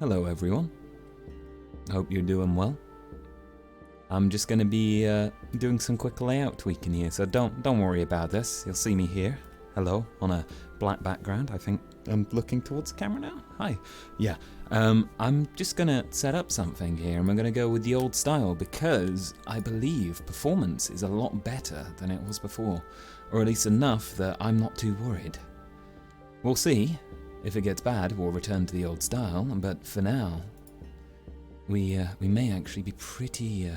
Hello everyone. Hope you're doing well. I'm just going to be doing some quick layout tweaking here, so don't worry about this. You'll see me here. Hello, on a black background. I think I'm looking towards the camera now. Hi. Yeah. I'm just going to set up something here, and we're going to go with the old style because I believe performance is a lot better than it was before, or at least enough that I'm not too worried. We'll see. If it gets bad, we'll return to the old style, but for now, we may actually be pretty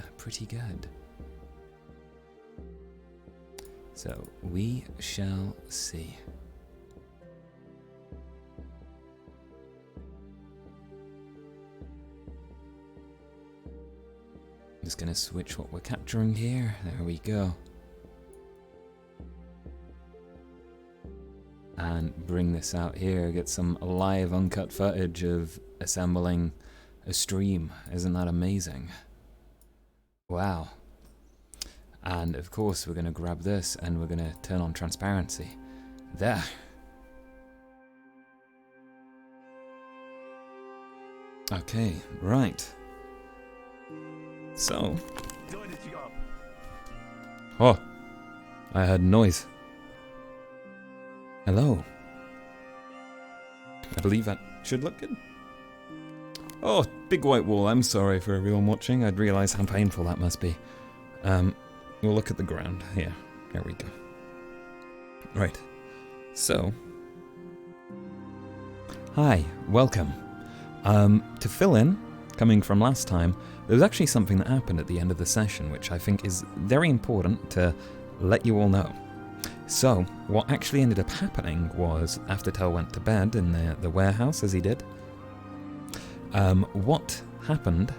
good. So, we shall see. I'm just going to switch what we're capturing here. There we go. And bring this out here, get some live uncut footage of assembling a stream. Isn't that amazing? Wow. And of course we're going to grab this and we're going to turn on transparency. There. Okay, right. So. Oh, I heard noise. Hello. I believe that should look good. Oh, big white wall. I'm sorry for everyone watching. I'd realise how painful that must be. We'll look at the ground. Here. There we go. Right. So. Hi. Welcome. To fill in, coming from last time, there was actually something that happened at the end of the session, which I think is very important to let you all know. So, what actually ended up happening was, after Tel went to bed in the warehouse, as he did, what happened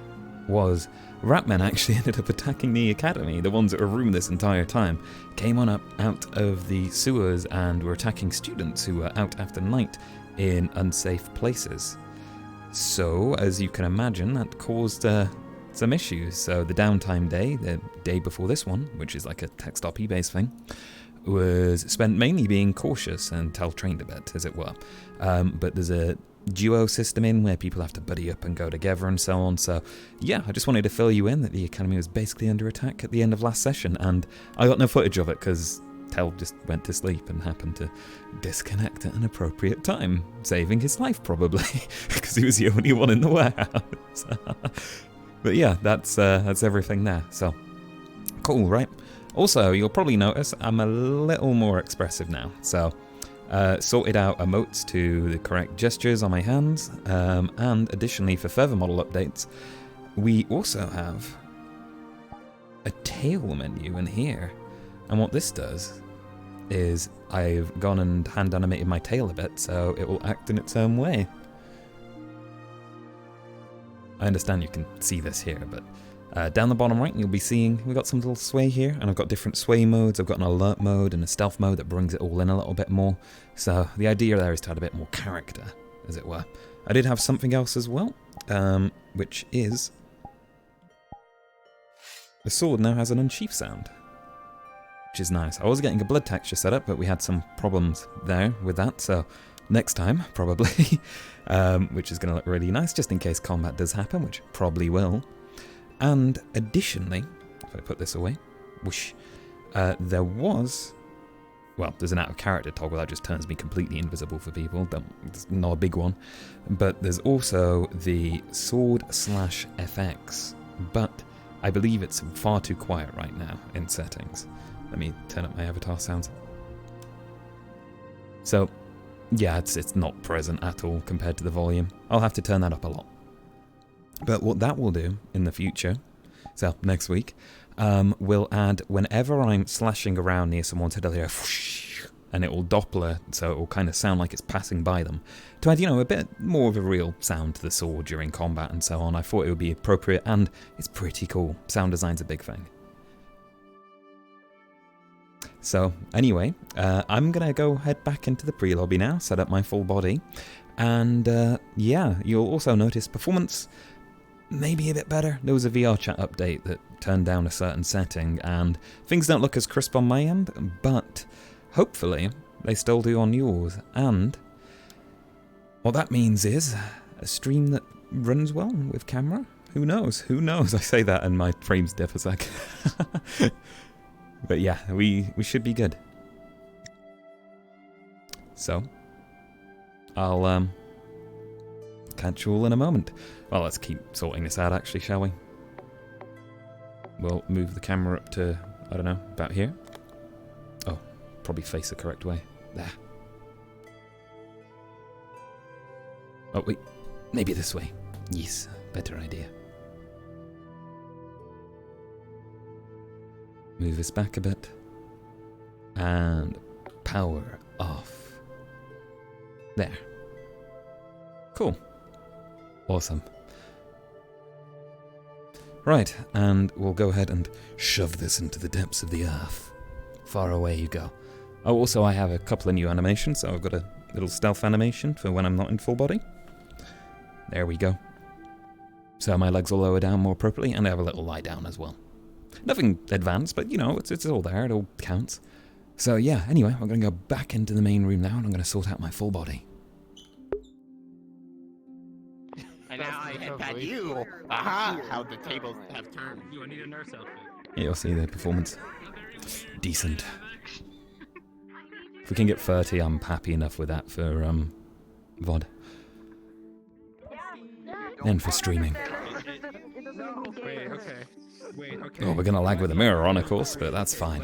was Ratmen actually ended up attacking the academy. The ones that were room this entire time came on up out of the sewers and were attacking students who were out after night in unsafe places. So, as you can imagine, that caused some issues. So the downtime day, the day before this one, which is like a text RP based thing, was spent mainly being cautious and Tel trained a bit, as it were. But there's a duo system in where people have to buddy up and go together and so on. So yeah, I just wanted to fill you in that the academy was basically under attack at the end of last session, and I got no footage of it because Tel just went to sleep and happened to disconnect at an appropriate time, saving his life probably, because he was the only one in the warehouse. But yeah, that's everything there. So cool, right? Also, you'll probably notice I'm a little more expressive now, so sorted out emotes to the correct gestures on my hands, and additionally for further model updates, we also have a tail menu in here, and what this does is I've gone and hand animated my tail a bit so it will act in its own way. I understand you can see this here, but down the bottom right, you'll be seeing we've got some little sway here, and I've got different sway modes. I've got an alert mode and a stealth mode that brings it all in a little bit more. So the idea there is to add a bit more character, as it were. I did have something else as well, which is the sword now has an unsheath sound, which is nice. I was getting a blood texture set up, but we had some problems there with that, so next time, probably, which is going to look really nice, just in case combat does happen, which probably will. And additionally, if I put this away, whoosh, there was, well, there's an out of character toggle that just turns me completely invisible for people. It's not a big one. But there's also the sword/FX, but I believe it's far too quiet right now in settings. Let me turn up my avatar sounds. So, yeah, it's not present at all compared to the volume. I'll have to turn that up a lot. But what that will do in the future, so next week, will add whenever I'm slashing around near someone's head, I'll hear whoosh, and it will Doppler, so it will kind of sound like it's passing by them, to add, a bit more of a real sound to the sword during combat and so on. I thought it would be appropriate, and it's pretty cool. Sound design's a big thing. So, anyway, I'm going to go head back into the pre-lobby now, set up my full body, and yeah, you'll also notice performance maybe a bit better. There was a VRChat update that turned down a certain setting, and things don't look as crisp on my end, but hopefully they still do on yours. And what that means is a stream that runs well with camera. Who knows? Who knows? I say that and my frames dip a sec. But yeah, we should be good. So, I'll catch you all in a moment. Well, let's keep sorting this out actually, shall we? We'll move the camera up to, I don't know, about here. Oh, probably face the correct way. There. Oh, wait. Maybe this way. Yes, better idea. Move this back a bit. And power off. There. Cool. Awesome. Right, and we'll go ahead and shove this into the depths of the earth. Far away you go. Oh, also I have a couple of new animations, so I've got a little stealth animation for when I'm not in full body. There we go. So my legs will lower down more appropriately, and I have a little lie down as well. Nothing advanced, but you know, it's all there, it all counts. So yeah, anyway, I'm going to go back into the main room now, and I'm going to sort out my full body. And now I head back you. Aha! How the tables have turned. You need a nurse outfit. You'll see the performance. Decent. If we can get 30, I'm happy enough with that for VOD. And for streaming. Wait, okay. Wait, okay. Oh, we're gonna lag with the mirror on, of course, but that's fine.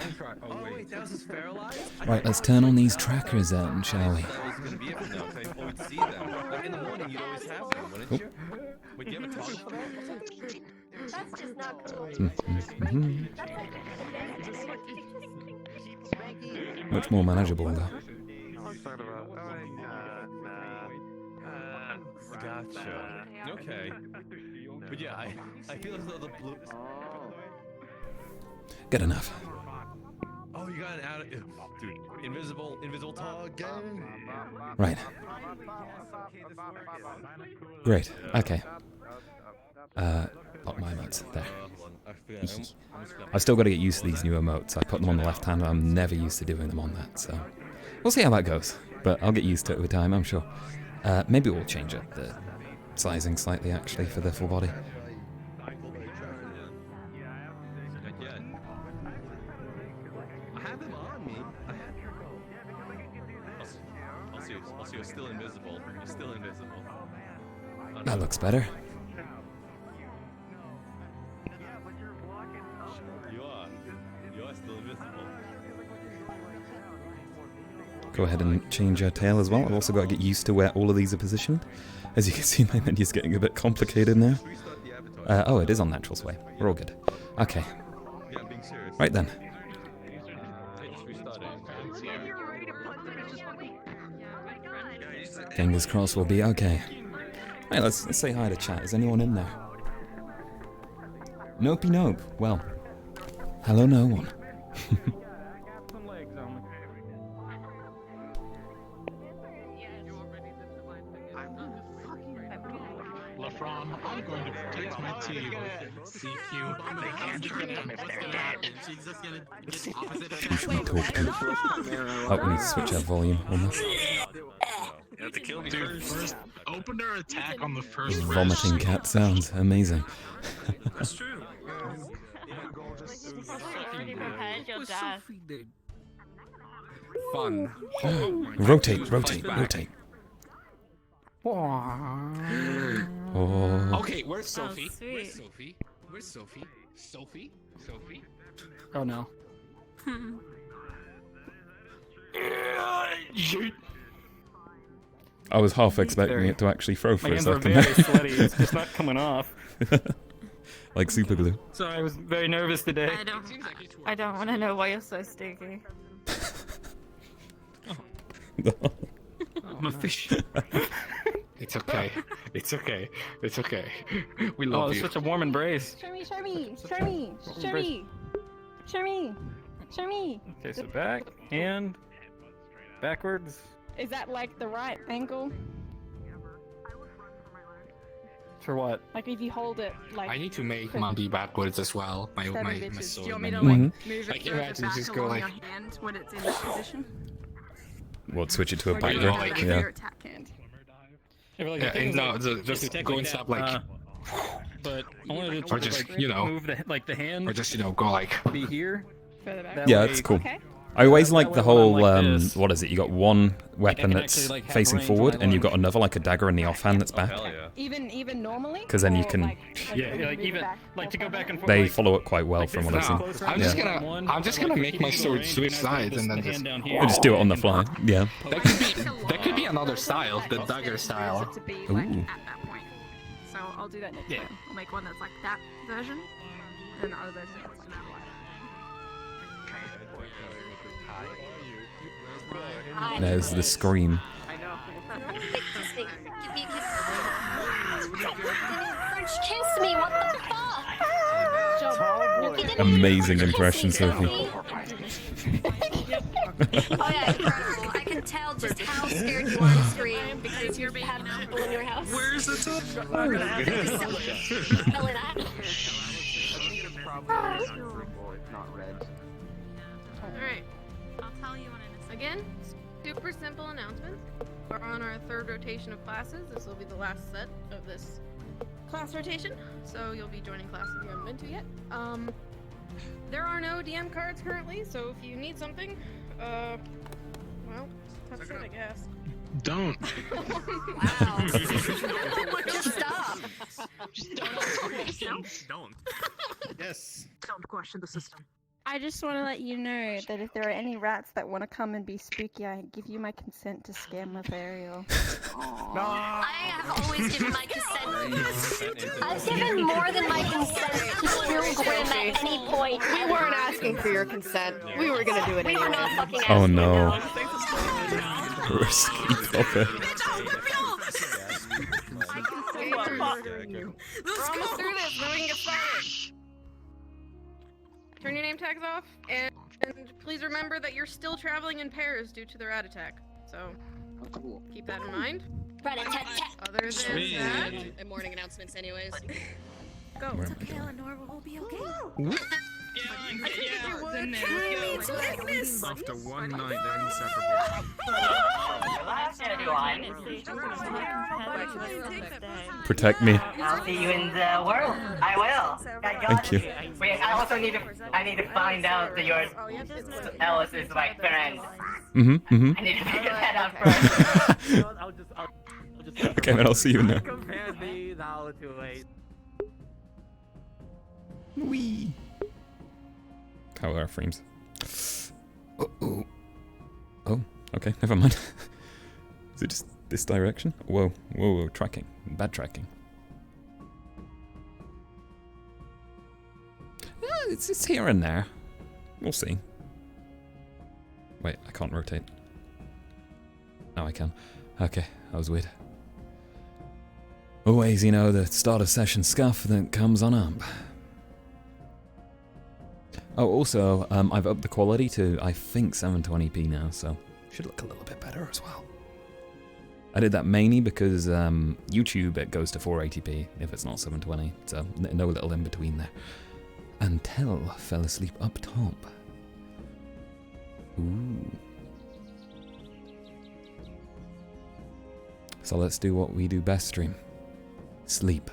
Right, let's turn on these trackers then, shall we? Much more manageable though. Gotcha. Okay. But yeah, I feel as though the blue. Good enough. Oh, you got an out of. Dude, invisible tog gang. Right. Great. Okay. Not my emotes. There. I've still got to get used to these new emotes. I put them on the left hand. I'm never used to doing them on that, so we'll see how that goes. But I'll get used to it with time, I'm sure. Maybe we'll change up the sizing slightly, actually, for the full body. I have them on me. I'll see. You're still invisible. You're still invisible. That looks better. You are still invisible. Go ahead and change our tail as well. I've also got to get used to where all of these are positioned. As you can see, my menu's getting a bit complicated now. Oh, it is on natural sway. We're all good. Okay. Right then. Fingers crossed we'll be okay. Right, let's say hi to chat. Is anyone in there? Nopey nope. Well, hello no one. I'm going to protect my team. CQ, they can't hurt them if they're dead. She's just gonna get opposite Who should we talk to? Oh, we need to switch our volume on this. You have to kill me first. Open her attack on the first Vomiting cat sounds. Amazing. That's true. Fun. Rotate. Oh. Okay, where's Sophie? Where's Sophie? Where's Sophie? Sophie? Oh no. I was half expecting it to actually throw for My a hands are second. very sweaty. It's just not coming off. Like super glue. So I was very nervous today. I don't want to know why you're so sticky. I'm a fish. It's okay. It's okay. It's okay. We Oh, love it's you. such a warm embrace. Show me. Okay, so back, hand, backwards. Is that like the right angle? For what? Like if you hold it like... I need to make Monty backwards as well. My bitches. sword. Do you want me to menu. like move Like, it further imagine back just go along like- your hand when it's in that position? What, switch it to a Or do bite you grip? have that Yeah. for your attack hand? Like, Yeah, and no, just go and stop like, but only or just move the hand. or just go like. Be here. Further back. That Yeah, way- it's cool. Okay. I always That like way the when I'm whole, like this, what is it? You got one weapon can that's actually, like, have facing range forward, when I and you've want. got another like a dagger in the offhand that's back. Hell yeah. Even normally? 'Cause then you Or, can- like Yeah, move like it even back like to go back and forth. They like, follow it quite well like from this what I've is seen. closer, I'm and just then gonna- one, I'm just like, gonna keep make my keeping sword range, switch and I sides put and then the just- hand down You here. just do it on the fly. Yeah. That could be another style, the dagger style. To be like Ooh. at that point. So I'll do that next Yeah. time. I'll make one that's like that version, and the other version that's like that. There's the scream. I know. French kiss me, what the fuck? You didn't Amazing French impression, kiss me, Sophie. Oh yeah, incredible. I can tell just how scared you are to scream because you have people in your house. Where's the top? Alright, I'll tell you when it is. Again, super simple announcements. We're on our third rotation of classes. This will be the last set of this class rotation, so you'll be joining classes you haven't been to yet. There are no DM cards currently, so if you need something, well, tough shit, I guess. Don't. Wow. Just stop. Don't. Yes. Don't question the system. I just want to let you know that if there are any rats that want to come and be spooky, I give you my consent to scare Ethereal. I have always given my consent. I've given more than my consent to kill Grim at any point. We weren't asking for your consent. We were gonna do it We were anyway. not fucking Oh asking. no. Risky topic. We're almost through this, then we can get started. Turn your name tags off, and please remember that you're still traveling in pairs due to the rat attack. So keep that in mind. Rat-a-tat-tat. Other than that, And morning announcements, anyways. go. Where It's am I okay, going? Eleanor, we'll be okay. After one night, they're inseparable. Protect me. I'll see you in the world. I will. I got Thank you. Wait, I also need to. I need to find out that your Alice is my friend. Mm-hmm. I need to figure that out first. I'll just. Okay, then I'll see you now. Compare these all too late. Wee. How are our frames? Oh. Oh, okay, never mind. Is it just this direction? Whoa, tracking. Bad tracking. It's here and there. We'll see. Wait, I can't rotate. Now I can. Okay, that was weird. Always, the start of session scuff that comes on up. Oh, also, I've upped the quality to, I think, 720p now, so should look a little bit better as well. I did that mainly because YouTube, it goes to 480p if it's not 720, so no little in between there. And Tel fell asleep up top. Ooh. So let's do what we do best, stream. Sleep.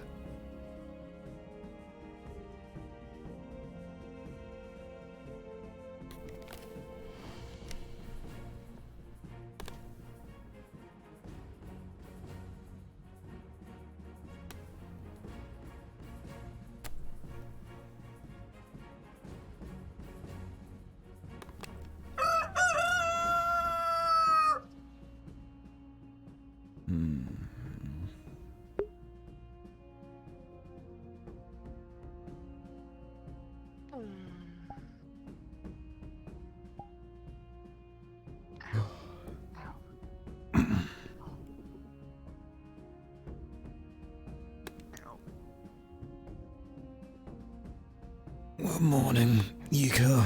Good morning, Yuko.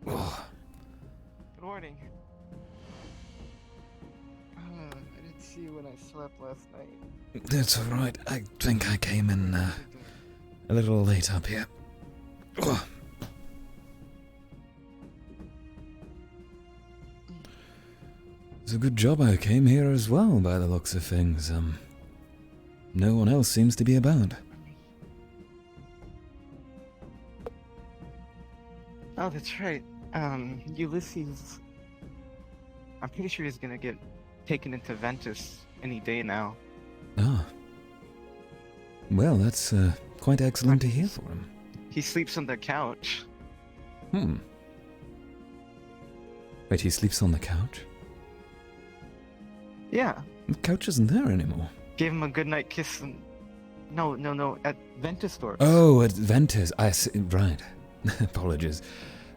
Oh. Good morning. I didn't see you when I slept last night. That's alright. I think I came in a little late up here. Oh. a good job I came here as well, by the looks of things. No one else seems to be about. Oh, that's right. Ulysses. I'm pretty sure he's gonna get taken into Ventus any day now. Ah. Well, that's quite excellent to hear for him. He sleeps on the couch. Wait, he sleeps on the couch? Yeah. The couch isn't there anymore. Gave him a goodnight kiss and... No, at Ventus Dorp. Oh, at Ventus. I see. Right. Apologies.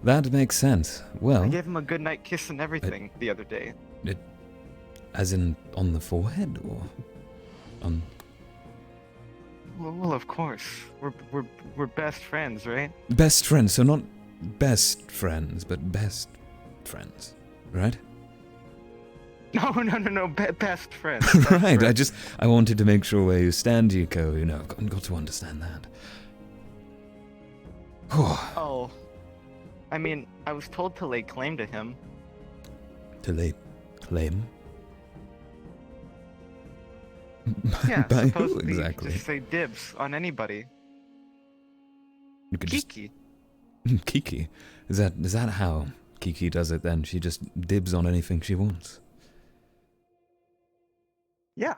That makes sense. Well... I gave him a goodnight kiss and everything the other day. As in on the forehead, or... on... Well, of course. We're best friends, right? Best friends, so not best friends, but best friends, right? No, best friends. Right, I wanted to make sure where you stand, Yuko, I've got to understand that. Oh. I mean, I was told to lay claim to him. To lay claim? Yeah, By who supposedly exactly? just say dibs on anybody. You could Kiki. Kiki? Is that how Kiki does it then? She just dibs on anything she wants? Yeah.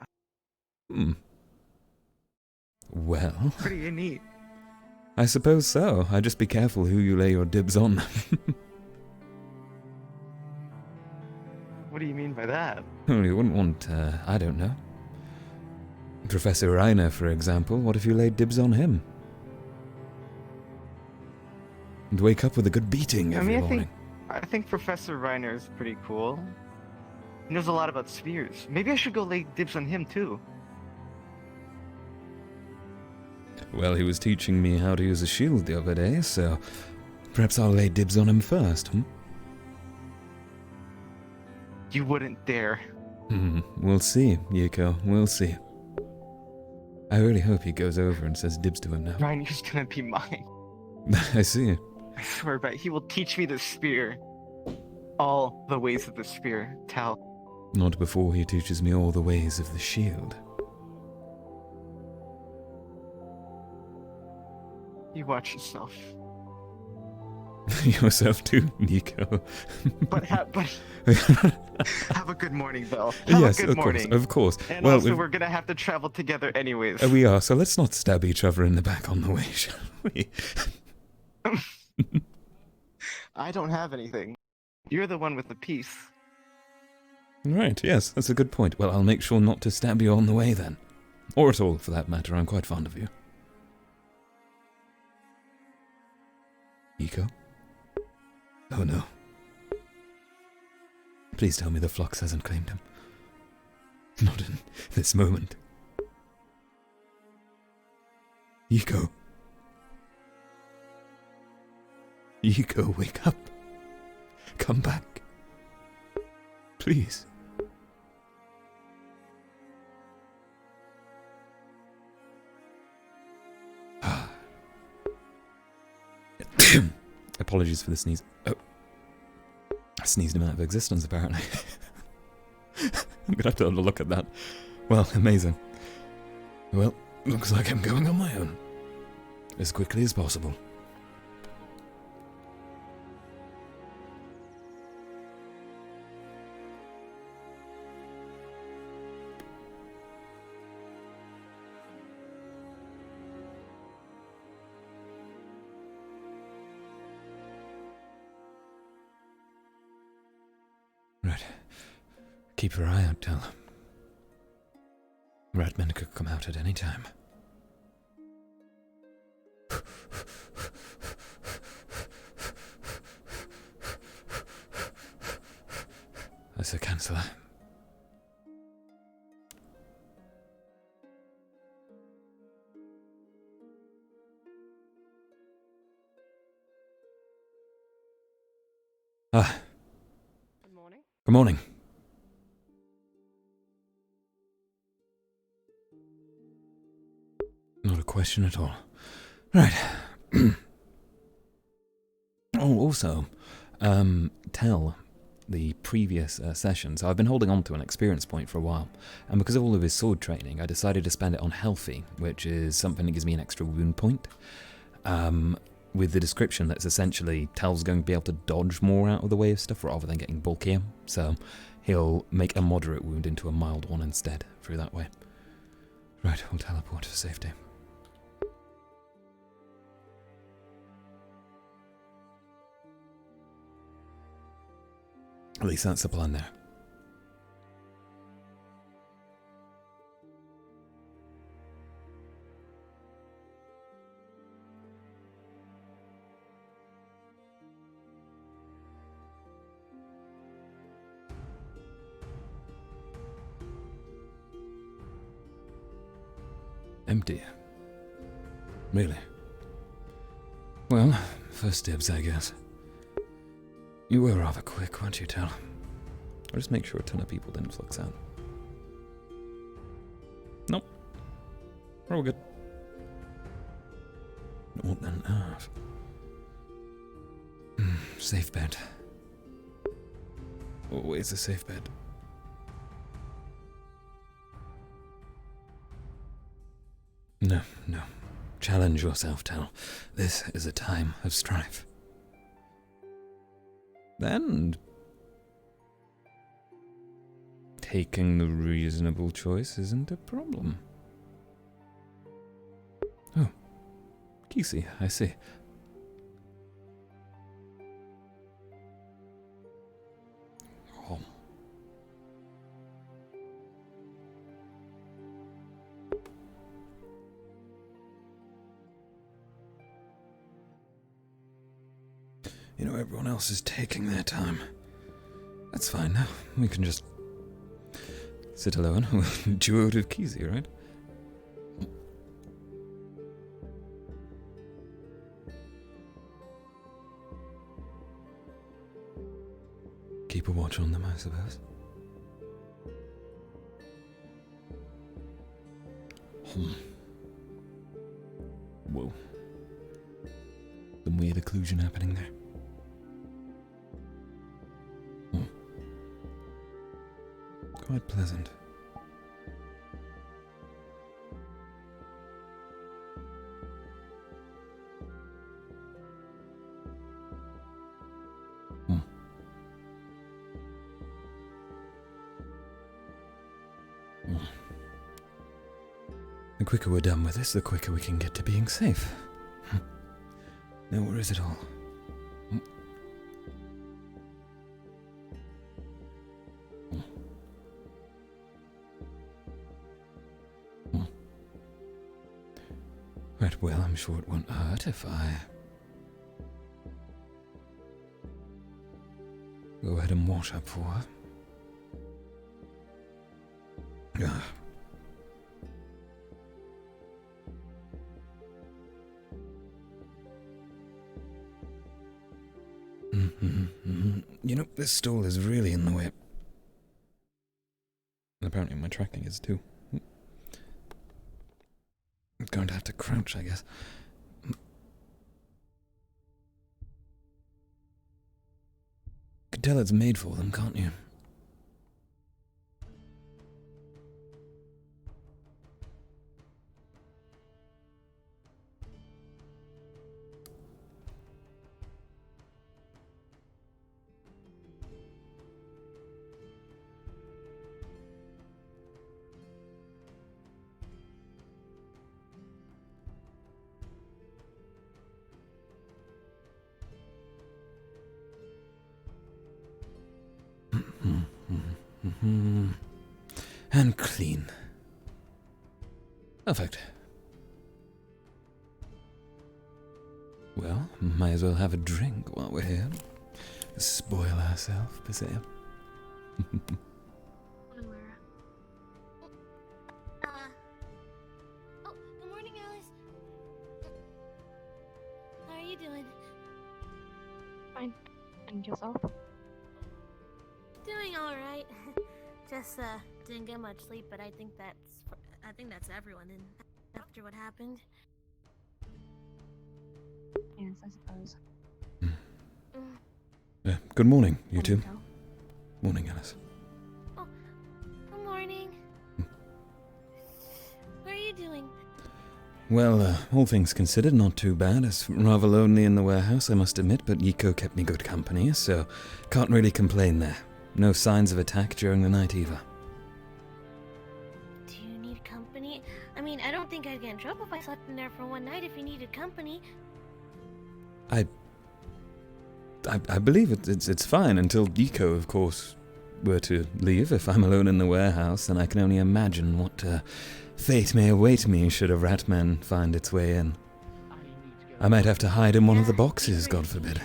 Well... Pretty neat. I suppose so. I'd just be careful who you lay your dibs on. What do you mean by that? Well, you wouldn't want, I don't know. Professor Reiner, for example. What if you laid dibs on him? And wake up with a good beating every morning. I think Professor Reiner is pretty cool. He knows a lot about spheres. Maybe I should go lay dibs on him too. Well, he was teaching me how to use a shield the other day, so perhaps I'll lay dibs on him first, You wouldn't dare. We'll see, Yuko, we'll see. I really hope he goes over and says dibs to him now. Reiner's gonna be mine. I see. I swear by he will teach me the spear. All the ways of the spear, Tal. Not before he teaches me all the ways of the shield. You watch yourself. Yourself too, Nico. But have a good morning, Belle. Have Yes, a good morning. of course. And well, also, we're gonna have to travel together anyways. We are, so let's not stab each other in the back on the way, shall we? I don't have anything. You're the one with the piece. Right, yes, that's a good point. Well, I'll make sure not to stab you on the way then. Or at all, for that matter. I'm quite fond of you. Iko? Oh no. Please tell me the flux hasn't claimed him. Not in this moment. Iko. Iko, wake up. Come back. Please. Apologies for the sneeze. Oh. I sneezed him out of existence, apparently. I'm gonna have to have a look at that. Well, amazing. Well, looks like I'm going on my own. As quickly as possible. Right. Keep your eye out, Tel. Ratman could come out at any time. That's a canceller. Good morning. Not a question at all. Right. Oh, also, Tel, the previous session, so I've been holding on to an experience point for a while, and because of all of his sword training, I decided to spend it on Healthy, which is something that gives me an extra wound point, with the description that's essentially Tel's going to be able to dodge more out of the way of stuff rather than getting bulkier, so he'll make a moderate wound into a mild one instead, through that way. Right, we'll teleport for safety. At least that's the plan there. Empty. Really? Well, first dibs, I guess. You were rather quick, weren't you, Tel? I'll just make sure a ton of people didn't flux out. Nope. We're all good. What on earth? Safe bed. Always a safe bed. No, no. Challenge yourself, Tel. This is a time of strife. Then, taking the reasonable choice isn't a problem. Oh, Kisi, I see. Oh. You know, everyone else is taking their time. That's fine now. We can just sit alone. We'll chew out of Kisi, right? Keep a watch on them, I suppose. Whoa. Some weird occlusion happening there. Quite pleasant. The quicker we're done with this, the quicker we can get to being safe. Now, where is it all? Right, well, I'm sure it won't hurt if I go ahead and wash up for her. Ugh. You know, this stall is really in the way. And apparently my tracking is too. I'm going to have to crouch, I guess. You can tell it's made for them, can't you? And clean. Perfect. Well, might as well have a drink while we're here. Spoil ourselves, per se. Oh, good morning, Alice. How are you doing? Fine. And yourself? Doing all right. Just didn't get much sleep, but I think that's everyone. And after what happened. Yes, I suppose. Good morning, you two. Morning, Alice. Oh, good morning. What are you doing? Well, all things considered, not too bad. It's rather lonely in the warehouse, I must admit, but Yiko kept me good company, so can't really complain there. No signs of attack during the night either. Do you need company? I mean, I don't think I'd get in trouble if I slept in there for one night if you needed company. I believe it's fine until Yiko, of course, were to leave. If I'm alone in the warehouse, then I can only imagine what fate may await me should a ratman find its way in. I might have to hide in one of the boxes, God forbid.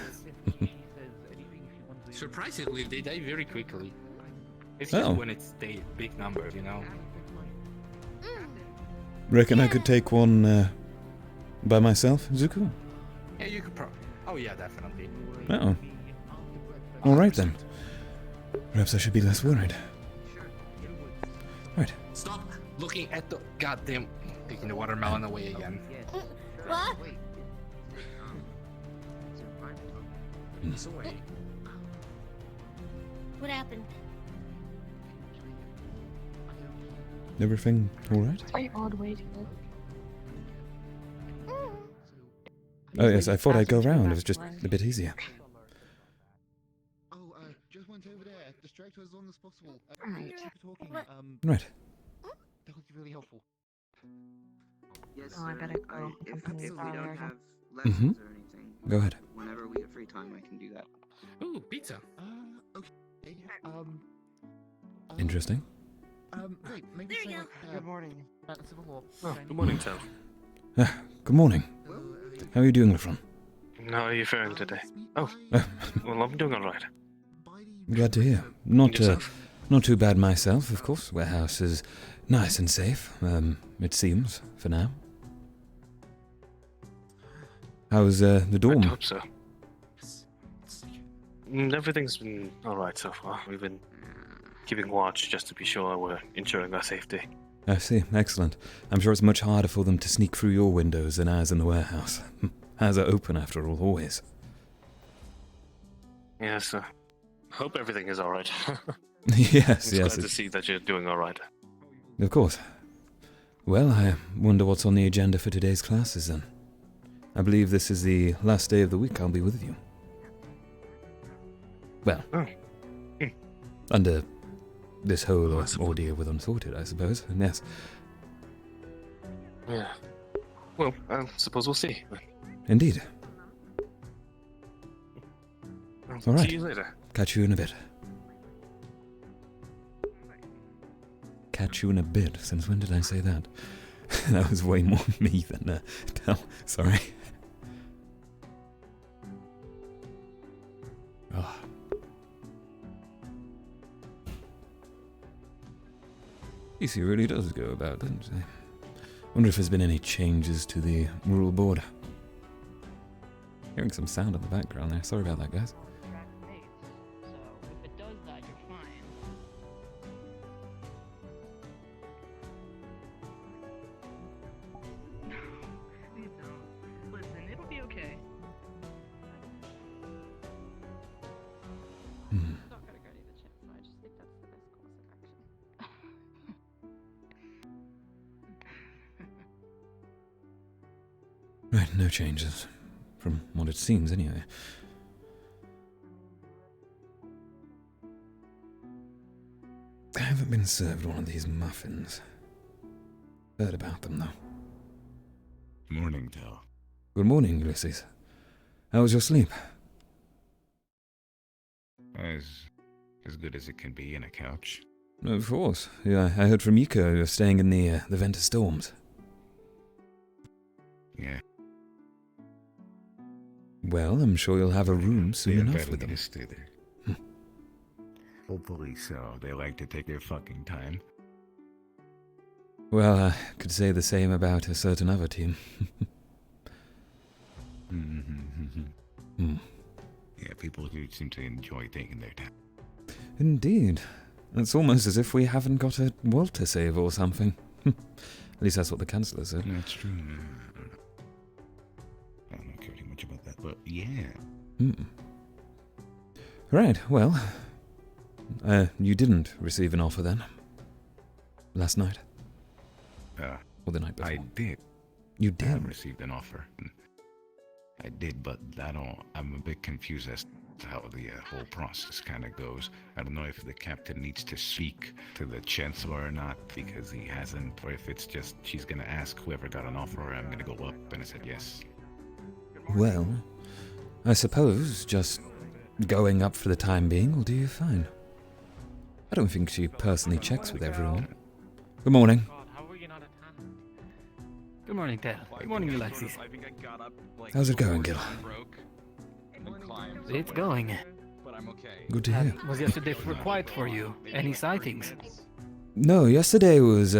Surprisingly, they die very quickly. It's just when it's the big number, you know? Reckon I could take one by myself, Zuko? Yeah, you could probably. Oh, yeah, definitely. Uh-oh. Alright then. Perhaps I should be less worried. Right. Stop looking at the goddamn. Taking the watermelon away again. What? What happened? Everything alright? Very odd way to go. Oh yes, I thought I'd go round. It was just a bit easier. Just went over there. Distract her as long as possible. Keep talking. Right. That would be really helpful. Yes, Oh, I better go. If we don't have Mm-hmm. lessons or anything, Go ahead. whenever we get free time, I can do that. Ooh, pizza. Okay. Interesting. Wait, maybe say like, Good morning. Oh, good morning, Tel. Good morning. How are you doing, Lefron? How are you faring today? Oh, well, I'm doing alright. Glad to hear. Not too bad myself, of course. Warehouse is nice and safe, it seems, for now. How's the dorm? I hope so. Everything's been alright so far. We've been keeping watch just to be sure we're ensuring our safety. I see. Excellent. I'm sure it's much harder for them to sneak through your windows than ours in the warehouse. Ours are open, after all, always. Yes, hope everything is alright. Yes, It's yes. glad to see that you're doing alright. Of course. Well, I wonder what's on the agenda for today's classes, then. I believe this is the last day of the week I'll be with you. Well, under this whole ordeal with Unsorted, I suppose, and yes. Yeah. Well, I suppose we'll see. Indeed. All right. See you later. Catch you in a bit. Catch you in a bit. Since when did I say that? That was way more me than Tel. Sorry. Oh. He really does go about, doesn't he? Wonder if there's been any changes to the rule board. Hearing some sound in the background there. Sorry about that, guys. If it does that, you're fine. Please don't. Listen, it'll be okay. Not gonna go to the chat, so I just think that's the best course of action. Right, no changes. From what it seems, anyway. I haven't been served one of these muffins. Heard about them, though. Morning, Tel. Good morning, Ulysses. How was your sleep? As good as it can be in a couch. Of course. Yeah, I heard from Yiko you're staying in the Ventus Storms. Yeah. Well, I'm sure you'll have a room soon They're enough with them. to stay there. Hopefully so. They like to take their fucking time. Well, I could say the same about a certain other team. Yeah, people who seem to enjoy taking their time. Indeed. It's almost as if we haven't got a world to save or something. At least that's what the Chancellor said. That's true. I don't care too much about that, but yeah. Right, well, You didn't receive an offer then? Last night? Or the night before? I did. You I did? received an offer. I did, but I'm a bit confused as to how the whole process kind of goes. I don't know if the captain needs to speak to the chancellor or not, because he hasn't, or if it's just she's gonna ask whoever got an offer, I'm gonna go up, and I said yes. Well, I suppose just going up for the time being will do you fine. I don't think she personally checks with everyone. Good morning. Good morning, Ted. Good morning, Ulysses. How's it going, Gil? It's going. Good to hear. Was yesterday quiet for you? Any sightings? No, yesterday was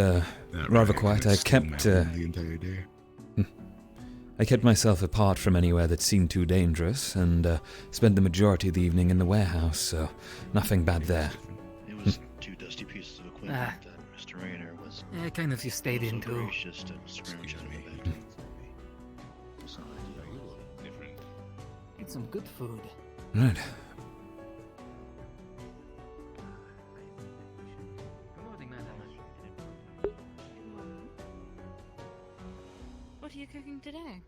rather quiet. I kept the entire day. I kept myself apart from anywhere that seemed too dangerous, and spent the majority of the evening in the warehouse, so nothing bad there. It was two dusty pieces of equipment that Mr. Rayner was. Yeah, kind of just stayed in too. Get some good food. Right. What are you cooking today?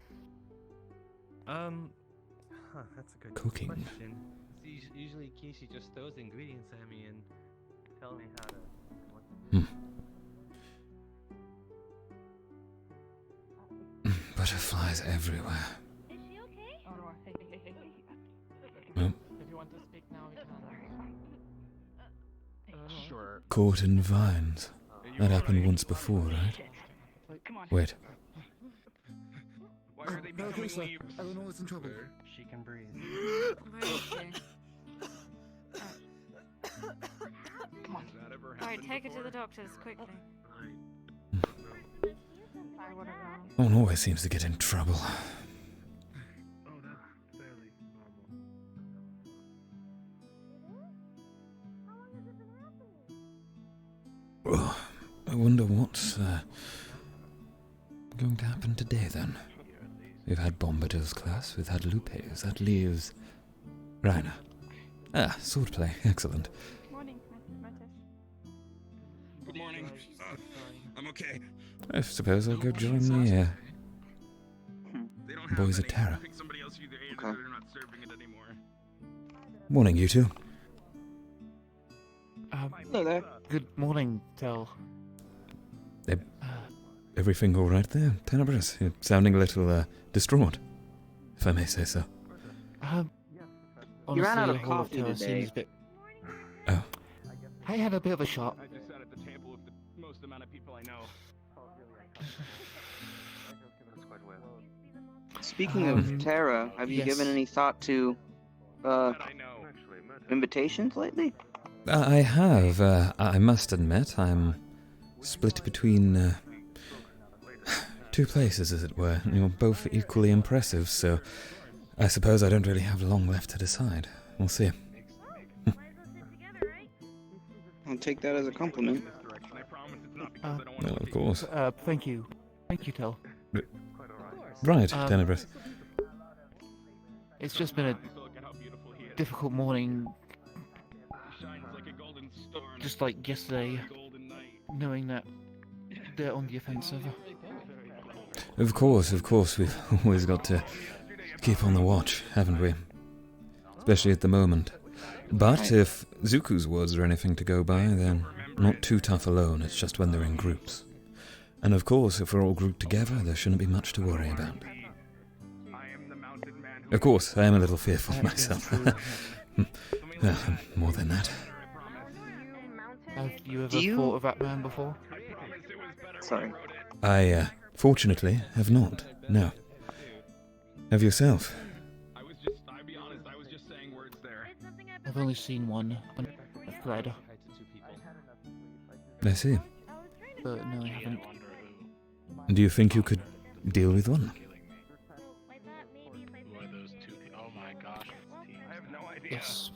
That's a good Cooking. question. Usually Kishi just throws the ingredients at me and tells me how to. Butterflies everywhere. Is she okay? Well, If you want to speak now, we can. Sure. caught in vines. That happened once before, right? Wait. Why are they becoming leaves? Eleanor is in trouble. She can breathe. Come on. Alright, take her to the doctors, quickly. One always seems to get in trouble. Oh, I wonder what's going to happen today then. We've had Bombadil's class, we've had Lupe's, that leaves Raina. Ah, swordplay, excellent. Morning, Good morning. I'm okay. I suppose I'll go join the Boys of Terror. Okay. Morning, you two. Hello there. Good morning, Tel. Everything all right there, Tenebris? You're sounding a little distraught, if I may say so. You ran out of the whole coffee Terror today. seems a bit... Oh. I had a bit of a shot. I just sat at the table with the most amount of people I know. Speaking of Terra, have you given any thought to invitations lately? I have. I must admit, I'm split between two places, as it were. You're both equally impressive, so I suppose I don't really have long left to decide. We'll see. I'll take that as a compliment. Well, of course. Thank you. Thank you, Tel. Right, Tenebris. It's just been a difficult morning. Just like yesterday, knowing that they're on the offensive. Of course, we've always got to keep on the watch, haven't we? Especially at the moment. But if Zuku's words are anything to go by, then not too tough alone, it's just when they're in groups. And of course, if we're all grouped together, there shouldn't be much to worry about. Of course, I am a little fearful myself. More than that. Have you ever thought of that man before? Sorry. I, fortunately, have not, no. Have yourself? I've only seen one, a thread. I see. But no, I haven't. Do you think you could deal with one? Yes.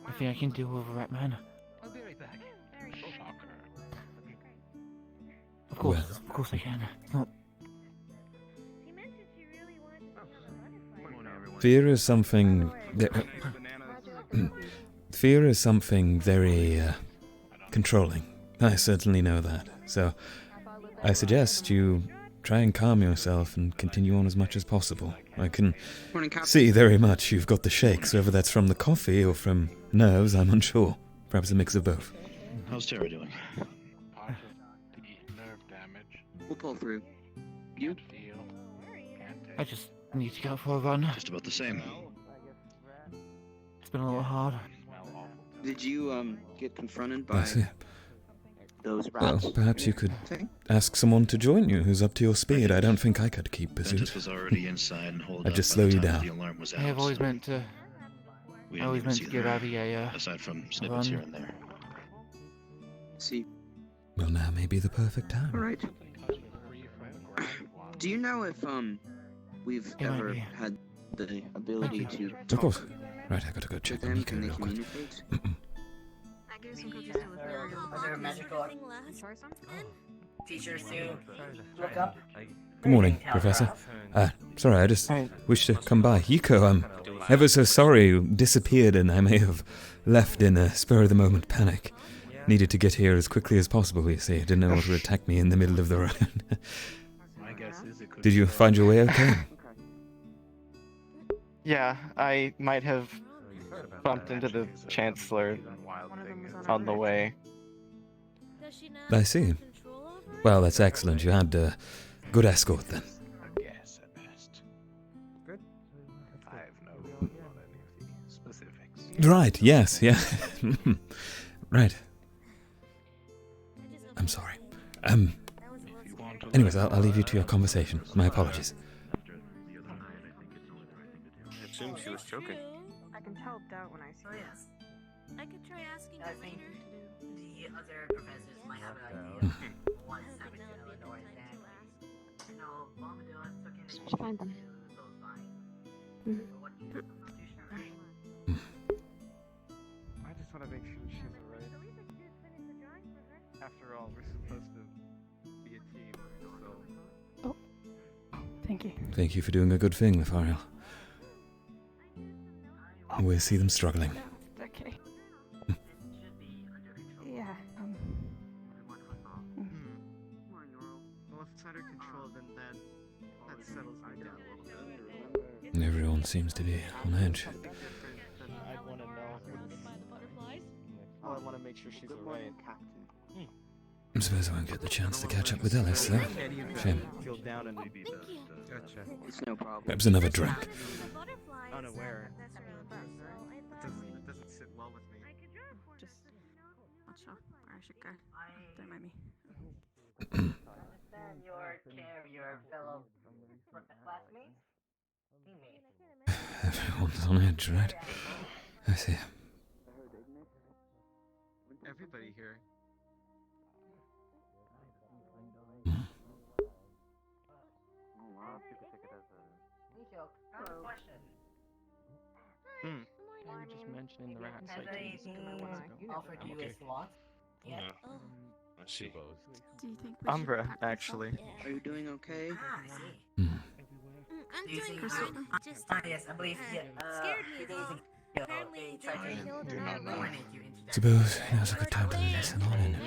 I think I can deal with a rat man. I'll be right back. Shocker. Of course I can. It's not... Fear is something... Fear is something very controlling. I certainly know that. So I suggest you try and calm yourself and continue on as much as possible. I can see very much you've got the shakes, whether that's from the coffee or from nerves, I'm unsure. Perhaps a mix of both. How's Tara doing? We'll pull through. You? I just need to go for a run. Just about the same. It's been a little hard. Did you get confronted I by see. those Well, rats? perhaps you could ask someone to join you who's up to your speed. I don't think I could keep pursuit. Ventus was already inside and holed I'd up just by the slow you time down. The alarm was out. I have always meant to. We I didn't always even meant see to give them, Abby a aside from snippets here and there. See. Well, now may be the perfect time. All right. Do you know if we've It might ever be. had the ability to Of talk course. Right, I gotta go with check on them? Nico Can they real quick. communicate? I gave some cookies to Lothario. Was there a magical teacher to look up? Good morning, Professor. Sorry, I just wished to come by. Yuko, I'm ever so sorry you disappeared and I may have left in a spur-of-the-moment panic. Needed to get here as quickly as possible, you see. Didn't know what would attack me in the middle of the road. Did you find your way okay? Yeah, I might have bumped into the Chancellor on the way. I see. Well, that's excellent. You had a good escort then. Yes, at best. Good. I have no clue on any of the specifics. Right, yes, yeah. Right. I'm sorry. Anyways, I'll leave you to your conversation. My apologies. I assume she was joking. I can tell doubt when I see it. I could try asking I her think later to do. the other professors might have an idea. One second ago, or that. No, Bombadil took in Just find them. I just want to make sure she's alright. After all, we're supposed to be a team, so... Thank you. Thank you for doing a good thing, Lothario. We see them struggling. Okay. Yeah. Well, if it's under control, then that settles me down a little bit. Everyone seems to be on edge. I'd want to know. Well, I want to make sure she's alright. I suppose I won't get the chance to catch up with Ellis, though. Shame. Feel down and gotcha. It's no problem. Perhaps another drink. Unaware. It doesn't sit well with me. Just not sure where I should go. Don't mind me. Understand your care, your fellow classmates? Everyone's on edge, right? I see. Everybody here. Nico, I have a question. You were just mentioning the rats. Has anything offered you a slot? Yeah. I see. Do you think we Umbra, should pack actually. this up? Are you doing okay? Ah, I see. I'm Do you doing think fine. Just yes, I believe scared me few days though. ago, Apparently they they tried to killed coordinate you into that. Suppose now's a good time to listen on in. I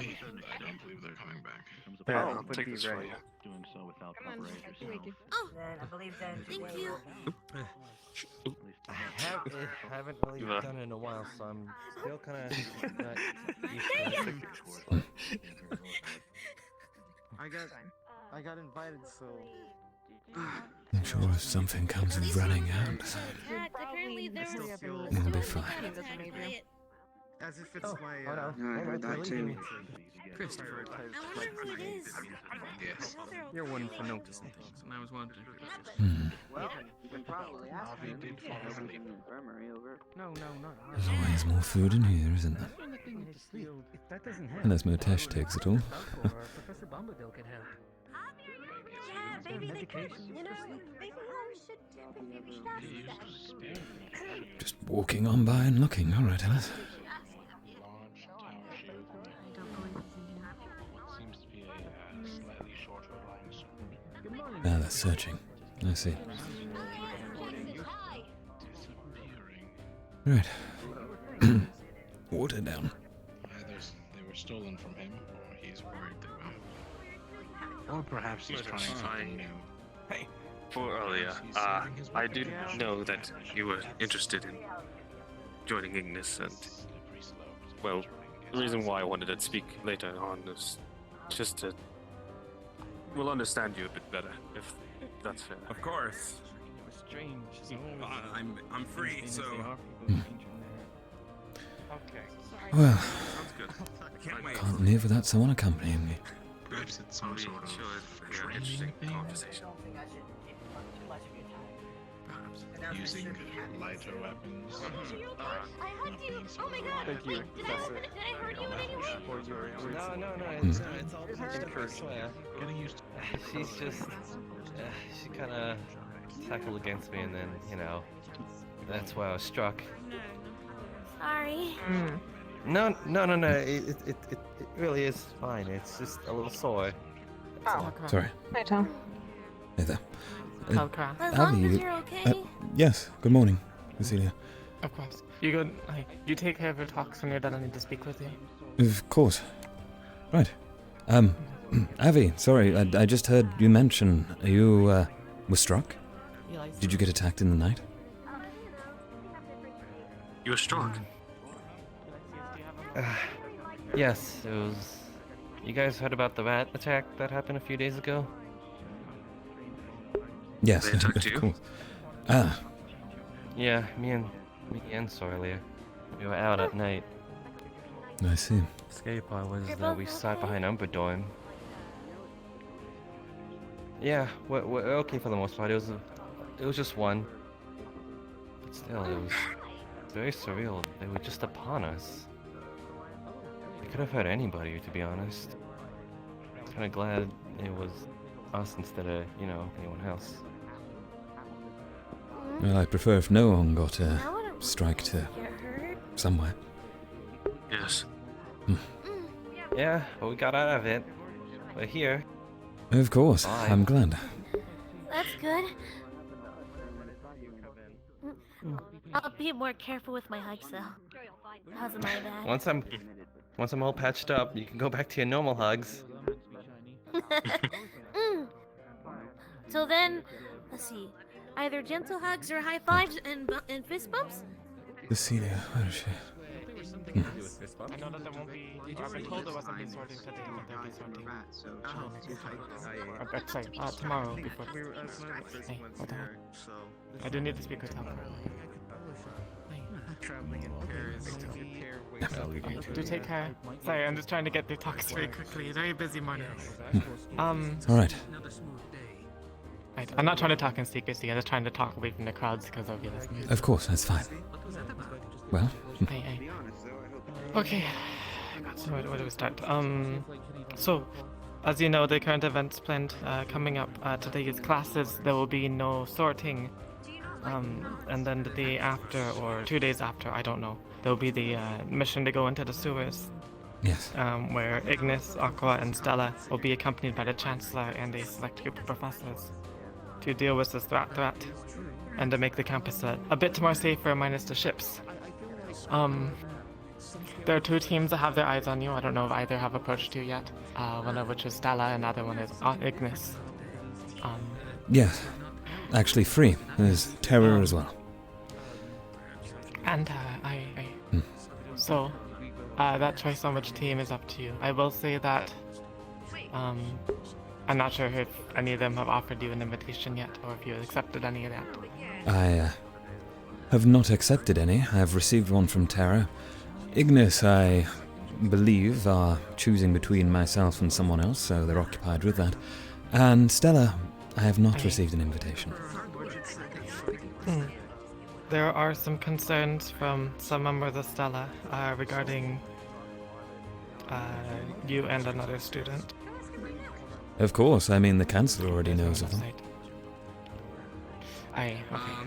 don't believe they're coming back. Yeah, I'll would take be this for right. you. Doing so without Come on, cooperation. Oh, Then I believe then thank today you. will be. I haven't really Yeah. done it in a while, so I'm still kind of not used to it. I got invited, so... I'm sure if something comes running out, Yeah, apparently there was we'll be fine. As if it's my, no. No, I heard that too. Christopher. I wonder who it is. Yes. You're one for noticing things, and I was wondering. Well, you can probably ask Avi him. did fall He asleep. in the infirmary over. No. There's always more food in here, isn't there? That doesn't help. And there's no tashtags at all. Professor Bombadil could help. Yeah, maybe they could. You know, maybe I should Just walking on by and looking. All right, Ellis. Seems to be a slightly shorter line. Ah, that's searching. I see. Right. water down. Either they were stolen from him, or he's worried they were. Or perhaps he's trying something new. Hey, for earlier, I did know that you were interested in joining Ignis, and well, the reason why I wanted to speak later on is just to we'll understand you a bit better, if that's fair. Of course. Strange. I'm free, so. Okay. Well, Sounds good. I can't wait. can't live without someone accompanying me. Perhaps it's some sort of interesting thing. conversation. Perhaps using lighter weapons. I hugged you. Oh my god. Thank you, Did I hurt you in any way? No, it's all patched up, I swear. Getting used to She's just, she kind of tackled against me, and then, you know, that's why I was struck. Sorry. No, it really is fine. It's just a little sore. Sorry. Hi, Tom. Hey there. Tel'Kahras. As long Abby, as you're okay. yes, good morning, Cecilia. Of course. You good? You take care of your talks when you're done. I need to speak with you. Of course. Right. Avi, sorry, I just heard you mention you were struck. Did you get attacked in the night? You were struck. Yes, it was. You guys heard about the rat attack that happened a few days ago? Yes, They attacked of you? course. Ah, Yeah, me and Soilia. We were out at night. I see. Scary part was that we sat behind Umberdorm. Yeah, we're okay for the most part. It was just one. But still, it was very surreal. They were just upon us. It could have hurt anybody, to be honest. I'm kind of glad it was us instead of, you know, anyone else. Well, I prefer if no one got a strike to somewhere. Yes. Yeah, but we got out of it. We're here. Of course, Bye. I'm glad. That's good. I'll be more careful with my hugs, though. How's my bad? Once I'm all patched up, you can go back to your normal hugs. Till then, let's see. Either gentle hugs or high fives and fist bumps? Cecilia, where is she? I know that there won't be. I've been told there wasn't be sorting today, but there'll be sorting. Sorry, tomorrow before. Hey, hold on. I do need to speak with Tel'Kahras. Do take care. Sorry, I'm just trying to get through talks very quickly. Very busy morning. All right. Right, I'm not trying to talk in secrecy. I'm just trying to talk away from the crowds because I'll be listening. Of course, that's fine. Well, Hey. Okay. So where do we start? So, as you know, the current events planned coming up today's classes, there will be no sorting. And then the day after, or 2 days after, I don't know, there will be the mission to go into the sewers. Yes. Where Ignis, Aqua, and Stella will be accompanied by the Chancellor and a select group of professors to deal with this threat and to make the campus a bit more safer minus the ships. There are 2 teams that have their eyes on you. I don't know if either have approached you yet. One of which is Stella, and another one is Ignis. yes. Actually, free. There's terror as well. And So, that choice on which team is up to you. I will say that I'm not sure if any of them have offered you an invitation yet, or if you accepted any of that. I have not accepted any. I have received one from Terra. Ignis, I believe, are choosing between myself and someone else, so they're occupied with that. And Stella, I have not received an invitation. There are some concerns from some members of Stella regarding you and another student. Of course, I mean the Chancellor already knows of them. Okay,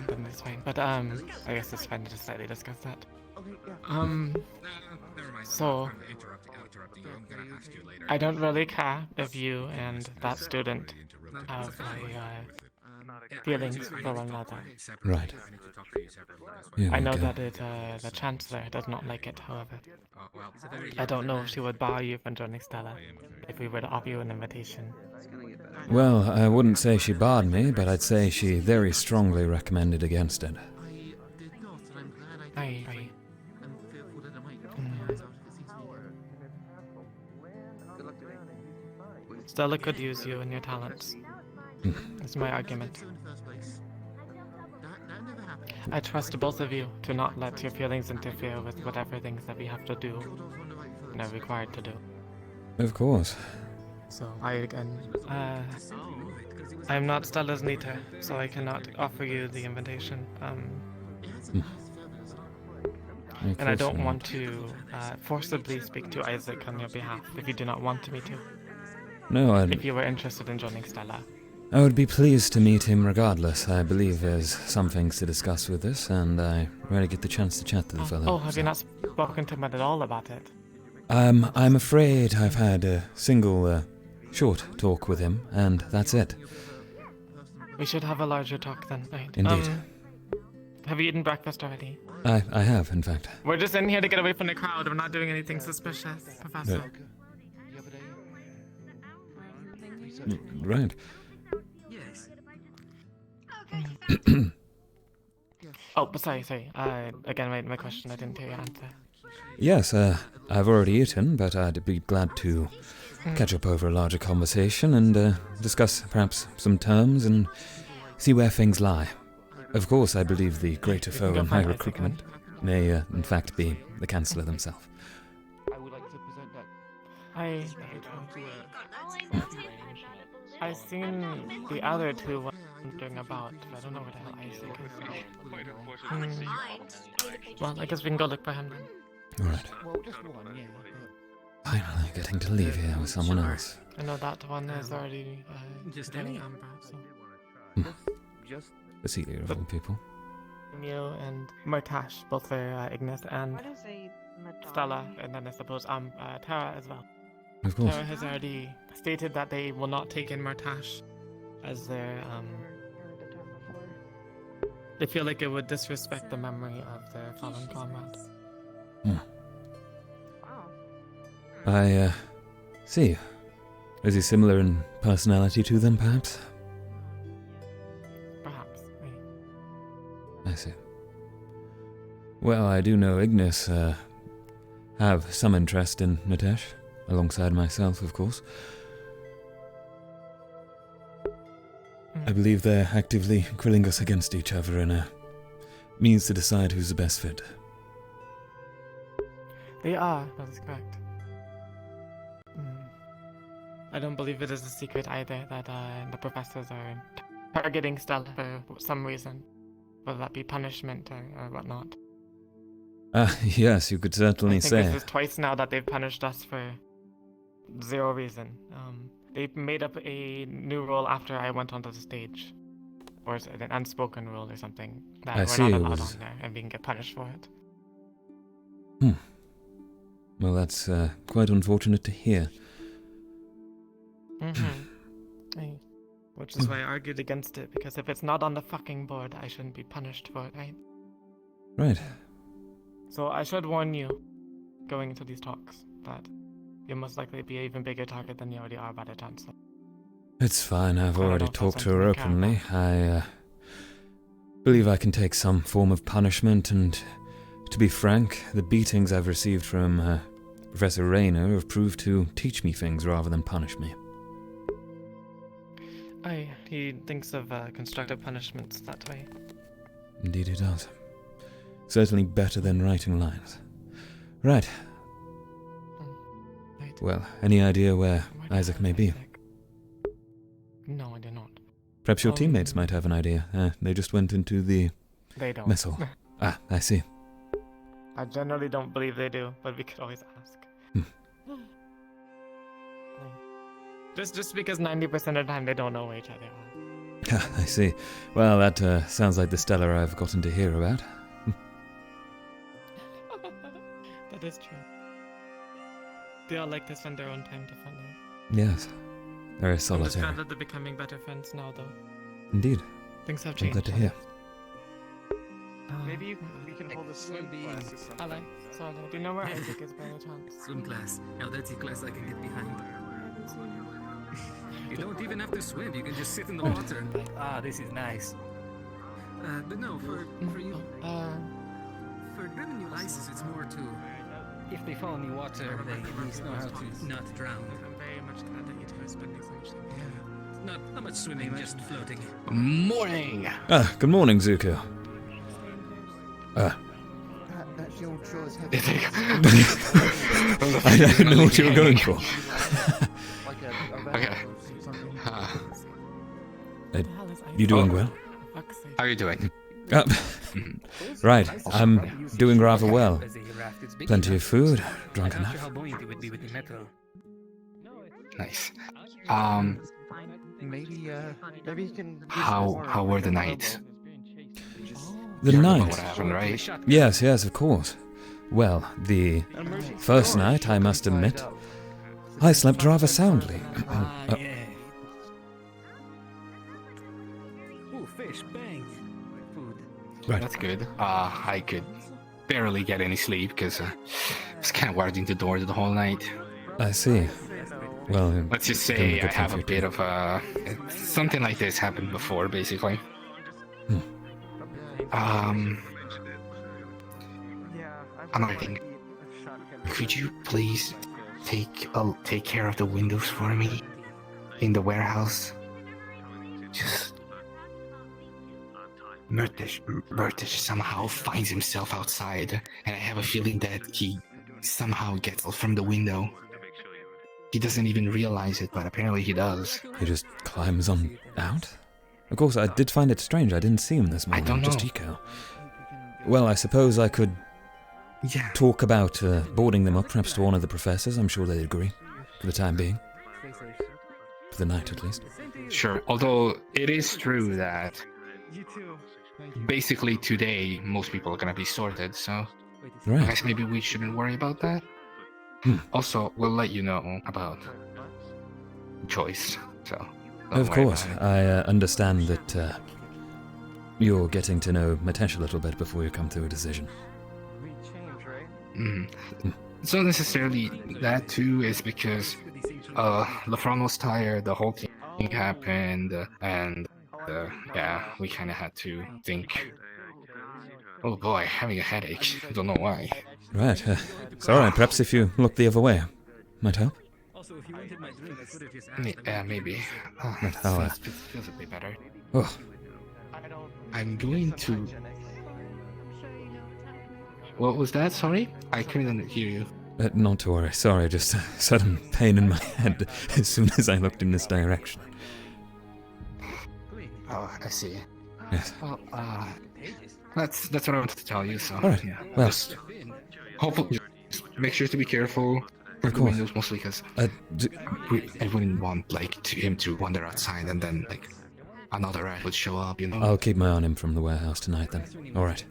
then that's fine. But I guess it's fine to just slightly discuss that. So I don't really care if you and that student have feelings for one another. Right. Yeah, I know okay. that the Chancellor does not like it, however. I don't know if she would bar you from joining Stella if we were to offer you an invitation. Well, I wouldn't say she barred me, but I'd say she very strongly recommended against it. Aye. Stella could use you and your talents. That's my argument. I trust both of you to not let your feelings interfere with whatever things that we have to do and are required to do. Of course. So I'm not Stella's Nita, so I cannot offer you the invitation. And I don't want to forcibly speak to Isaac on your behalf if you do not want me to. No, if you were interested in joining Stella. I would be pleased to meet him regardless. I believe there's some things to discuss with us, and I rarely get the chance to chat to the fellow. Oh, have you not spoken to him at all about it? I'm afraid I've had a single, short talk with him, and that's it. We should have a larger talk then, right? Indeed. Have you eaten breakfast already? I have, in fact. We're just in here to get away from the crowd. We're not doing anything suspicious, Professor. Right. Oh, sorry. Again, my question, I didn't hear your answer. Yes, I've already eaten, but I'd be glad to catch up over a larger conversation and discuss perhaps some terms and see where things lie. Of course, I believe the greater foe in my recruitment may, in fact, be the Chancellor themselves. I would like to present that. I've seen the other two wandering about. I don't know where the hell Isaac is. Well, I guess we can go look for him then. Alright. Well, just one, yeah. Finally getting to leave here with someone else. I know that one is already just getting any amber, so. Cecilia of all people. You and Murtash, both for Ignis and Stella, and then I suppose Tara as well. Of course. Tara has already stated that they will not take in Murtash as their they feel like it would disrespect the memory of their fallen comrade. I see. Is he similar in personality to them, perhaps? Perhaps. I see. Well, I do know Ignis have some interest in Natesh, alongside myself, of course. I believe they're actively grilling us against each other in a means to decide who's the best fit. They are, that is correct. I don't believe it is a secret either that the professors are targeting Stella for some reason, whether that be punishment or whatnot. Yes, you could certainly say. I think this is twice now that they've punished us for zero reason. They made up a new rule after I went onto the stage, or an unspoken rule or something that we're not allowed on there, and we can get punished for it. Well, that's quite unfortunate to hear. Which is why I argued against it, because if it's not on the fucking board, I shouldn't be punished for it, right? Right. So I should warn you, going into these talks, that you'll most likely be an even bigger target than you already are by the Chancellor. It's fine, I've already talked to her openly. I believe I can take some form of punishment, and to be frank, the beatings I've received from Professor Rayner have proved to teach me things rather than punish me. He thinks of constructive punishments that way. Indeed he does. Certainly better than writing lines. Right. Well, any idea where Isaac may be? No, I do not. Perhaps your teammates might have an idea. They just went into the They don't. mess hall. I see. I generally don't believe they do, but we could always ask. Just because 90% of the time they don't know where each other are. I see. Well, that sounds like the Stellar I've gotten to hear about. That is true. They all like to spend their own time differently. Yes. Very I'm just solitary. glad that they're becoming better friends now, though. Indeed. Things have I'm changed. glad to hear. Maybe we can hold a swim class or something. Hello. Sorry, do you know where Isaac is by any chance? Swim class. Now that's a class I can get behind. You don't even have to swim. You can just sit in the water and like, this is nice. But no, for you, for Grim New Isis, it's more to if they fall in the water, they at least know how to not drown. I'm very much glad that you two are spending so much time together. Not much swimming, just floating. Morning. Good morning, Zuko. That's your chores. I don't know what you were going for. Okay. You doing well? How are you doing? Right, I'm doing rather well. Plenty of food, drunk enough. Nice. Maybe you can. How were the nights? The You remember night? what happened, right? Yes, of course. Well, the first night, I must admit, I slept rather soundly. Ooh, fish, bang. Food. Right. That's good. I could barely get any sleep because I was kind of guarding the door the whole night. I see. Well, Let's just doing say good I have thing a for bit of something like this happened before, basically. Another thing. Could you please take care of the windows for me in the warehouse? Just Murtish somehow finds himself outside, and I have a feeling that he somehow gets from the window. He doesn't even realize it, but apparently he does. He just climbs on out? Of course, I did find it strange. I didn't see him this morning. I don't know. Just Eco. Well, I suppose I could talk about boarding them up, perhaps to one of the professors. I'm sure they'd agree, for the time being. For the night, at least. Sure, although it is true that basically today most people are going to be sorted, so Right. I guess maybe we shouldn't worry about that. Also, we'll let you know about choice, so don't Of worry course, about it. I understand that you're getting to know Matesh a little bit before you come to a decision. It's not necessarily that too, it's because LeFron was tired, the whole thing happened, and yeah, we kind of had to think. Oh boy, having a headache. I don't know why. Right, sorry, perhaps if you look the other way, might help. Also, if you wanted my drink, I could have just Maybe. Right, I'll, Feels a bit better. Oh, I'm going to... What was that? Sorry? I couldn't hear you. not to worry, sorry, just a sudden pain in my head as soon as I looked in this direction. Oh, I see. Yes. Well, that's what I wanted to tell you, so... Alright, yeah. well... Just hopefully, just make sure to be careful. Of The course. windows, mostly because I wouldn't want, like, him to wander outside and then, like, another rat would show up, you know? I'll keep my eye on him from the warehouse tonight then. Alright.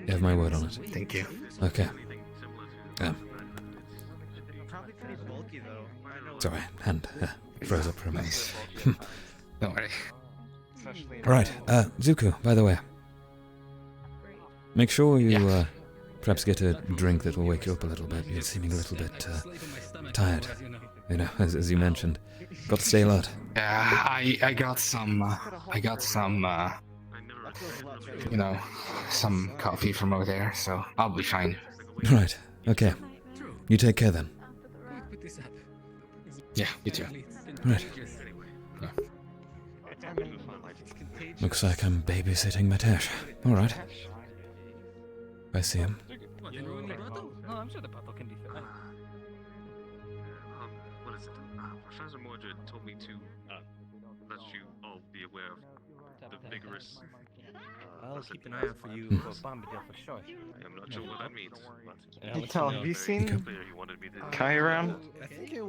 You have my word on it. Thank you. Okay. Sorry, hand froze up for a minute. Don't worry. Right, Zuko, by the way. Make sure you perhaps get a drink that will wake you up a little bit. You're seeming a little bit tired. You know, as you mentioned. Got to stay alert. Yeah, I got some, you know, some coffee from over there, so I'll be fine. Right, okay. You take care then. Yeah, you too. Right. Looks like I'm babysitting Matesh. Alright. I see him. What, did you ruin the bottle? No, I'm sure the bottle can be filled. What is it? Professor Mordred told me to let you all be aware of the vigorous. I'll keep an eye out for you for Bombadil for sure. I'm not sure what that means. Hey, Tal, have you seen Kai around?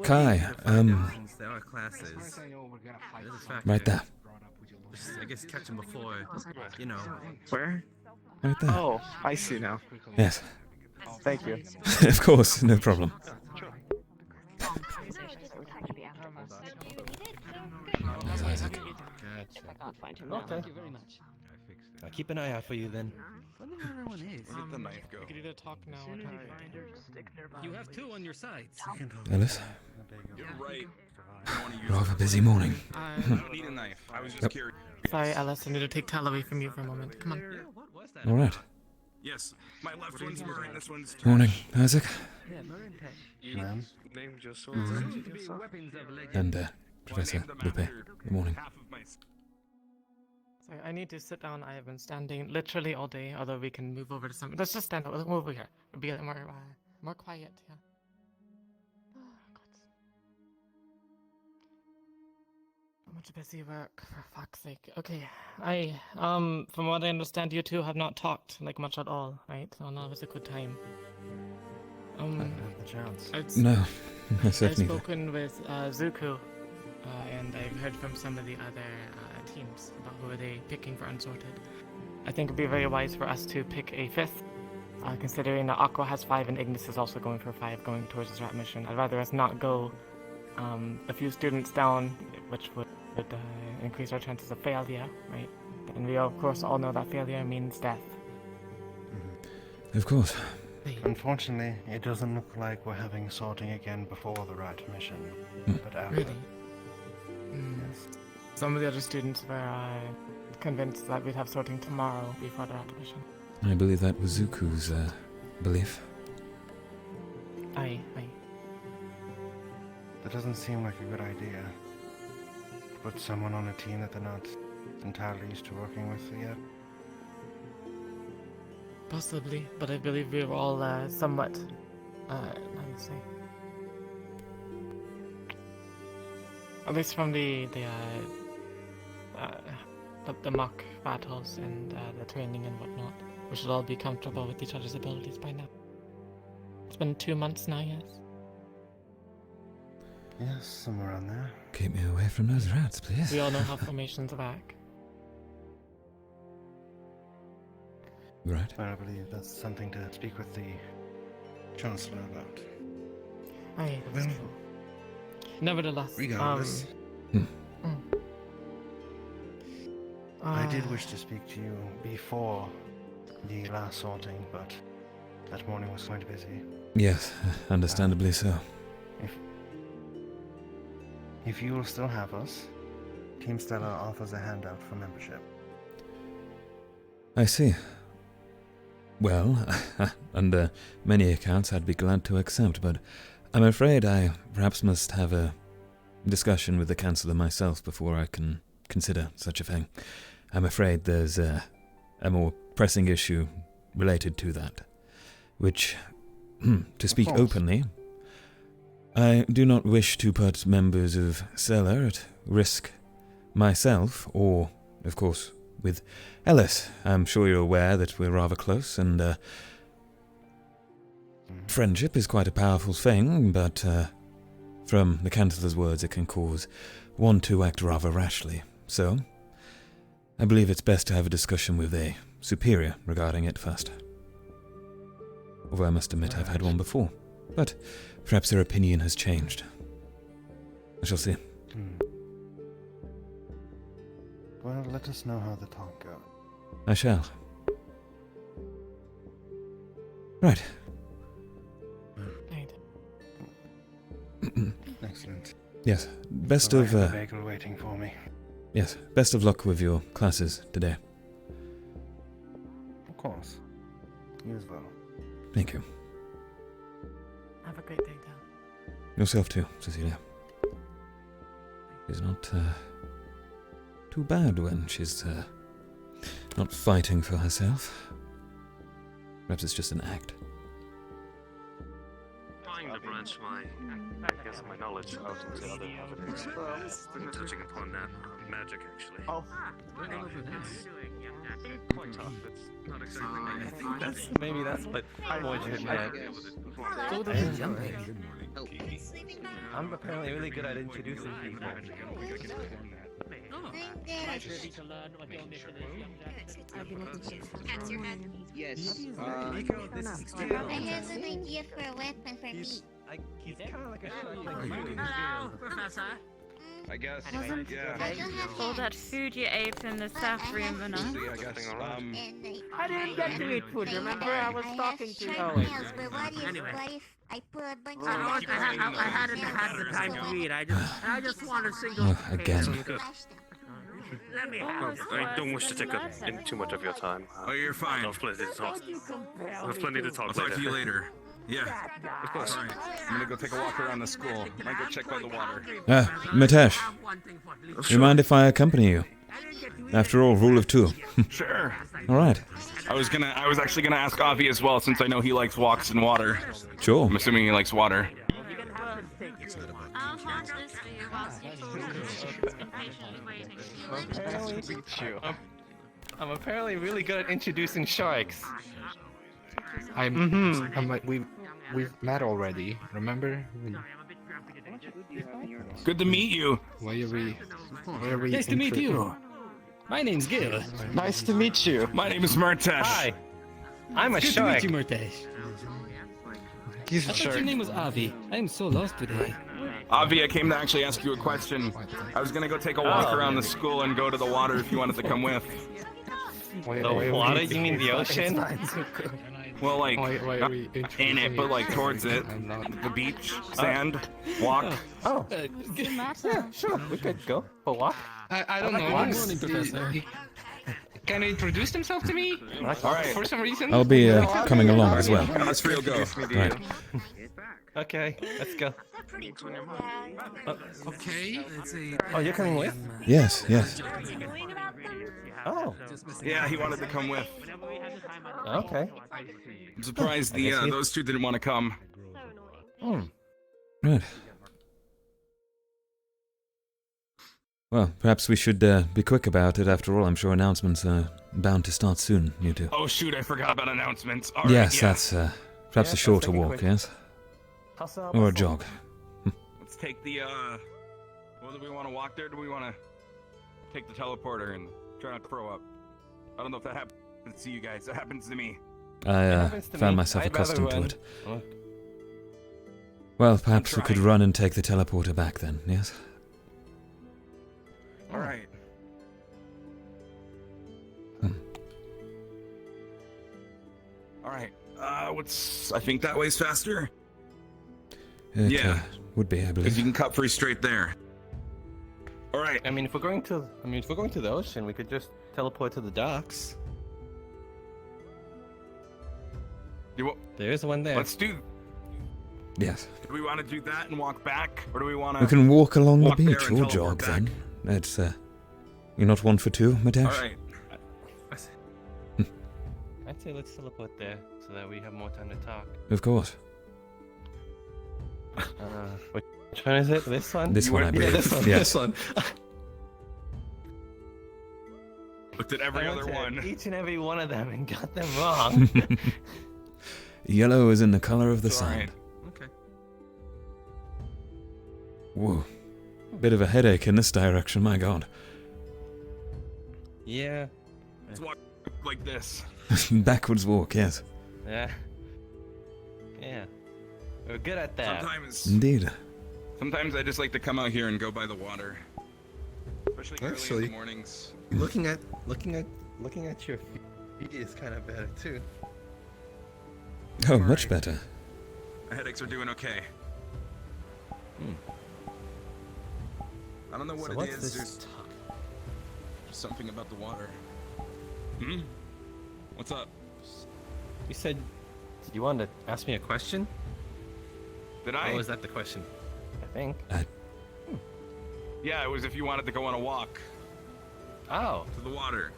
Kai, There are classes. There's a factor. right there. I guess catch them before, you know. Where? Right there. Oh, I see now. Yes. Thank you. Of course, no problem. There's Isaac. if I can't find him Okay. now. Thank you very much. I'll keep an eye out for you then. Wonder where everyone is. Where did the knife go? We could either talk now or talk later. You have two on your sides. Ellis, You're right. rather busy morning. I don't need a knife. I was just Yep. curious. Sorry, Alice, I need to take Tal away from you for a moment. Come on. All right. Yes, my left one's mine, this one's Morning, Isaac. Yeah, Marin Tech. Ma'am? Named your sword. Seems to be weapons of legend. And Professor Lupe. Good morning. Sorry, I need to sit down. I have been standing literally all day, although we can move over to some. Let's just stand over here. It'll be a little more quiet, yeah. Oh, God. So much busy work, for fuck's sake. Okay, from what I understand, you two have not talked, like, much at all, right? So now is a good time. I didn't have the chance. No, I I've certainly do. spoken with Zuko, and I've heard from some of the other teams about who are they picking for Unsorted. I think it'd be very wise for us to pick a fifth, considering that Aqua has 5 and Ignis is also going for 5, going towards his rat mission. I'd rather us not go a few students down, which would increase our chances of failure, right? And we of course all know that failure means death. Of course. Unfortunately, it doesn't look like we're having sorting again before the rat mission, but after. Really? Some of the other students were convinced that we'd have sorting tomorrow before the rat mission. I believe that was Zuku's belief. Aye. That doesn't seem like a good idea. Put someone on a team that they're not entirely used to working with yet. Possibly, but I believe we were all somewhat, how do you say? At least from the mock battles and the training and whatnot, we should all be comfortable with each other's abilities by now. It's been 2 months now, yes? Yes, somewhere around there. Keep me away from those rats, please. We all know how formations work. Right. But I believe that's something to speak with the Chancellor about. Aye, that's true. Nevertheless, Regardless, I did wish to speak to you before the last sorting, but that morning was quite busy. Yes, understandably so. If you will still have us, Team Stella offers a handout for membership. I see. Well, under many accounts I'd be glad to accept, but I'm afraid I perhaps must have a discussion with the Councillor myself before I can consider such a thing. I'm afraid there's a more pressing issue related to that, which, to speak openly, I do not wish to put members of Stella at risk myself, or, of course, with Ellis. I'm sure you're aware that we're rather close, and friendship is quite a powerful thing, but from the Chancellor's words it can cause one to act rather rashly. So, I believe it's best to have a discussion with a superior regarding it first. Although I must admit I've had one before, but perhaps their opinion has changed. I shall see. Well, let us know how the talk goes. I shall. Right. Excellent. Yes, best So I of... have a bagel waiting for me. Yes, best of luck with your classes today. Of course. You as well. Thank you. Have a great day, Dal. Yourself too, Cecilia. She's not too bad when she's not fighting for herself. Perhaps it's just an act. Trying to branch my knowledge out into other avenues. Touching upon that magic, actually. Oh. Quite tough. It's not exactly I think maybe that's what Fortune meant. I'm apparently really good at introducing people. Yes. I have an idea for a weapon for me. He's kind of like a Hello, Professor. I guess. Wasn't Yeah. all that food you ate in the staff room enough? I guess. I didn't get to eat food, remember? I was talking to you. Anyway. I put a bunch I hadn't had the time to eat. I just want a single Again. Let me I don't wish to take up too much of your time. Oh, you're fine. I'll have plenty to talk. I'll have plenty to talk I'll talk to you later. Yeah. Of course. All right. I'm gonna go take a walk around the school. Might go check by the water. Mitesh, you mind if I accompany you? After all, rule of two. Sure. All right. I was actually gonna ask Avi as well, since I know he likes walks in water. Sure. I'm assuming he likes water. I'll hold this for you whilst you impatiently waiting. I'm apparently really good at introducing sharks. We've met already. Remember? Good to meet you. Why are we? Nice to meet you. My name's Gil. Nice to meet you. My name is Murtash. Hi. I'm a Good shark. to meet you, Murtash. He's I a thought shark. your name was Avi. I am so lost today. Avi, I came to actually ask you a question. I was gonna go take a walk around the school and go to the water if you wanted to come with. The water? You mean the ocean? Well, like, not in it, but like towards it. The beach, sand, walk. Oh. Yeah, sure. We could go for a walk. I don't know. Good morning, Professor. Can you introduce himself to me? All right. For some reason. I'll be coming along as well. Let's go. Right. Okay, let's go. Okay. Oh, you're coming with? Yes, yes. Oh. Yeah, he wanted to come with. Okay. I'm surprised those two didn't want to come. Right. Well, perhaps we should be quick about it. After all, I'm sure announcements are bound to start soon, you two. Oh shoot, I forgot about announcements. All right, Yes, yeah. that's perhaps a shorter walk, yes? Or a jog. Let's take the, well, do we want to walk there, or do we want to take the teleporter and try not to throw up? I don't know if that happens to you guys. That happens to me. I found myself accustomed to it. Well, perhaps we could run and take the teleporter back then, yes? All right. All right. I think that way's faster. It would be, I Because believe. you can cut free straight there. All right. I mean, if we're going to the ocean, we could just teleport to the docks. There is one there. Let's do. Yes. Do we want to do that and walk back, or do we want to? We can walk along the walk there beach and or teleport jog back? then. That's, you're not one for two, Mitesh? All right. I'd say let's teleport there so that we have more time to talk. Of course. Which one is it? This one? This one, I believe. This one. Yes. This one. Looked at every I other went to one. each and every one of them and got them wrong. Yellow is in the color of the It's all sun. right. Okay. Whoa. Bit of a headache in this direction, my god. Yeah. Let's walk like this. Backwards walk, yes. Yeah. Yeah. We're good at that. Indeed. Sometimes I just like to come out here and go by the water, especially early in Actually, the mornings. looking at your feet is kind of better too. Oh, much better. My headaches are doing okay. I don't know what So it what's is. this There's something about the water. Hmm? What's up? You said you wanted to ask me a question? Did I? Or was that the question? I think. Yeah, it was if you wanted to go on a walk. Oh. To the water.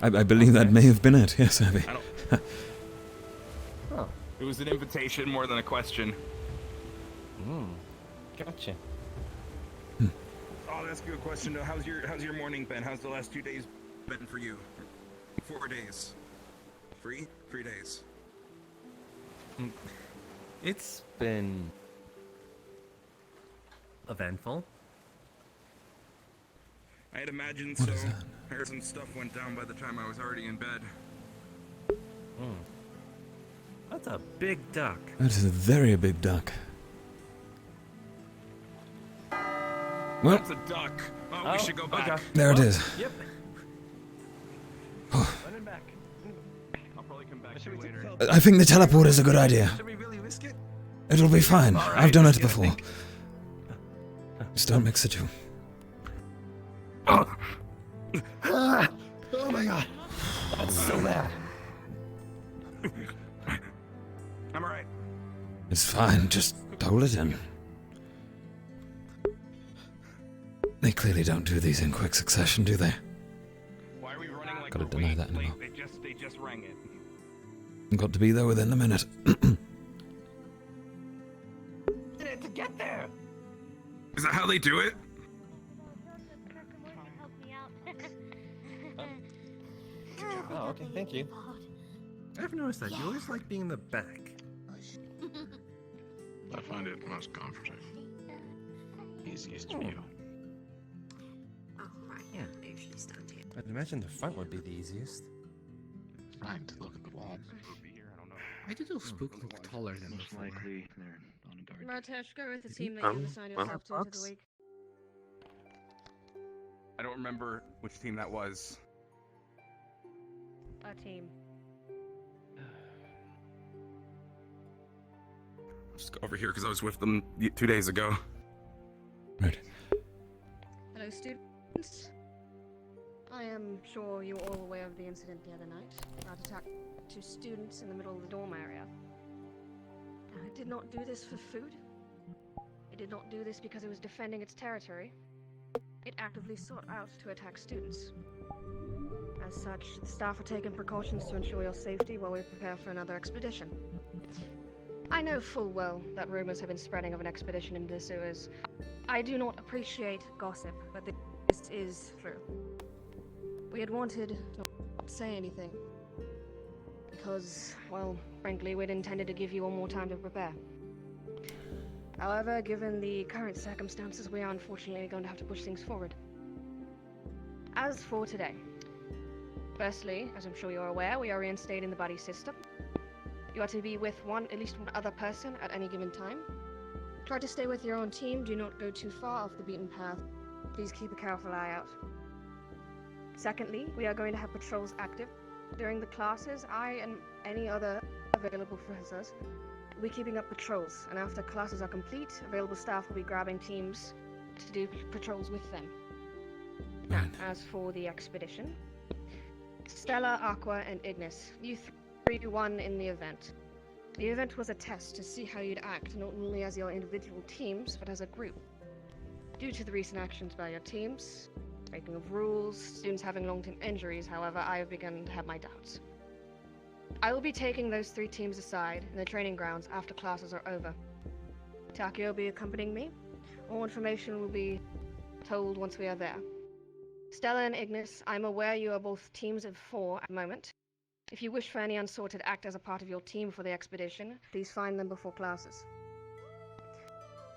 I believe that may have been it, yes, Abby. I don't... Oh. It was an invitation more than a question. Gotcha. I'll ask you a question though. How's your morning been? How's the last 2 days been for you? 4 days. 3 days. It's been eventful. I'd imagine so. I heard some stuff went down by the time I was already in bed. That's a big duck. That is a very big duck. Well, That's a duck. Oh, we should go back. Okay. there it is. Yep. Oh, Running back. I'll probably come back here later. I think the teleport is a good idea. Should we really risk it? It'll be fine. All right, I've done it just gonna before. think. Just don't mix the two. Oh my god. That's so bad. I'm alright. It's fine. Just hold it in. They clearly don't do these in quick succession, do they? Why are we running like Gotta we're deny way that anymore. late? They just rang it. Got to be there within a minute. To get there. Is that how they do it? Oh, okay, thank you. I've noticed that you always like being in the back. I find it most comforting. Easiest view. Oh, right. Yeah. I usually stand here. I'd imagine the front would be the easiest. Trying to look at the wall. Why do those spook look taller than Most before? likely they're on a dark. Martesh, go with the team that you assign yourself to for the week. I don't remember which team that was. Our team. I'll just go over here because I was with them 2 days ago. Right. Hello, students. I am sure you're all aware of the incident the other night. That attack to students in the middle of the dorm area. I did not do this for food. It did not do this because it was defending its territory. It actively sought out to attack students. As such, the staff are taking precautions to ensure your safety while we prepare for another expedition. I know full well that rumors have been spreading of an expedition into the sewers. I do not appreciate gossip, but this is true. We had wanted to not say anything. Because, well, frankly, we'd intended to give you all more time to prepare. However, given the current circumstances, we are unfortunately going to have to push things forward. As for today, firstly, as I'm sure you're aware, we are reinstating the buddy system. You are to be with at least one other person at any given time. Try to stay with your own team, do not go too far off the beaten path. Please keep a careful eye out. Secondly, we are going to have patrols active. During the classes, I and any other available professors will be keeping up patrols, and after classes are complete, available staff will be grabbing teams to do patrols with them. Now, as for the expedition, Stella, Aqua, and Ignis, you three won in the event. The event was a test to see how you'd act, not only as your individual teams, but as a group. Due to the recent actions by your teams, breaking of rules, students having long-term injuries, however, I have begun to have my doubts. I will be taking those 3 teams aside in the training grounds after classes are over. Takio will be accompanying me. All information will be told once we are there. Stella and Ignis, I'm aware you are both teams of 4 at the moment. If you wish for any unsorted act as a part of your team for the expedition, please find them before classes.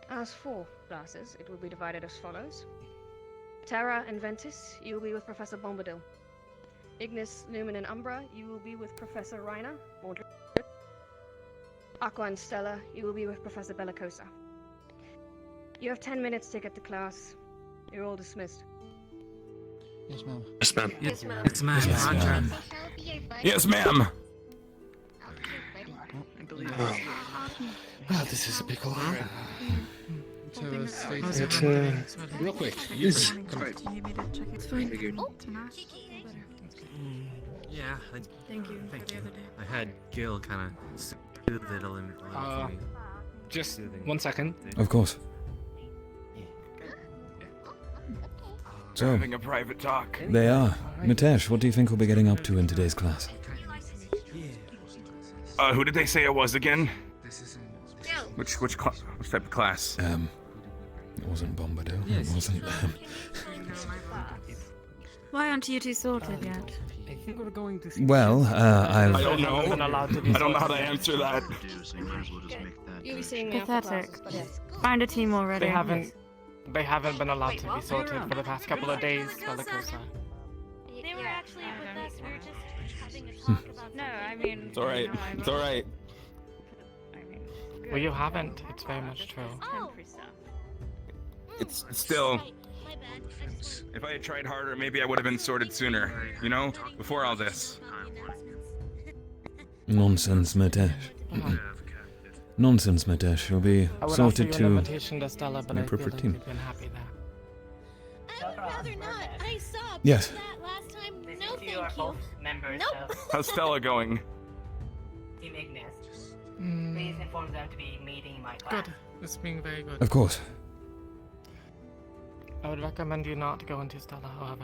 As for classes, it will be divided as follows. Terra and Ventus, you will be with Professor Bombadil. Ignis, Lumen, and Umbra, you will be with Professor Reiner. Mordred. Aqua and Stella, you will be with Professor Bellicosa. You have 10 minutes to get to class. You're all dismissed. Yes, ma'am. Yes, ma'am. Yes, ma'am. Yes, ma'am. Yes, Roger. ma'am. Yes, ma'am. This is a pickle. So, real quick. It's fine. Yeah, Thank you for the other day. I had Gil kind of soothe it a little for me. Just Soothing. 1 second. Of course. So, Having a private talk. they are. Mitesh, what do you think we'll be getting up to in today's class? Who did they say it was again? Which type of class? It wasn't Bombadil. It wasn't Why aren't you two sorted yet? I think we're going to. Well, I I've... don't know. Been allowed to be I don't know how to answer that. You'll be seeing me after Pathetic. classes, but yes. Find a team already. They haven't been allowed to be sorted for the past couple of days, Bellicosa. They were actually with us. We were just having a talk about. No, I mean. It's alright. It's alright. Well, you haven't. It's very much true. Temporary stuff. it's still. If I had tried harder, maybe I would have been sorted sooner. You know, before all this. Nonsense, Matesh. Nonsense, Matesh. You'll be I would sorted offer you an to invitation to Stella, but the I feel appropriate like team. you've been happy there. I would rather not. I saw Yes. that last time. Listen No, to thank your you. both members of How's Stella going? Team Ignis. Mm, Please inform them to be meeting my class. good. It's being very good. Of course. I would recommend you not go into Stella, however.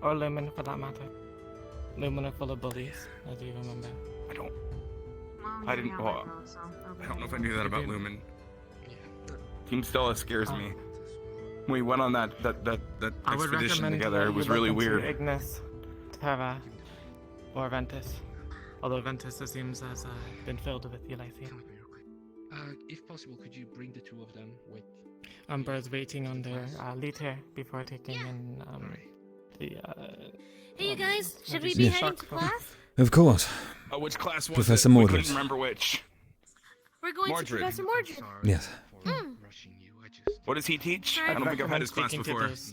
Or Lumen, for that matter. Lumen are full of bullies, as you remember. I didn't. Well, I don't know if I knew that about Lumen. Team Stella scares me. We went on that I would expedition recommend together. that It was you look really into weird. Ignis, Terra, or Ventus. Although Ventus, it seems, has been filled with Elysium. If possible, could you bring the two of them with? Umber's waiting on their leader before taking in the. Hey, you guys, should we maybe be Yeah. heading to class? Of course. Oh, which class was Professor it? We Mordred. couldn't remember which. We're going Mordred. to Professor Mordred. Yes. What does he teach? I'd I don't think I've had his class speaking to before. those,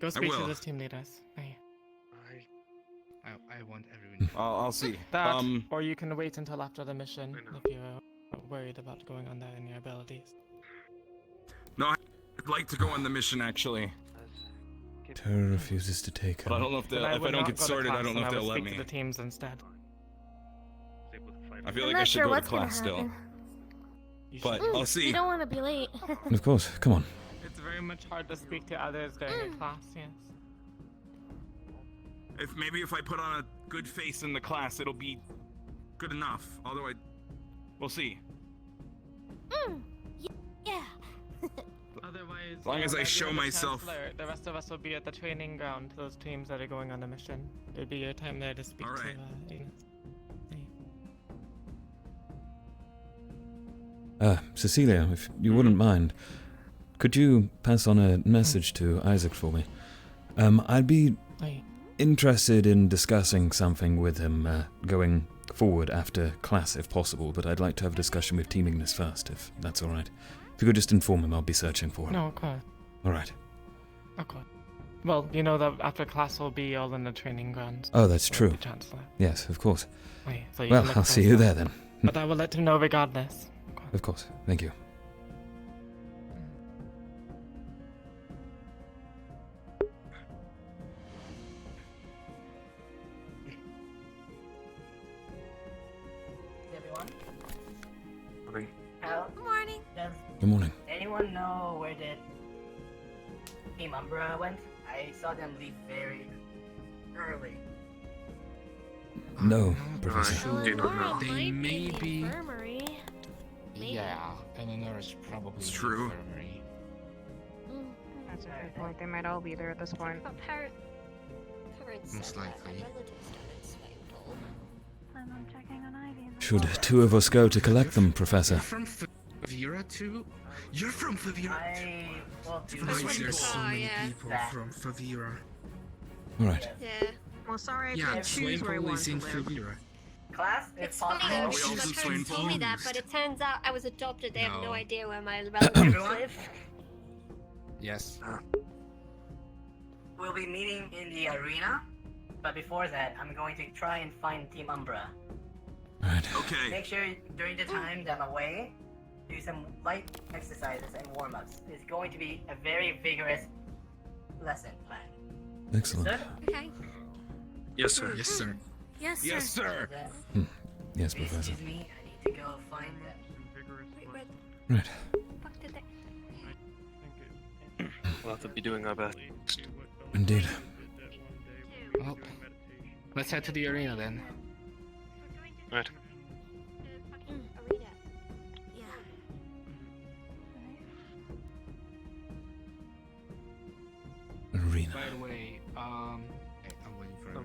go speak to will. those team leaders. Aye. I want everyone. I'll see. That, or you can wait until after the mission if you're worried about going on there and your abilities. No, I'd like to go on the mission actually. Terra refuses to take But I her. don't know if Then if I would don't not get go to sorted, I class, don't know and if they'll would let speak me. to the teams instead. I feel I'm like I not should sure go to what's gonna class still. happen. But I'll see. You don't want to be late. Of course. Come on. It's very much hard to speak to others during a class, yes. If I put on a good face in the class, it'll be good enough. Although we'll see. Yeah. Otherwise, As long as I if show you're the myself- Chancellor, the rest of us will be at the training ground, those teams that are going on the mission. It'll be your time there to speak to Ignis. Cecilia, if you wouldn't mind, could you pass on a message to Isaac for me? I'd be Aye. interested in discussing something with him going forward after class if possible, but I'd like to have a discussion with Team Ignis first, if that's alright. If you could just inform him, I'll be searching for him. No, of course. Alright. Of course. Well, you know that after class we'll be all in the training ground. Oh, that's true. The Chancellor. Yes, of course. Aye, so you Well, can look I'll for see you us there then. then. But I will let him know regardless. Of course. Thank you. Everyone? Morning. Hello? Good morning. Does Good morning. anyone know where the Team Umbra went? I saw them leave very early. No, Professor. Laura They might may be in the be- infirmary. Maybe. Yeah, and then there is probably. It's true. Infirmary. That's a good point. They might all be there at this point. But parents Most said that likely. my relatives started swaying. Plan on checking on Ivy. Should two of us go to collect them, Professor? You're from Favira too? You're from Favira. I will do Why is there so many yeah. people from Favira? Alright. Yeah. Well, sorry, I Yeah, can't choose where I Swainpool want is to in live. Favira. Class, if It's funny possible. though, we because all my do parents told me that, Swainpool. but it turns out I was adopted. They have no No. idea where my relatives live. Yes. We'll be meeting in the arena, but before that, I'm going to try and find Team Umbra. Alright. Okay. Make sure during the time that I'm away, do some light exercises and warm-ups. It's going to be a very vigorous lesson plan. Excellent. Understood? Okay. Yes, sir. Yes, sir. Yes, sir. Yes, sir. Yes, Professor. Excuse me, I need to go find that. Wait, Right. fuck did they? We'll have to be doing our best. Indeed. Well, let's head to the arena then. Right. Arena. Yeah. Arena. By the way, I'm waiting for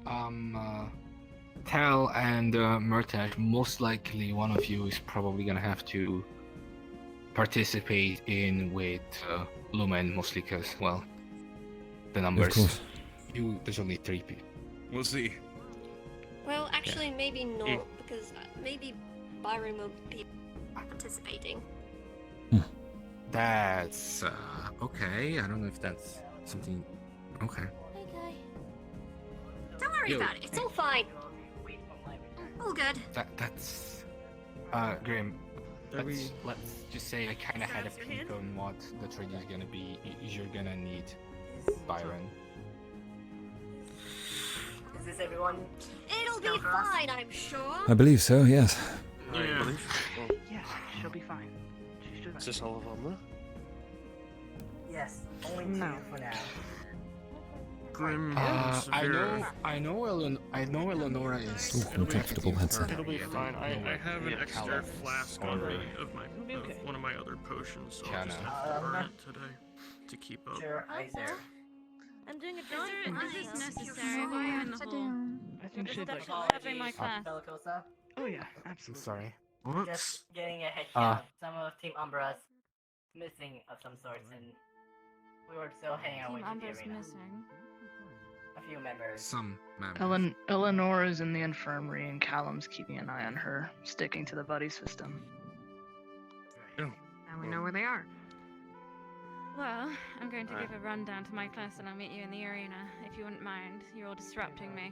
a minute. Tal and Murtaj, most likely one of you is probably gonna have to participate in with Lumen, mostly because, well, the numbers. Of course. There's only 3 people. We'll see. Well, actually, maybe not, because maybe Byron will be participating. That's okay. I don't know if that's something. Okay. Hey, guy. Don't worry Yo. about it. It's all fine. All good. That's Grim. Let's just say I kind of had a peek on what the trade is gonna be. You're gonna need Byron. Is this everyone? It'll be fine, I'm sure. I believe so, yes. Yeah. Yes, she'll be fine. She should. Is this all of them? Yes, only two for now. Grim. I know Eleonora is. Ooh, uncomfortable headset. It'll be fine. I have an extra Callum flask is of already- one of my other potions, so I'll Kinda. just have to burn it today to keep up. Sure, Isaac. I'm doing a Is this necessary? Why Why in the hole? I think she'd like. Having my class. Tel'Kahras. Oh yeah, I'm absolutely. sorry. Just getting a head Ah. count. Some of Team Umbra's missing of some sorts, and we were still hanging our way Team to the Umbra's arena. missing. A few members. Some members. Eleanor's in the infirmary, and Callum's keeping an eye on her, sticking to the buddy system. Now we know where they are. Well, I'm going to give a rundown to my class and I'll meet you in the arena, if you wouldn't mind. You're all disrupting me.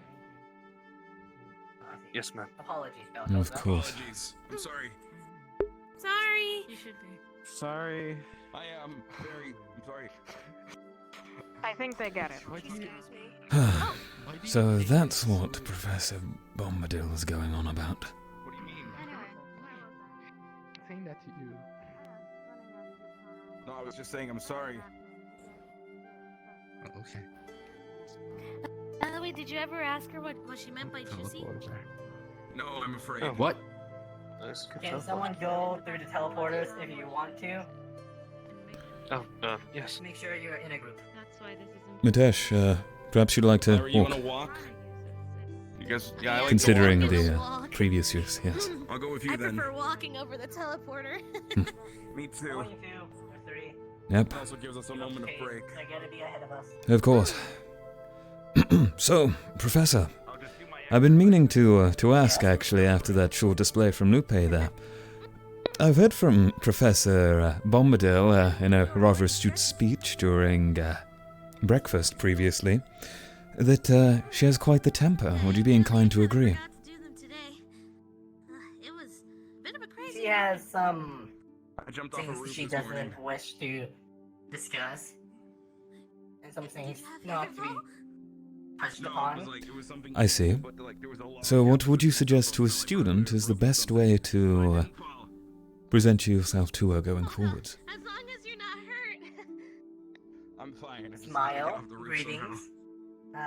Yes, ma'am. Apologies, Of course. Apologies. I'm sorry. Sorry! You should be. Sorry. I am very. I'm sorry. I think they get it. So that's what Professor Bombadil is going on about. What do you mean? Saying that to you. No, I was just saying I'm sorry. Oh, okay. By the way, did you ever ask her what she meant by juicy? No, I'm afraid. What? Nice. Can someone go through the teleporters if you want to? Oh, yes. Make sure you're in a group. That's why this is Mitesh, perhaps you'd like to Larry, you walk. wanna walk? You guys, yeah, I like Considering to walk. the previous use, yes. I'll go with you I then. prefer walking over the teleporter. Me too. Only two or three. Yep, Also gives us a moment of break. They're gonna be ahead of us. of course. So, Professor, I've been meaning to ask actually after that short display from Lupe there. I've heard from Professor Bombadil in a rather astute speech during breakfast previously that she has quite the temper. Would you be inclined to agree? It was a bit of a crazy. She has some I jumped off a things roof she this morning. doesn't wish to discuss, and some things not to be touched No, upon. it was something. I see. But there was a lot So what would you suggest to a student is the best way to present yourself to her going forwards? As long as you're not hurt. I'm fine. I just had to get Smile, off the roof somehow. greetings.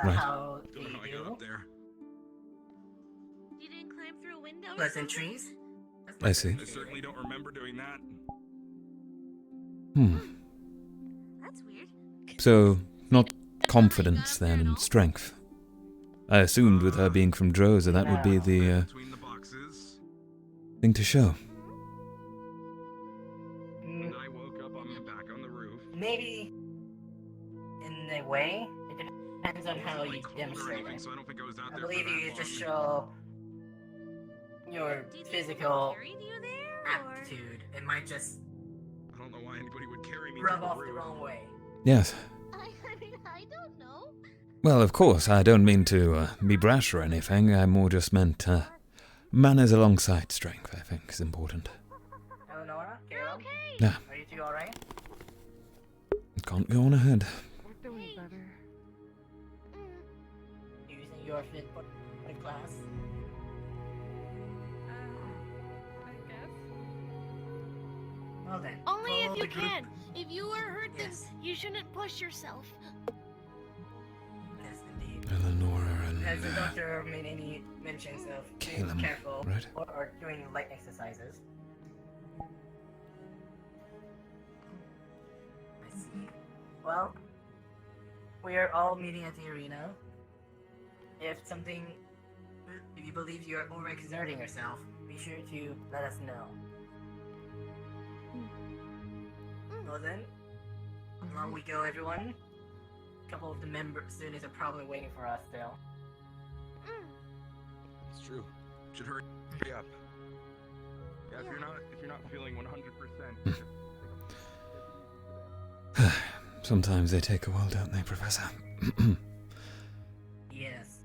Right. How do Don't know how I you got do? up there. You didn't climb through a window. or Pleasantries. I see. I certainly don't remember doing that. something? That's weird. So, not confidence then, and strength. I assumed with her being from Droza that would be the Between the boxes, thing to show. and I woke up on my back on the roof. Maybe in a way. It depends on how you demonstrate it. So I don't think I was out I there. believe for you that just long. show your Do you think physical they carried you there, or- aptitude. It might just I don't know why anybody would carry me. rub to the off the roof. wrong way. Yes. I mean, I don't know. Well, of course, I don't mean to be brash or anything. I more just meant manners alongside strength, I think, is important. Eleonora, Caleb, Yeah, are you two alright? can't go on ahead. We're doing better. Using your fit for the class. I guess. Well then. Only follow if you the group. can. If you are hurt, then Yes. you shouldn't push yourself. Yes, indeed. Eleonora Has the and doctor made any mentions of being Caleb, careful right? or doing light exercises? I see. Well, we are all meeting at the arena. If you believe you are overexerting yourself, be sure to let us know. Well then, along we go, everyone. A couple of the students are probably waiting for us still. It's true. Should hurry up. Yeah, if you're not feeling 100%, take Sometimes they take a while, don't they, Professor? Yes.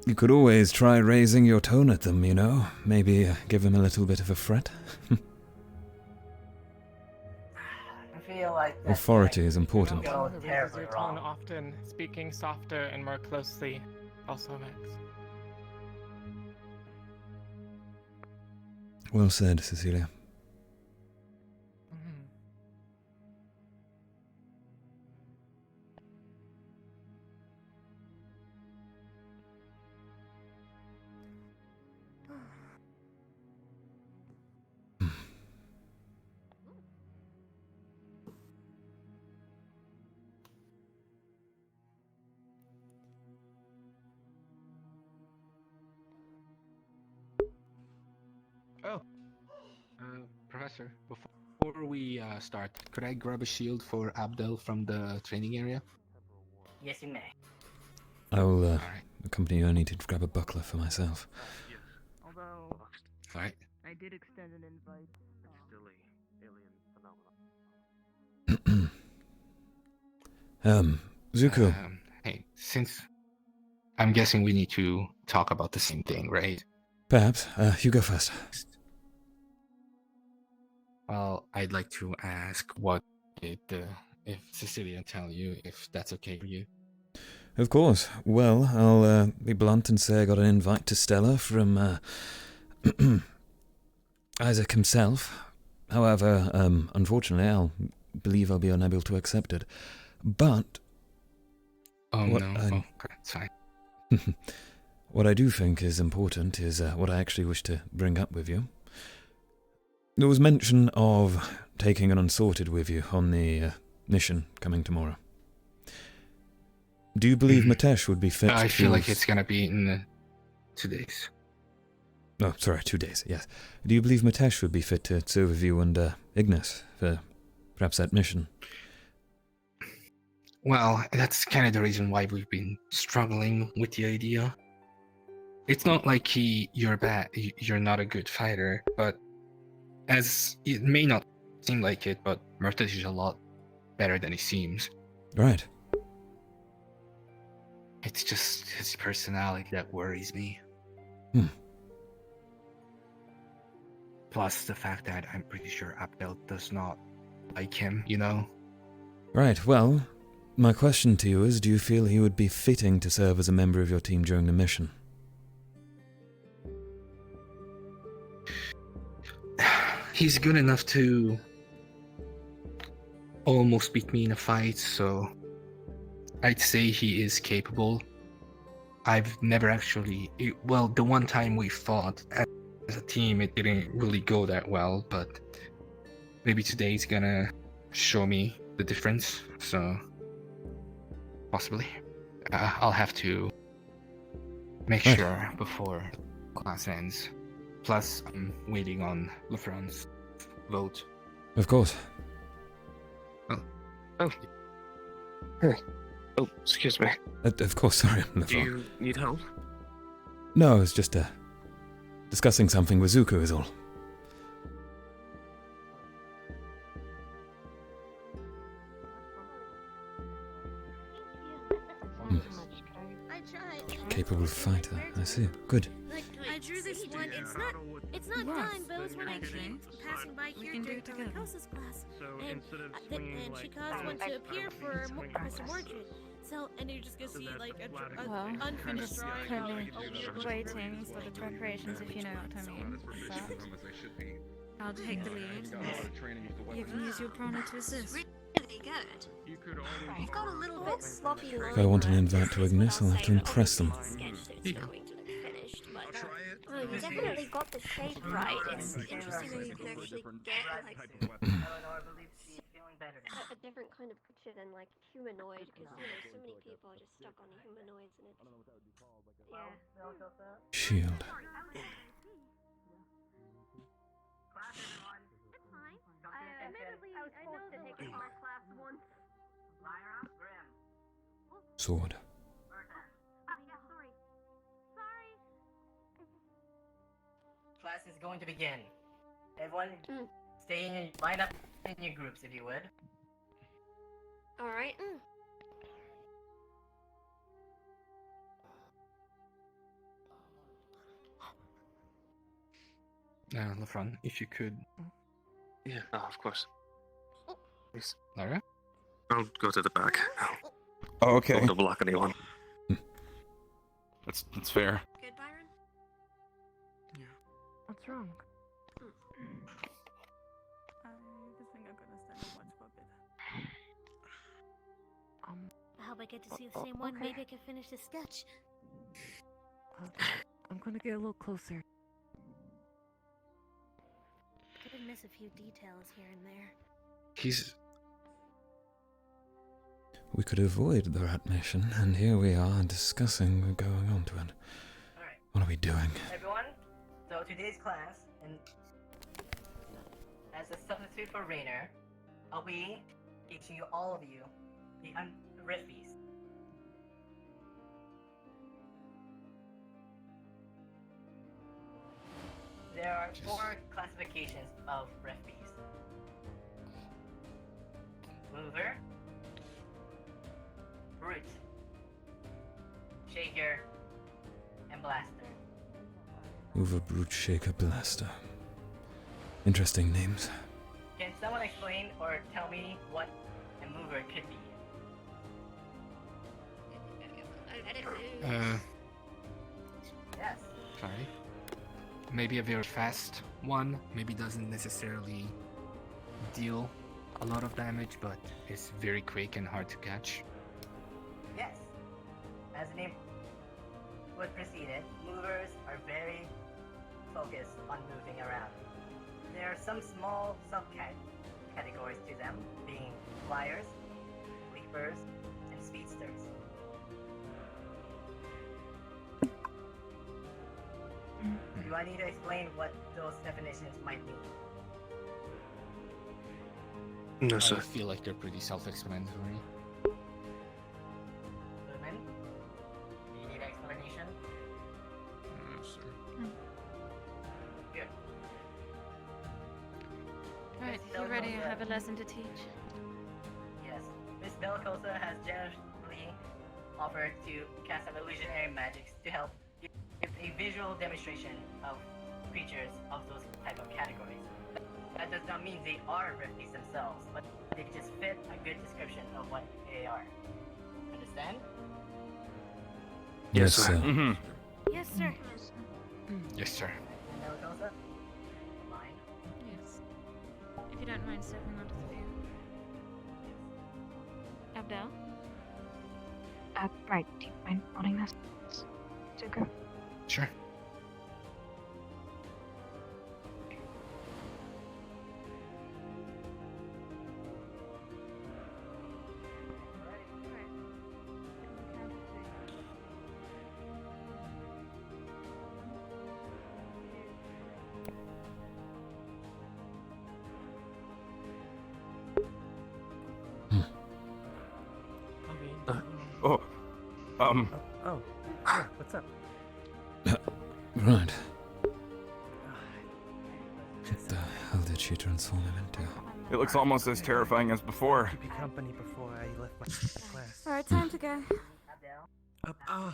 You could always try raising your tone at them, you know? Maybe give them a little bit of a fret. I feel like that Authority is important. go Raises terribly your tone wrong. often, speaking softer and more closely. Also, Max. Well said, Cecilia. Oh, Professor, before we start, could I grab a shield for Abdel from the training area? Yes, you may. I will accompany you. I need to grab a buckler for myself. Although, Alright. I did extend an invite. It's still a alien phenomenon. Zuko. Hey, since I'm guessing we need to talk about the same thing, right? Perhaps. You go first. Well, I'd like to ask what did if Cecilia tell you, if that's okay for you. Of course. Well, I'll be blunt and say I got an invite to Stella from Isaac himself. However, unfortunately, I'll be unable to accept it. But Oh no, okay, it's fine. What I do think is important is what I actually wish to bring up with you. There was mention of taking an unsorted with you on the mission coming tomorrow. Do you believe Matesh would be fit I to... feel like it's gonna be in 2 days. Oh, sorry, 2 days, yes. Do you believe Matesh would be fit to serve with you and Ignis for perhaps that mission? Well, that's kind of the reason why we've been struggling with the idea. It's not like you're bad, you're not a good fighter, but as it may not seem like it, but Murtash is a lot better than he seems. Right. It's just his personality that worries me. Plus the fact that I'm pretty sure Abdel does not like him, you know? Right, well, my question to you is, do you feel he would be fitting to serve as a member of your team during the mission? He's good enough to almost beat me in a fight, so I'd say he is capable. I've never actually... Well, the one time we fought as a team, it didn't really go that well, but maybe today's gonna show me the difference, so possibly. I'll have to make sure before class ends. Plus, I'm waiting on LeFran's vote. Of course. Oh, excuse me. Of course, sorry. Do you need help? No, it's just discussing something with Zuko is all. Capable fighter, I see. Good. I drew this one. It's not done, but it was when I came passing by here during Tel'Kahras class, and she caused one to appear for Mr. Mordred. So, and you're just gonna see like a unfinished drawing. Currently waiting for the preparations, if you know what I mean. But I'll take the lead. You can use your prana to assist. Really good. You've got a little bit sloppy. If I want an invite to Ignis, I'll have to impress them. Oh, you definitely got the shape right. It's interesting that you can actually get like a different kind of picture than like humanoid, because so many people are just stuck on humanoids and it's Shield. Sword. is going to begin. Everyone, stay in your, line up in your groups if you would. Alright. LeFron, if you could. Yeah, of course. Please. Lara? I'll go to the back. Oh, okay. Don't want to block anyone. That's fair. Good, Byron? What's wrong? I just think I'm gonna stand and watch for a bit. I hope I get to see the same one. Okay. Maybe I can finish the sketch. I'm gonna get a little closer. I did miss a few details here and there. We could avoid the rat mission, and here we are discussing going on to it. Alright. What are we doing? Everyone, so today's class, and as a substitute for Rainer, I'll be teaching you all of you the Riffies. There are 4 classifications of Riffies. Mover, Brute, Shaker, and Blaster. Uber Brute Shaker Blaster. Interesting names. Can someone explain or tell me what a mover could be? Yes. Sorry. Maybe a very fast one. Maybe doesn't necessarily deal a lot of damage, but is very quick and hard to catch. Yes. As the name would precede it, movers are very focused on moving around. There are some small subcategories to them, being flyers, leapers, and speedsters. Do I need to explain what those definitions might mean? No, sir. I feel like they're pretty self-explanatory. Lumen? Do you need explanation? No, sir. Good. Right, if you're ready, I have a lesson to teach. Yes. Miss Belcosa has generously offered to cast some illusionary magics to help give a visual demonstration of creatures of those type of categories. That does not mean they are Rifties themselves, but they just fit a good description of what they are. Understand? Yes, sir. Mm-hmm. Yes, sir. Yes, sir. Belcosa? Mind? Yes. If you don't mind stepping onto the view. Abdel? Right. Do you mind holding this? Zuko? Sure. Oh, Oh, yeah, what's up? Right. What the hell did she transform him into? it looks almost as terrifying as before. Keep you company before I left my class. Alright, time to go. I'll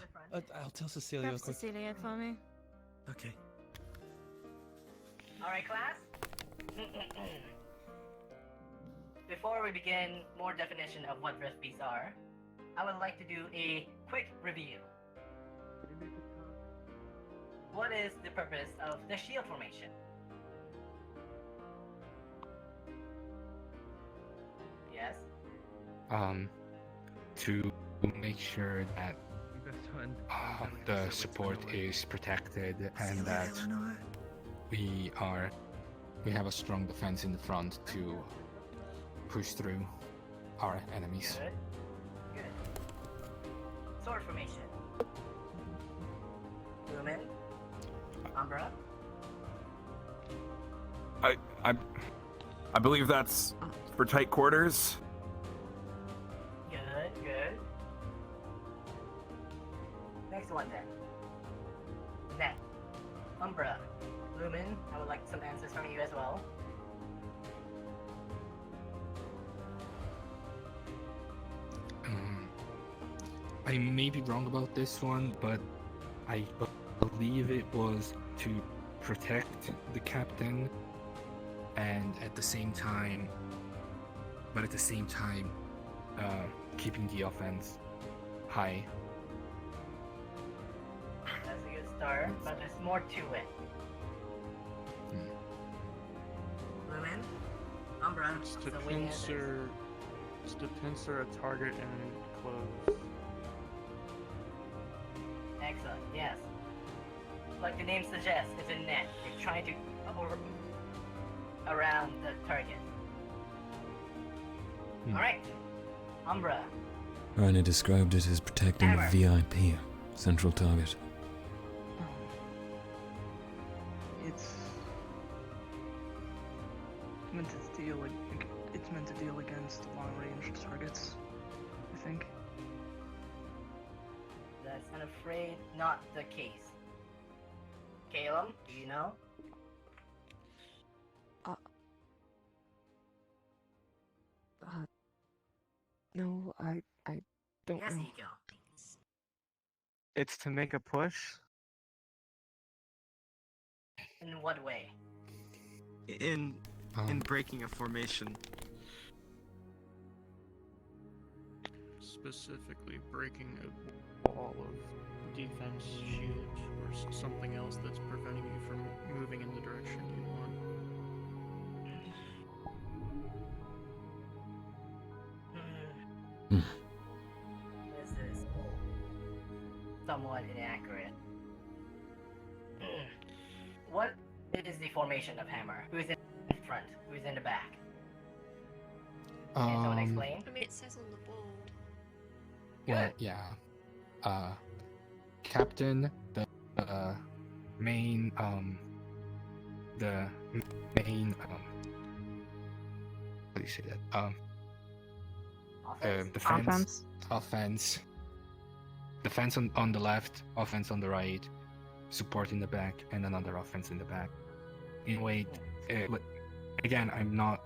tell Cecilia real Grab quick. Cecilia for me. Okay. Alright, class? Before we begin more definition of what Rifties are, I would like to do a quick review. What is the purpose of the shield formation? Yes? To make sure that the support is protected and that we have a strong defense in the front to push through our enemies. Good. Good. Sword formation. Lumen. Umbra. I believe that's for tight quarters. Good, good. Next one then. Net. Umbra. Lumen, I would like some answers from you as well. I may be wrong about this one, but I believe it was to protect the captain, and at the same time, keeping the offense high. That's a good start, but there's more to it. Lumen, Umbra, It's so to waiting answers. pincer a target and close. Excellent, yes. Like the name suggests, it's a net. You're trying to around the target. Alright. Umbra. Rainer described it as protecting a VIP, central target. It's meant to deal. It's meant to deal against long-range targets, I think. That's, I'm afraid, not the case. Caleb, do you know? No, I don't Yes, know. Ego. It's to make a push. In what way? In breaking a formation. Specifically, breaking a wall of defense, shield, or something else that's preventing you from moving in the direction you want. This is somewhat inaccurate. What is the formation of Hammer? Who's in front? Who's in the back? Can someone explain? I mean, it says on the board. Well, yeah. Captain, the main, how do you say that? Defense. Offense. Defense on the left, offense on the right, support in the back, and another offense in the back. In wait, again, I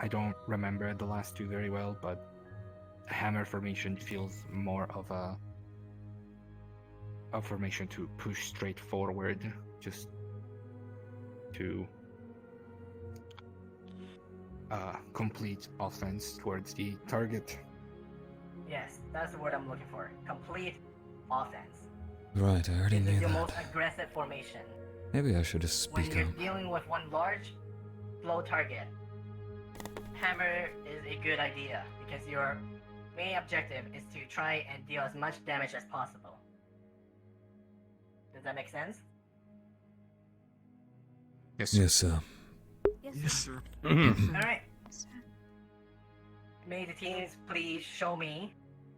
don't remember the last two very well, but Hammer formation feels more of a formation to push straight forward, just to complete offense towards the target. Yes, that's the word I'm looking for. Complete offense. Right, I already This knew is your that. most aggressive formation. Maybe I should have When speak you're up. dealing with one large, slow target, Hammer is a good idea because your main objective is to try and deal as much damage as possible. Does that make sense? Yes, sir. Yes, sir. Alright. May the teams please show me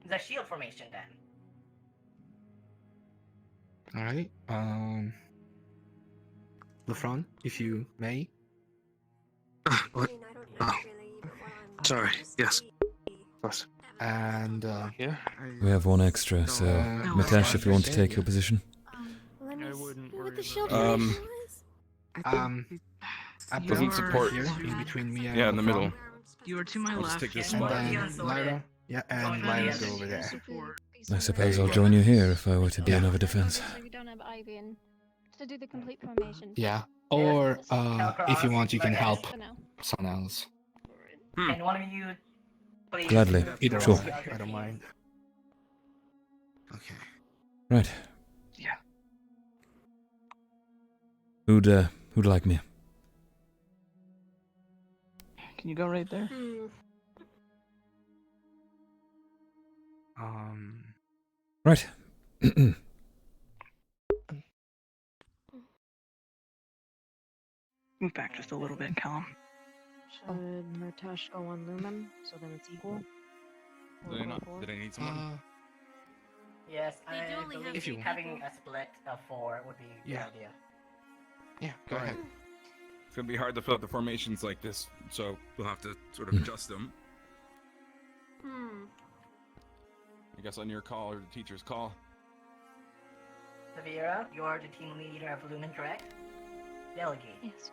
the shield formation then. Alright, Lefron, if you may. What? Sorry, yes. Of course. And, here. We have one extra, so Mitesh, if you want to take your position. I wouldn't worry What the about shield it. formation was? Doesn't support here, in between me and Yeah, in the Lefron. middle. You are to my I'll just left. take this And spot. then Lyra. Yeah, and Lyra go over there. I suppose I'll join you here if I were to be another defense. So we don't have Ivy in to do the complete formation. Yeah. Or, if you want, you can help For now. someone else. Can one of you please... Gladly. Either Sure. one, I don't mind. Okay. Right. Yeah. Who'd like me? Can you go right there? Right. Move back just a little bit, Callum. Should Murtash go on Lumen, so then it's equal? Did I need someone? Yes, They do I only have believe three having a split of 4 would be a Yeah. good idea. Yeah, go ahead. It's gonna be hard to fill out the formations like this, so we'll have to sort of adjust them. I guess on your call or the teacher's call. Severa, you are the team leader of Lumen, correct? delegate. Yes.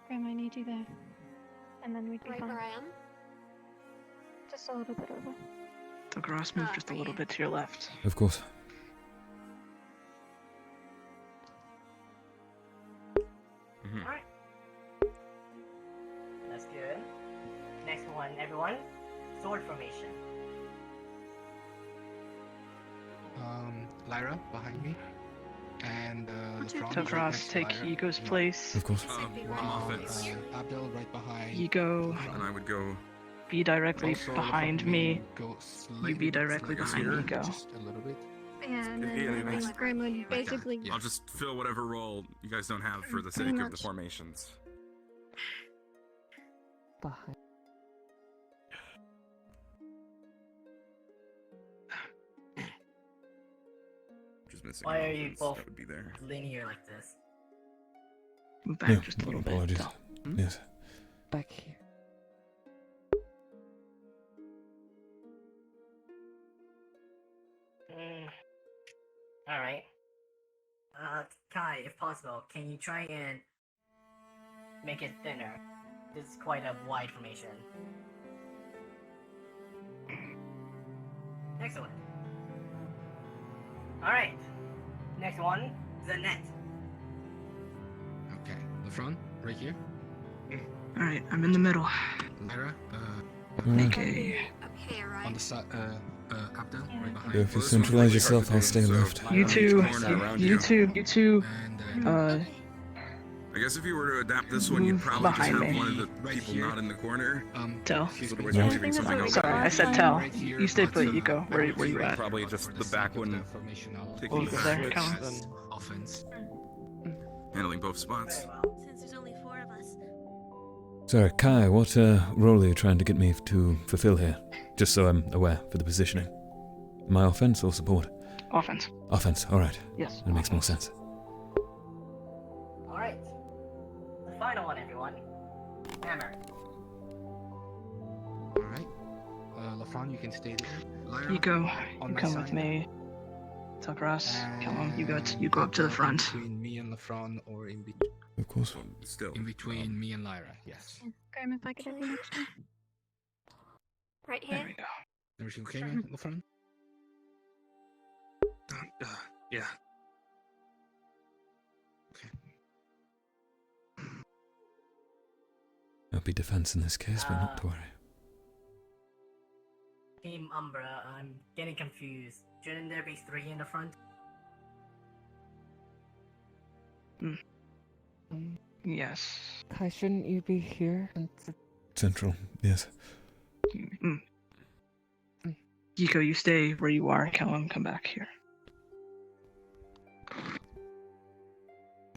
Graham, I need you there. And then we'd be Right fine. where I am? Just a little bit over. Tel'Kahras, move just a little bit to your left. Of course. Alright. That's good. Next one, everyone. Sword formation. Lyra behind me. And Tel'Kahras, take Ego's place. Of course. I'm offense. Abdel right behind. Ego, And I would go. be directly Also, behind let me. Go You be directly Just behind here? Ego. Just a little bit. Yeah, and Yeah, then nice. Graham would basically I'll just fill whatever role you guys don't have for the Pretty sake of the much. formations. Behind. Just missing. Why an are you offense. both That would be there. linear like this? Move back Yeah, just a little bit. apologies. Tel. Yes. Back here. Alright. Kai, if possible, can you try and make it thinner? This is quite a wide formation. Excellent. Alright. Next one, the net. Okay. The front, right here. Alright, I'm in the middle. Lyra, Make a. on the side, Abdel, right behind. Yeah, if you centralize yourself, I'll stay left. You two, you two, I guess if you were to adapt this one, you'd probably just behind have me. one of the people not in the corner. Tel. So otherwise you're leaving something open. Sorry, I said Tel. You stay put, Ego. Where you at? Probably just the back one. Taking We'll go there, switch, Callum. then Offense. handling both spots. Since there's only 4 of us. Sorry, Kai, what role are you trying to get me to fulfill here? Just so I'm aware for the positioning. Am I offense or support? Offense. Offense, alright. Yes. That makes more sense. Alright. The final one, everyone. Hammer. Alright. LaFon, you can stay there. Lyra, Ego, on you my come side. with me. Tel'Kahras, Callum, you go up to the In front. between me and LaFon, or in between. Of course. Still. In between me and Lyra, yes. Graham, if I could have you next time. Right here? There we go. Everything okay, man, LaFon? Yeah. There'll be defense in this case, but not to worry. Team Umbra, I'm getting confused. Shouldn't there be 3 in the front? Yes. Kai, shouldn't you be here? Central, yes. Ego, you stay where you are. Callum, come back here.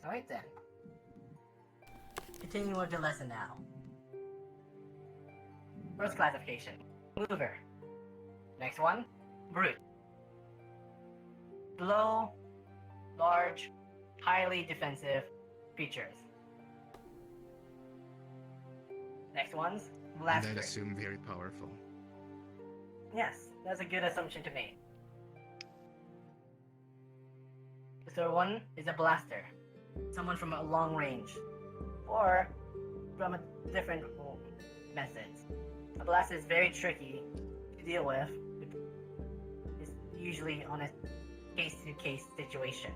Alright then. Continuing with the lesson now. First classification. Mover. Next one. Brute. Slow, large, highly defensive creatures. Next one's And Blaster. I'd assume very powerful. Yes, that's a good assumption to make. The third one is a Blaster. Someone from a long range. Or from a different methods. A Blaster is very tricky to deal with. It's usually on a case-to-case situation.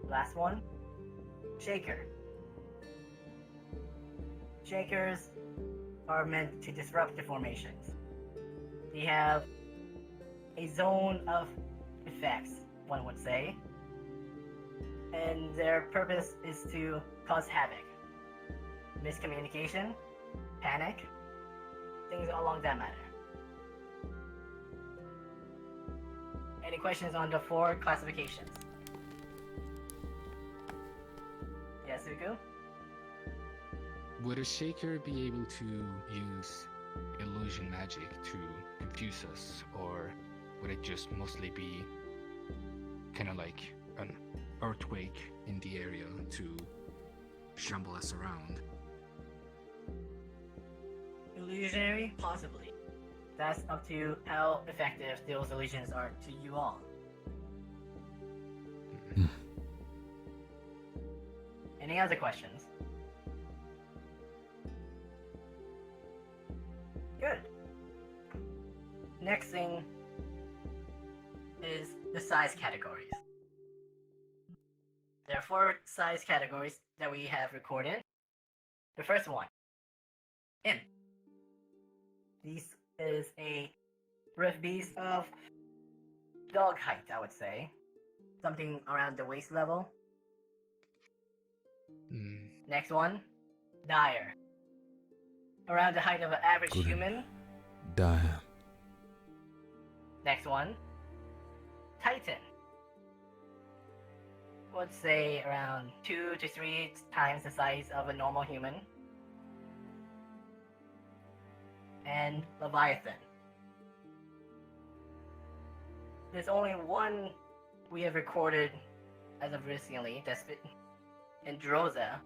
Last one, Shaker. Shakers are meant to disrupt the formations. They have a zone of effects, one would say, and their purpose is to cause havoc. Miscommunication, panic, things along that matter. Any questions on the 4 classifications? Yes, Uku? Would a shaker be able to use illusion magic to confuse us, or would it just mostly be kind of like an earthquake in the area to shamble us around? Illusionary? Possibly. That's up to how effective those illusions are to you all. Any other questions? Good. Next thing is the size categories. There are 4 size categories that we have recorded. The first one, imp. This is a rough beast of dog height, I would say. Something around the waist level. Next one, dire. Around the height of an average Good. human. Dire. Next one, titan. Would say around 2 to 3 times the size of a normal human. And leviathan. There's only one we have recorded as of recently that's been in Droza,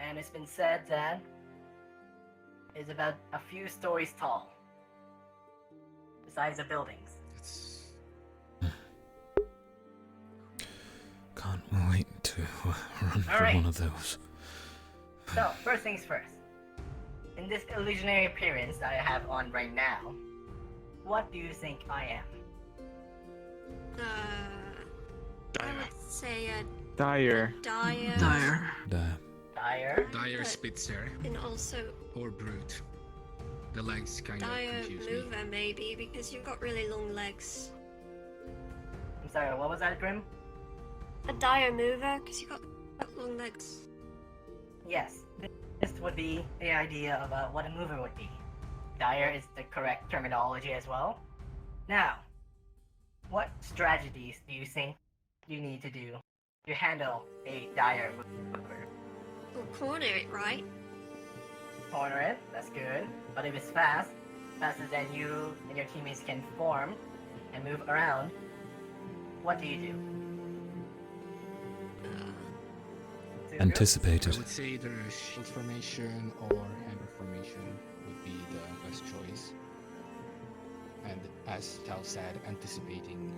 and it's been said that it's about a few stories tall, the size of buildings. Can't wait to run for Alright. one of those. So, first things first. In this illusionary appearance that I have on right now, what do you think I am? I would say a Dire. dire. Dire. Dire. Dire Spitzer. And also Or Brute. The legs kind of dire confuse me. mover maybe because you've got really long legs. I'm sorry, what was that, Grim? A dire mover because you've got long legs. Yes, this would be the idea of what a mover would be. Dire is the correct terminology as well. Now, what strategies do you think you need to do to handle a dire mover? Well, corner it, right? Corner it, that's good. But if it's fast, faster than you and your teammates can form and move around, what do you do? Anticipated. I would say either shield formation or hammer formation would be the best choice. And as Tal said, anticipating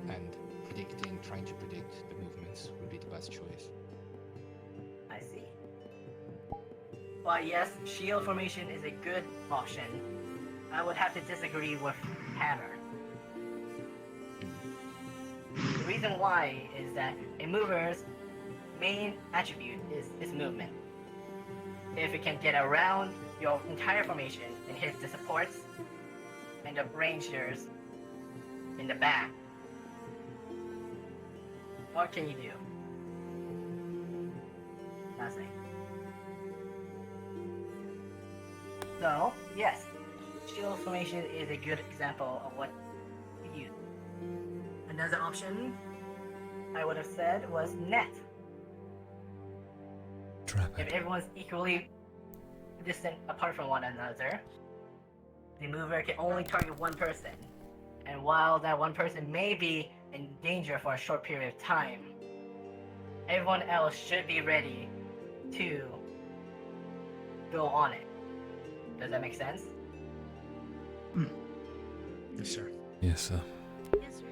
and predicting, trying to predict the movements would be the best choice. I see. Well, yes, shield formation is a good option. I would have to disagree with hammer. The reason why is that a mover's main attribute is its movement. If it can get around your entire formation and hit the supports and the rangers in the back, what can you do? Nothing. So, yes, shield formation is a good example of what you use. Another option I would have said was net. If everyone's equally distant apart from one another, the mover can only target one person. And while that one person may be in danger for a short period of time, everyone else should be ready to go on it. Does that make sense? Yes, sir. Yes, sir. Yes, sir.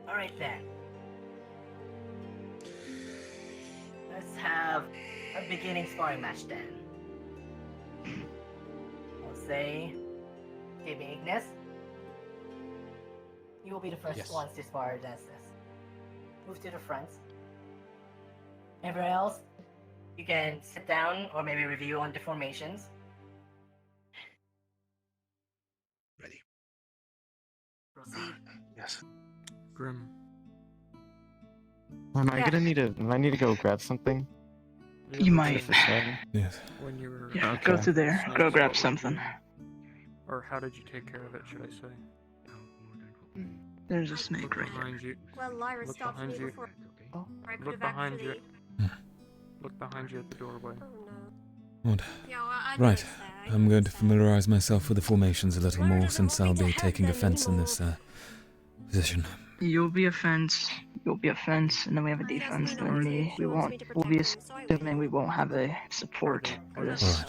Alright then. Let's have a beginning sparring match then. I'll say, Baby Ignis, you will be the first ones to spar against this. Move to the front. Everyone else, you can sit down or maybe review on the formations. Ready. Proceed. Yes. Grim. Am I need to go grab something? You might. Yes. When you were Yeah, go to there. Go grab something. Or how did you take care of it, should I say? There's a snake right behind you. Well, Lyra Look stopped behind me you. before I could Look have behind actually... you. Look behind you at the doorway. What? Yeah, well, I Right. I'm going to familiarise myself with the formations a little more since I'll be taking offence in this position. You'll be a fence. You'll be a fence, and then we have a defense. And then we'll be assuming we won't have a support for this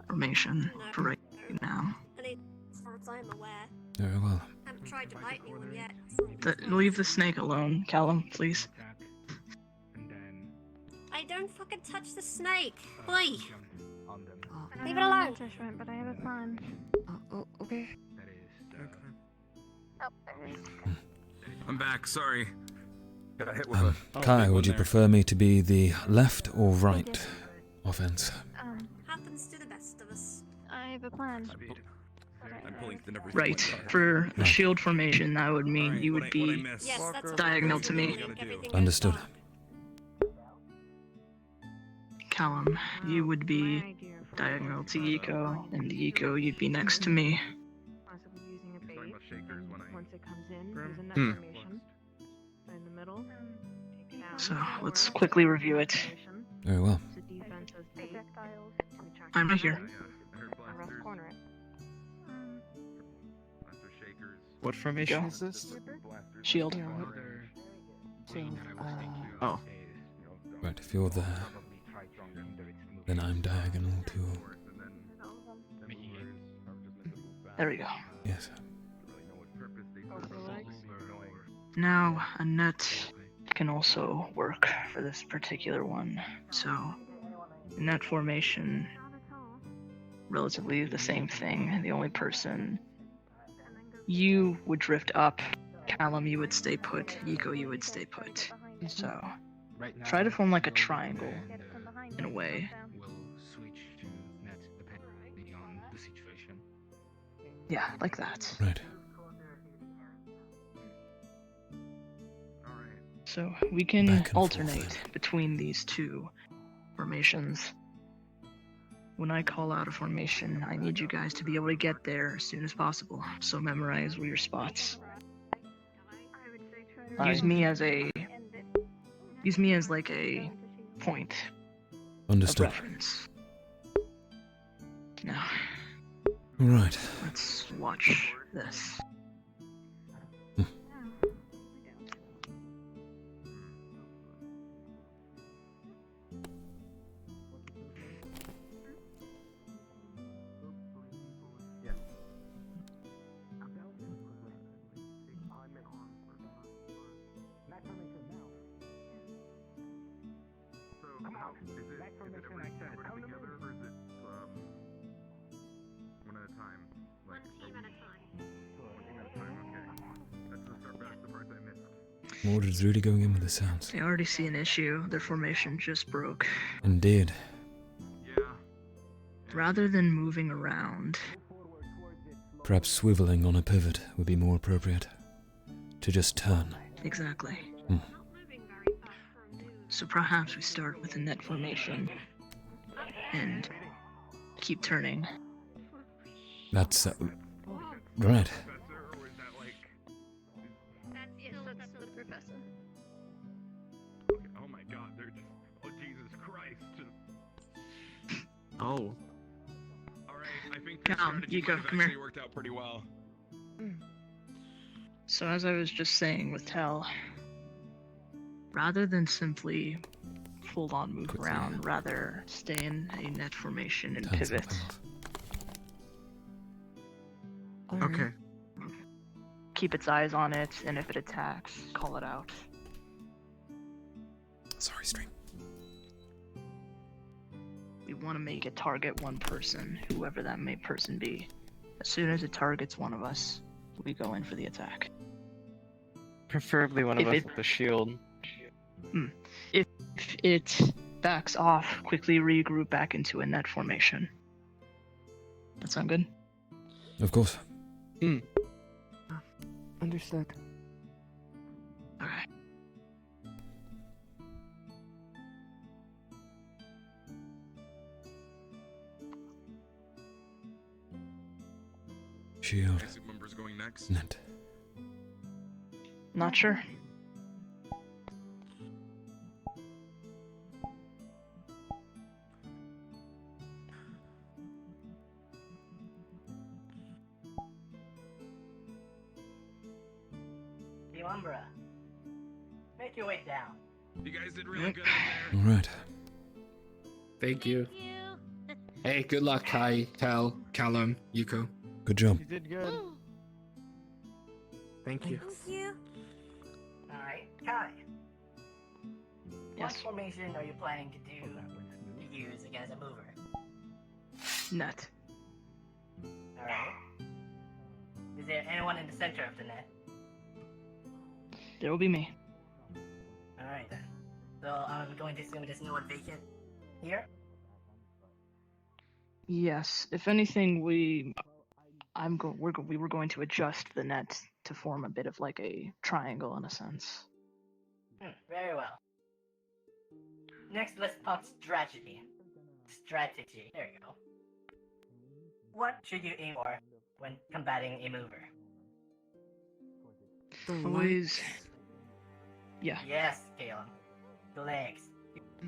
formation for right now. At least as far as I'm aware. Very well. I haven't tried to bite anyone yet. Leave the snake alone, Callum, please. fucking touch the snake. Boy. Leave it alone. But I have a plan. Okay. I'm back. Sorry. Got hit with a. Kai, would you prefer me to be the left or right offense? Happens to the best of us. I have a plan. I'm pulling the numbers. Right. For a shield formation, that would mean you would be diagonal to me. Understood. Callum, you would be diagonal to Yiko, and Yiko, you'd be next to me. So let's quickly review it. Very well. I'm right here. What formation is this? Shield. Oh. Right, if you're there, then I'm diagonal to... There we go. Yes. Now, a net can also work for this particular one. So, net formation, relatively the same thing. The only person... You would drift up, Callum, you would stay put, Yiko, you would stay put. So, try to form like a triangle, in a way. Yeah, like that. Right. So, we can alternate between these two formations. When I call out a formation, I need you guys to be able to get there as soon as possible. So memorize where your spots. Use me as like a point Understood. of reference. Now, Right. let's watch this. Mordred's really going in with the sounds. They already see an issue. Their formation just broke. Indeed. Rather than moving around, Perhaps swiveling on a pivot would be more appropriate. To just turn. exactly. So perhaps we start with a net formation and keep turning. That's... right. That's the professor. Oh my god, they're just. Oh, Jesus Christ. Oh. Alright, I think the Come, strategy Yiko, might have come here. actually worked out pretty well. So as I was just saying with Tel, rather than simply full-on move around, rather stay in a net formation and pivot. Okay. Keep its eyes on it, and if it attacks, call it out. Sorry, stream. We want to make it target one person, whoever that may person be. As soon as it targets one of us, we go in for the attack. Preferably one of If us it- with the shield. If it backs off, quickly regroup back into a net formation. That sound good? Of course. Understood. Alright. Shield. Basic members going next. Net. Not sure. The Umbra. Make your way down. You guys did really good out there. Alright. Thank you. Hey, good luck, Kai, Tel, Callum, Yuko. Good job. You did good. Thank you. Alright, Kai. What formation are you planning to do against a mover? Net. Alright. Is there anyone in the center of the net? There will be me. Alright then. So I'm going to assume there's no one vacant here? Yes. If anything, we were going to adjust the net to form a bit of like a triangle in a sense. Very well. Next, let's talk strategy. Strategy. There you go. What should you aim for when combating a mover? Always. Yeah. Yes, Kalen. The legs.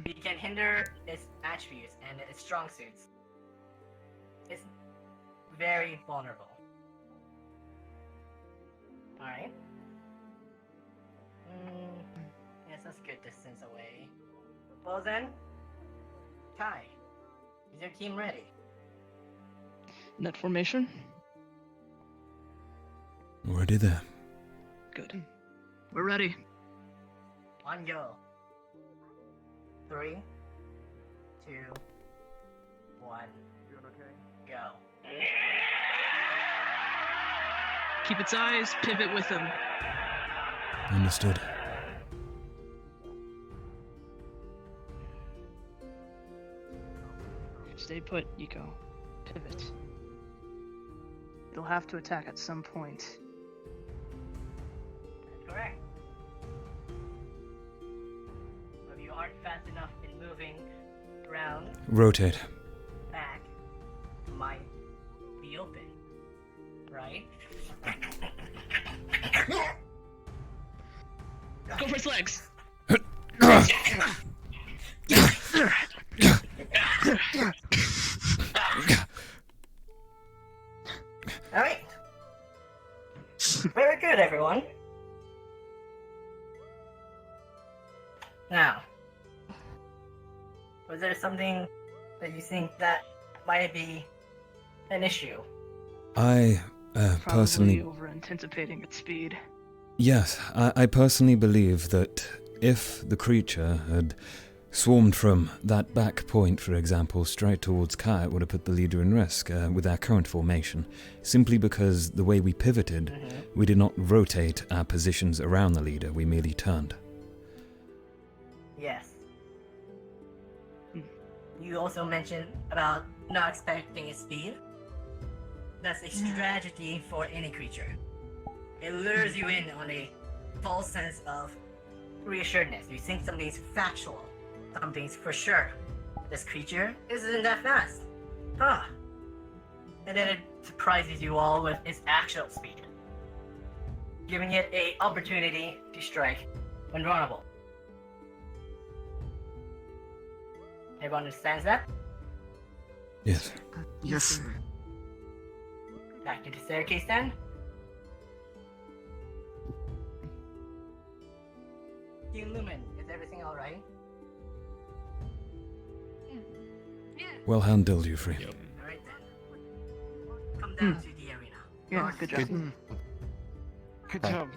You can hinder its attributes and its strong suits. It's very vulnerable. Alright. Yes, that's a good distance away. Well then, Kai, is your team ready? Net formation? Already there. Good. We're ready. On go. 3, 2, 1, go. Keep its eyes, pivot with them. Understood. Stay put, Eco. Pivot. It'll have to attack at some point. Correct. If you aren't fast enough in moving around, Rotate. back might be open, right? Go for his legs! Alright. Very good, everyone. Now, was there something that you think that might be an issue? I personally. Probably over-anticipating its speed. Yes, I personally believe that if the creature had swarmed from that back point, for example, straight towards Kai, it would have put the leader in risk with our current formation, simply because the way we pivoted, we did not rotate our positions around the leader, we merely turned. Yes. You also mentioned about not expecting its speed. That's a strategy for any creature. It lures you in on a false sense of reassuredness. You think something's factual, something's for sure. This creature isn't that fast. Huh. And then it surprises you all with its actual speed, giving it an opportunity to strike when vulnerable. Everyone understands that? Yes. Yes. Back to the staircase then. Team Lumen, is everything alright? Well handled, Ufrey. Alright then. Come down to the arena. Yeah, good job. Good job.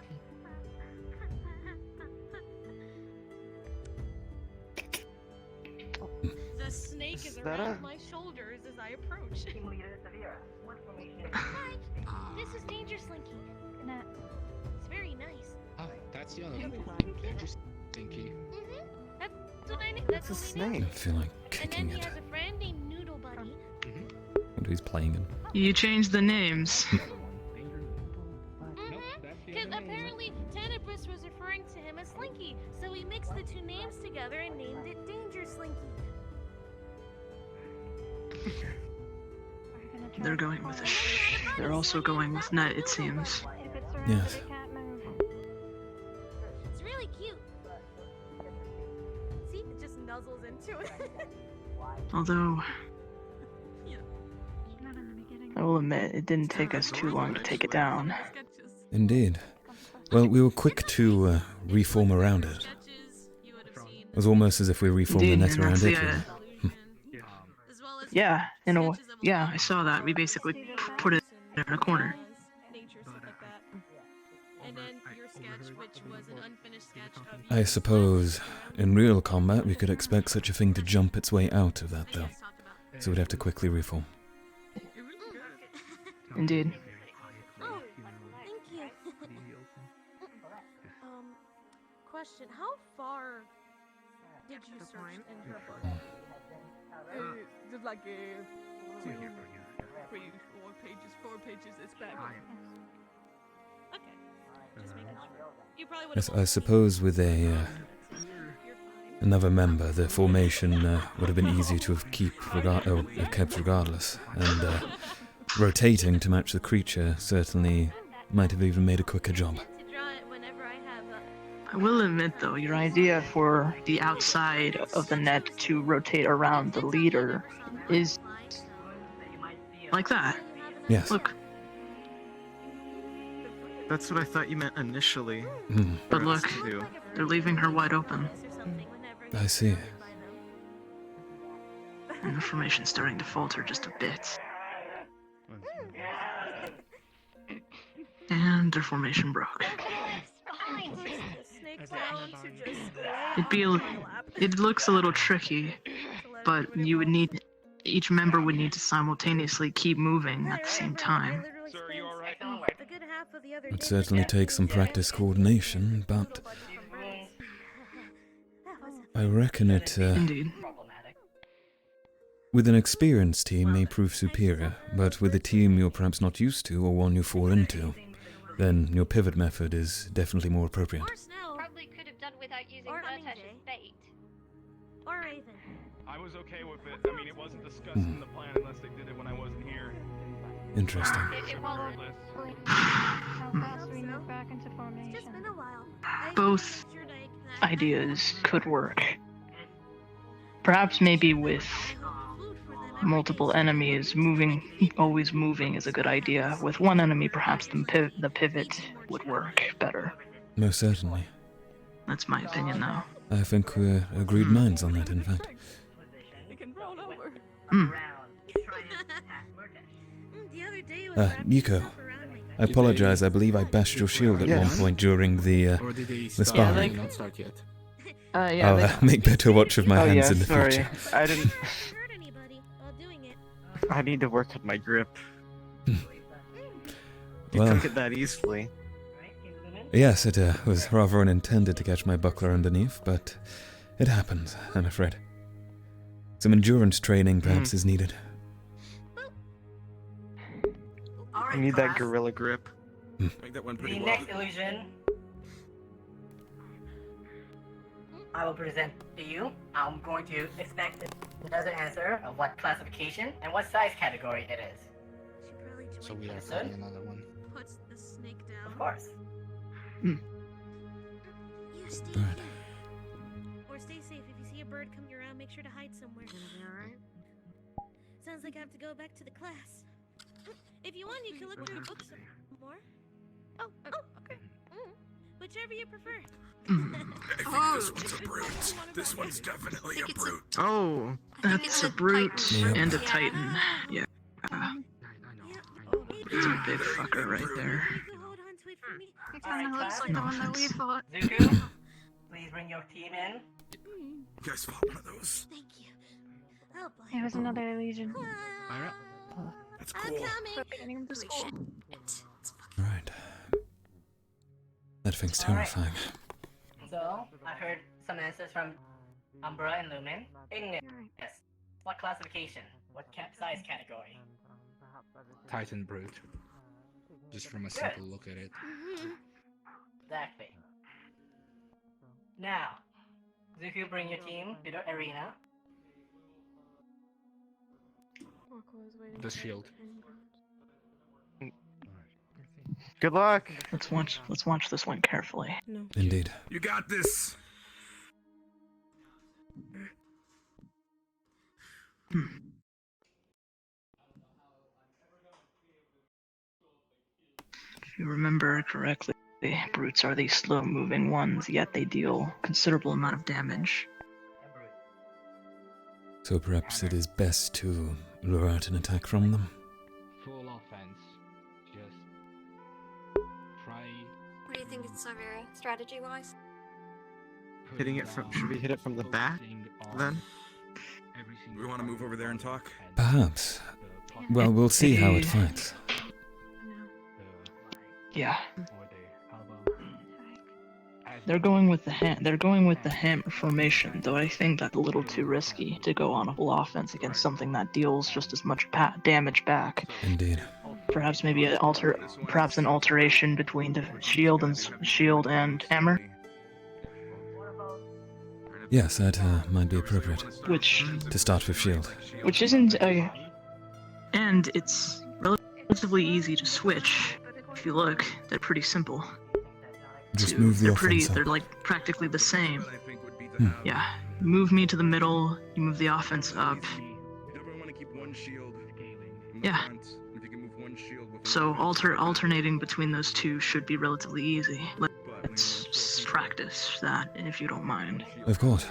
The snake is that around a- my shoulders as I approach. Team leader Severa, what formation? Hi, this is Danger Slinky. It's very nice. Ah, that's young. Interesting. That's what I named. That's It's a what we named snake. I feel like And kicking then he it. has a friend named Noodle Buddy. What he's playing in. You changed the names. Because apparently Tenebris was referring to him as Slinky, so we mixed the two names together and named it Danger Slinky. They're going with a They're also going with net, it seems. Yes. It's really cute. See, it just nuzzles into it. Although, I will admit, it didn't take us too long to take it down. Indeed. Well, we were quick to reform around it. It was almost as if we reformed the Indeed, net and around that's it. the, really. Yeah, in a way. Yeah, I saw that. We basically put it in a corner. Nature, stuff like that. And then your sketch, which was an unfinished sketch of I suppose in real combat, we could expect such a thing to jump its way out of that, though. So we'd have to quickly reform. Indeed. Oh, thank you. Question: how far did you search in her book? Just like 2, 3, 4 pages, 4 pages. It's back. Okay, just making sure. You probably would Yes, have. I suppose with another member, the formation would have been easy to have kept regardless, and rotating to match the creature certainly might have even made a quicker job. I will admit, though, your idea for the outside of the net to rotate around the leader is like that. Yes. Look. That's what I thought you meant initially. But look, they're leaving her wide open. I see. And the formation's starting to falter just a bit. And their formation broke. It looks a little tricky, but you would need, each member would need to simultaneously keep moving at the same time. It certainly takes some practice coordination, but I reckon it, Indeed. with an experienced team may prove superior, but with a team you're perhaps not used to or one you fall into, then your pivot method is definitely more appropriate. Probably could have done without using Vertex as bait. Or Raven. I was okay with it. I mean, it wasn't discussed in the plan unless they did it when I wasn't here. Interesting. It wasn't. How fast we move back into formation? It's just been a while. Both ideas could work. Perhaps maybe with multiple enemies, always moving is a good idea. With one enemy, perhaps the pivot would work better. Most certainly. That's my opinion, though. I think we're agreed minds on that, in fact. Nico, I apologize. I believe I bashed your shield at one point during the sparring. Not start yet. I'll make better watch of my hands in the future. I didn't. I need to work on my grip. You Well, took it that easily. yes, it was rather unintended to catch my buckler underneath, but it happens, I'm afraid. Some endurance training perhaps is needed. I need that gorilla grip. Make that one pretty The well. next illusion I will present to you. I'm going to expect another answer of what classification and what size category it is. So we are fighting another one. Puts the snake down. Of course. You stay here. Or stay safe. If you see a bird coming around, make sure to hide somewhere. Alright. Sounds like I have to go back to the class. If you want, you can look through books more. Oh, okay. Whichever you prefer. This one's a brute. This one's definitely a brute. Oh, That's a brute and a titan. Yeah. It's a big fucker right there. It kind of looks like the one that we fought. Zuko, please bring your team in. You guys fought one of those. Thank you. Oh boy. It was another illusion. Myra? That's cool. We're getting him to school. Right. That thing's terrifying. So, I've heard some answers from Umbra and Lumen. Ignis. What classification? What size category? Titan brute. Just from a simple look at it. Exactly. Now, Zuko, bring your team to the arena. The shield. good luck. Let's watch this one carefully. No. Indeed. You got this. If you remember correctly, brutes are these slow-moving ones, yet they deal considerable amount of damage. So perhaps it is best to lure out an attack from them. Full offense. Just try. What do you think it's Siberia, strategy-wise? hitting it from? Should we hit it from the back then? We want to move over there and talk? Perhaps. Well, we'll see how it fights. Yeah. They're going with the hammer formation, though I think that's a little too risky to go on a full offense against something that deals just as much damage back. Indeed. Perhaps maybe an alteration between the shield and hammer. Yes, that might be appropriate. To start with shield. Which isn't a, and it's relatively easy to switch. If you look, they're pretty simple. Just move the offense up. They're like practically the same. Yeah. Move me to the middle, you move the offense up. Yeah. So alternating between those two should be relatively easy. Let's practice that, if you don't mind. Of course.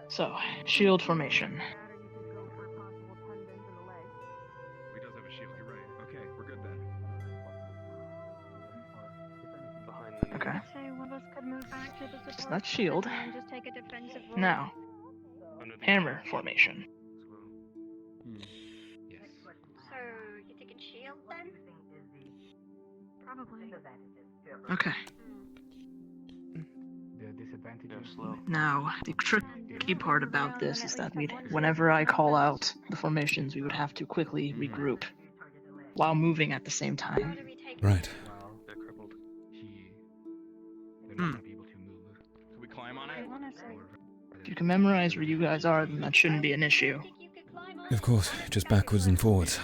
So, shield formation. We does have a shield, you're right. Okay, we're good then. Okay. So one of us could move back to the support. So that's shield. And just take a defensive role. Now, hammer formation. So you're taking shield then? Probably. Okay. The disadvantage is slow. Now, the tricky part about this is that whenever I call out the formations, we would have to quickly regroup while moving at the same time. Right. They're crippled. They're not gonna be able to move. Can we climb on it? If you can memorize where you guys are, then that shouldn't be an issue. Of course, just backwards and forwards.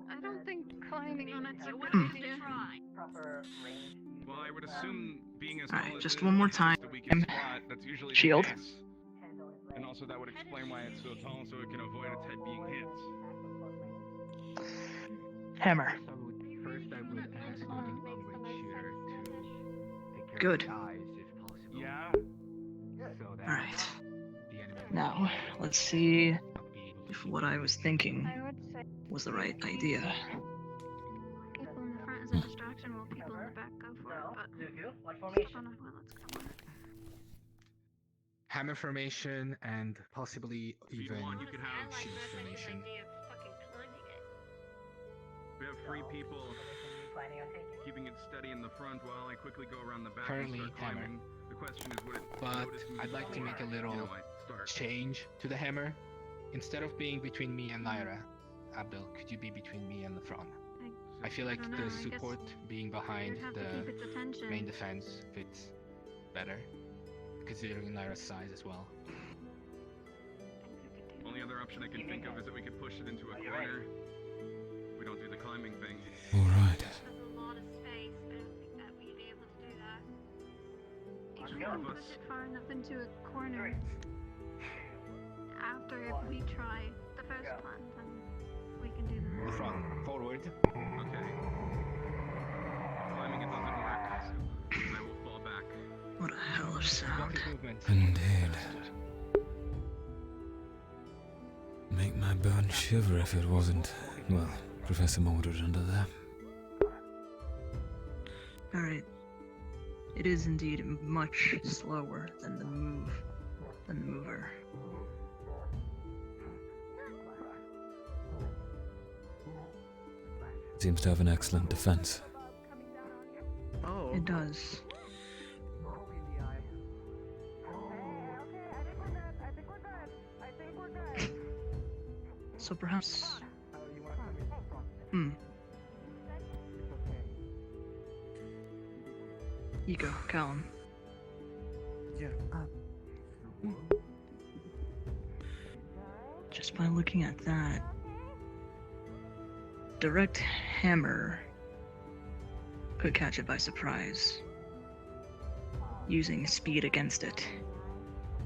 I don't think climbing on it's a good idea. Well, I would assume being as Alright, just one more time. That's usually Shield. the case. And also that would explain why it's so tall, so it can avoid its head being hit. Hammer. First, I would ask the unforchunate shooter to take care Good. of the eyes if possible. Yeah. So that Alright. the enemy Now, let's see if what I was thinking was the right idea. People in the front is a distraction while people in the back go for it, but let's come on. hammer formation and possibly even you could have shield formation. We have 3 people keeping it steady in the front while I quickly go around the back Currently, and start climbing. The question is, would it But notice me I'd like to before make a I, little start? change to the hammer. Instead of being between me and Lyra, Abdul, could you be between me and the front? I feel like I don't know, the I guess support being behind you'd have to keep its attention. the main defense fits better, considering Lyra's size as well. Only other option I can think of is that we could push it into a corner. We don't do the climbing thing. Alright. There's a lot of space. I don't think that we'd be able to do that. If we Sure. can push it far enough into a corner after we try the first plan, then we can do The that. front, forward. Okay. If climbing it doesn't work, I will fall back. What a hell of sound. Movement. Indeed. Make my bones shiver if it wasn't, well, Professor Mordred under there. Alright. It is indeed much slower than the mover. Seems to have an excellent defense. Oh. It does. So perhaps... Ego, Callum. Yeah. Just by looking at that, direct hammer could catch it by surprise, using speed against it.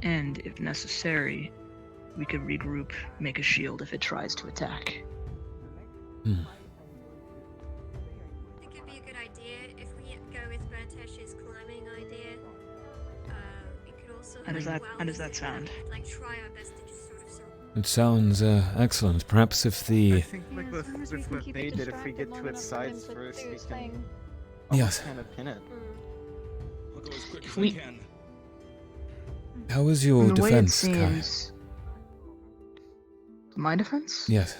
And if necessary, we could regroup, make a shield if it tries to attack. I think it'd be a good idea if we go with Bertesh's climbing idea. We could also How does that sound? like try our best to just sort of It sounds excellent. Perhaps if the... I think like with what they did, if we get to its sides first, we can Yes. kind of pin it. I'll go as quick If as we- I can. How was your the way it defense, Kai? seems, my defense? Yes.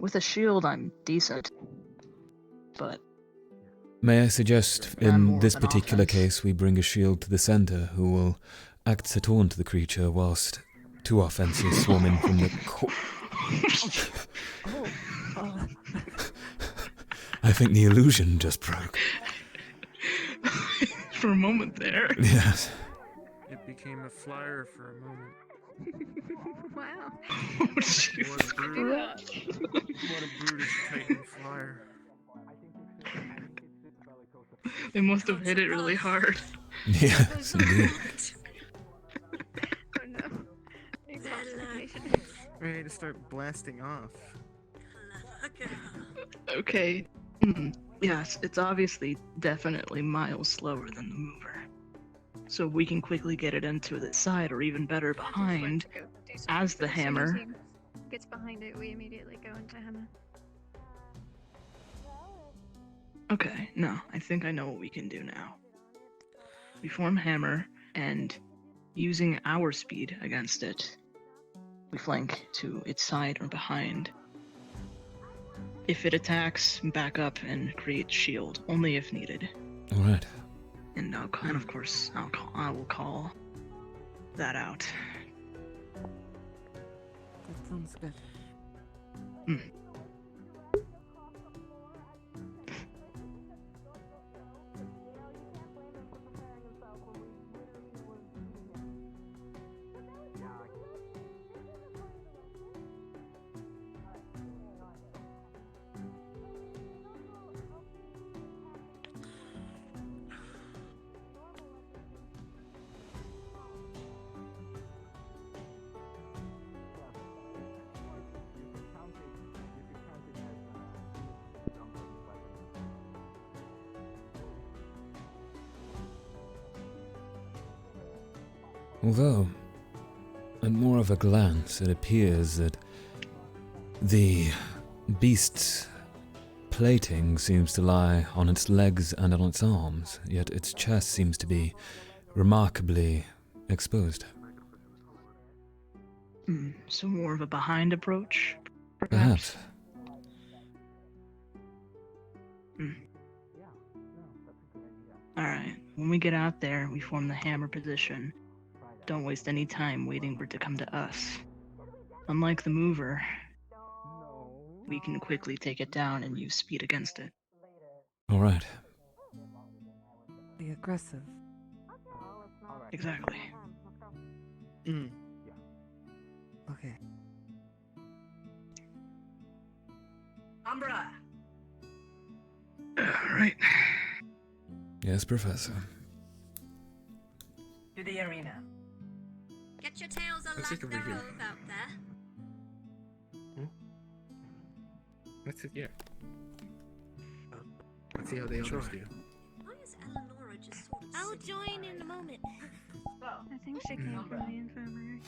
With a shield, I'm decent. But May I suggest, I'm in more this of an particular offense. case, we bring a shield to the center who will act as a taunt to the creature whilst two offenses swarm in from the I think the illusion just broke. For a moment there. Yes. It became a flyer for a moment. Wow. What a brutish Titan flyer. They must have hit it really hard. Yes, indeed. Oh no. Ready to start blasting off. Okay. Yes, it's obviously definitely miles slower than the mover. So we can quickly get it into the side, or even better, behind, as the hammer. Gets behind it, we immediately go into hammer. Okay, no, I think I know what we can do now. We form hammer, and using our speed against it, we flank to its side or behind. If it attacks, back up and create shield, only if needed. Alright. And of course, I will call that out. That sounds good. Although, at more of a glance, it appears that the beast's plating seems to lie on its legs and on its arms, yet its chest seems to be remarkably exposed. So more of a behind approach, Perhaps. Alright, when we get out there, we form the hammer position. Don't waste any time waiting for it to come to us. Unlike the mover, we can quickly take it down and use speed against it. Alright. Be aggressive. Exactly. Okay. Umbra! Alright. Yes, Professor. To the arena. Get your tails a Let's like sit over they're here. oath out there. Let's sit here. Let's see how the others do. Why is Eleonora just sort of I'll join in a moment. I think she came from the infirmary.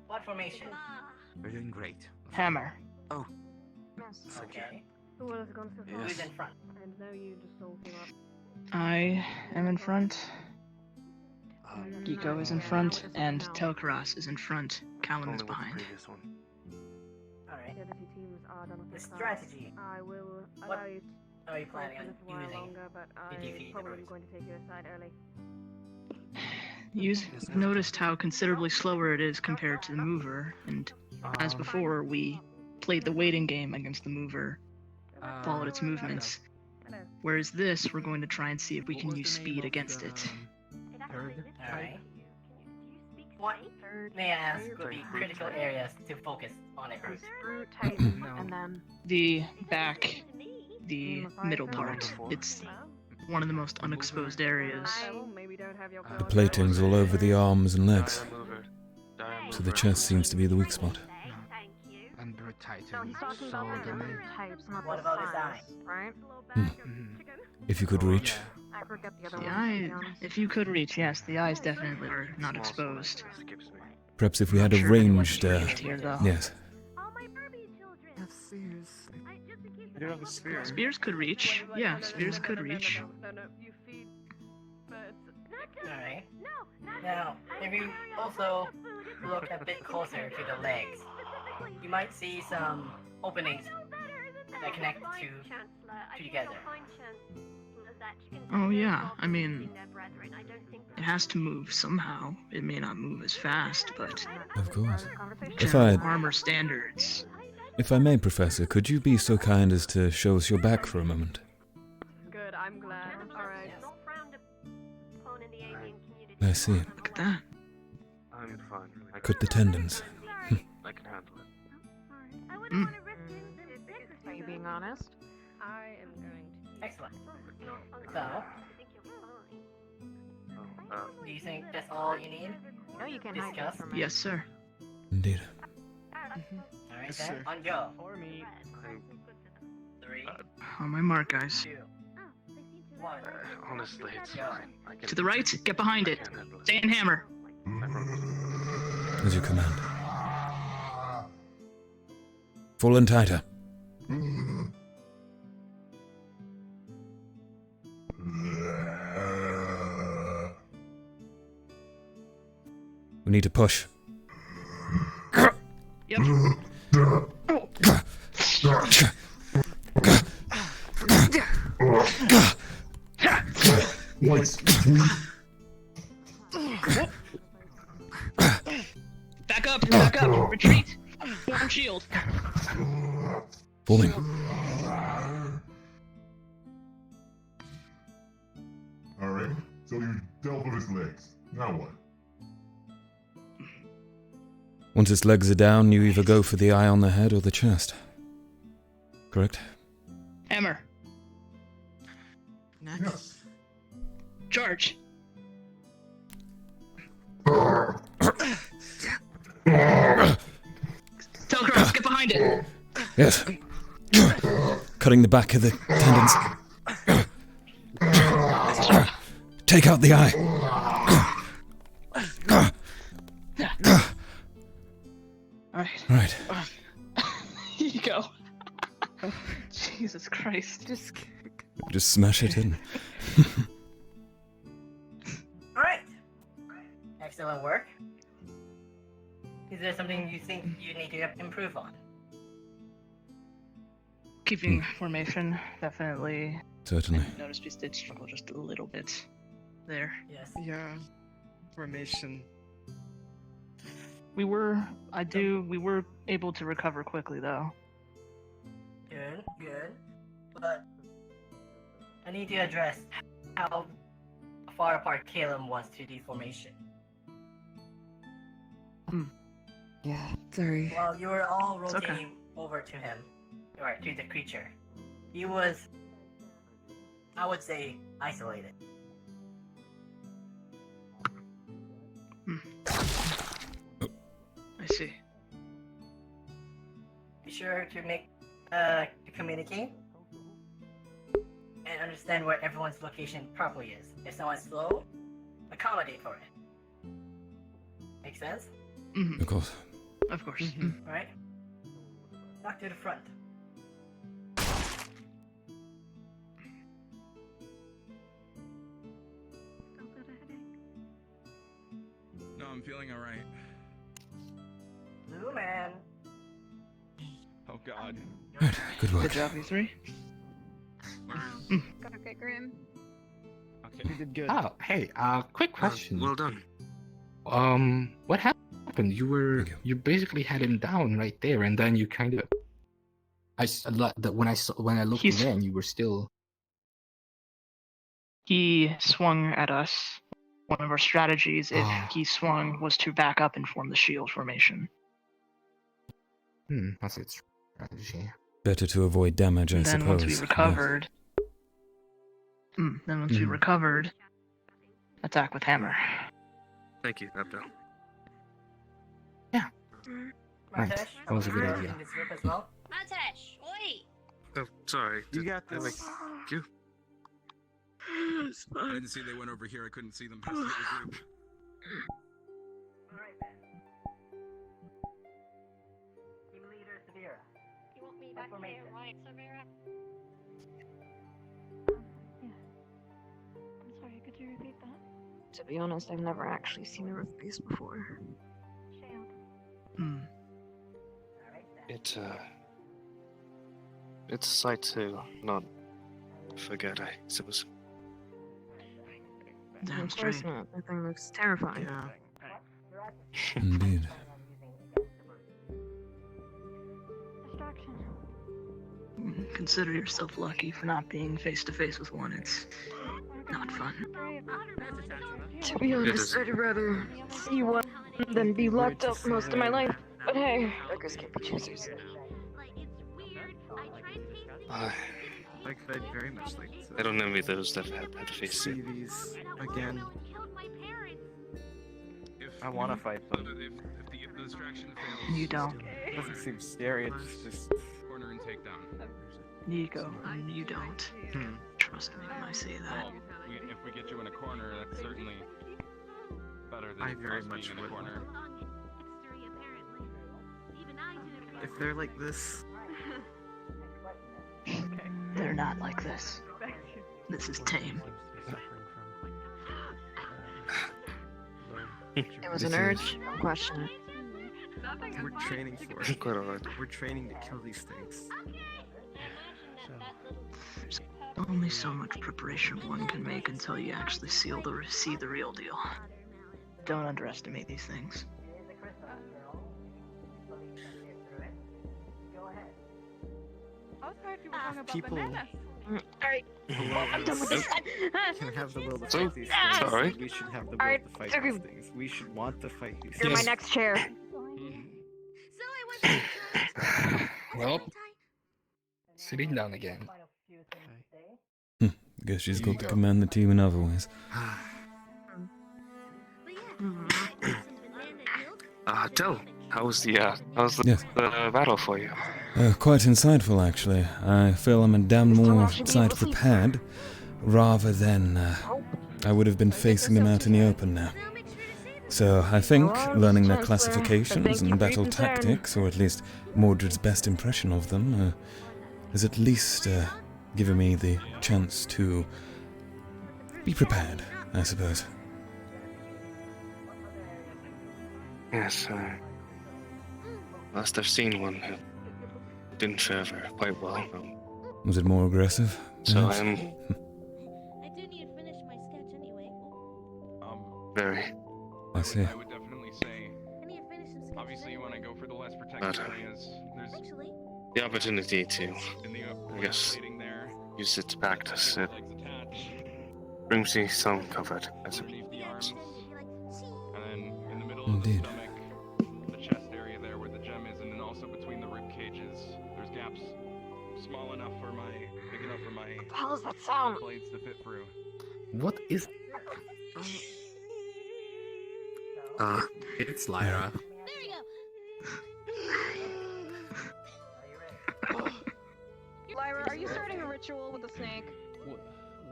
What formation? We're doing great. Hammer. Oh. Okay. Who would have gone so far? Who's in front? And now you just all came up. I am in front. Geeko is in front, and Tel'Kahras is in front. Callum is behind. Alright. The other two teams are done with The their cards. strategy. I will What allow you are you planning on a little while using longer, but to I defeat the probably am brute? going to take you aside early. Noticed how considerably slower it is compared to the mover, and as before, we played the waiting game against the mover, followed its movements. Whereas this, we're going to try and see if we can use speed against it. Alright. What may I ask would be critical areas to focus on it? Brute, Titan, and then The back, the middle part, it's one of the most unexposed areas. Maybe don't have your The plating's all over the arms and legs, so the chest seems to be the weak spot. And Brute No, Titan. he's talking So about the the brute types, not What the about his size, eye? right? If you could reach. I forget the other The one. eye, if you could reach, yes, the eyes definitely are not exposed. Perhaps if we had a Sure if anyone's ranged, ranged here, though. yes. Have spears. I do have a spear. Spears could reach. Yeah, spears could reach. No, you feed Alright. Now, if you also look a bit closer to the legs, you might see some openings that connect together. Oh yeah, I mean, it has to move somehow. It may not move as fast, but Of course. general armor standards. If I may, Professor, could you be so kind as to show us your back for a moment? Good, I'm glad. Alright. I see. Look at that. I'm fine. Cut the tendons. I can handle it. Are you being honest? I am going to. Excellent. So, do you think that's all you need? No, you can Discuss. hide from me. Yes, sir. Indeed. Alright Yes, then, sir. on go. For me. 3, On my mark, guys. 2, 1. Honestly, it's fine. I can, To the right, get behind it. I can handle it. Stay and hammer. I promise. As you command. Full and tighter. We need to push. Yep. Back up, back up, retreat. Form shield. Forming. Alright, so you dealt with his legs. Now what? Once its legs are down, you either go for the eye on the head or the chest. Correct? Hammer. Yes. Charge. Tel'Kahras, get behind it. Yes. Cutting the back of the tendons. Take out the eye. Alright. Right. Here you go. Jesus Christ. Just smash it in. Alright. Excellent work. Is there something you think you need to improve on? Keeping formation, definitely. Certainly. I noticed we did struggle just a little bit there. Yes. Yeah. Formation. We were able to recover quickly though. Good, good. But I need to address how far apart Caleb was to the formation. Yeah, sorry. While you were all It's rotating okay. over to him, or to the creature, he was, I would say, isolated. I see. Be sure to communicate and understand where everyone's location properly is. If someone's slow, accommodate for it. Make sense? Of course. Of course. Alright? Back to the front. No, I'm feeling alright. Blue man. Oh god. Good work. Good job, you three. Gotta get grim. Okay. You did good. Oh, hey, quick question. Well done. What happened? You basically had him down right there, and then you kind of. When I looked again, you were still. He swung at us. One of our strategies, if Oh. he swung, was to back up and form the shield formation. That's a strategy. Better to avoid damage, I And then suppose. once we Yes. recovered, we recovered, attack with hammer. Thank you, Abdel. Right, that was a good idea. In this group as well. Matesh, wait! Oh, sorry. You got this. Thank you. I didn't see they went over here. I couldn't see them past the other group. Alright then. Team leader Severa. You want me back here, right, Severa? Yeah. I'm sorry, could you repeat that? To be honest, I've never actually seen her face before. It's a sight to not forget, I suppose. Damn of course not. That thing looks terrifying. Indeed. Consider yourself lucky for not being face to face with one. It's not fun. To be honest, I'd rather see one than be locked up most of my life. But hey, beggars can't be choosers. I'd very much like to I don't envy those that have had to face see it. these again. I want to fight them. If the distraction fails, You don't. It doesn't seem scary. It's just corner and takedown. Nico, you don't. Trust me when I say that. Well, if we get you in a corner, that's certainly better than I very us much being in a would. corner. if they're like this. They're not like this. This is tame. It was an urge. Don't question it. We're training for it. Quite alright. We're training to kill these things. There's only so much preparation one can make until you actually see the real deal. Don't underestimate these things. I was heard you were talking about People- bananas. Alright, I'm done with this. Can have the will to So- fight these things. sorry. We should have the will Alright, to fight Tugu. these things. We should want to fight these You're my things. next chair. Well, sitting down again. Guess she's Here got you to go. command the team in other ways. Tell, how's the Yes. the battle for you? Quite insightful, actually. I feel I'm a damn more side prepared, rather than I would have been facing them out in the open now. So I think learning their classifications and battle tactics, or at least Mordred's best impression of them, has at least given me the chance to be prepared, I suppose. Yes, last I've seen one who didn't fare quite well. Was it more aggressive? So perhaps? I'm I do need to finish my sketch anyway. very. I see. I would definitely say, obviously, you want to go for the less protected areas. There's The opportunity to, in the I guess, plating there. use it to practice. It brings me some comfort, I suppose. Underneath the arms, and then in the middle Indeed. of the stomach, the chest area there where the gem is, and then also between the rib cages, there's gaps small enough for big enough for my What the hell is that sound? blades to fit through. What is? It's Lyra. Lyra, are you starting a ritual with the snake?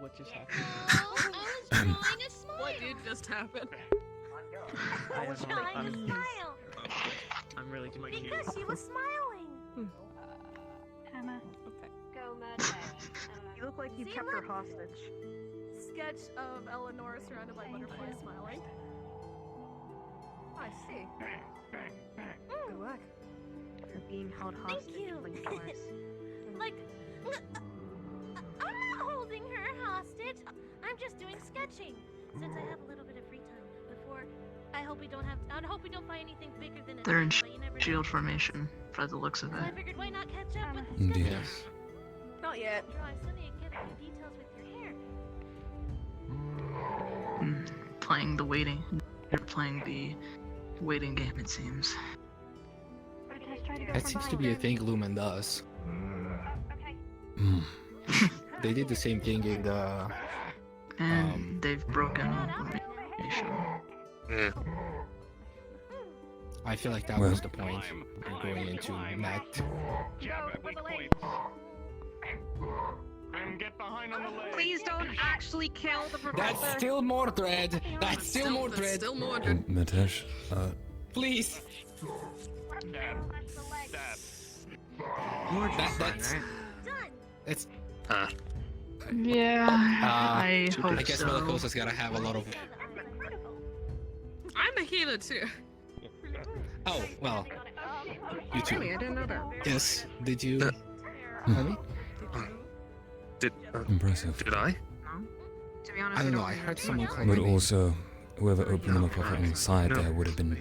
What just happened? What did just happen? I'm really confused. Because she was smiling. Emma. Okay. Go mad. You look like you kept her hostage. Sketch of Eleanor surrounded by butterflies smiling. I see. Good work. You're being held hostage. Like Doris. Like, I'm not holding her hostage. I'm just doing sketching. Since I have a little bit of free time before, I hope we don't find anything bigger than a They're in knife, but you never know. shield formation, by the looks of So it. I figured why not catch up with the Indeed. sketching? Yes. Not yet. Draw Sunny and get the details with your hair. Playing the waiting. You're playing the waiting game, it seems. That seems to be a thing Lumen does. Mm. They did the same thing in the. And they've broken formation. Yeah. I feel like that Well- was the point of going into Matt. And get behind on the leg. Please don't actually kill the professor. That's still Mordred. That's still Mordred. Still Mordred. Mitesh, Please. That's. It's. Yeah, I hope I guess so. Bellicosa's gotta have a lot of I'm a healer too. Oh, well. You too. Really, I didn't know that. Yes, did you? Impressive. Did I? To be honest, I don't know, I heard someone call But me. also, whoever opened them up off the inside there would have been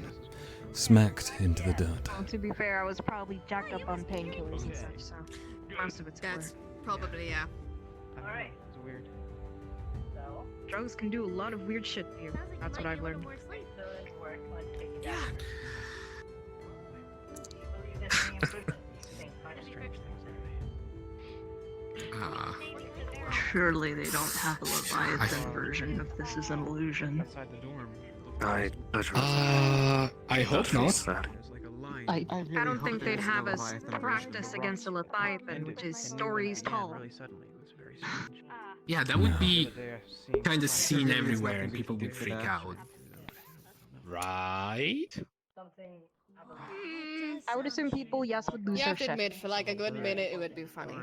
smacked into the dirt. Well, to be fair, I was probably jacked up on painkillers and such, so most of it's That's probably, yeah. Alright. It's weird. So, Drugs can do a lot of weird shit to you. That's what I've learned. Yeah. Surely they don't have a Leviathan version of this is an illusion. I hope not. I don't think they'd have us practice against a Leviathan, which is stories tall. Yeah, that would be kind of seen everywhere and people would freak out. Right? I would assume people, yes, would lose You their have to shit. admit, for like a good minute, it would be funny.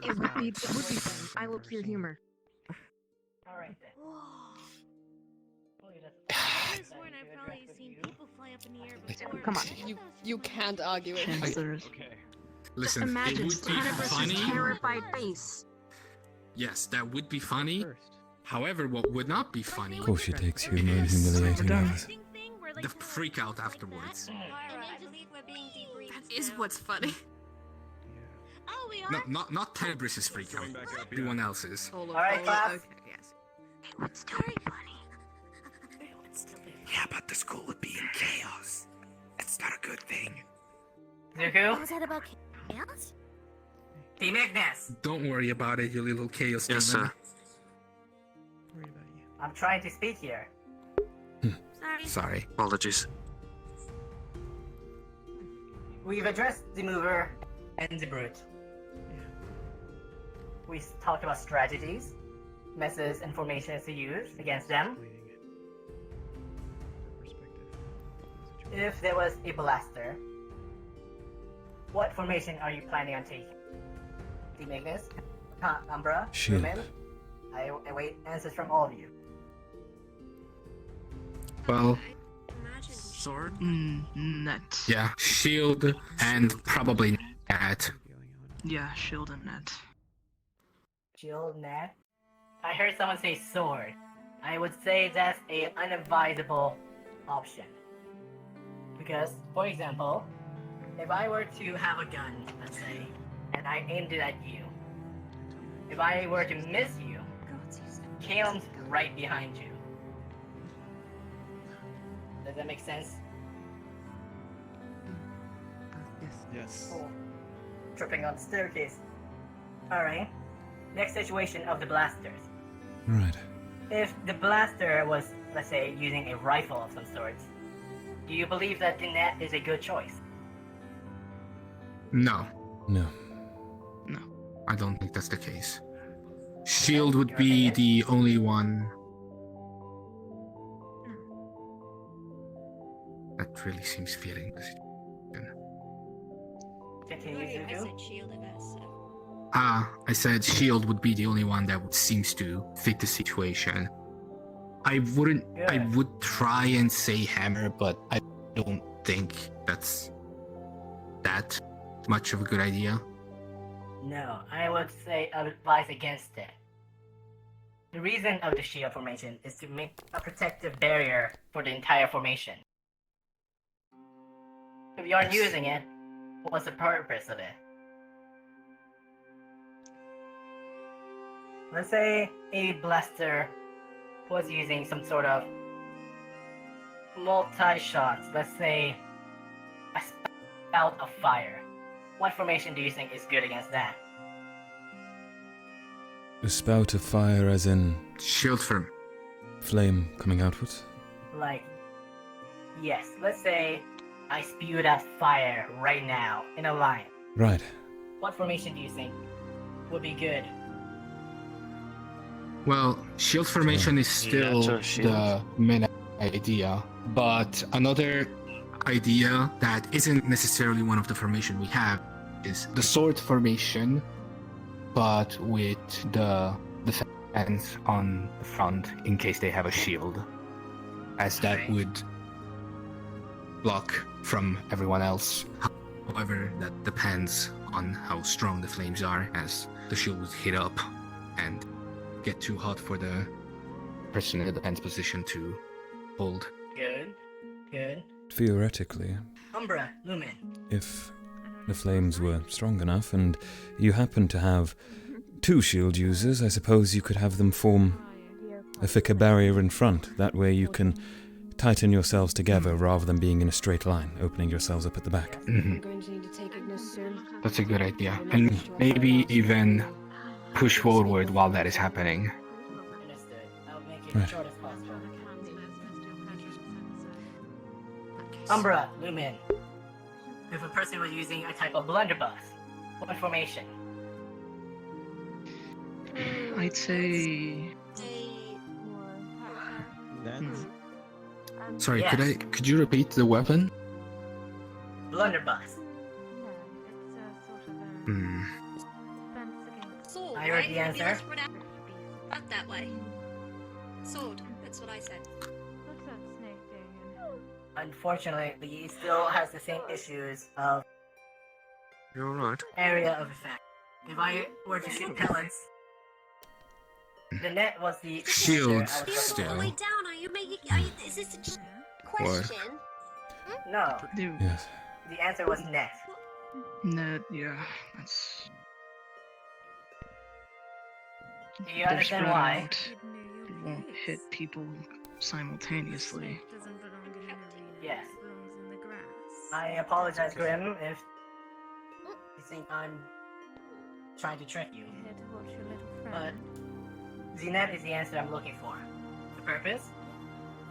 It would be fun. I will pure humor. Alright then. Come on. You can't argue it. Listen, Imagine it would be Tenebris's funny. terrified face. Yes, that would be funny. However, what would not be funny Of course she takes humor in humiliating others. the freak out afterwards. That is what's funny. No, not Tenebris's freak out. Everyone else's. Alright, class. Okay, yes. It would still be funny. Yeah, but the school would be in chaos. That's not a good thing. Zuko? Was that about chaos? Team Ignis! Don't worry about it, you little chaos Yes, demon. sir. I'm trying to speak here. Sorry. Apologies. We've addressed the mover and the brute. We talked about strategies, methods, and formations to use against them. If there was a blaster, what formation are you planning on taking? Team Ignis? Umbra? Shield. Lumen? I await answers from all of you. Well, Sword? Net. yeah, shield and probably net. Yeah, shield and net. Shield, net? I heard someone say sword. I would say that's a unadvisable option. Because, for example, if I were to have a gun, let's say, and I aimed it at you, if I were to miss you, Caleb's right behind you. Does that make sense? Yes. Cool. Tripping on the staircase. Alright. Next situation of the blasters. Right. If the blaster was, let's say, using a rifle of some sort, do you believe that the net is a good choice? No, No. I don't think that's the case. Shield would be the only one that really seems fitting the situation. Continue, Zuko. I said shield would be the only one that seems to fit the situation. I would try and say hammer, but I don't think that's that much of a good idea. No, I would say I would advise against it. The reason of the shield formation is to make a protective barrier for the entire formation. If you aren't using it, what's the purpose of it? Let's say a blaster was using some sort of multi-shots, let's say a spout of fire. What formation do you think is good against that? A spout of fire as in... Shield firm. Flame coming outwards? Like, yes, let's say I spewed out fire right now in a line. Right. What formation do you think would be good? Well, shield formation is still the main idea, but another idea that isn't necessarily one of the formation we have is the sword formation, but with the defense on the front in case they have a shield. as that would block from everyone else. However, that depends on how strong the flames are, as the shield would heat up and get too hot for the person in the defense position to hold. Good. Good. Theoretically, Umbra, Lumen. if the flames were strong enough and you happen to have 2 shield users, I suppose you could have them form a thicker barrier in front. That way you can tighten yourselves together rather than being in a straight line, opening yourselves up at the back. Mhm. Going to need to take Ignis soon. That's a good idea. And maybe even push forward while that is happening. Understood. I'll make it Right. short as possible. Umbra, Lumen. If a person was using a type of blunderbuss, what formation? I'd say. Sorry, Yes. could you repeat the weapon? Blunderbuss. Hmm. Sword, I heard right? the Maybe answer. let's put it out that way. Sword, that's what I said. Unfortunately, he still has the same issues of You're right. area of effect. If I were to shoot pellets, the net was the Shields answer I was still. looking All the way down, are you making... is this a question? for. No, Yes. the answer was net. No, yeah, that's. Do you They're understand spread why? out. It won't hit people simultaneously. Yes. I apologize, Grim, if you think I'm trying to trick you. But the net is the answer I'm looking for. The purpose?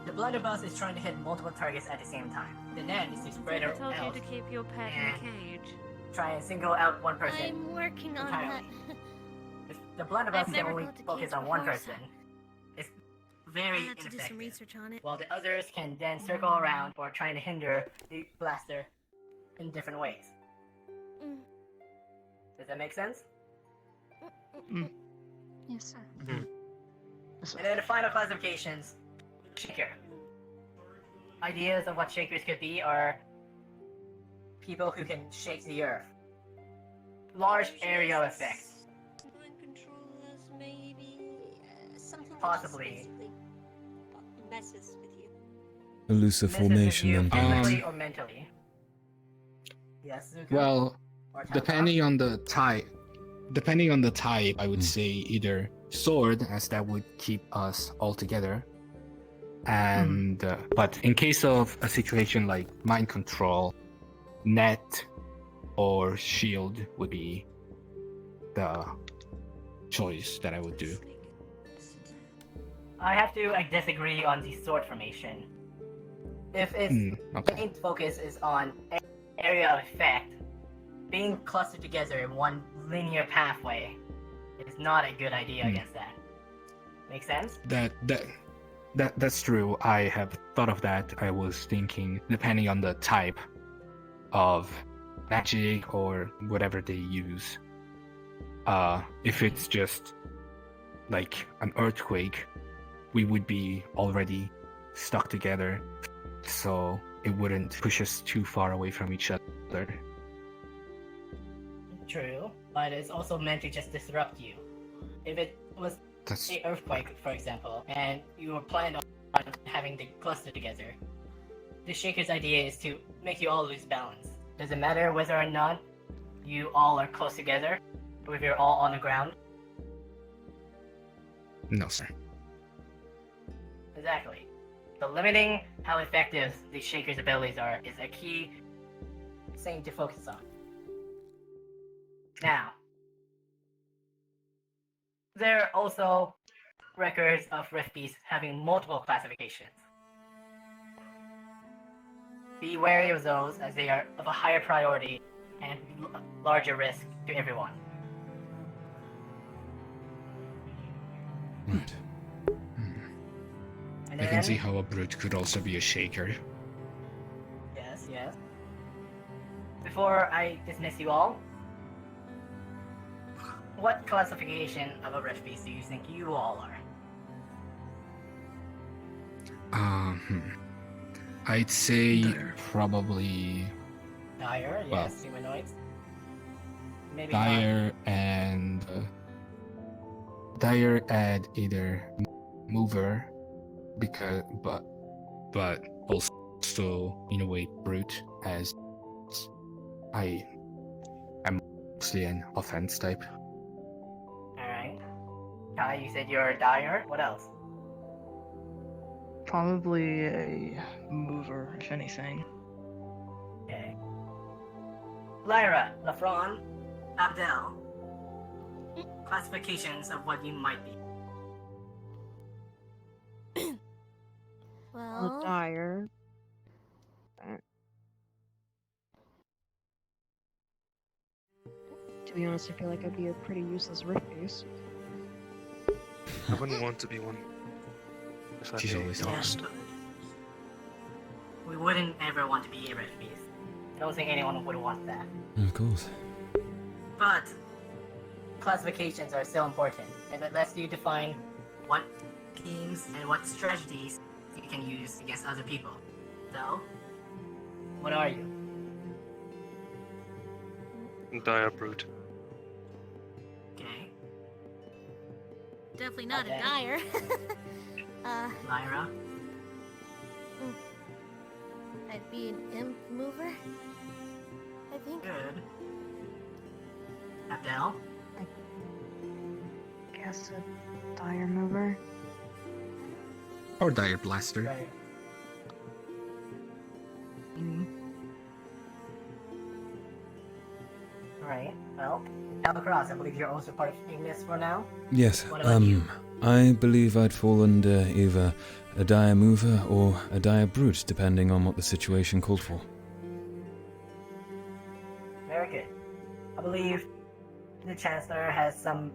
The blunderbuss is trying to hit multiple targets at the same time. The net is to spread I it told you out to keep your pet in a cage. try and single out one person. I'm working on entirely. that. If the blunderbuss I've can never only got to focus cage on one before, person. so It's I very had to do some ineffective. research on it. While the others can then circle around or trying to hinder the blaster in different ways. Mm. Does that make sense? Yes, sir. And then the final classifications, shaker. Ideas of what shakers could be are people who can shake the earth. Large area effects. Mind controllers, maybe something that Possibly. just basically messes with you. Elusive Messes with formation you and physically or mentally. Yes, Zuko? Well, Or Tel'Kahras? depending on the type, I would say either sword, as that would keep us all together, and but in case of a situation like mind control, net or shield would be the choice that I would do. I have to disagree on the sword formation. If its okay. main focus is on area of effect, being clustered together in one linear pathway is not a good idea against that. Make sense? That's true. I have thought of that. I was thinking, depending on the type of magic or whatever they use, if it's just like an earthquake, we would be already stuck together, so it wouldn't push us too far away from each other. True, but it's also meant to just disrupt you. If it was an earthquake, for example, and you were planned on having the cluster together, the Shaker's idea is to make you all lose balance. Does it matter whether or not you all are close together, or if you're all on the ground? No, sir. Exactly. So limiting how effective the Shaker's abilities are is a key thing to focus on. Now, there are also records of Rift Beasts having multiple classifications. Be wary of those, as they are of a higher priority and larger risk to everyone. Right. And I can then- see how a brute could also be a shaker. Yes, yes. Before I dismiss you all, what classification of a Rift Beast do you think you all are? I'd say probably Dire, well, yes, humanoids. Maybe Dire and Dire add either mover but also in a way brute, as I am mostly an offense type. Alright. Kai, you said you're a Dire. What else? Probably a mover, if anything. Okay. Lyra, Lafron, Abdel. Classifications of what you might be. Well, Dire. To be honest, I feel like I'd be a pretty useless rift piece. I wouldn't want to be one. If I'm She's being always honest. We wouldn't ever want to be a rift piece. I don't think anyone would want that. Of course. But classifications are still important, and it lets you define what schemes and what strategies you can use against other people. So, what are you? Dire brute. Okay. definitely not Okay. a Dire. Lyra? I'd be an imp mover. I think. Good. Abdel? Guess a dire mover. Or Dire Blaster. Right. Alright, well, Tel'Kahras, I believe you're also part of Ignis for now? Yes, What about you? I believe I'd fall under either a dire mover or a dire brute, depending on what the situation called for. Very good. I believe the Chancellor has some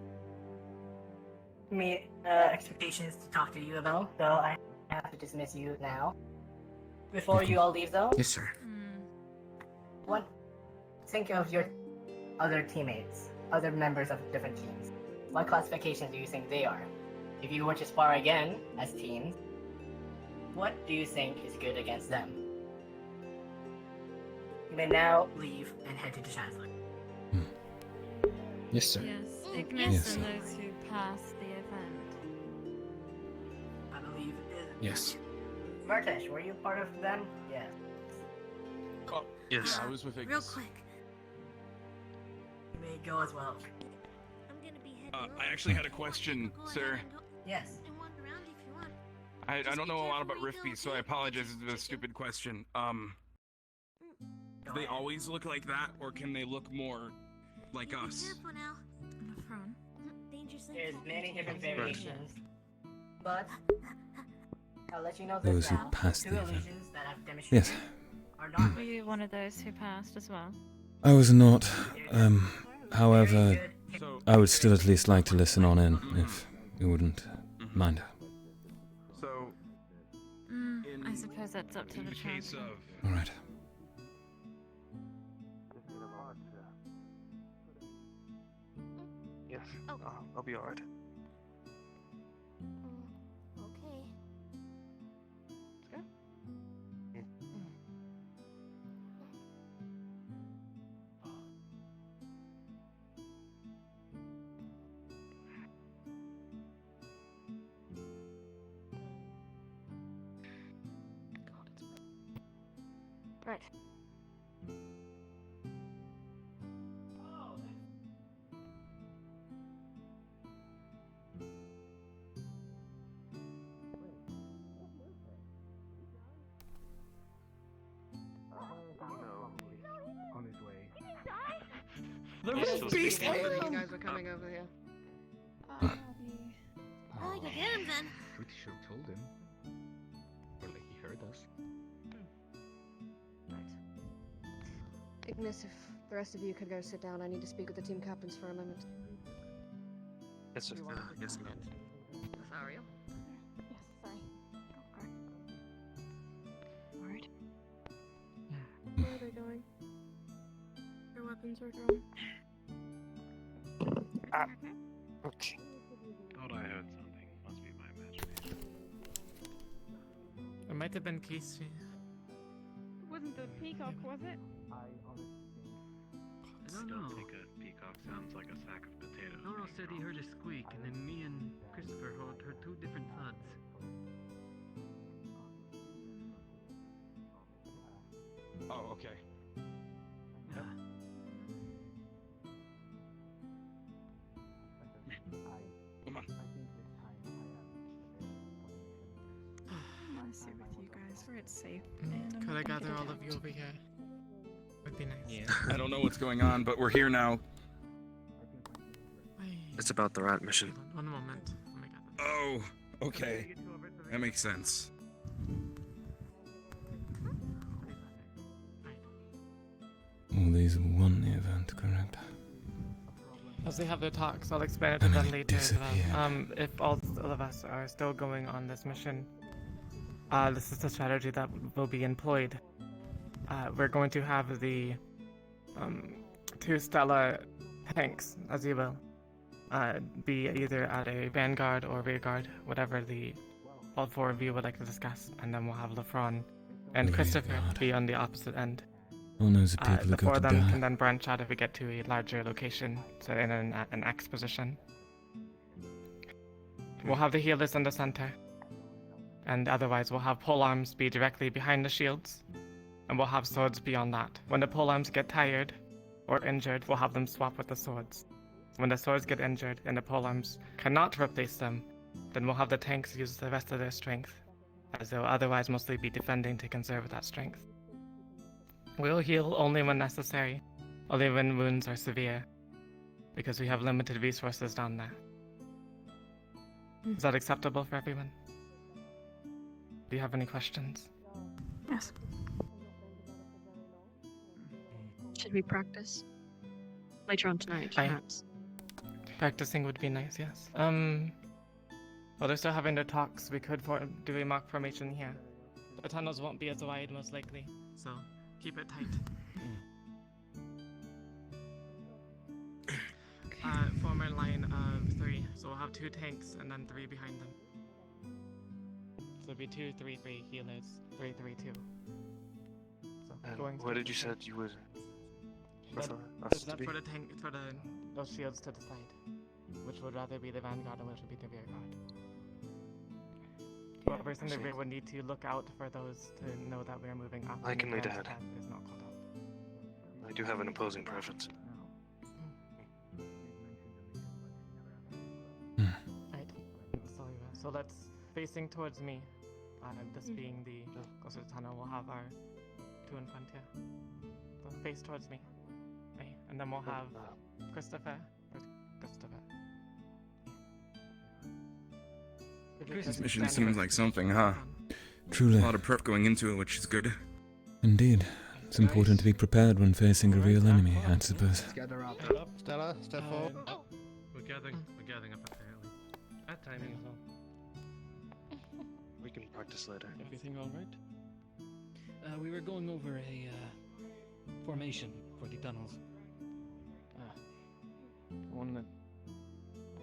expectations to talk to you about, so I have to dismiss you now. Before you all leave, though, Yes, sir. what? Think of your other teammates, other members of different teams. What classification do you think they are? If you were to spar again as teams, what do you think is good against them? You may now leave and head to the Chancellor. Yes, sir. Yes, Ignis Yes, and sir. those who passed the event. I believe. Yes. Murtish, were you part of them? Yes. Oh, yes. I was with Real Ignis. quick. You may go as well. I'm gonna be heading I actually had a question, sir. Yes. and wander around if you want. I don't know a lot about Riftbeast, so I apologize if it's a stupid question. Do they always look like that, or can they look more like us? Careful now. Dangerous. There's many different variations, but I'll let you know Those this who now. passed Two the event. illusions that have demonstrated Yes. are not Were you one of those who passed as well? I was not. However, I would still at least like to listen on in, if you wouldn't mind. So, I suppose that's up to the case Chancellor. of All right. Yes, I'll be alright. Okay. Right. On his way. The Beast! You guys were coming over here. Oh, you get him then. Pretty sure told him. Or like he heard us. Ignis, if the rest of you could go sit down, I need to speak with the team captains for a moment. Yes, sir. Yes, ma'am. Lothario? Yes, sorry. Alright. Where are they going? Their weapons are drawn. Okay. Thought I heard something. Must be my imagination. might have been Casey. Wasn't the peacock, was it? I don't think a peacock sounds like a sack of potatoes. Noro said he heard a squeak, and then me and Christopher heard two different thuds. Oh, okay. Yeah. Come on. I want to sit with you guys where it's safe. Could I gather all of you over here? Would be nice. Yeah. I don't know what's going on, but we're here now. It's about the rat mission. One moment. Let me gather. Oh, okay. That makes sense. All these won the event, correct? As they have their talks, I'll explain it to them later as well. If all of us are still going on this mission, this is the strategy that will be employed. We're going to have the 2 stellar tanks, as you will, be either at a vanguard or rearguard, whatever all 4 of you would like to discuss, and then we'll have Lefron and Christopher be on the opposite end. All those people who The go 4 to of them die. can then branch out if we get to a larger location, so in an X position. We'll have the healers in the center, and otherwise we'll have pole arms be directly behind the shields, and we'll have swords beyond that. When the pole arms get tired or injured, we'll have them swap with the swords. When the swords get injured and the pole arms cannot replace them, then we'll have the tanks use the rest of their strength, as they'll otherwise mostly be defending to conserve that strength. We'll heal only when necessary, only when wounds are severe, because we have limited resources down there. Is that acceptable for everyone? Do you have any questions? Yes. Should we practice? Later on tonight, perhaps. Practicing would be nice, yes. While they're still having their talks, we could do a mock formation here. The tunnels won't be as wide, most likely, so keep it tight. Form a line of 3, so we'll have 2 tanks and then 3 behind them. So it'll be 2, 3, 3 healers, 3, 3, 2. So And what did you said you would prefer us to That's be? for the tank, for those shields to decide, which would rather be the vanguard and which would be the rear guard. Whoever's in the rear would need to look out for those to know that we're moving up. I can lead ahead. Is not called out. I do have an opposing preference. Right. So let's facing towards me. This being the closer tunnel, we'll have our 2 in front here. So face towards me. Okay. And then we'll have Christopher. This mission seems like something, huh? Truly. A lot of prep going into it, which is good. Indeed. It's important to be prepared when facing a real enemy, I suppose. Gather up. Stella, step forward. We're gathering up apparently. At timing as well. We can practice later. Everything all right? We were going over a formation for the tunnels. The one that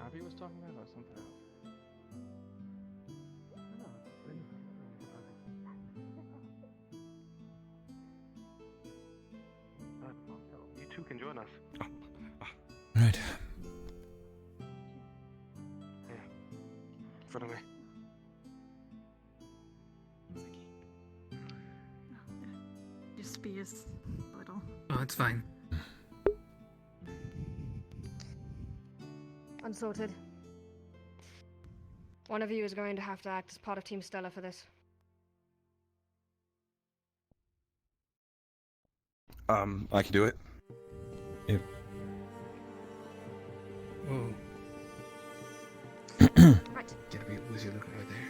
Abby was talking about, or something else? You two can join us. Right. Yeah. In front of me. Your spear's little. Oh, it's fine. Unsorted. One of you is going to have to act as part of Team Stella for this. I can do it. Yep. Whoa. Right. Get a bit woozy looking right there.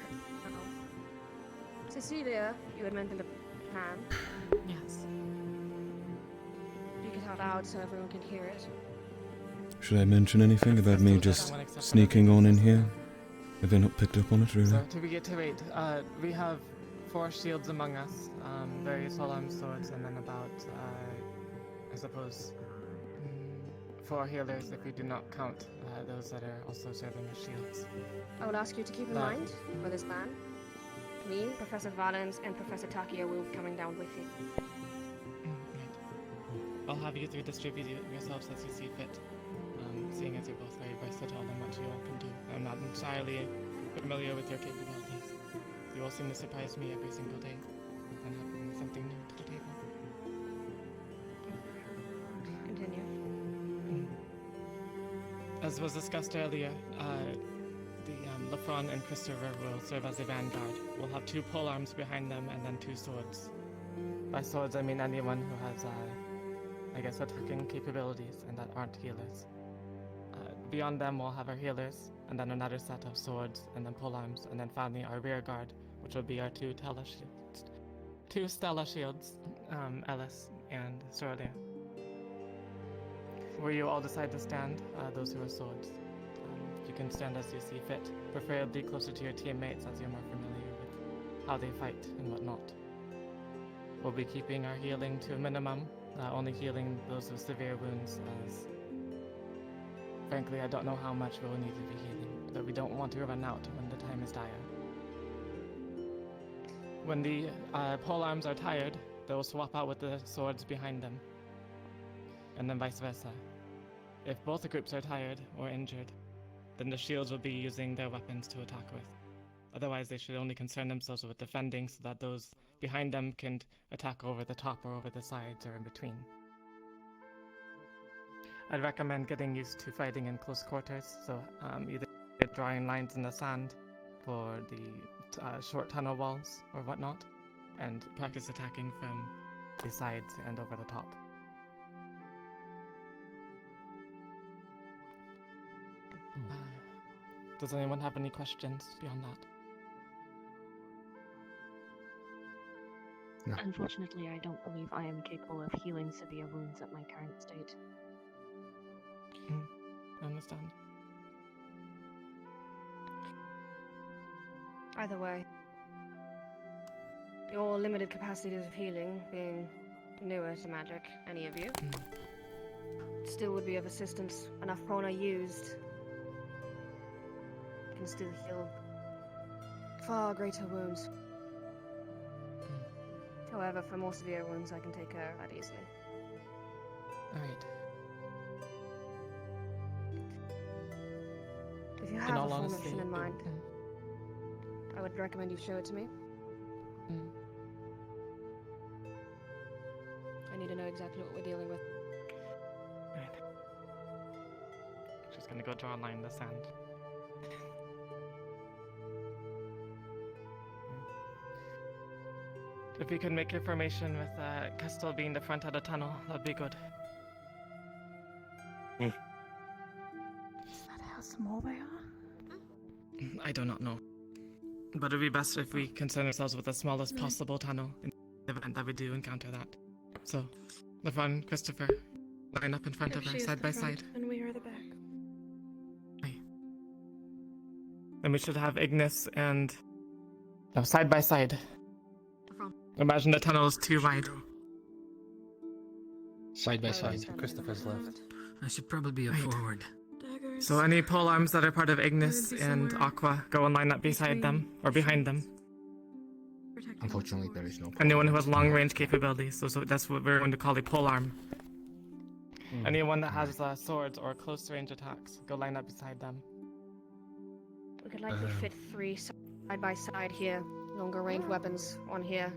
Cecilia, you had mentioned a plan. Yes. You can have out so everyone can hear it. Should I mention anything about me just sneaking on in here? Have they not picked up on it, really? So to reiterate, we have 4 shields among us, various all-armed swords, and then about, I suppose, 4 healers if we do not count those that are also serving as shields. I would ask you to keep in That- mind, for this plan, Me, Professor Valens, and Professor Takia will be coming down with you. I'll have you three distribute yourselves as you see fit. Seeing as you're both very versatile in what you all can do. I'm not entirely familiar with your capabilities. You all seem to surprise me every single day and have bring something new to the table. Continue. As was discussed earlier, the Lafron and Christopher will serve as a vanguard. We'll have 2 polearms behind them and then 2 swords. By swords, I mean anyone who has, I guess, attacking capabilities and that aren't healers. Beyond them, we'll have our healers, and then another set of swords, and then polearms, and then finally our rear guard, which will be our 2 Stella shields, Ellis and Sorlia. Where you all decide to stand, those who are swords. You can stand as you see fit, preferably closer to your teammates as you're more familiar with how they fight and whatnot. We'll be keeping our healing to a minimum, only healing those with severe wounds, as frankly I don't know how much we'll need to be healing, but we don't want to run out when the time is dire. When the polearms are tired, they'll swap out with the swords behind them, and then vice versa. If both the groups are tired or injured, then the shields will be using their weapons to attack with. Otherwise, they should only concern themselves with defending so that those behind them can attack over the top or over the sides or in between. I'd recommend getting used to fighting in close quarters, so either drawing lines in the sand for the short tunnel walls or whatnot, and practice attacking from the sides and over the top. Does anyone have any questions beyond that? No. Unfortunately, I don't believe I am capable of healing severe wounds at my current state. I understand. Either way, your limited capacities of healing being newer to magic, any of you, still would be of assistance. Enough prana used can still heal far greater wounds. However, for more severe wounds, I can take care of that easily. Alright. If you have a formation in mind, I would recommend you show it to me. I need to know exactly what we're dealing with. Right. Just gonna go draw a line in the sand. If you could make your formation with Kestel being the front of the tunnel, that'd be good. Is that how small they are? I do not know. But it'd be best if we concern ourselves with the smallest possible tunnel in the event that we do encounter that. So, Levon, Christopher, line up in front of her, side by side. And we are the back. Then we should have Ignis and... No, side by side. Imagine the tunnel is too wide. Side by side. Christopher's left. I should probably be up forward. So any pole arms that are part of Ignis and Aqua go and line up beside them, or behind them. Unfortunately, there is no pole Anyone who has long range capabilities, so that's what we're going to call a pole arm. Anyone that has swords or close range attacks, go line up beside them. We could likely fit 3 side by side here. Longer range weapons on here.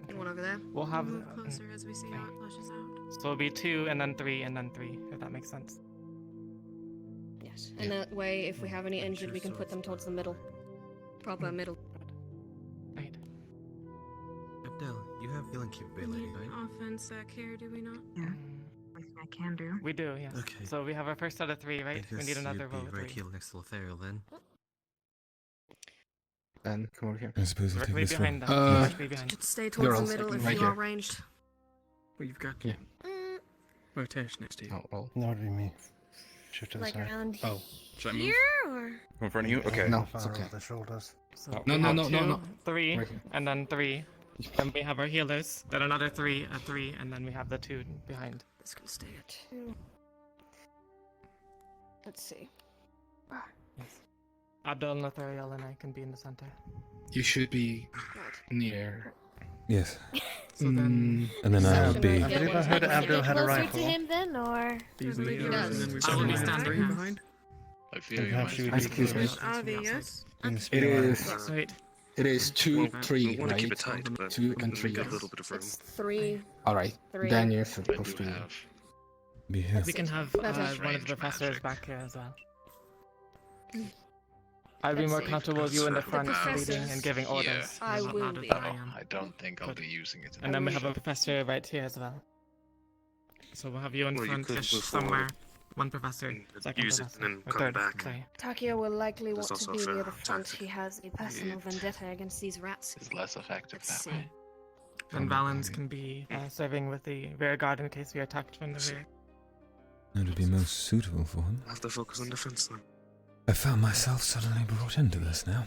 And one over there. We'll have Move closer as we see how it flushes out. So it'll be 2 and then 3 and then 3, if that makes sense. Yes. And that way, if we have any injured, we can put them towards the middle. Proper middle. Right. Abdel, you have healing capability, right? Offense here, do we not? Yeah. I can do. We do, yes. Okay. So we have our first set of 3, right? We need another row you'd of be right 3. here next to Lothario then. Ben, come over here. I suppose we'll take Directly this behind one. them. Directly behind. Just stay towards the middle if right you here. are ranged. Well, you've got rotation next to you. Oh. No, it'd be me. Shift to the Like side. around Oh. Should I move? here, or? In front of you? Okay. No, it's okay. The shoulders. So No, we no, have no, no, 2, no. 3, Right here. and then 3. Then we have our healers. Then another 3, a 3, and then we have the 2 behind. This can stay at 2. Let's see. Yes. Abdel, Nathariel, and I can be in the center. You should be near. Yes. So then, And then I would be. I believe I heard Abdul had a Closer rifle. to him then, or? these ladies, He does. and then we I will be standing behind. I feel And you perhaps might you would as be Excuse me. close. Avi, yes? And It speak is. loud. Wait. It is 2, Well, 3, we want to keep it right? tight, but 2 and we 3. got a little bit of room. It's 3. All right. Three. Then you're I supposed do to. have Be here. We can have That's one of the strange professors magic. back here as well. I'd be Let's more see. comfortable with you in the The front leading professors- and giving orders. Yeah. I a lot will louder be. than I am. I don't think I'll Good. be using it. And then we have a professor right here as well. So we'll have you in Well, you could front-ish move somewhere. forward One professor, and second use it professor, and then or come third, back. sorry. Takio will likely There's want to also be a near the front. tactic. He has a personal vendetta against these rats. It's less effective Let's that see. way. And Valens can be serving with the rear guard in case we are attacked from the rear. That would be most suitable for him. I have to focus on defense then. I found myself suddenly brought into this now.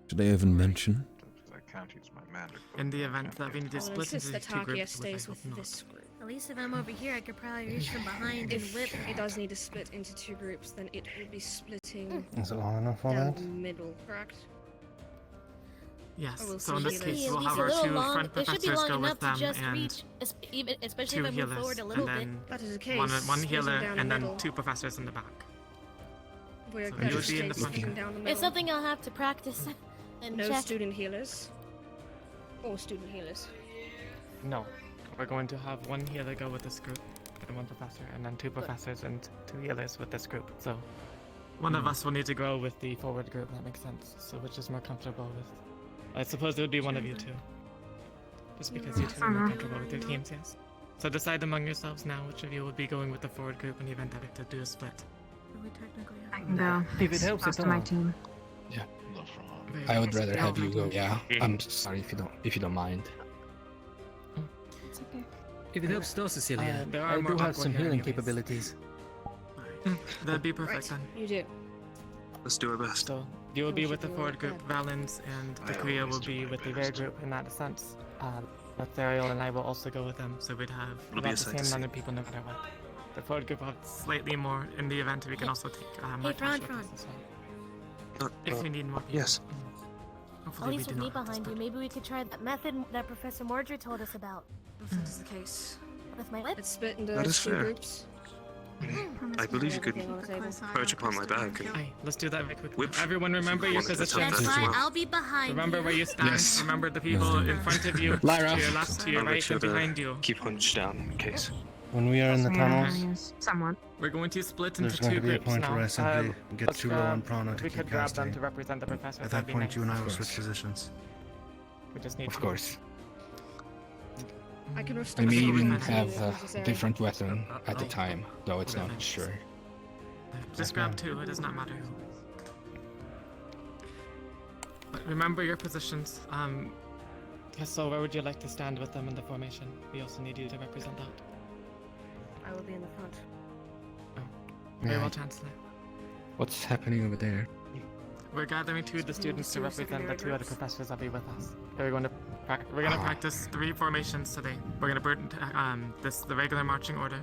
Should I even mention? I can't use my magic. In the event that we need to I will split insist into that two Takia groups, which I stays hope with not. this group. At least if I'm over here, I could probably reach from behind and If whip. it does need to split into 2 groups, then it will be splitting Is it long enough for down that? the middle, correct? Yes, Or we'll so in see this if case, it's we'll at have least a our little two long. front It should be professors long go enough with to them just and reach, especially two if I move healers, forward a and little bit. then That is the case. one splitting healer, down the and then middle. 2 professors in the back. We're So going you to would be in the stay front. splitting down the middle. It's something I'll have to practice and No check. student healers. Or student healers. No, we're going to have 1 healer go with this group, and 1 professor, and then 2 professors and 2 healers with this group. So one of us will need to go with the forward group. That makes sense. So which is more comfortable with? I suppose it would be one of you 2, just because you 2 are more comfortable with your teams. Yes. So decide among yourselves now which of you will be going with the forward group in the event that we have to do a split. We technically I have. can go. If it helps Close at to my all. team. Yeah. No problem. Very I would good. rather have you go. Yeah. Mhm. I'm sorry if you don't mind. It's okay. If it helps still, Cecilia. There I are more do have awkward some here healing anyways. capabilities. That'd be perfect then. You do. Let's do our best. So you will So be we with the should do forward like group, that. Valens and I Dakria will always do be my with the rear best. group in that sense. Ethereal and I will also go with them, so we'd have It'll be about a the sight to same see. number of people no matter what. The forward group will have slightly more in the event we can also take more Fran, cash with Fran. us as well. If we need more people. Yes. At Hopefully we least do with me not have to behind you, split. maybe we could try that method that Professor Mordred told us about. If that is the case. With my lips? Let's split into That is 2 fair. groups. I believe you could Everything on the table. perch upon my back. Aye, let's do that very quickly. Whip. Everyone remember your wanted to positions. attempt That's that as fine. well. I'll be behind Remember you. where you stand. Yes. Remember the people in front of you, Lyra. to your left, to your I'll make right, sure and to behind you. keep hunched down in case. When we are in the tunnels, Yes, somewhat. We're going to split there's into going 2 to be a groups point now. where I simply get let's too low on prana to we keep could grab them casting. to represent the professors. At That'd that be point, you and I will nice. switch positions. We just need Of to- course. I can We restore may some even if have a necessary. different weapon at the time, though it's not sure. Just grab 2, it does not matter who. But remember your positions. So where would you like to stand with them in the formation? We also need you to represent that. I will be in the front. Very Yeah. well, Chancellor. What's happening over there? We're gathering 2 of the students to represent the 2 other professors that be with us. We're going to practice 3 formations today. We're going to burn the regular marching order.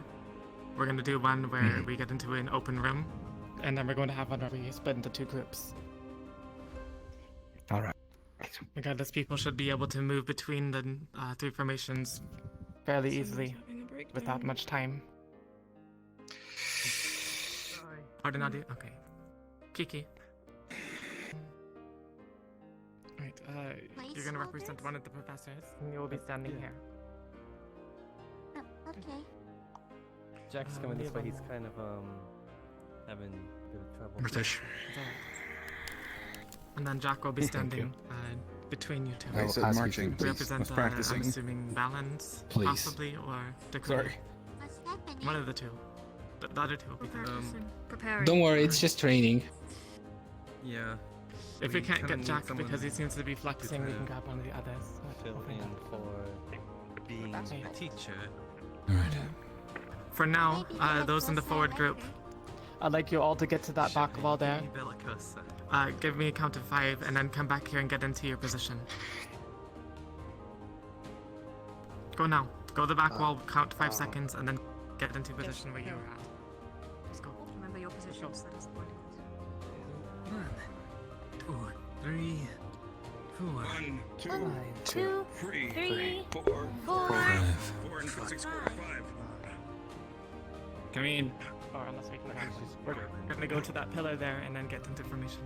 We're going to do one where we get into an open room, and then we're going to have one where we split into 2 groups. All right. Regardless, people should be able to move between the 3 formations fairly easily without much time. Pardon, Adi? Okay. Kiki. Right, you're gonna represent one of the professors, and you will be standing here. Okay. Jack's coming this way. He's kind of having a bit of trouble. British. And then Jack will be Thank standing between you 2. I will ask you to please. Represent, Was practicing. I'm assuming Balance, Please. possibly, or Decree. Sorry. One of the 2. The other 2 will be there. Preparing. Don't worry, it's just training. Yeah. If we can't kinda get need Jack someone because he seems to be flexing, we to can grab one of the others. fill in for being a teacher. Alright. For now, those in the forward group, I'd like you all to get to that back wall there. Give me a count of 5 and then come back here and get into your position. Go now. Go to the back wall, count 5 seconds, and then get into position where you were at. Let's go. Remember your positions. That is important. 1, 2, 3, 1, 2, 2, 3, 3, 4, 4, 4 and 6, 5. Come in. Or unless we can we're gonna go to that pillar there and then get into formation.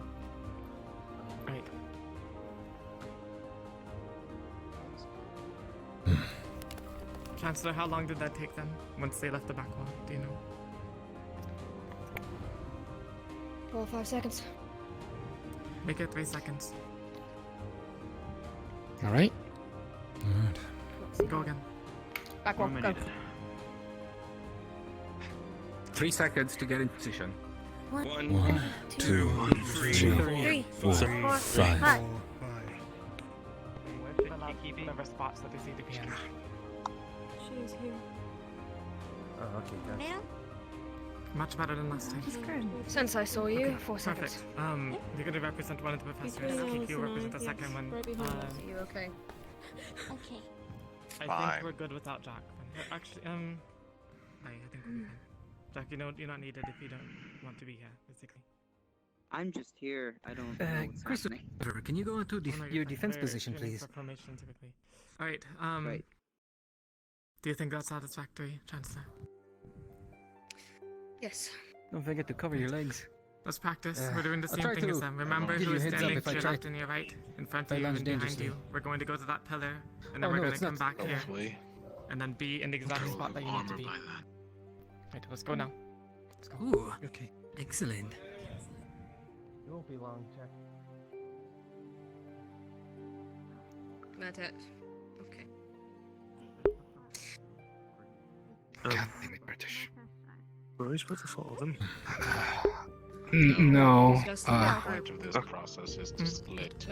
Right. Chancellor, how long did that take them once they left the back wall? Do you know? 4 or 5 seconds. Make it 3 seconds. All right. Alright. Go again. Back wall, go. 3 seconds to get in position. 1, 2, 3, 4, 5. Whatever spots that they see to be in. She is here. Oh, okay, gotcha. Ma'am? Much better than last time. Since I saw you, 4 seconds. Perfect. You're gonna represent one of the professors. Kiki will represent the second one. Right behind us. You okay? Okay. I 5. think we're good without Jack. Actually, I think we'll be fine. Jack, you're not needed if you don't want to be here, basically. I'm just here. I don't know what's Christopher, happening. can you go into Oh, no, your fine. defense We're position, tuning please? for formation typically. Alright, Right. do you think that's satisfactory, Chancellor? Yes. Don't forget to cover your legs. Let's practice. We're doing the I'll same try thing as to them. Remember give who you a is heads up standing if I to your try left and your right, in front if I of you lunge and behind dangerously. you. We're going to go to that pillar, and then Oh, we're no, going it's to come not. back here, Hopefully. and then be in the exact spot that you need to be. Right, let's go now. Let's go. Ooh, okay. Excellent. It won't be long, Jack. Not it. Okay. God damn it, British. Were we supposed to follow them? No. Part of this process is to split.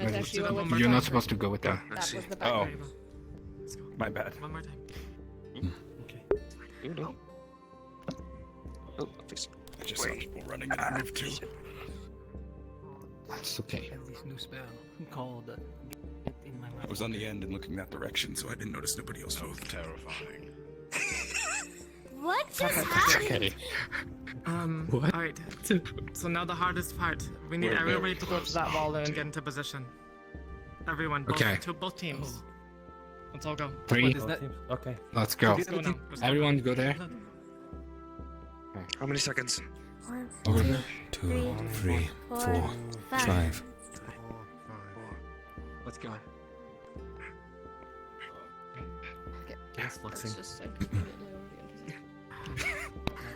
You're not supposed to go with them. That was the Oh. back. Let's go. My bad. One more time. Okay. Oh, I just saw people running and I moved too. It's okay. I have this new spell called Get in My Mind. I was on the end and looking that direction, so I didn't notice nobody else moved. Terrifying. What just happened? What? Alright. So now the hardest part. We need everybody to go to that wall and get into position. Everyone. Okay. Both teams. Let's all go. 3. Okay. Let's go. Let's go now. Everyone go there. How many seconds? 1, 2, 3, 4, 5. Let's go. Yes, fluxing.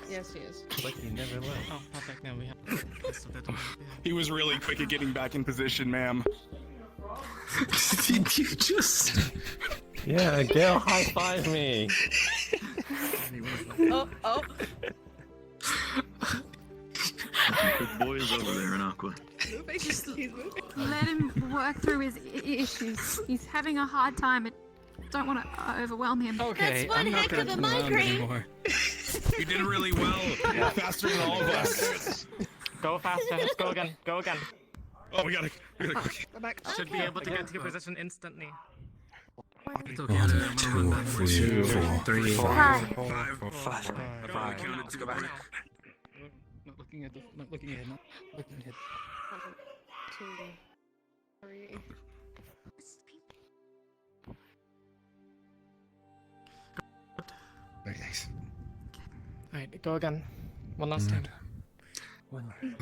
Yes, he is. Like he never left. Oh, perfect. Now we have. He was really quick at getting back in position, ma'am. Did you just? Yeah, Gail, high five me. Oh. Good boys over there in Aqua. Let him work through his issues. He's having a hard time. I don't want to overwhelm him. Okay, That's one I'm not heck gonna of a turn around migraine. anymore. You did really well. Faster than all of us. Go faster. Let's go again. Go again. Oh, we gotta go. Should be able to get to your position instantly. 1, 2, 3, 4, 5. 5. Let's go back. Not looking at not looking ahead. 2, 3. Very nice. Alright, go again. One last time. Okay.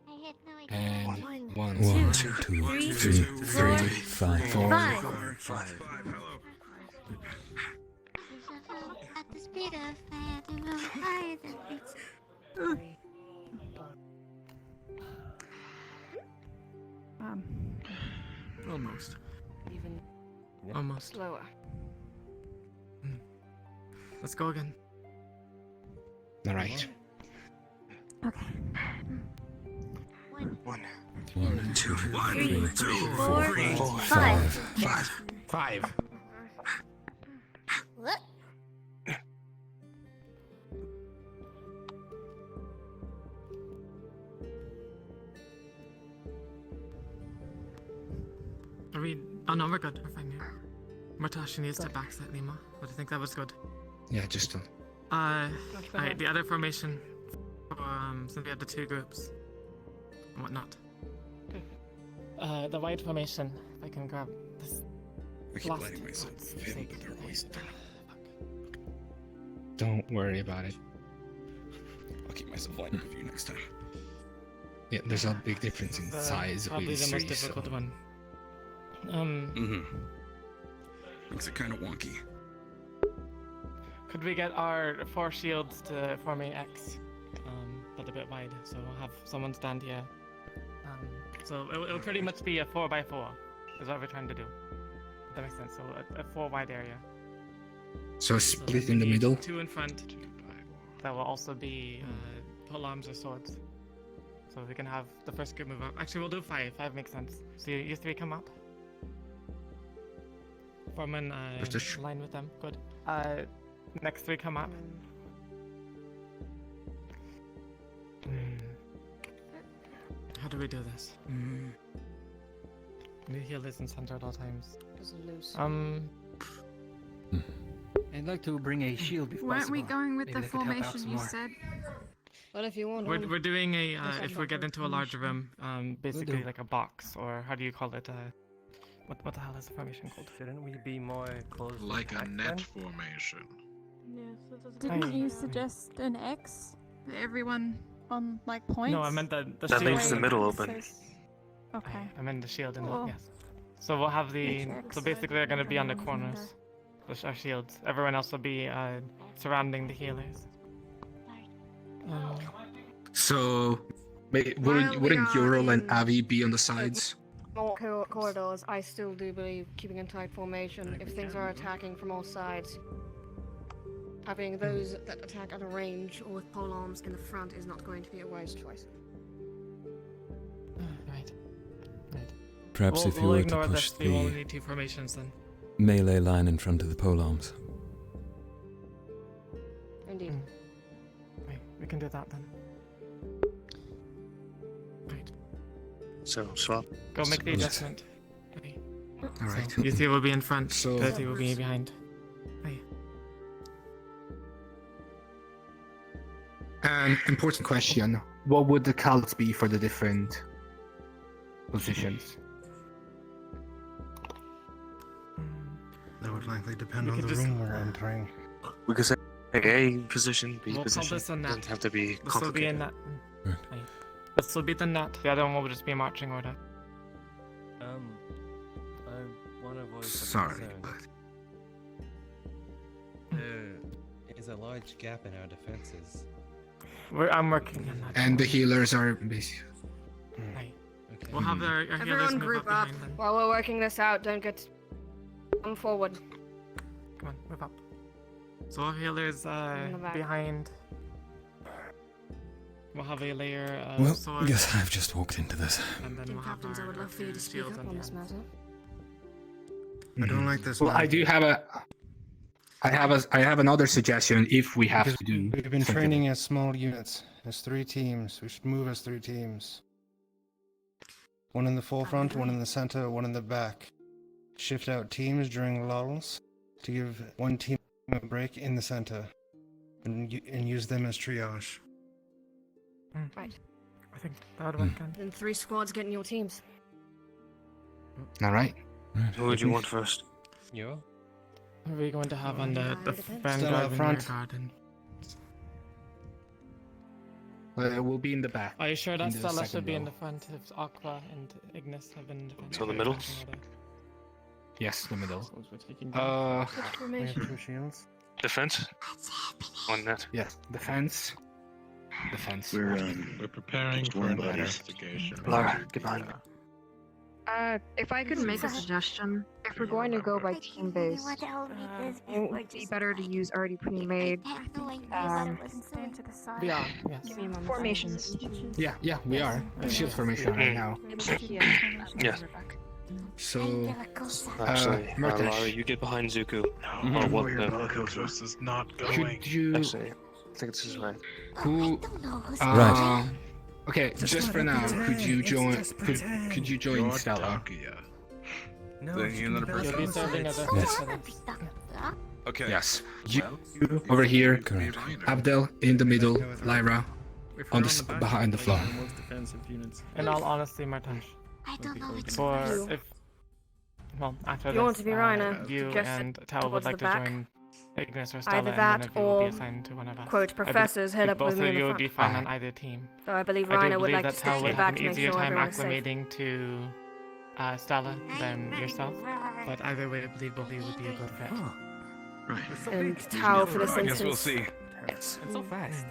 I had no idea. And 1, 2, 3, 5. 4. 5. At the speed of fire, to go higher than beats. Almost. Even Almost. slower. Let's go again. All right. Okay. 1, 2, 3, 3, 4, 5. 5. What? Are we? Oh no, we're good. We're fine here. Murtash needs to back slightly more, but I think that was good. Yeah, just Alright, the other formation. Since we had the 2 groups and whatnot. The wide formation. If I can grab this. I keep last letting myself one. hit with her waist. Don't worry about it. I'll keep myself light with you next time. Yeah, there's a big difference in size Probably with the most three, difficult so. one. Makes it kind of wonky. Could we get our 4 shields to form an X? But a bit wide, so we'll have someone stand here. So it'll pretty much be a 4x4, is what we're trying to do. If that makes sense. So a 4 wide area. So split in the middle. 2 in front. That will also be pole arms or swords. So we can have the first group move up. Actually, we'll do 5. 5 makes sense. So you 3 come up. Form in line with them. Good. Next 3 come up. How do we do this? We heal this in center at all times. I'd like to bring a shield before. Weren't we going with the formation you said? Well, if you want. We're doing a if we get into a larger room, basically like a box, or how do you call it? What the hell is the formation called? Shouldn't we be more close? Like a net formation. Didn't you suggest an X? Everyone on like points? No, I meant the That shield. leaves the middle open. Okay. I meant the shield in Cool. the yes. So we'll have the so basically they're gonna be on the corners. Our shields. Everyone else will be surrounding the healers. So, wouldn't Ural and Avi be on the sides? More corridors, I still do believe keeping in tight formation. If things are attacking from all sides, having those that attack at a range or with pole arms in the front is not going to be a wise choice. Right. Perhaps if you we'll were to ignore push this. We only the need 2 formations then. melee line in front of the pole arms. Indeed. Right, we can do that then. Right. So swap. Go make the adjustment. All right. So you 3 will be in front. So- The other 3 will be behind. Right. An important question. What would the cults be for the different positions? That would likely depend We on could the just- room we're entering. We could say A position, B We'll call position. this a net. Doesn't have to be This will be a complicated. net. Right. This will be the net. The other one will just be marching order. I want to voice a Sorry, concern. There is a large gap in our defenses. I'm working on that. And the healers are busy. Right. We'll have our healers Everyone move group up up. behind them. While we're working this out, don't get. Come forward. Come on, move up. So our healers In the back. behind. We'll have a layer of Well, swords. yes, I've just walked into this. And then we'll have Captains, I would love for you to speak shields up on on the this ends. matter. I don't like this. Well, I do have I have another suggestion if we have Because to do. We've been something. training as small units, as 3 teams. We should move as 3 teams. One in the forefront, one in the center, one in the back. Shift out teams during lulls to give one team a break in the center, and use them as triage. Right. I think that would work. Then. Then 3 squads get in your teams. All right. Who would you want first? You? What are we going to have on the Depends. vanguard Stand out and front. rearguard? And... We'll be in the back. Are you sure in that the Stella second should be in row. the front if Aqua and Ignis have been in the front? So the middle? Yes, the middle. Which We have formation? 2 shields. Defense? One net. Yes, defense. Defense. We're preparing for an investigation. Lara, get behind me. If I could make a suggestion, if we're going to go by team base, it would be better to use already pre-made Yeah, yes. formations. Yeah, we are. Shield formation right now. Yes. So, Actually, Murtash. Lara, you get behind Zuko. No, Or what? Warrior Bellicose is not going. could you? Actually, I think this is right. Who? Right. Okay, just for now, could you join? Could you join You're Stella? Takia. No, another You'll be person. serving as a Yes. Okay. Yes. You over here. Correct. Abdel in the middle. Lyra If on we're the back, behind the like, floor. the most defensive units. In all honesty, Martash, I don't know which For one. if well, after If this, you want to be Reiner, you suggest and it Tal would towards like the to back. join Ignis or Stella, Either and that one of you will be or, assigned to one of us. quote, professors head up both with me of in the you would front. be fine on either team. So I believe I do Reiner would believe like that to stay Tal to would the have back an to make easier sure time everyone is safe. acclimating to Stella than yourself, but either way, I believe both of you would be a good fit. Right. And Tao for this I guess instance. we'll see. It's so fast.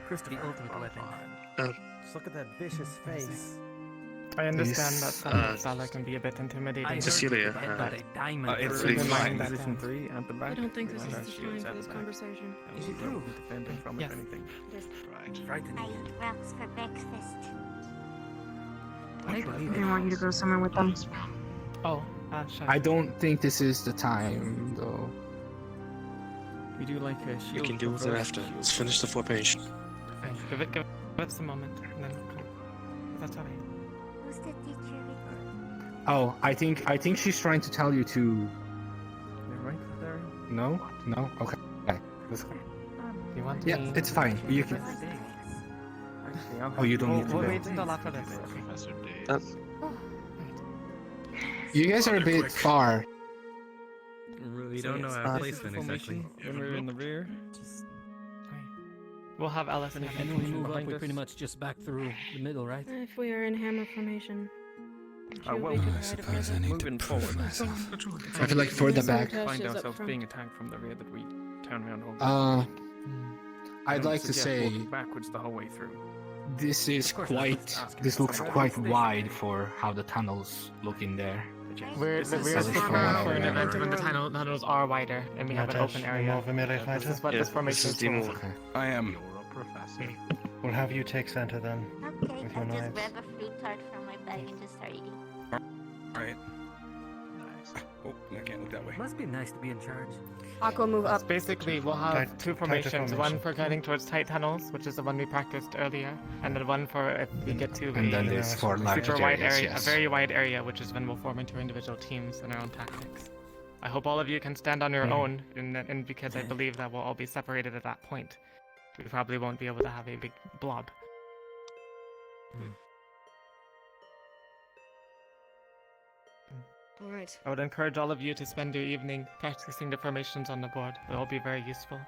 Christopher, the ultimate weapon. Just look at that vicious face. I understand Yes, that some Stella can be a bit intimidating. Cecilia, it's Keep in mind fine. that, 3 at the back. I don't think this Remember, is the she time was for at this the back. conversation. Is it true? Defending from Yes. if anything. Right. I eat rocks for breakfast. I believe They want you to go somewhere with them. Oh, sure. I don't think this is the time, though. We do like a shield. We can deal with it after. Let's finish the formation. Okay, give it a moment, and then come. That's all right. Who's the teacher? Oh, I think she's trying to tell you to. You're right there. No, okay. Let's go. You want Yeah, me? it's fine. You can. Actually, Oh, you don't need to We'll go. wait until after this. Professor Days. You guys are a bit far. We don't know our placement exactly. When we're in the rear, We'll have Alice and And when we move up, we pretty much just back through the middle, right? If we are in hammer formation. well, I suppose I need to moving prove forward. myself. I feel like further back. Find Is up ourselves front. being attacked from the rear that we turn around over. I'd like to say backwards the whole way through. this is quite. This looks quite wide for how the tunnels look in there. We're This is for an fine. event when the tunnels are wider and we have an open area. More of a melee fighter? This is what this formation is for. I am. Professor. We'll have you take center then. Okay, With your I'll just knives. grab a fruit tart from my bag and just start eating. Alright. Oh, I can't look that way. Must be nice to be in charge. Aqua move up. Basically, we'll have Tight- two tighter formations. One formation. for guiding towards tight tunnels, which is the one we practiced earlier, and then one for if we get to And then a there's for large super wide areas, area, yes. a very wide area, which is when we'll form into individual teams and our own tactics. I hope all of you can stand on your own, and because I believe that we'll all be separated at that point. We probably won't be able to have a big blob. Alright. I would encourage all of you to spend your evening practicing the formations on the board. They'll all be very useful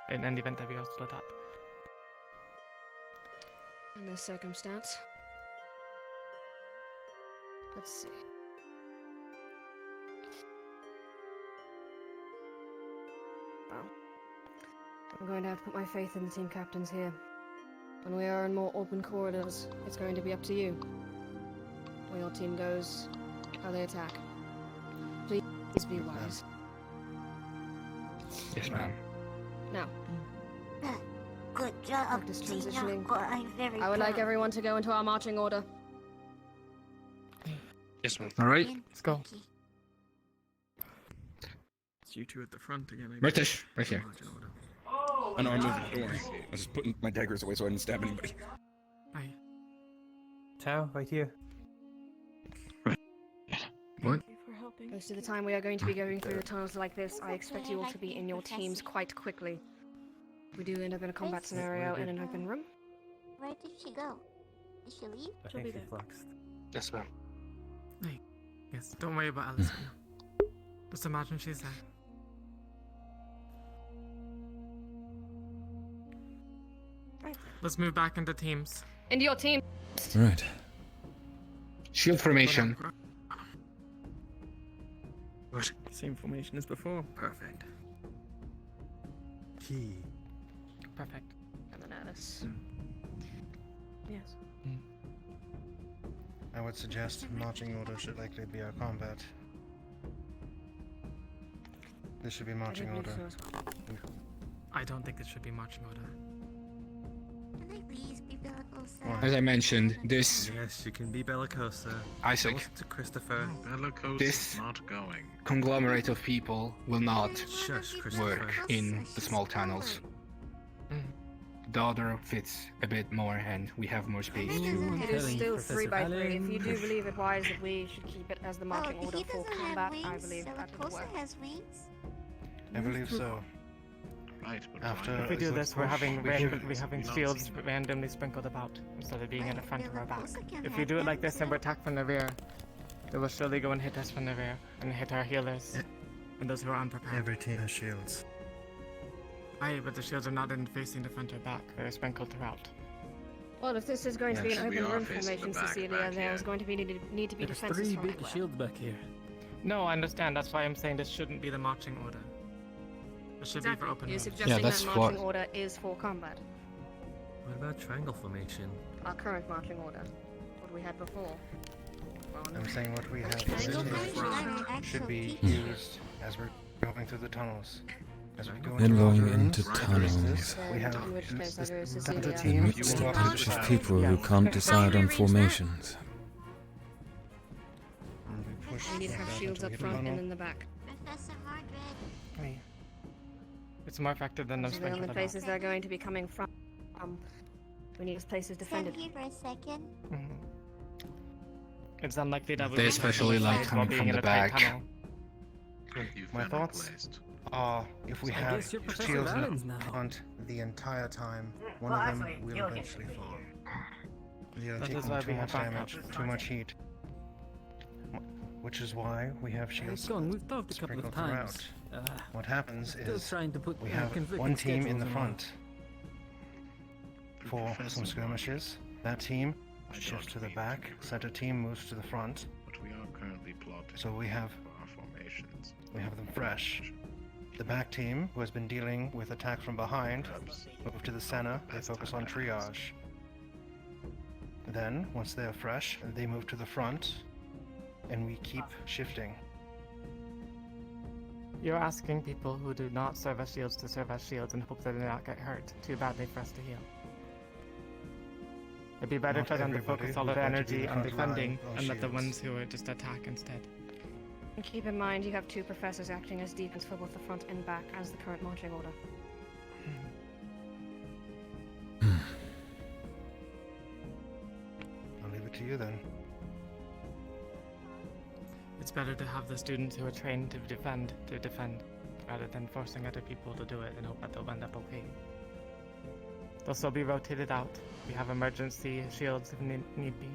in any event that we all split up. In this circumstance. Let's see. Well, I'm going to have to put my faith in the team captains here. When we are in more open corridors, it's going to be up to you. Where your team goes, how they attack. Please be wise. Yes, ma'am. Now, Good job, practice transitioning. Tinoco. I'm very I would like proud. everyone to go into our marching order. Yes, ma'am. All right. Let's go. It's you two at the front again. Right there. Right here. I know I'm moving. Don't worry. I was just putting my daggers away so I didn't stab anybody. Hi. Tao, right here. What? Most of the time we are going to be going through the tunnels like this, I expect you all to be in your teams quite quickly. We do end up in a combat scenario in an open room. Where did she go? Did she leave? I think she fluxed. Yes, ma'am. Hey. Yes, don't worry about Alice. Just imagine she's there. Let's move back into teams. Into your team! Right. Shield formation. What? Same formation as before. Perfect. Key. Perfect. And then Alice. Yes. I would suggest marching order should likely be our combat. This should be marching I did order. believe so as well. I don't think it should be marching order. Can I please be Bellacosa? As I mentioned, this Yes, you can be Bellicosa. Isaac. Listen to Christopher. Bellicose This- is not going. conglomerate of people will not Shush, Christopher. work in the small tunnels. The other fits a bit more, and we have more space to. It is still Professor 3x3. If Allen. you do believe it wise that we should keep it as the marching Oh, order he for doesn't combat, have I wings. believe that would Bellacosa work. has wings. I believe so. Right, but After If we do this, we're having we having shields randomly sprinkled about instead of being in the front or our back. If we do it like this and we're attacked from the rear, they will surely go and hit us from the rear and hit our healers and those who are unprepared. Every team has shields. Aye, but the shields are not in facing the front or back. They're sprinkled throughout. Well, if this is going to be an Yes, we open are room facing the formation, back Cecilia, there's going to be need to be There's defenses 3 from big everywhere. shields back here. No, I understand. That's why I'm saying this shouldn't be the marching order. It should be for open You're rooms. suggesting that marching order is for combat. What about triangle formation? Our current marching order. What we had before. I'm saying what we have should be used as we're going through the tunnels. As we go Then into going rooms, into tunnels. we have In which case, I agree with In Cecilia. the midst of a bunch of people who can't decide on formations. We need to have shields up front and in the back. Aye. It's more effective than those Those are the only sprinkled places they're going to be coming from. We need those places defended. Here for a second. It's unlikely that They especially like coming from the back. My thoughts are if we I have guess you're Professor shields in Valens now. front the entire time, one Well, of them actually, will you'll get eventually to fall. The other That take is why too we much have damage, backup. too much heat. Which is why we have shields Gone. We've talked a couple sprinkled of times. throughout. What happens Still is trying to put we have conflicting one team in schedules the and front for some skirmishes. That team shifts to the back. Center team moves to the front. But we are currently plotting So we have our formations. we have them fresh. The back team, who has been dealing with attack from behind, move to the center. They focus on triage. Then, once they are fresh, they move to the front, and we keep shifting. You're asking people who do not serve as shields to serve as shields and hope that they not get hurt too badly for us to heal. It'd be better Not for them to everybody focus all who's their going to be energy the on front line defending on and let the shields. ones who are just attack instead. And keep in mind, you have 2 professors acting as deacons for both the front and back as the current marching order. I'll leave it to you then. It's better to have the students who are trained to defend, rather than forcing other people to do it and hope that they'll end up okay. They'll still be rotated out. We have emergency shields if need be.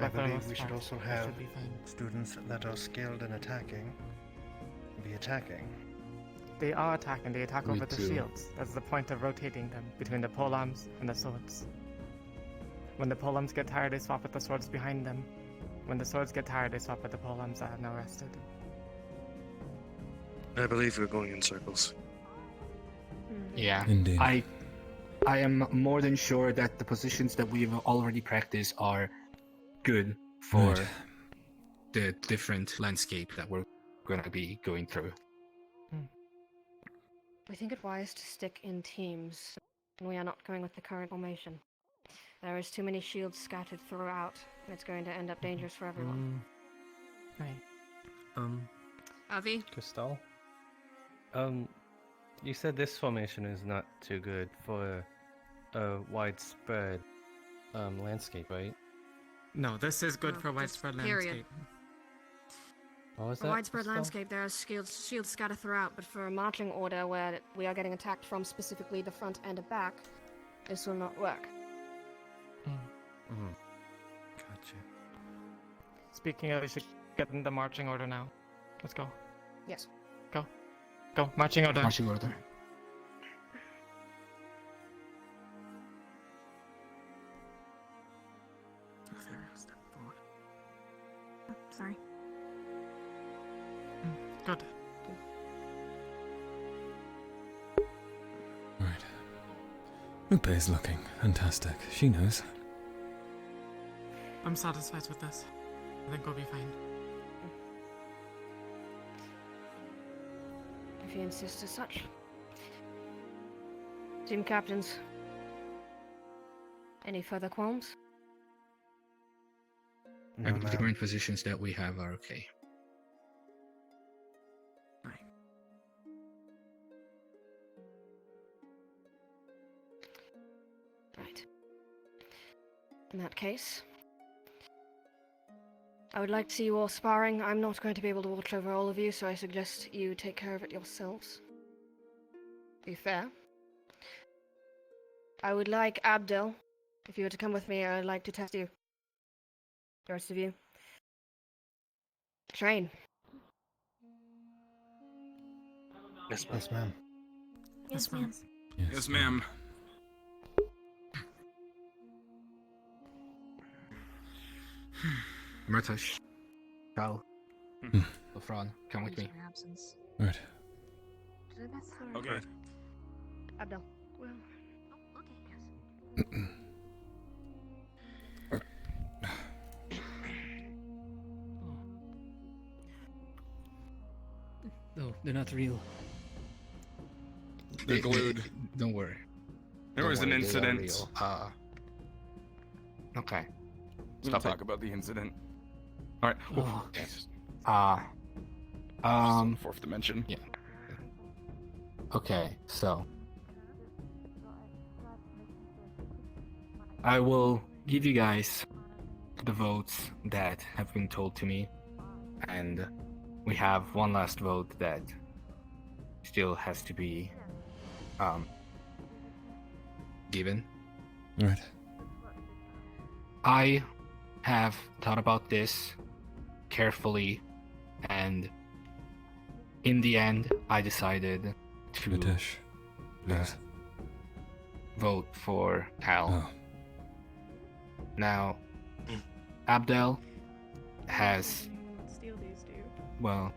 I But for the believe most we should part, also it have should be fine. students that are skilled in attacking be attacking. They are attacking, they attack Me over the too. shields. That's the point of rotating them between the polearms and the swords. When the polearms get tired, they swap with the swords behind them. When the swords get tired, they swap with the polearms that have now rested. I believe we're going in circles. Yeah. Indeed. I am more than sure that the positions that we've already practiced are good for Right. the different landscape that we're going to be going through. We think it wise to stick in teams, and we are not going with the current formation. There is too many shields scattered throughout, and it's going to end up dangerous for everyone. Avi? Crystal? You said this formation is not too good for a widespread landscape, right? No, this is good for widespread period. landscape. What was For that? widespread Crystal? landscape, there are shields scattered throughout, but for a marching order where we are getting attacked from specifically the front and the back, this will not work. Gotcha. Speaking of, we should get in the marching order now. Let's go. Yes. Go. Go. Marching order. Marching order. Step forward. Oh, sorry. Good. Right. Lupe is looking fantastic. She knows. I'm satisfied with this. I think we'll be fine. If you insist as such. Team captains. Any further qualms? I believe the current positions that we have are okay. Right. In that case, I would like to see you all sparring. I'm not going to be able to watch over all of you, so I suggest you take care of it yourselves. be fair, I would like Abdel, if you were to come with me, I'd like to test you. The rest of you. Train. Yes, Yes, ma'am. Yes, ma'am. Yes, ma'am. Murtash, Cal, Lafron, come with me. Right. Okay. Abdel. Well. No, they're not real. They're glued. Don't worry. There Don't was an worry, they are incident. real. Okay. We'll Stop talk it. about the incident. All right. Oh, Fourth dimension. Yeah. Okay, so I will give you guys the votes that have been told to me, and we have one last vote that still has to be given. Right. I have thought about this carefully, and in the end, I decided to Mitesh, please. vote for Tal. Oh. Now, Abdel has, Steal these two. well,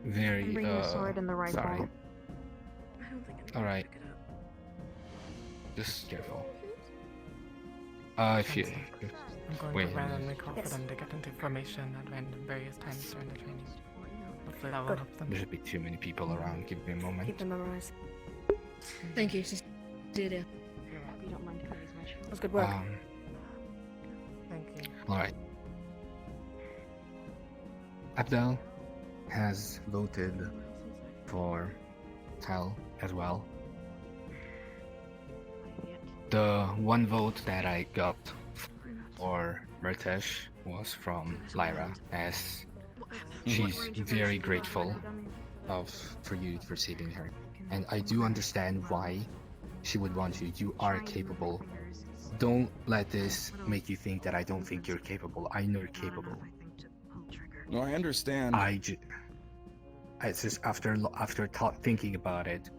very, And bring your sword and the rifle. sorry. I don't think I'm Alright. pick it up. Just careful. If you... I'm going Wait. to randomly call Yes. for them to get into formation at random various times during the training. Hopefully that will Good. help them. There should be too many people around. Give me a moment. Keep them memorized. Thank you, Cecilia. You're right, we don't mind if I use my shield. That was good work. Thank you. Alright. Abdel has voted for Tal as well. The one vote that I got for Murtesh was from Lyra, as she's very grateful for you receiving her. And I do understand why she would want you. You are capable. Don't let this make you think that I don't think you're capable. I know you're capable. No, I understand. It's just after thinking about it,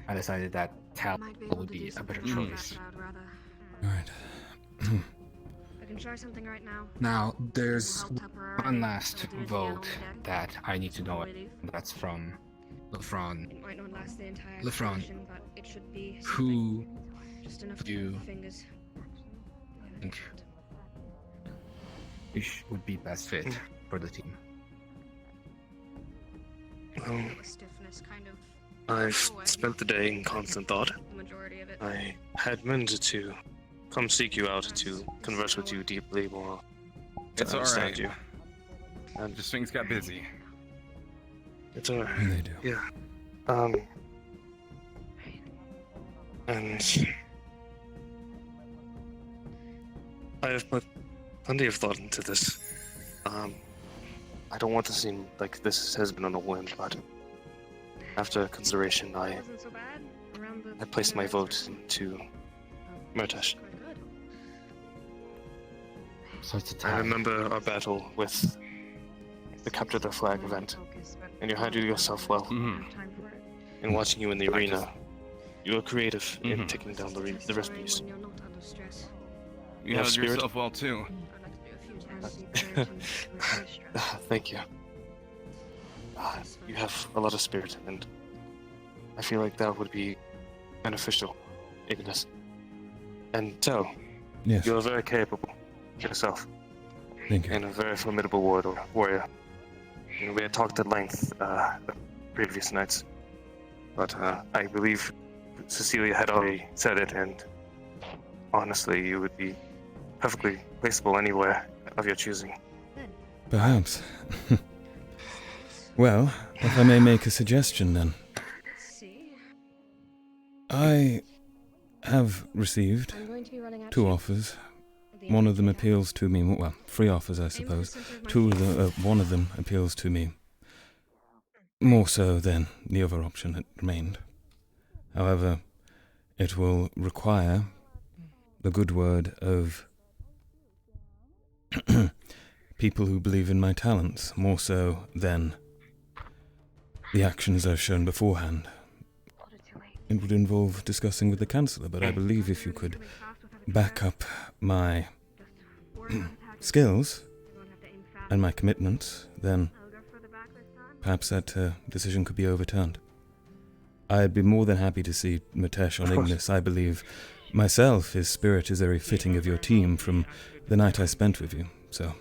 I decided that Tal would be a better choice. Right. I can try something right now. Now, there's one last vote that I need to know. That's from Lafron. It might not last the entire Lafron, session, but it should be who just enough do you fingers. think would be best fit for the team? Stiffness kind of. I've spent the day in constant thought. The majority of it. I had meant to come seek you out to converse with you deeply more. To It's all understand right. you. And just things got busy. It's alright. They do. Yeah. And I have put plenty of thought into this. I don't want to seem like this has been on a whim, but after consideration, I placed my vote into Murtash. So it's a I tie. remember our battle with the Capture the Flag event, and you handled yourself well. And watching you in the arena, you were creative in taking down the rest beast. You handled yourself well too. Thank you. You have a lot of spirit, and I feel like that would be beneficial, Ignis. And Tel, Yes. you are very capable yourself. Thank you. And a very formidable warrior. And we had talked at length the previous nights, but I believe Cecilia had already said it, and honestly, you would be perfectly placeable anywhere of your choosing. Perhaps. Well, if I may make a suggestion then. I have received I'm going to be running out 2 soon. offers. One of them appeals to me, well, 3 offers I suppose. One of them appeals to me more so than the other option that remained. However, it will require the good word of people who believe in my talents, more so than the actions I've shown beforehand. It would involve discussing with the Chancellor, but I believe if you could back up my skills and my commitments, then perhaps that decision could be overturned. I'd be more than happy to see Matesh on Ignis. I believe myself his spirit is very fitting of your team from the night I spent with you, so...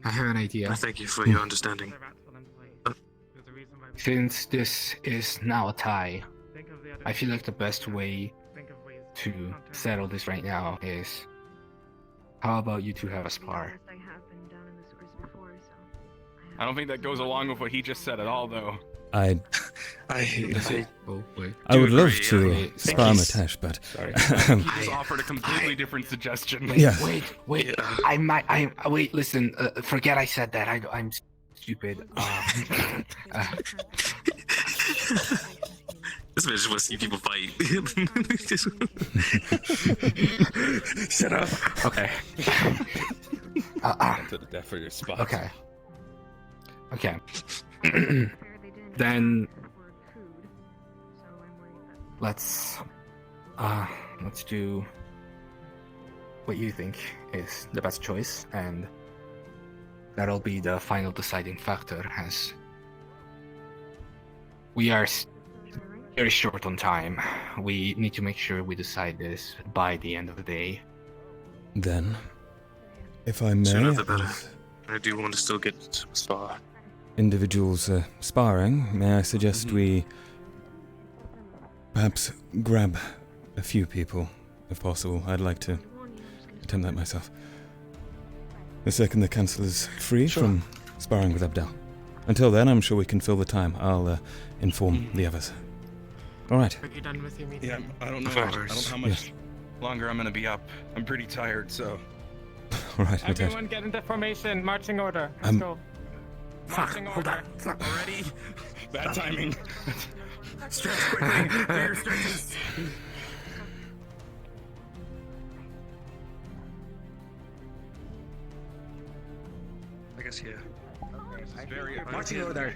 I have an idea. Thank you for your understanding. Since this is now a tie, I feel like the best way to settle this right now is, how about you two have a spar? I don't think that goes along with what he just said at all, though. I would love to spar Matesh, but he just offered a completely different suggestion. Yeah. Wait. Wait. Listen. Forget I said that. I'm stupid. This man just wants to see people fight. Shut up. Okay. To the death for your spot. Okay. Then let's do what you think is the best choice, and that'll be the final deciding factor, as we are very short on time. We need to make sure we decide this by the end of the day. Then, if I may... Sooner the better. I do want to still get to spar. Individuals sparring, may I suggest we perhaps grab a few people, if possible. I'd like to attempt that myself. The second the Chancellor's free from sparring with Abdel. Until then, I'm sure we can fill the time. I'll inform the others. All right. Are you done with your meeting? Yeah, I don't know. I don't know how much longer I'm going to be up. I'm pretty tired, so... All right, everyone get into formation. Marching order. Let's go. Marching order. Already? Bad timing. Stretch quickly. Do your stretches. I guess, yeah. Marching order.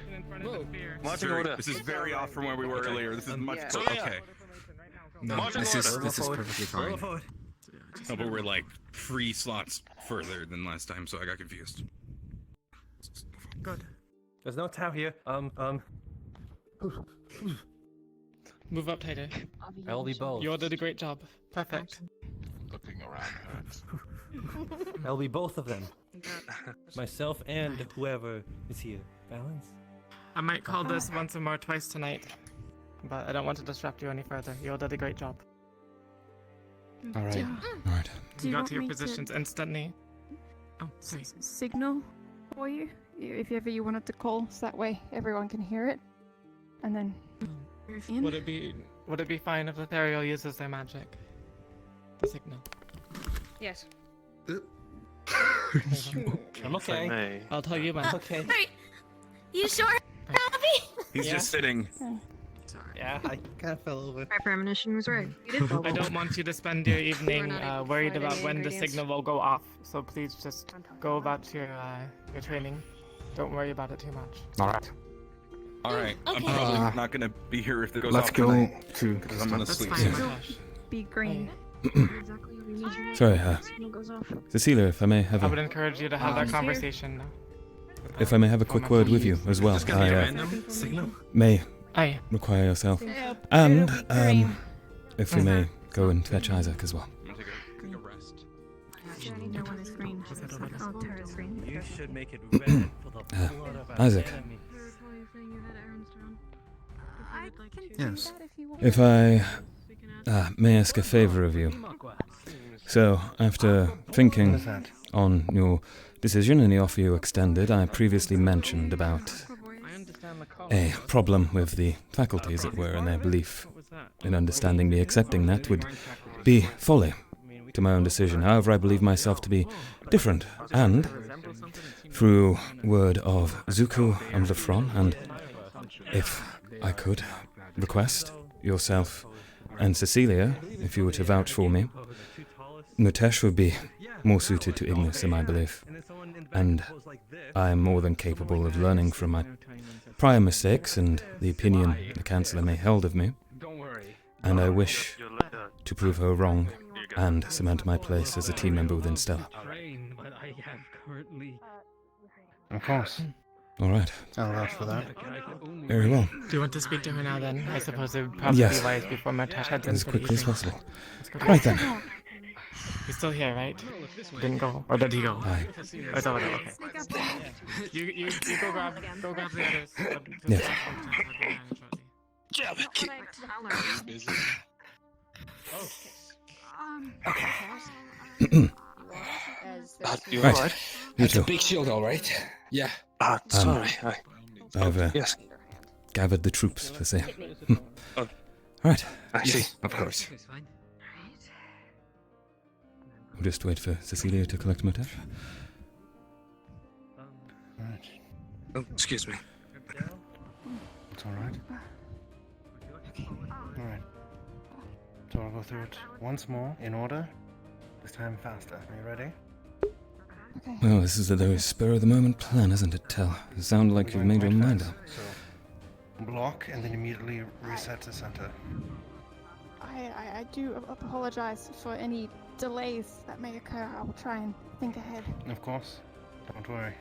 Marching order. This is very off from where we were earlier. This is much okay. No, this is perfectly fine. No, but we're like 3 slots further than last time, so I got confused. Good. There's no Tau here. Move up, tighter. I'll be both. You all did a great job. Perfect. Looking around hurts. I'll be both of them. Myself and whoever is here. Balance? I might call this once or twice tonight, but I don't want to disrupt you any further. You all did a great job. All right. All right. You got to your positions instantly. Oh, sorry. Signal for you, if ever you wanted to call, so that way everyone can hear it. And then. Would it be fine if Ethereal uses their magic? The signal. Yes. I'm okay. I'll tell you when. Okay. Alright. You sure, Robbie? He's just sitting. Yeah, I kind of fell over. My premonition was right. You did fall I don't want you to spend your evening worried about when the signal will go off. So please just go about your training. Don't worry about it too much. All right. I'm probably not gonna be here if it goes Let's off go tonight, to. because I'm gonna sleep. Be green. Sorry, Cecilia, if I may have I would encourage you to have that conversation now. If I may have a quick word with you as well. I may require yourself. And if we may go and fetch Isaac as well. Take a rest. No one is green. Oh, Tara's green. You should make it red for the blood of our Isaac. enemies. Yes. If I may ask a favor of you. So, after thinking on your decision and the offer you extended, I previously mentioned about a problem with the faculty, as it were, and their belief in understanding me accepting that would be folly to my own decision. However, I believe myself to be different, and through word of Zuko and Lefron and if I could request yourself and Cecilia, if you were to vouch for me, Mutesh would be more suited to Ignis in my belief, and I am more than capable of learning from my prior mistakes and the opinion the Chancellor may held of me, and I wish to prove her wrong and cement my place as a team member within Stella. Of course. All right. I'll vouch for that. Very well. Do you want to speak to her now then? I suppose it would probably Yes. be wise before Mutesh heads in As for the quickly as evening. possible. Let's go. Right then. He's still here, right? Didn't go, or did he go? Aye. Oh, it's over there. Okay. You go grab the others. Yes. You're Right. alright? You That's a too. big shield, alright? Yeah. Sorry. I've yes. gathered the troops, per se. Oh. Right. I see. Of course. We'll just wait for Cecilia to collect Mutesh. Right. Oh, excuse me. It's alright. Alright. So I'll go through it once more, in order. This time faster. Are you ready? Well, this is a very spur-of-the-moment plan, isn't it, Tel? You sound like you've made your mind up. So, block and then immediately reset to center. I do apologize for any delays that may occur. I will try and think ahead. Of course. Don't worry.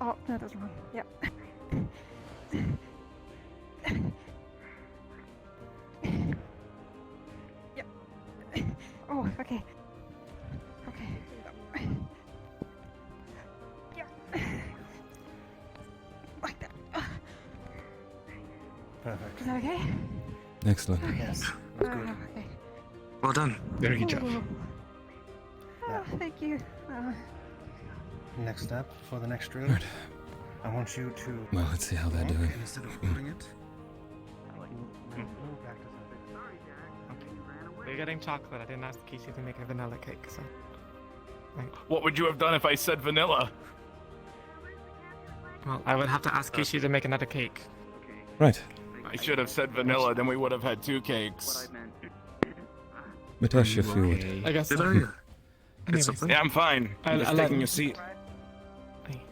Oh, no, that's wrong. Yep. Yep. Oh, okay. Okay. Yeah. Like that. Perfect. Is that okay? Excellent. Yes. That's good. Okay. Well done. Very good job. Oh, thank you. Next step for the next drill. Right. I want you to. Well, let's see how they're doing. Instead of holding it. We're getting chocolate. I didn't ask Kishi to make a vanilla cake, so. Right. What would you have done if I said vanilla? Well, I would have to ask Kishi to make another cake. Right. I should have said vanilla, then we would have had 2 cakes. Mutesh, if you would. I guess Did so. I get Anyways. something? Yeah, I'm fine. I'm just taking a seat.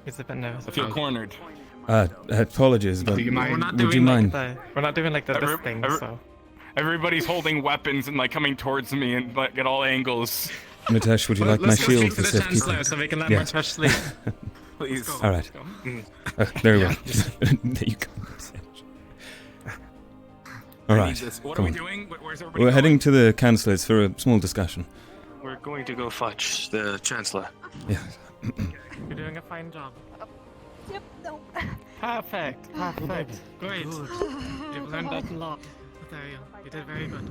He's a bit nervous. I feel cornered. Apologies, but Do you mind? We're not would doing you mind? we're not doing like this thing, so. Everybody's holding weapons and like coming towards me and like at all angles. Mutesh, would you like my Let's go shield speak for to the Chancellor safekeeping? so we can let Yes. Mutesh sleep. Please. All right. Very well. There you go. All right. What come are we on. doing? Where's everybody We're going? heading to the Chancellor's for a small discussion. We're going to go fetch the Chancellor. Yes. You're doing a fine job. Yep, no. Perfect. Perfect. Great. You've learned that a lot. There you go. You did very good.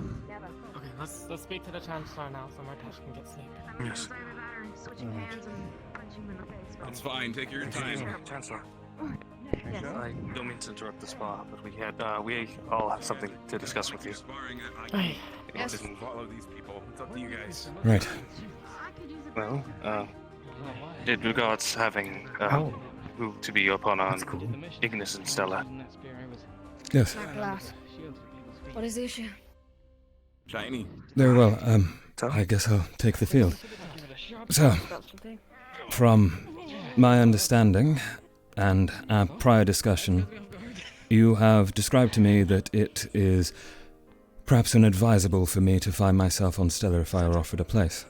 Okay, let's speak to the Chancellor now so Mutesh can get sleep. Yes. It's fine. Take your time. Chancellor. I don't mean to interrupt the spa, but we all have something to discuss with you. Hey. Yes. Didn't follow these people. It's up to you guys. Right. Well, it regards having who to be upon on Ignis and Stella. Yes. What is the issue? Shiny. Very well. I guess I'll take the field. So, from my understanding and our prior discussion, you have described to me that it is perhaps unadvisable for me to find myself on Stella if I were offered a place.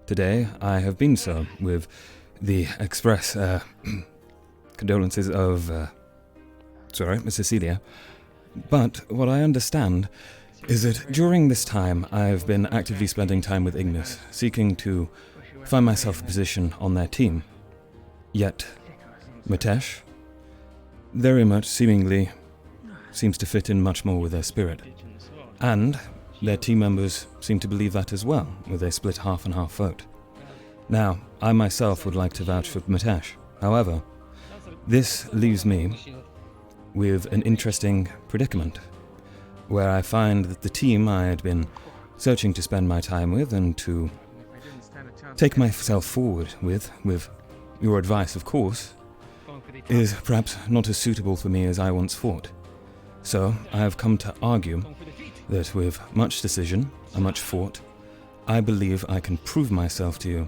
Today, I have been so, with the express condolences of, Miss Cecilia. But what I understand is that during this time, I've been actively spending time with Ignis, seeking to find myself a position on their team. Yet, Mutesh, very much seemingly, seems to fit in much more with their spirit. And their team members seem to believe that as well, with a split half and half vote. Now, I myself would like to vouch for Mutesh. However, this leaves me with an interesting predicament, where I find that the team I had been searching to spend my time with and to take myself forward with your advice, of course, is perhaps not as suitable for me as I once thought. So, I have come to argue that with much decision and much thought, I believe I can prove myself to you,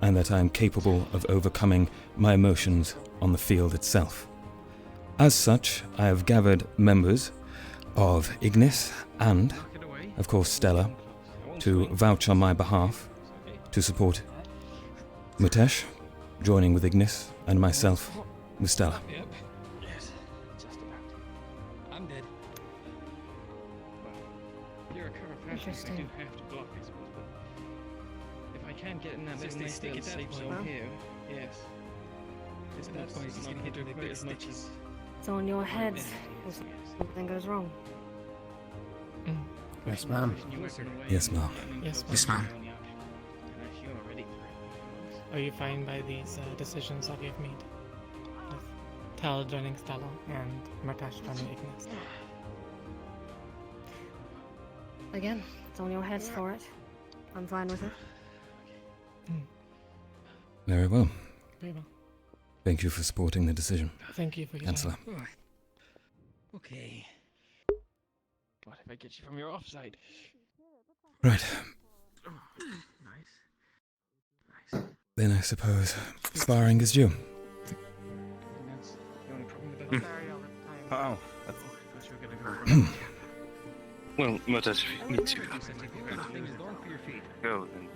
and that I am capable of overcoming my emotions on the field itself. As such, I have gathered members of Ignis and, of course, Stella, to vouch on my behalf, to support Mutesh, joining with Ignis, and myself with Stella. Yep. Yes, just about. I'm dead. You're a chiropractor. I do have to block, I suppose, but if I can't get in that little nice little safe zone here, yes. At that point, it's not hit with quite as much as. It's on your heads if something goes wrong. Yes, ma'am. Yes, ma'am. Yes, ma'am. Are you fine by these decisions that you've made? With Tel joining Stella and Mutesh joining Ignis? Again, it's on your heads for it. I'm fine with it. Very well. Very well. Thank you for supporting the decision. Thank you for your Chancellor. time. Okay. What if I get you from your offside? Right. Nice. Then I suppose sparring is due. That's the only problem with that. Oh. Well, Mutesh, if you need to go, then.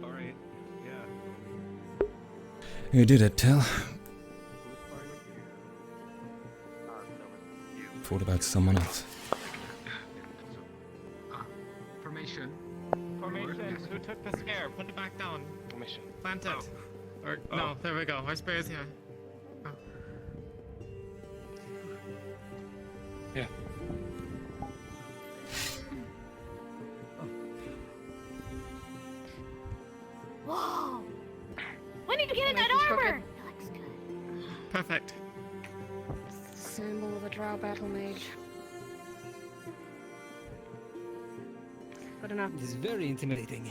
Alright, yeah. You did it, Tel. Thought about someone else. Formation. Formation. Who took the scare? Put it back down. Formation. Plant it. Or, no, there we go. Our spear is here. Oh. Yeah. Whoa! When did you get in that armor? Perfect. Symbol of a drow battle mage. Good enough. It's very intimidating.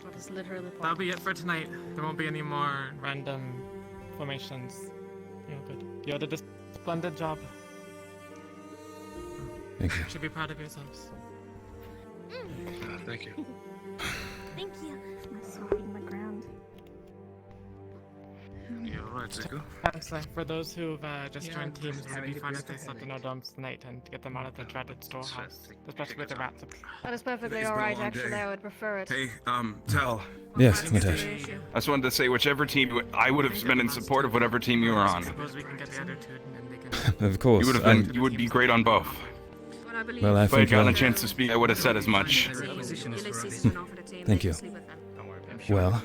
That is literally the point. That'll be it for tonight. There won't be any more random formations. You're good. You did a splendid job. Thank you. You should be proud of yourselves. Thank you. Thank you. My sword in the ground. You alright, Zuko? Chancellor, for those who've just joined teams, would it be fine if they slept in our dorms tonight and get them out of the dreaded storehouse, especially with the rats? That is perfectly It's been a alright, long actually. day. I would prefer it. Hey, Tel. Yes, Mutesh. I just wanted to say, whichever team I would have been in support of whatever team you were on. Suppose we can get the other two and then they can... Of course. You would be great on both. Well, I If I think had gotten a you're... chance to speak, I would have said as much. Thank you. Well,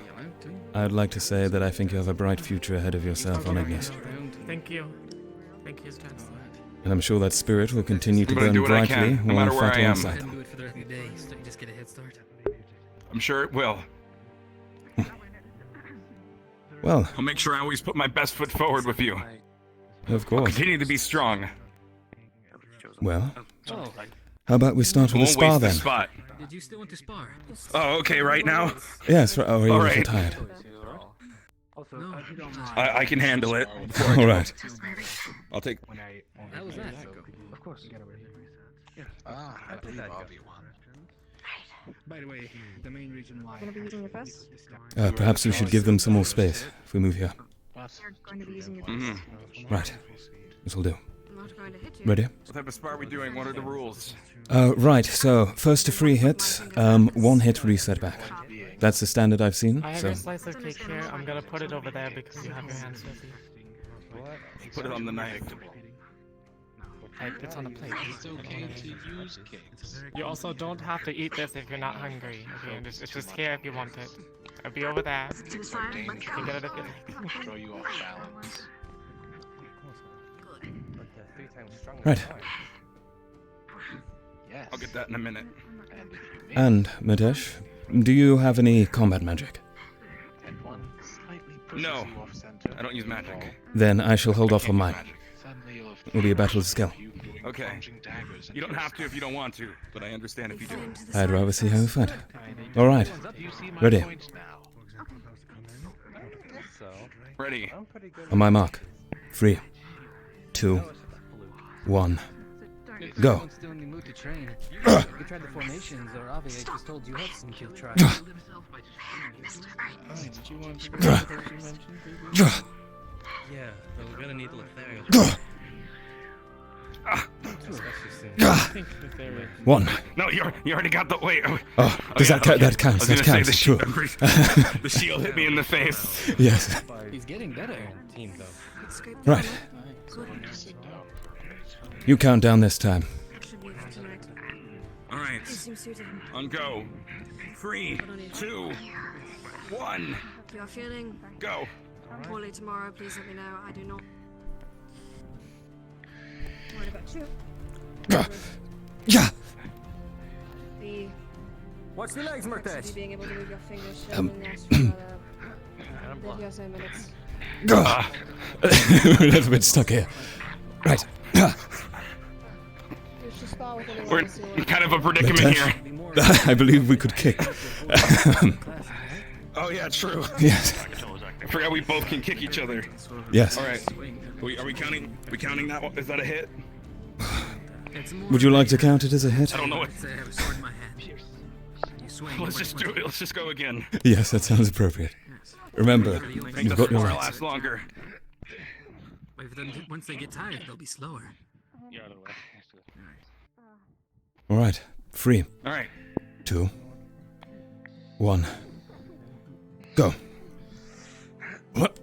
I'd like to say that I think you have a bright future ahead of yourself on Ignis. Thank you. Thank you, Chancellor. And I'm sure that spirit will continue to I'm gonna burn do what I brightly can, no while matter we where fight I am. alongside Do them. it for the rest of the day, so you just get a head start. I'm sure it will. Well, I'll make sure I always put my best foot forward with you. of I'll course. continue to be strong. Well, Oh, how about we start with a Won't spar waste the then? spot. did you still want to spar? Oh, okay, right now? Yes, oh, you're All a little right. tired. No. I can handle it. All right. I'll take... How was that? Of course. I believe I'll be one. By the way, the main reason why. Gonna be using your vest? Perhaps we should give them some more space if we move here. You're going to be using your Mhm. vest. Right. This will do. I'm not going to hit you. Ready? What type of spar are we doing? What are the rules? Right, so first to 3 hits, 1 hit reset back. That's the standard I've seen, I have so... a slice of cake here. I'm gonna put it over there because you have your hands with you. Put it on the knife. It's on a plate. It's okay to use cakes. You also don't have to eat this if you're not hungry. Okay, it's just here if you want it. It'll be over there. You can get it if you like. Throw you off balance. Right. Yes. I'll get that in a minute. And, Mutesh, do you have any combat magic? No, I don't use magic. Then I shall hold off on mine. It will be a battle of skill. Okay. You don't have to if you don't want to, but I understand if you do. I'd rather see how we fight. Alright. Ready. so. Ready. I'm pretty good. On my mark. 3, 2, 1. Go. Everyone's still in the mood to train. You could try the formations, or Avi, I just told you had some to try. Did you want to go to the you mentioned previously? Yeah, but we're gonna need Lothario. One. No, you already got the wait. Oh, does that count? That counts. That counts. The Sure. the shield hit me in the face. Yes. He's getting better. Team though. Right. You count down this time. All right. On go. 3, 2, 1. If you're feeling Go. poorly tomorrow, please let me know. I do not. What about you? Yeah. Watch the legs, Murtash. Being able to move your fingers for about 30 or so minutes. We're a little bit stuck here. Right. We're in kind of a predicament here. I believe we could kick. Oh yeah, true. Yes. I forgot we both can kick each other. Yes. All right. Are we counting? We counting that one? Is that a hit? Would you like to count it as a hit? I don't know what. Let's just do it. Let's just go again. Yes, that sounds appropriate. Remember, Make you've the got your floor rights. last longer. Once they get tired, they'll be slower. All right. 3. All right. 2, 1. Go. What?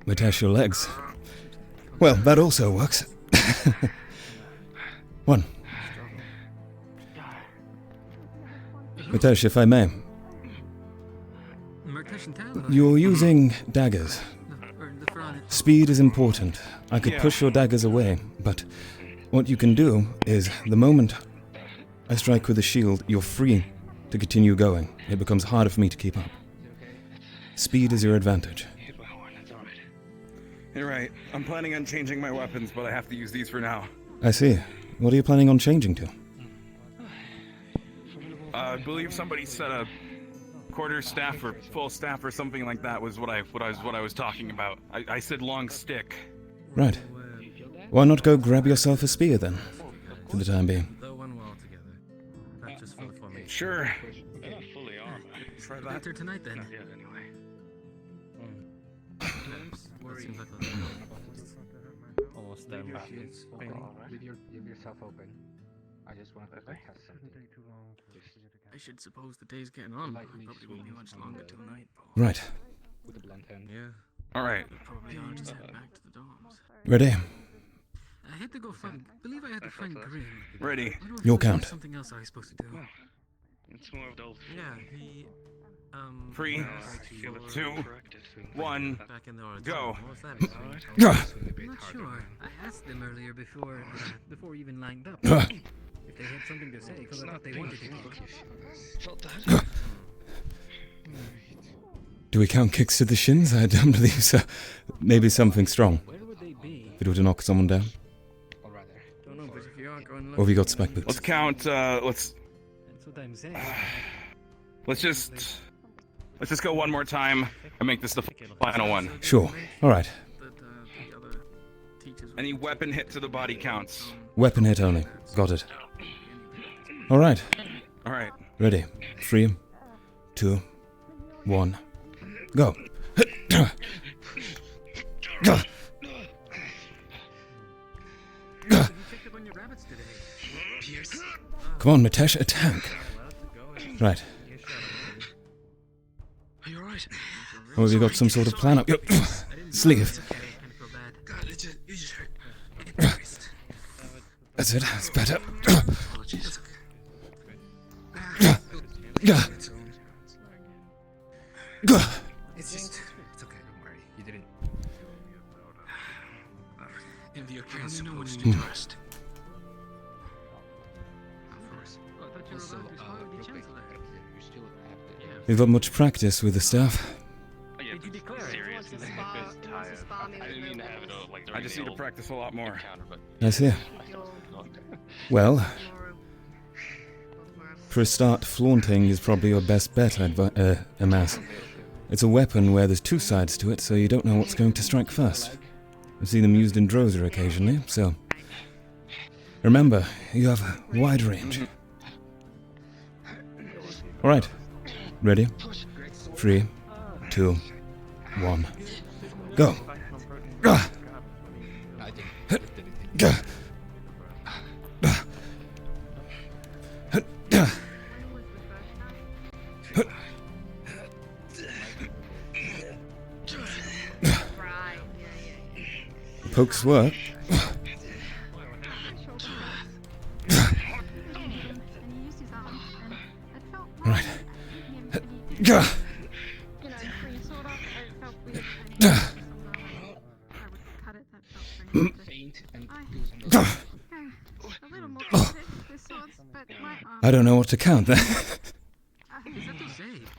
Attach your legs. Well, that also works. 1. Mitesh, if I may. You're using daggers. Speed is important. I could push your daggers away, but what you can do is, the moment I strike with a shield, you're free to continue going. It becomes harder for me to keep up. Speed is your advantage. You're right. I'm planning on changing my weapons, but I have to use these for now. I see. What are you planning on changing to? I believe somebody said a quarter staff or full staff or something like that was what I was talking about. I said long stick. Right. Why not go grab yourself a spear then, for the time being? Sure. Try that. Later tonight then. Almost done. Leave yourself open. I just want to test something. I should suppose the day's getting on. Probably won't be much longer till night. Right. With the blunt end. Yeah. All right. Probably I'll just head back to the dorms. Ready. I had to go find. Believe I had to find Grim. Ready. Your count. Something else I was supposed to do. It's more of the old. Yeah, he. 3, 2, 1, go. What was that about? I'm not sure. I asked them earlier before we even lined up. If they had something to say, because I thought they wanted to. Do we count kicks to the shins? I don't believe so. Maybe something strong. Where would they be? If it were to knock someone down. Or rather. Don't know, but if you are going. Or have you got spike boots? Let's count. Let's. That's what I'm saying. Let's just go one more time and make this the final one. Sure. All right. Any weapon hit to the body counts. Weapon hit only. Got it. All right. All right. Ready. 3, 2, 1. Go. Come on, Mitesh, attack. Right. Are you alright? Or have you got some sort of plan up your sleeve? That's it, that's better. It's okay, don't worry. You didn't. In the appearance, no one to trust. Of course. Also, real quick, you still have to. You've got much practice with the staff. Did you declare it? Seriously, I'm a bit tired. I didn't mean to have it like during I just need to practice a lot more. I see. Well, For a start, flaunting is probably your best bet, Amass. It's a weapon where there's two sides to it, so you don't know what's going to strike first. I've seen them used in Drozer occasionally, so... Remember, you have a wide range. Alright. Ready? 3, 2, 1. Go! Pokes work. Right. I don't know what to count then.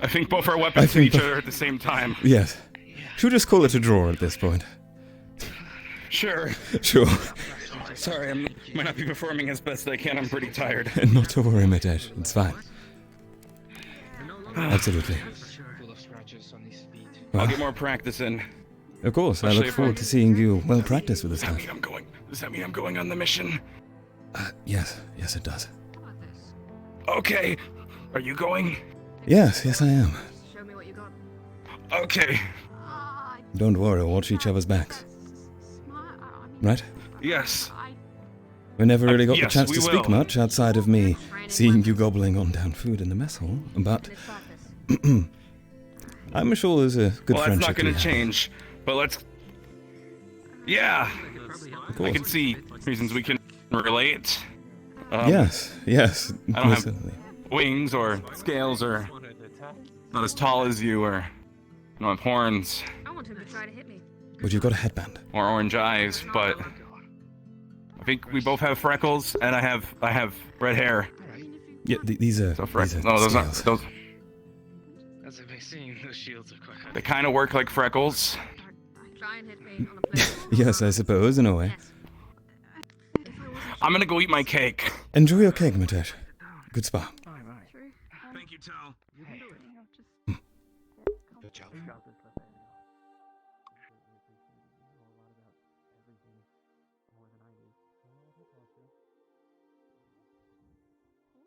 I think both our weapons hit each other at the same time. Yes. Should we just call it a draw at this point? Sure. Sure. Sorry, I might not be performing as best I can. I'm pretty tired. Not to worry, Mitesh. It's fine. Absolutely. I'll get more practice in. Of course, I look forward to seeing you well practiced with this stuff. Does that mean I'm going on the mission? Yes. Yes, it does. Okay. Are you going? Yes, I am. Okay. Don't worry, we'll watch each other's backs. Right? Yes. We never really got the yes, chance we to speak will. much outside of me seeing you gobbling on down food in the mess hall, but I'm sure there's a good well, friendship. that's not going to we have. change, but let's... Yeah. Of course. I can see reasons we can relate. Yes. I don't most have certainly. wings or scales or not as tall as you or I don't have horns I want him to try to hit me. But you've got a headband. or orange eyes, but I think we both have freckles and I have red hair. Yeah, these are. So freckles. These are No, those aren't. scales. Those. As I've seen, those shields are quite They kind of work like freckles. Try and hit me on the plate. Yes, I suppose, in a way. I'm gonna go eat my cake. Enjoy your cake, Mitesh. Good spa. Thank you, Tal. Good job.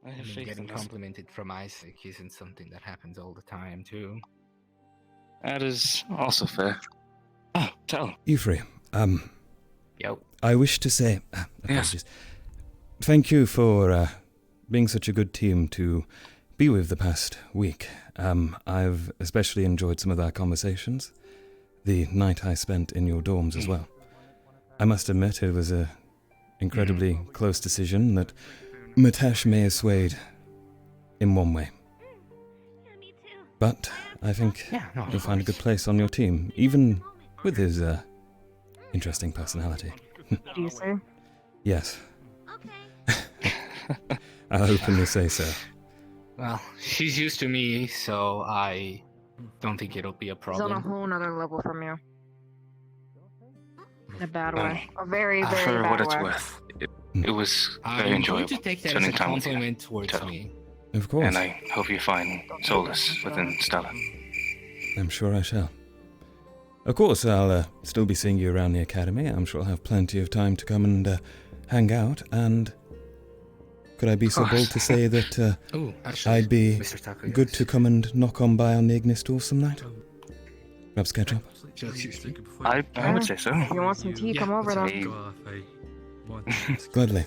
I have getting complimented from Isaac isn't something that happens all the time, too. That is also fair. Oh, tell. Euphry, Yo. I wish to say, apologies. Thank you for being such a good team to be with the past week. I've especially enjoyed some of our conversations, the night I spent in your dorms as well. I must admit it was a incredibly close decision that Mitesh may have swayed in one way. But I think he'll find a good place on your team, even with his interesting personality. Do you say? Yes. I'll openly say so. Well, she's used to me, so I don't think it'll be a He's on a problem. whole nother level from you. In a bad way. A very, For very what bad it's way. worth, it was very I'm going enjoyable to take that as spending a time with you. compliment towards Tell. me. Of course. And I hope you find solace within Stella. I'm sure I shall. Of course, I'll still be seeing you around the academy. I'm sure I'll have plenty of time to come and hang out. And could I be so bold to say that Ooh, actually, I'd be Mr. Tel'Kahras. good to come and knock on by on the Ignis door some night? Perhaps catch up? I would say so. If you want some tea, come over then. Gladly.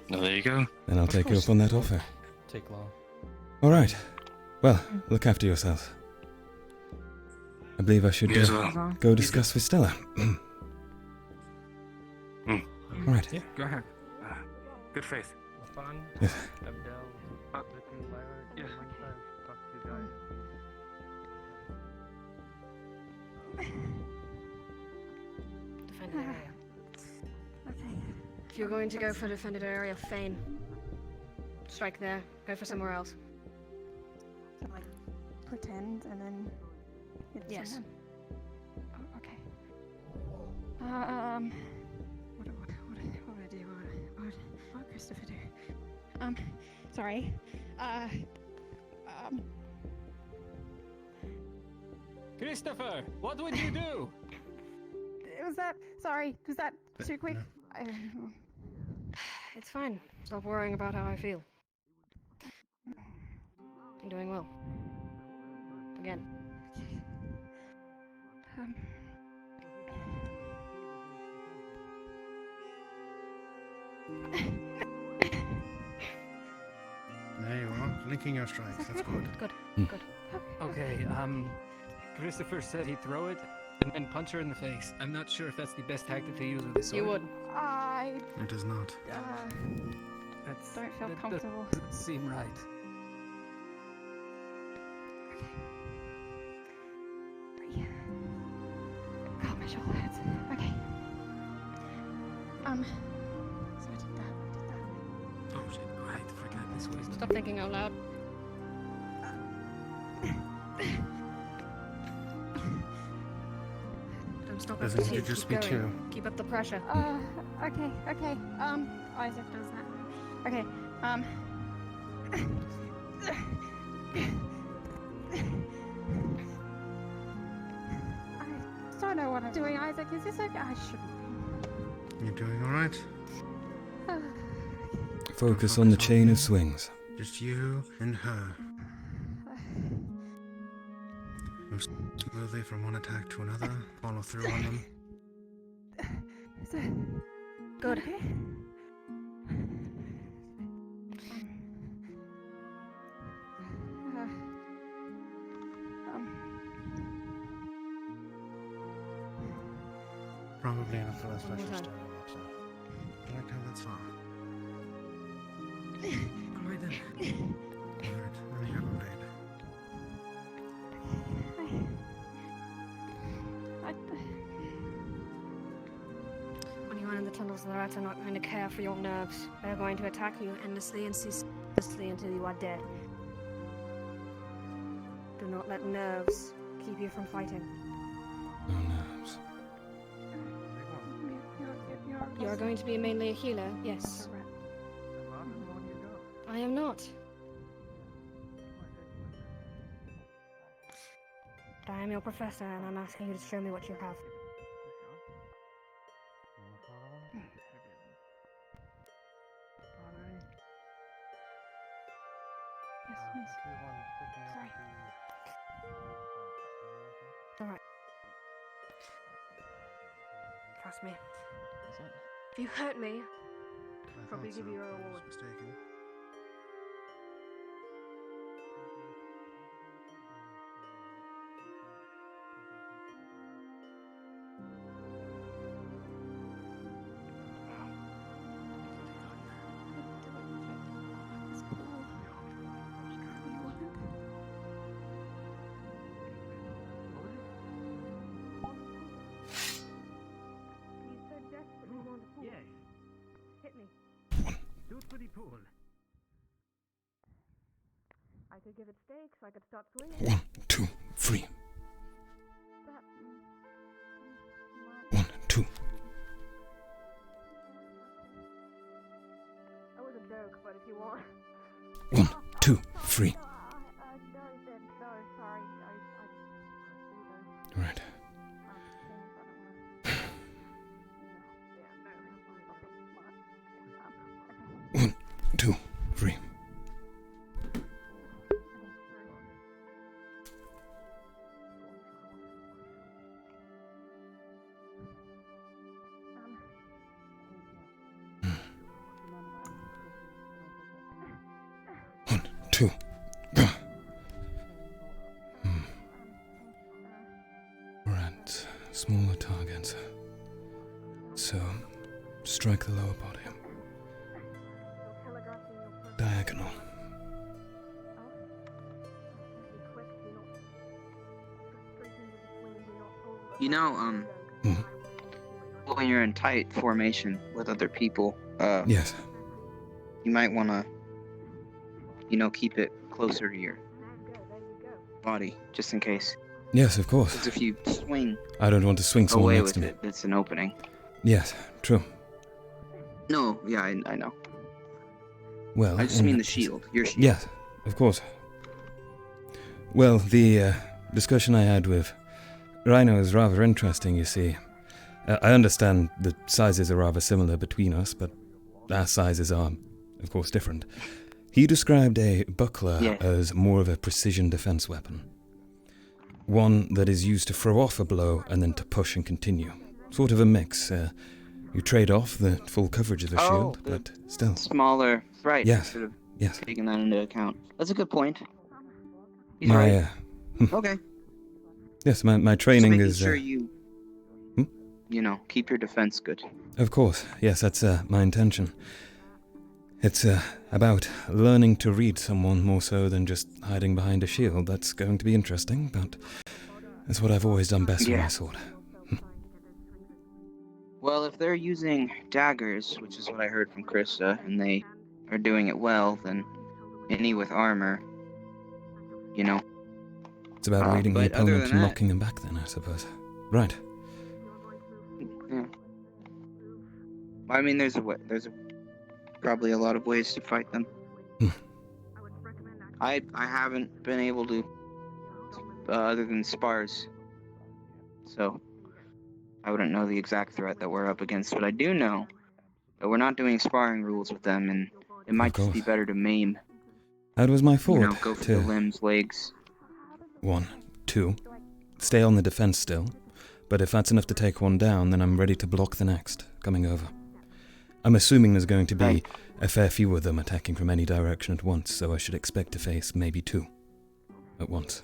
Well, there you go. Then I'll take you up on that offer. Take long. All right. Well, look after yourself. I believe I should You as well. go discuss with Stella. All right. Yeah, go ahead. Good faith. Yes. Defended area. If you're going to go for defended area, feign. Strike there. Go for somewhere else. So, like, pretend and then hit Yes. someone? Oh, okay. What would I do? What would Christopher do? Sorry. Christopher, what would you do? Was that... Sorry, was that too quick? It's fine. Stop worrying about how I feel. I'm doing well. Again. There you are, linking your strikes. That's good. Good. Good. Okay, Christopher said he'd throw it and then punch her in the face. I'm not sure if that's the best tactic to use with a sword. You would. It is not. Don't feel comfortable. Doesn't seem right. God, my shoulder hurts. Okay. So I did that. Oh shit, alright, forgot this way. Stop thinking out loud. Don't stop Doesn't after need to keep just be going. two. Keep up the pressure. Okay. Isaac does that. Okay, I don't know what I'm doing, Isaac. Is this okay? I shouldn't You're doing alright? be. Focus on the chain of swings. Just you and her. Move smoothly from one attack to another. Follow through on them. Good. Probably enough for that special stirring, actually. I like how that's far. Alright then. Alright, let me have a read. When you are in the tunnels, the rats are not going to care for your nerves. They're going to attack you endlessly and ceaselessly until you are dead. Do not let nerves keep you from fighting. No nerves. You are going to be mainly a healer, yes. I am not. But I am your professor, and I'm asking you to show me what you have. Yes, miss. Sorry. Alright. Trust me. If you hurt me, I'll probably give you a reward. Mistaken. I could give it stakes, I could start swinging. 1, 2, 3. 1, 2. That was a joke, but if you want. 1, 2, 3. No, sorry. Right. One, 2, 3. Two. We're at smaller targets. So, strike the lower body. Diagonal. You know, when you're in tight formation with other people, yes, you might want to, keep it closer to your body, just in case. Yes, of course. Because if you swing, I don't want to swing someone away next to with me. it, it's an opening. Yes, true. No, yeah, I know. Well, I just mean the shield. Your shield. Yes, Of course. Well, the discussion I had with Rhino is rather interesting, you see. I understand the sizes are rather similar between us, but our sizes are, of course, different. He described a buckler as more of a precision defense weapon. One that is used to throw off a blow and then to push and continue. Sort of a mix. You trade off the full coverage of the shield, but still. Smaller, right. Yes, Should have yes. taken that into account. That's a good point. He's My, right. Okay. Yes, my training Just making is... sure you, keep your defense good. Of course, yes, that's my intention. It's about learning to read someone more so than just hiding behind a shield. That's going to be interesting, but that's what I've always done best with my sword. Well, if they're using daggers, which is what I heard from Krista, and they are doing it well, then any with armor, It's about reading the but other opponent than and that- knocking them back then, I suppose. Right. Yeah. I mean, there's probably a lot of ways to fight them. I haven't been able to, other than spars. So, I wouldn't know the exact threat that we're up against, but I do know that we're not doing sparring rules with them, and it might just be better to maim. That was my fault. Go for the limbs, legs. 1, 2. Stay on the defense still. But if that's enough to take one down, then I'm ready to block the next, coming over. I'm assuming there's going to be a fair few of them attacking from any direction at once, so I should expect to face maybe 2 at once.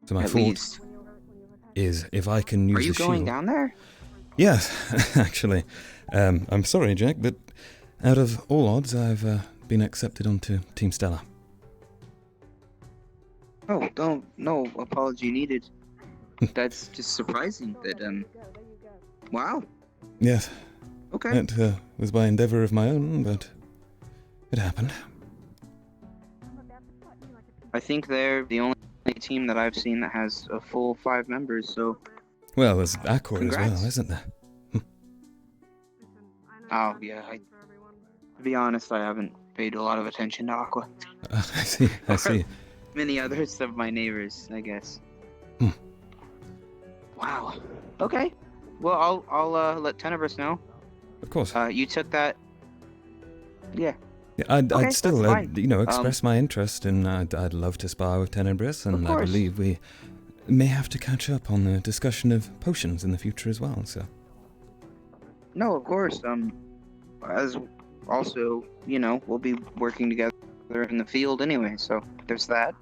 So my thought is if I can use the shield... Are you going down there? Yes, actually. I'm sorry, Jack, but out of all odds, I've been accepted onto Team Stella. Oh, no apology needed. That's just surprising that, wow. Yes. Okay. It was by endeavor of my own, but it happened. I think they're the only team that I've seen that has a full 5 members, so... Well, there's Aqua as Congrats. well, isn't there? Oh, yeah, to be honest, I haven't paid a lot of attention to Aqua. I see. Many others of my neighbors, I guess. Wow. Okay. Well, I'll let Tenebris know. Of course. You took that... Yeah. Yeah, I'd Okay, still, that's fine. express my interest, and I'd love to spar with Tenebris, and I course. believe we may have to catch up on the discussion of potions in the future as well, so... No, of course. As also, we'll be working together in the field anyway, so there's that.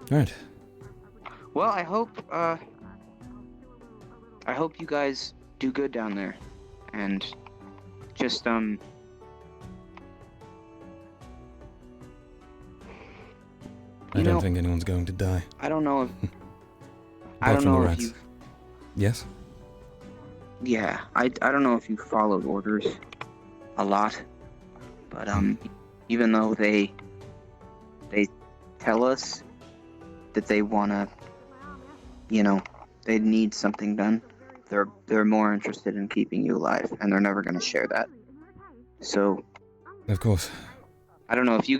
Right. Well, I hope you guys do good down there, and just I don't think anyone's going to die. I don't know if I Apart don't from the know if rats. you. Yes? Yeah, I don't know if you followed orders a lot, but even though they tell us that they wanna, they need something done, they're more interested in keeping you alive, and they're never gonna share that. So, Of course. I don't know if you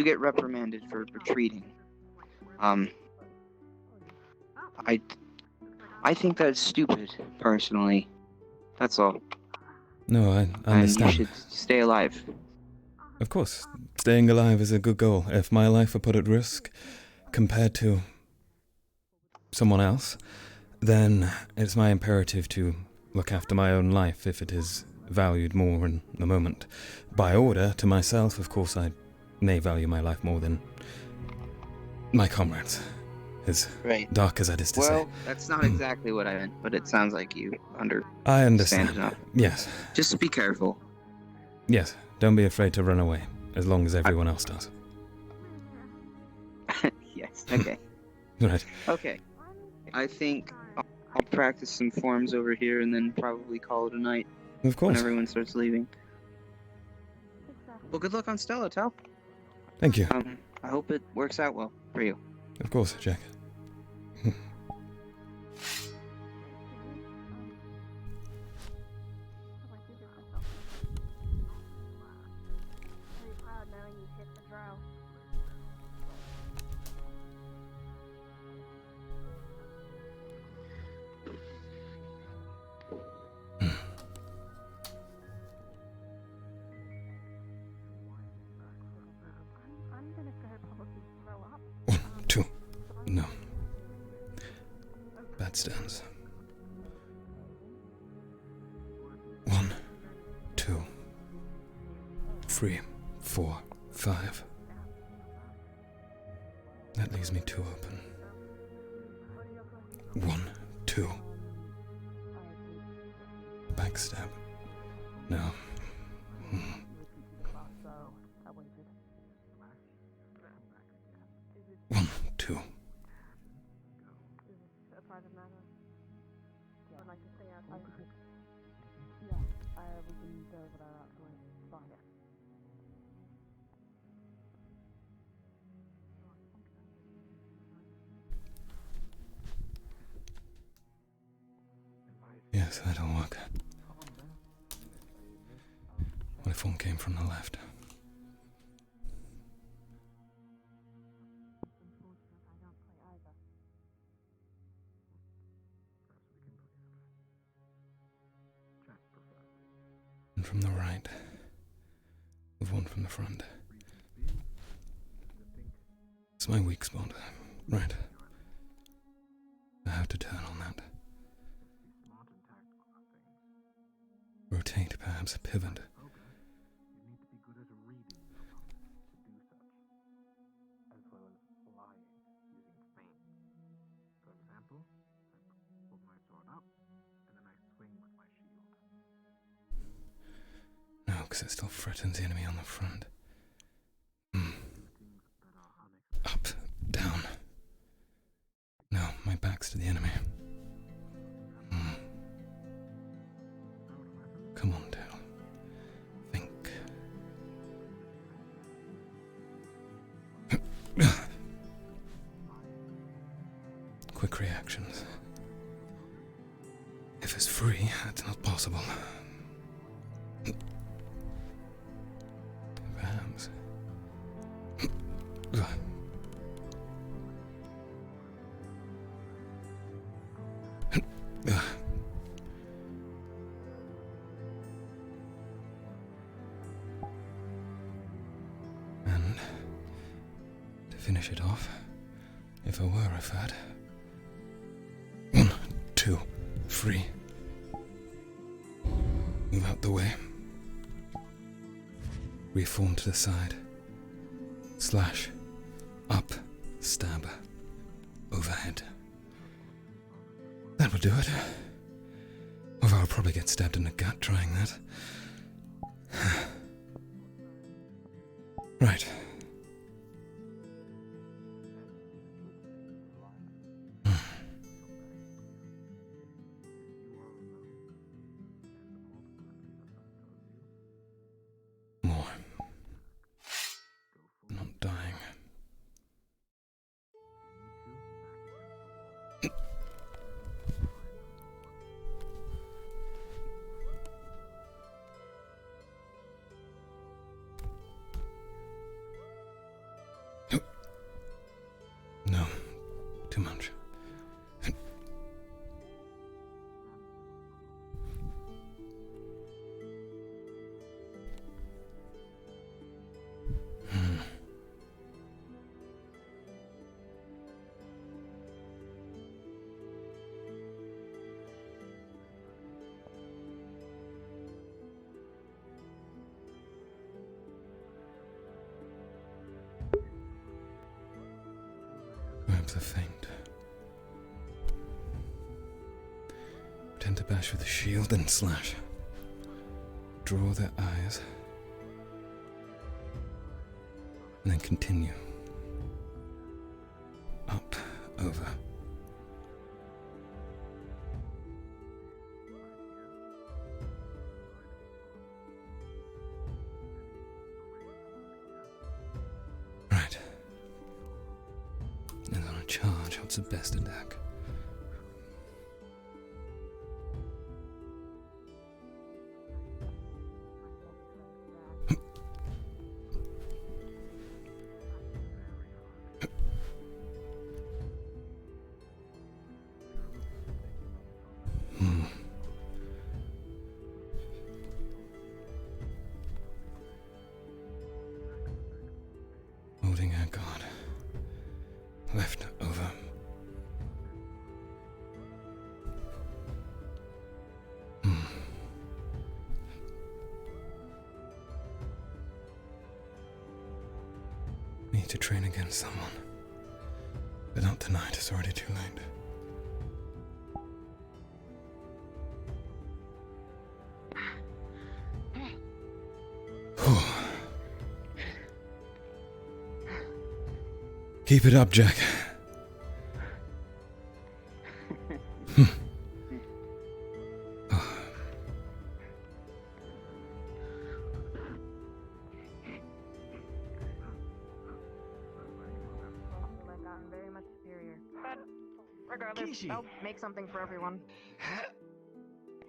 get reprimanded for retreating. I think that's stupid, personally. That's all. No, I And understand. you should stay alive. Of course, staying alive is a good goal. If my life were put at risk compared to someone else, then it's my imperative to look after my own life if it is valued more in the moment. By order to myself, of course, I may value my life more than my comrades. As dark as that is to say. Well, that's not exactly what I meant, but it sounds like you I understand. enough. Yes. Just be careful. Yes, don't be afraid to run away, as long as everyone else does. Yes, okay. Right. Okay. I think I'll practice some forms over here and then probably call it a night. Of course. When everyone starts leaving. Well, good luck on Stella, Tal. Thank you. I hope it works out well for you. Of course, Jack. Combat stance. 1, 2, 3, 4, 5. That leaves me 2 open. 1, 2. Backstab. No. 1, 2. A private matter. I would like to stay out. We can go over that afterwards. Fine. Yes, that'll work. What if one came from the left? And from the right, with one from the front. It's my weak spot. Right. I have to turn on that. Rotate, perhaps a pivot. No, because it still threatens the enemy on the front. Up, down. No, my back's to the enemy. Come on, Dale. Think. Quick reactions. If it's free, that's not possible. Perhaps. And to finish it off, if I were a fat. 1, 2, 3. Move out the way. Reform to the side. Slash. Up. Stab. Overhead. That would do it. Although I'll probably get stabbed in the gut trying that. Right. More. Not dying. No, too much. Perhaps a feint. Pretend to bash with the shield and slash. Draw their eyes. And then continue. Up, over. Right. And on a charge, what's the best attack? Holding our guard. Left over. to train against someone. But not tonight, it's already too late. Keep it up, Jack. Very much superior. But regardless, I'll make something for everyone.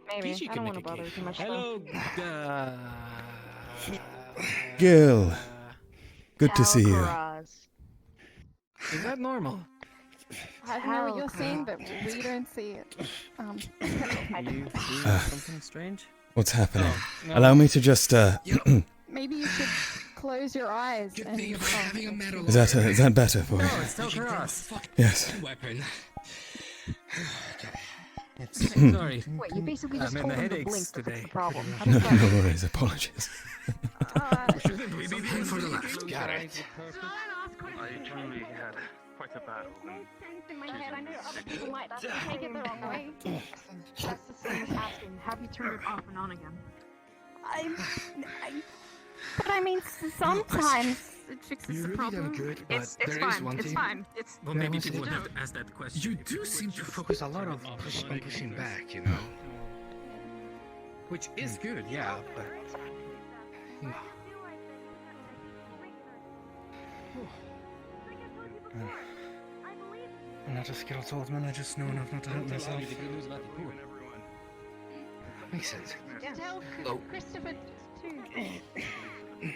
Maybe. I don't want to bother you too much. Hello, Gil, good to see you. Tel'Kahras. Is that normal? I know what you're seeing, but we don't see it. You see something strange? What's happening? Oh, no. Allow me to just, Maybe you should close your eyes and... Is that better for you? No, it's Tel'Kahras. Yes. Weapon. Sorry. Wait, you basically just I'm in told the him to headaches blink to fix today. the problem. No worries, apologies. Shouldn't we be in for the left? Got it. I truly had quite a battle. In my head, I knew other people might take it the wrong way. That's the same as asking, have you turned it off and on again? But I mean, sometimes it fixes You're the really problem. damn good, but It's there fine. is one It's thing. fine. It's Well, maybe people would have to ask that question. You do seem to focus a lot on pushing back, you know? Which is good, yeah, but... I'm not a skilled swordsman, I just know enough not to hurt myself. Makes sense. Tell Oh. Christopher too. I'm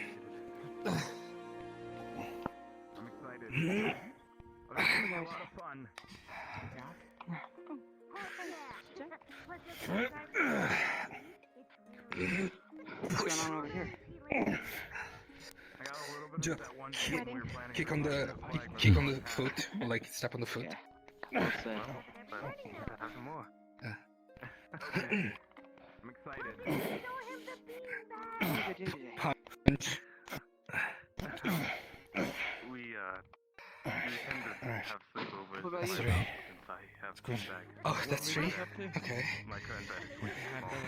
excited. Oh, this is gonna be a lot of fun. What's going on over here? I got a little bit of that one thing we were planning Kick on on the foot, or like step on the foot. What's that? but have some more. I'm excited. Punch. We tend to have sleepovers What about you? since I have been back. Oh, that's three? Okay. My current bed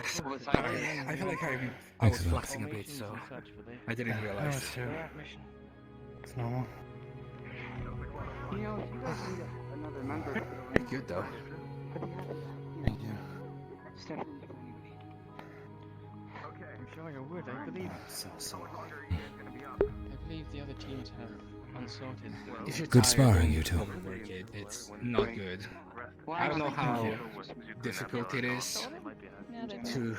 is quite small. I feel like I was flexing a bit, so I didn't I realize. was too. It's normal. You know, if you guys need another member, Pretty good though. Thank you. step in for anybody. I'm sure I would, I believe. I believe the other teams have unsorted. If you're Good tired, sparring, don't you two. overwork it. It's not good. I don't know how difficult it is to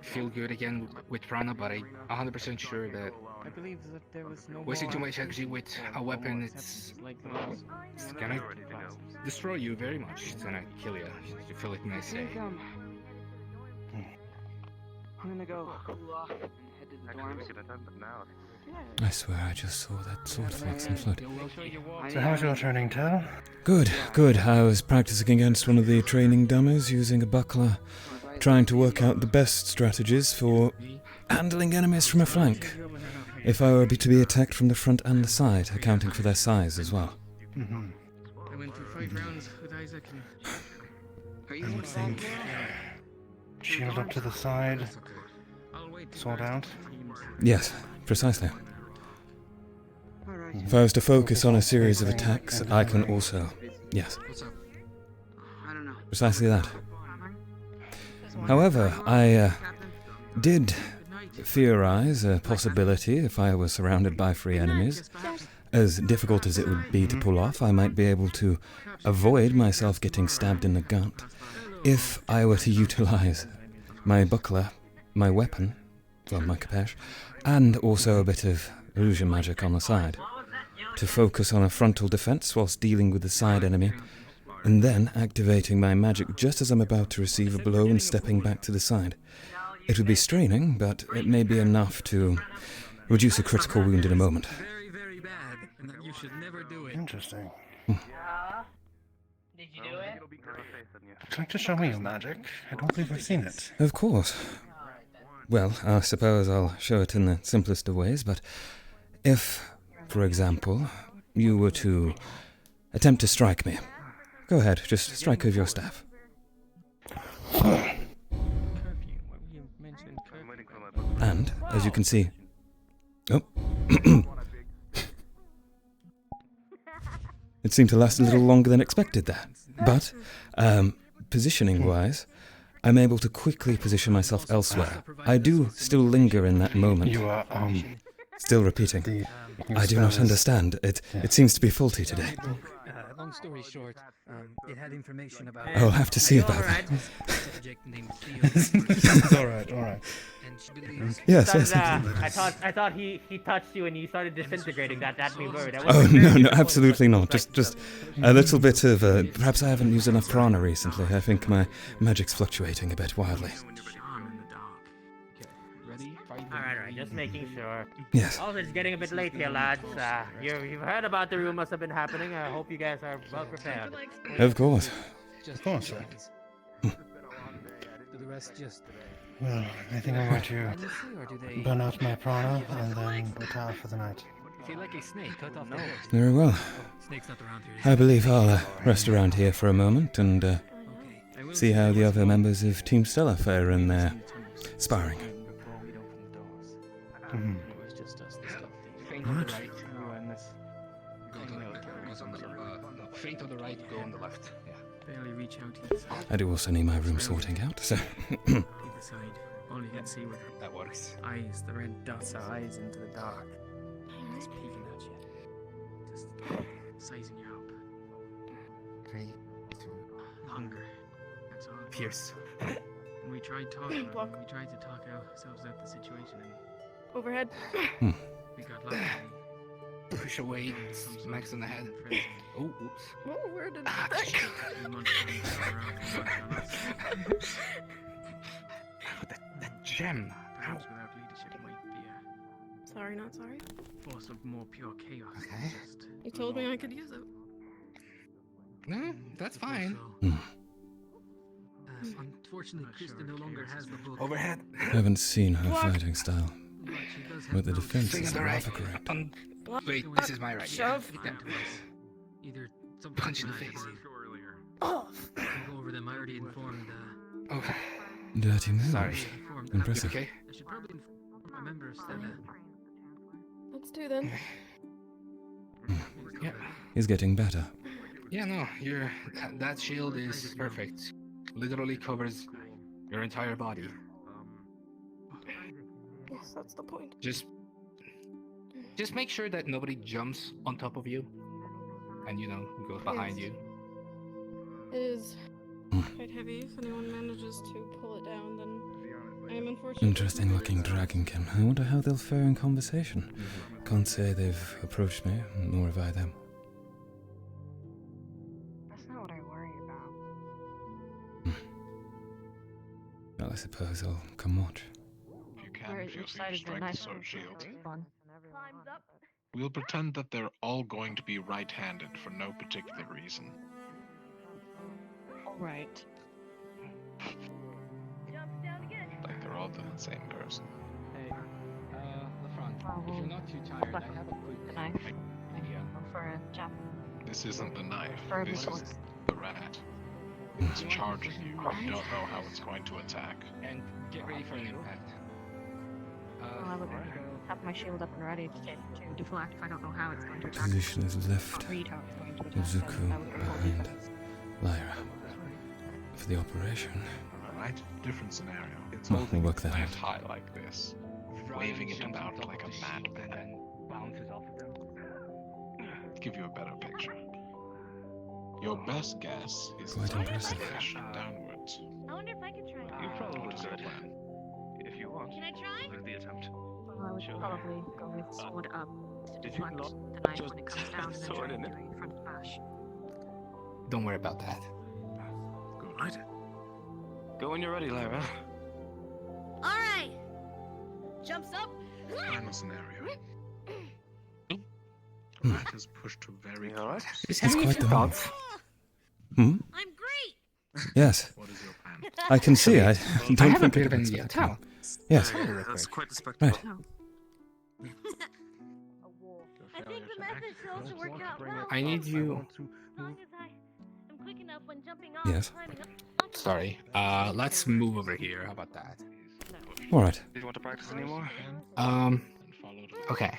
feel good again with Prana, but I'm 100% sure that I believe that there was no wasting too more much energy with a weapon, it's gonna destroy you very much. It's gonna kill you. You feel like nice day. I'm gonna go cool off and head to the Actually, we dorms. could have done that now. I swear I just saw that sword flex and float. So how's your training, Tel? Good, good. I was practicing against one of the training dummies using a buckler, trying to work out the best strategies for handling enemies from a flank. If I were to be attacked from the front and the side, accounting for their size as well. Mm-hmm. I went through 5 rounds with Isaac and... Are you I think shield up to the side, sword out. Yes, precisely. If I was to focus on a series of attacks, I can also... Yes, I don't know. precisely that. However, I did theorize a possibility if I was surrounded by free enemies. As difficult as it would be to pull off, I might be able to avoid myself getting stabbed in the gut if I were to utilize my buckler, my weapon, well, my capesh, and also a bit of illusion magic on the side, to focus on a frontal defense whilst dealing with the side enemy, and then activating my magic just as I'm about to receive a blow and stepping back to the side. It would be straining, but it may be enough to reduce a critical wound in a moment. Very, very bad, and that you should never do it. Interesting. Did you do it? Would you like to show me your magic? I don't believe I've seen it. Of course. Well, I suppose I'll show it in the simplest of ways, but if for example, you were to attempt to strike me, go ahead, just strike with your staff. And, as you can see... Oh. It seemed to last a little longer than expected there. But, positioning-wise, I'm able to quickly position myself elsewhere. I do still linger in that moment. You are, Still repeating. I do not understand. It seems to be faulty today. Long story short, it had information about... I'll have to see about that. Alright. Yes. I thought he touched you and you started disintegrating. That me worried. Oh, no, absolutely not. Just a little bit of... perhaps I haven't used enough prana recently. I think my magic's fluctuating a bit wildly. Alright, just making sure. Yes. Also, it's getting a bit late here, lads. You've heard about the rumors that have been happening. I hope you guys are well prepared. Of course. Sir. Do the rest just... Well, I think I'm going to burn out my prana and then retire for the night. If you like a snake, cut off the head. Very well. Snake's not around here. I believe I'll rest around here for a moment and see how the other members of Team Stella fare in their sparring. Faint on the right, go on this. Faint on the right, go on the left. Yeah. Barely reach out either side. I do also need my room sorting out, so... Either side. All you can see with that works. Eyes, the red dots are eyes into the dark. He's peeking at you. Just sizing you up. 3, 2, hunger. That's all. Pierce. And we tried to talk ourselves out the situation and Overhead. we got lucky. Push away, smacks on the head. Oh, oops. Oh, where did that go? That gem. Perhaps without leadership might be a Sorry, not sorry. force of more pure chaos. Okay. You told me I could use it. No, that's fine. Unfortunately, Krista no longer has the book. Overhead. I haven't seen her fighting style, But she does have but the those defenses Finger are right. rather correct. Wait, this is my right. Shove. Yeah. Either something Punch in the tonight, face. Oh. We'll go over them. I already informed. Okay. Dirty move. Sorry. Impressive. Okay. I should probably inform my members that. Let's do then. Yeah. He's getting better. Yeah, no, that shield is perfect. Literally covers your entire body. Yes, that's the point. Just make sure that nobody jumps on top of you, and goes behind you. It is quite heavy. If anyone manages to pull it down, then I am unfortunate. Interesting looking Dragonkin. I wonder how they'll fare in conversation. Can't say they've approached me, nor have I them. That's not what I worry about. Well, I suppose I'll come watch. If you can, Which feel free side to is the strike nice the sword shield. one? We'll pretend that they're all going to be right-handed for no particular reason. Alright. Like they're all the same person. Hey, LaFront, if you're not too tired, I have a quick knife. idea. For a jab. This isn't the knife. For a This sword. is the rat. It's charging you. You don't know how it's going to attack. And get ready for an impact. Well, I would have my shield up and ready to deflect if I don't know how it's going to attack. Position is left. Read how it's going to attack. Zuko then I would go full behind defense. Lyra. For the operation. Alright, different scenario. It's We'll holding work its that knife out. high like this, waving it about like a madman. Bounces off of them. Give you a better picture. Your best guess is Quite its impressive. position downwards. I wonder if I can try. You probably could. If you want. Can I try? With the attempt. Well, I would probably go with sword up to Did you deflect not the knife when it comes down and then sword try in and it? do a front smash. Don't worry about that. Go right. Go when you're ready, Lyra. All right. Jumps up. Final scenario. The rat is pushed to very close. Is It's quite the move. I'm great. Yes. What is your plan? I can see. I don't I have a think bit it of an was idea. expecting. Tell. Yes. That's quite the spectacle. Right. I think the controls to work out well. I need you. As long as I'm quick enough when jumping off Yes. and climbing up. Sorry. Let's move over here. How about that? All right. Do you want to practice anymore? Okay.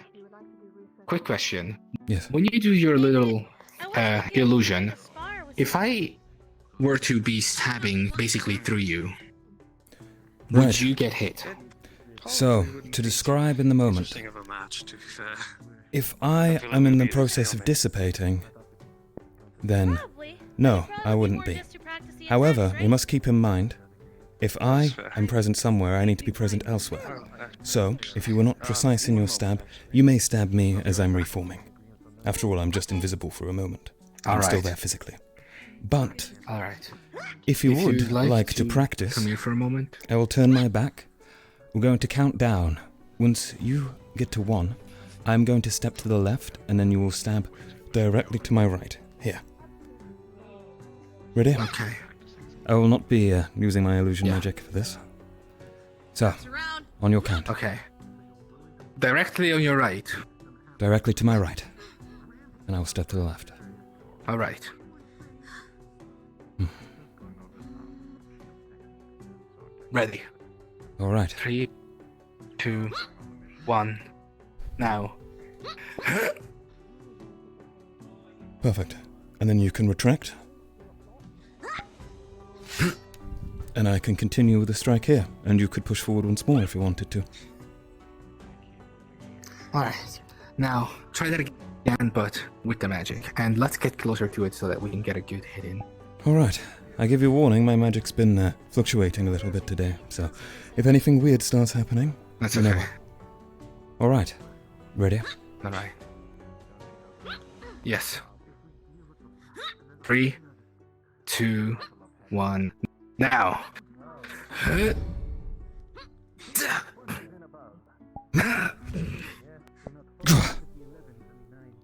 Quick question. Yes. When you do your little illusion, if I were to be stabbing basically through you, would Right. you get hit? So, to describe in the moment, Interesting of a match, to be fair. if I am in the process of dissipating, then no, I wouldn't be. However, we must keep in mind, if I am present somewhere, I need to be present elsewhere. So, if you were not precise in your stab, you may stab me as I'm reforming. After all, I'm just invisible for a moment. I'm still there physically. But, if you would you'd like to practice, come here for a moment. I will turn my back. We're going to count down. Once you get to 1, I'm going to step to the left, and then you will stab directly to my right. Here. Ready? Okay. I will not be using my illusion magic for this. So, on your count. Okay. Directly on your right. Directly to my right. And I will step to the left. All right. Ready. All right. 3, 2, 1. Now. Perfect. And then you can retract. And I can continue with the strike here. And you could push forward once more if you wanted to. Alright. Now, try that again, but with the magic. And let's get closer to it so that we can get a good hit in. Alright. I give you warning, my magic's been fluctuating a little bit today. So, if anything weird starts happening, that's you okay. know. Alright. Ready? Alright. Yes. 3, 2, 1. Now.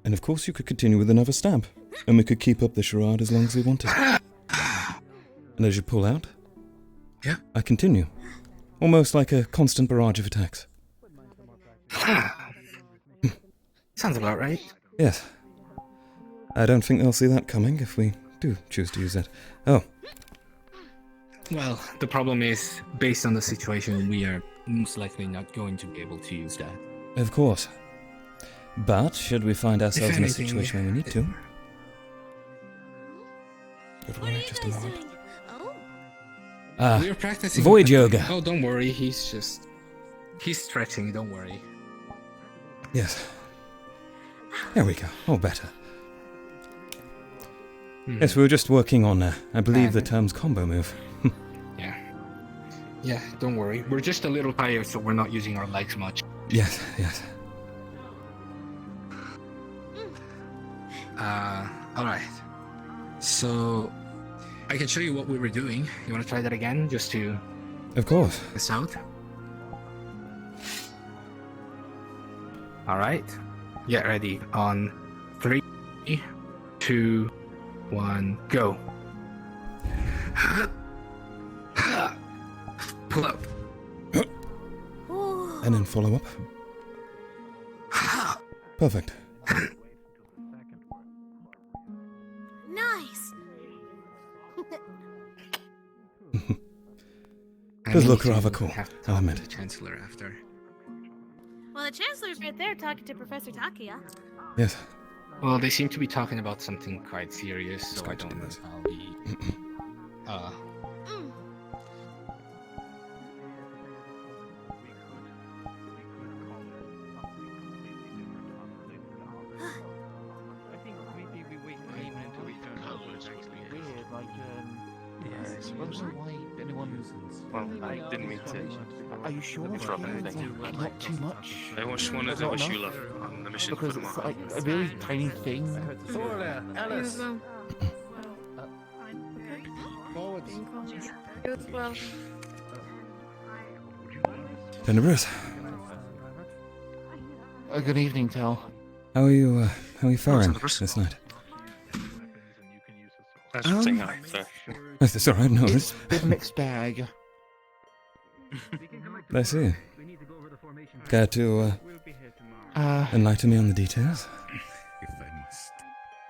And of course you could continue with another stab. And we could keep up the charade as long as we wanted. And as you pull out, I continue. Almost like a constant barrage of attacks. Sounds about right. Yes. I don't think they'll see that coming if we do choose to use that. Oh. Well, the problem is, based on the situation, we are most likely not going to be able to use that. Of course. But, should we find ourselves in a anything, situation where we need to... Good wait, just a moment. We're practicing Void Yoga. Oh, don't worry, he's stretching, don't worry. Yes. There we go. Oh, better. Yes, we were just working on, I believe the term's combo move. Yeah, don't worry. We're just a little tired, so we're not using our legs much. Yes, yes. Alright. So, I can show you what we were doing. You want to try that again, just to... Of course. This out? Alright. Get ready on 3, 2, 1, go. Pull up. And then follow up. Perfect. Nice. Does look rather cool, I'll admit. The Chancellor after. Well, the Chancellor's right there talking to Professor Takia. Yes. Well, they seem to be talking about something quite serious, so I don't know if I'll be... I think maybe we wait for him until we found out what's actually weird, like, Yeah, I suppose why anyone... Well, I didn't mean to... Are you sure? Interrupt anything. Not too much? I just wanted to wish you luck on the mission for Because it's tomorrow. like a really tiny thing. Alice! Forwards. You as well. Tenebris. Good evening, Tel. How are you faring this night? Thanks for saying hi, sir. That's alright, no worries. It's a bit mixed bag. I see. Care to enlighten me on the details?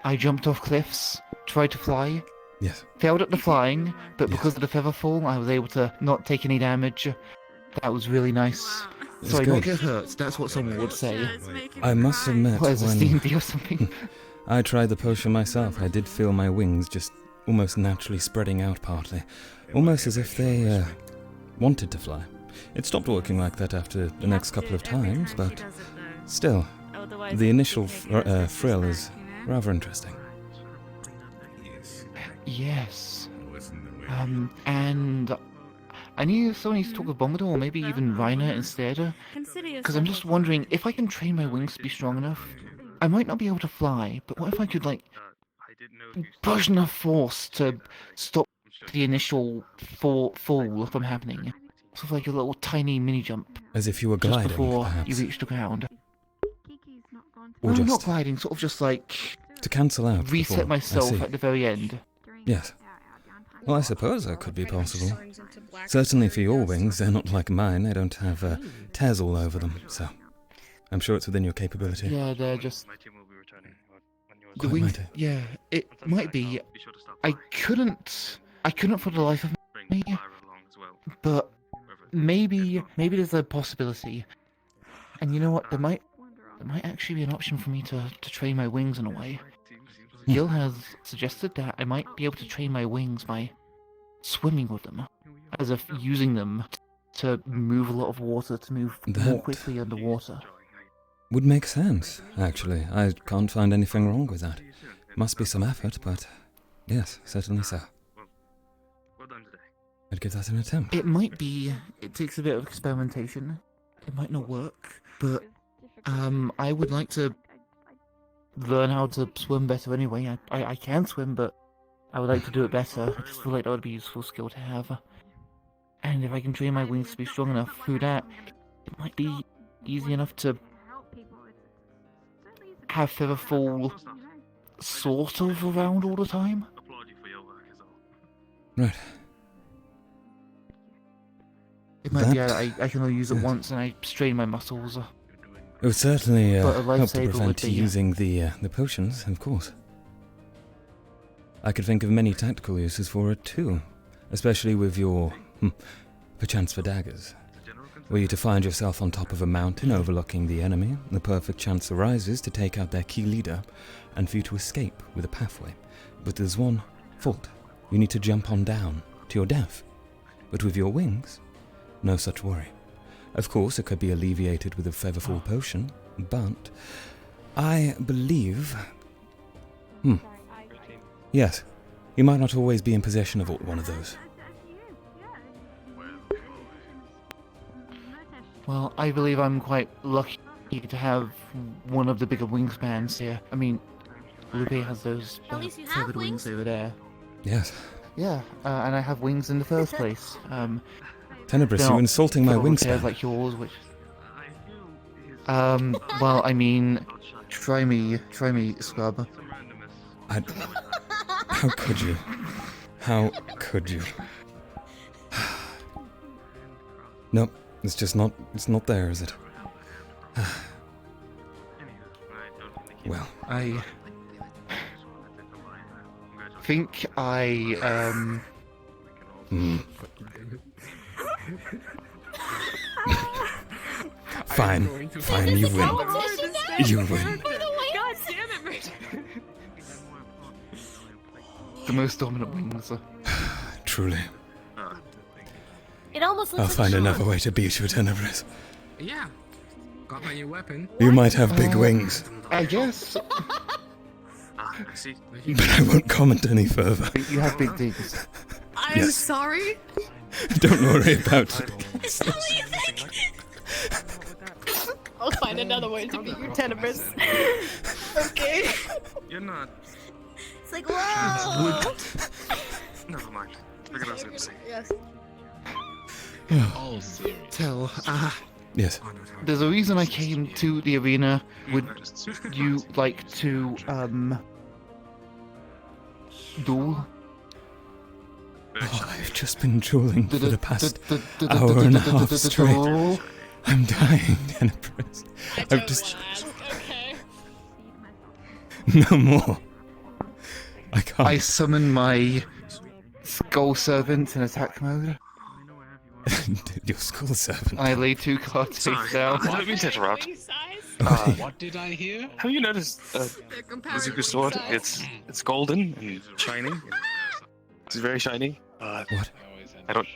I jumped off cliffs, tried to fly, Yes. failed at the flying, but because of the feather fall, I was able to not take any damage. That was really nice. It's So I don't good. get hurt, that's what someone would say. I must admit, What, is this when D&D or something? I tried the potion myself, I did feel my wings just almost naturally spreading out partly. Almost as if they wanted to fly. It stopped working like that after the next couple of times, but still, the initial frill is rather interesting. Yes. And I need someone to talk with Bombadil, or maybe even Reiner instead. Because I'm just wondering, if I can train my wings to be strong enough, I might not be able to fly, but what if I could, like, push enough force to stop the initial fall from happening? Sort of like a little tiny mini jump. As if you were just gliding, before perhaps. you reach the ground. Or No, just not gliding, sort of just like to cancel out reset before, I myself see. at the very end. Yes. Well, I suppose that could be possible. Certainly for your wings, they're not like mine. They don't have tears all over them, so I'm sure it's within your capability. Yeah, they're just... The Quite wings, mighty. yeah, it might be. I couldn't for the life of me, but maybe there's a possibility. And you know what? There might actually be an option for me to train my wings in a way. Gil has suggested that I might be able to train my wings by swimming with them, as if using them to move a lot of water, to move more That- quickly underwater. Would make sense, actually. I can't find anything wrong with that. Must be some effort, but yes, certainly so. I'd give that an attempt. It might be. It takes a bit of experimentation. It might not work, but I would like to learn how to swim better anyway. I can swim, but I would like to do it better. I just feel like that would be a useful skill to have. And if I can train my wings to be strong enough through that, it might be easy enough to have feather fall sort of around all the time. Right. It might be That- I can only use it once and I strain my muscles. It would certainly But a help to lifesaver would prevent be, using the potions, of course. I could think of many tactical uses for it too, especially with your perchance for daggers. Were you to find yourself on top of a mountain overlooking the enemy, the perfect chance arises to take out their key leader and for you to escape with a pathway. But there's one fault. You need to jump on down to your death. But with your wings, no such worry. Of course, it could be alleviated with a featherfall potion, but I believe... Yes, you might not always be in possession of one of those. Well, I believe I'm quite lucky to have one of the bigger wingspans here. I mean, Lupe has those At least you have feathered wings over there. Yes. Yeah, and I have wings in the first place. Tenebris, they're you're not insulting my full of hairs wingspan. like yours, which... well, I mean, try me, scrub. How could you? How could you? Nope, it's just not, it's not there, is it? Well. I think I, Fine, you win. You win. God damn it, the most dominant wings. Truly. It almost looks I'll like find a another way to beat you, Tenebris. Yeah. Got my new weapon. You might have big wings, I guess. I see. but I won't comment any further. You have big wings. I'm Yes. sorry. Don't worry about it. I'll find another way to beat you, Tenebris. Okay. You're not. It's like, whoa! Never mind. Look at us MC. Yes. All serious. Tell, Yes. there's a reason I came to the arena. Would you like to, duel? Oh, I've just been dueling for the past hour and a half straight. I'm dying, Tenebris. I've just... Okay. No more. I can't. I summon my Skull Servant in attack mode. Your Skull Servant. I lay 2 cards face down. I don't mean to interrupt. What did I hear? Have you noticed Bazooka sword? It's golden and shiny. It's very shiny. What? I don't.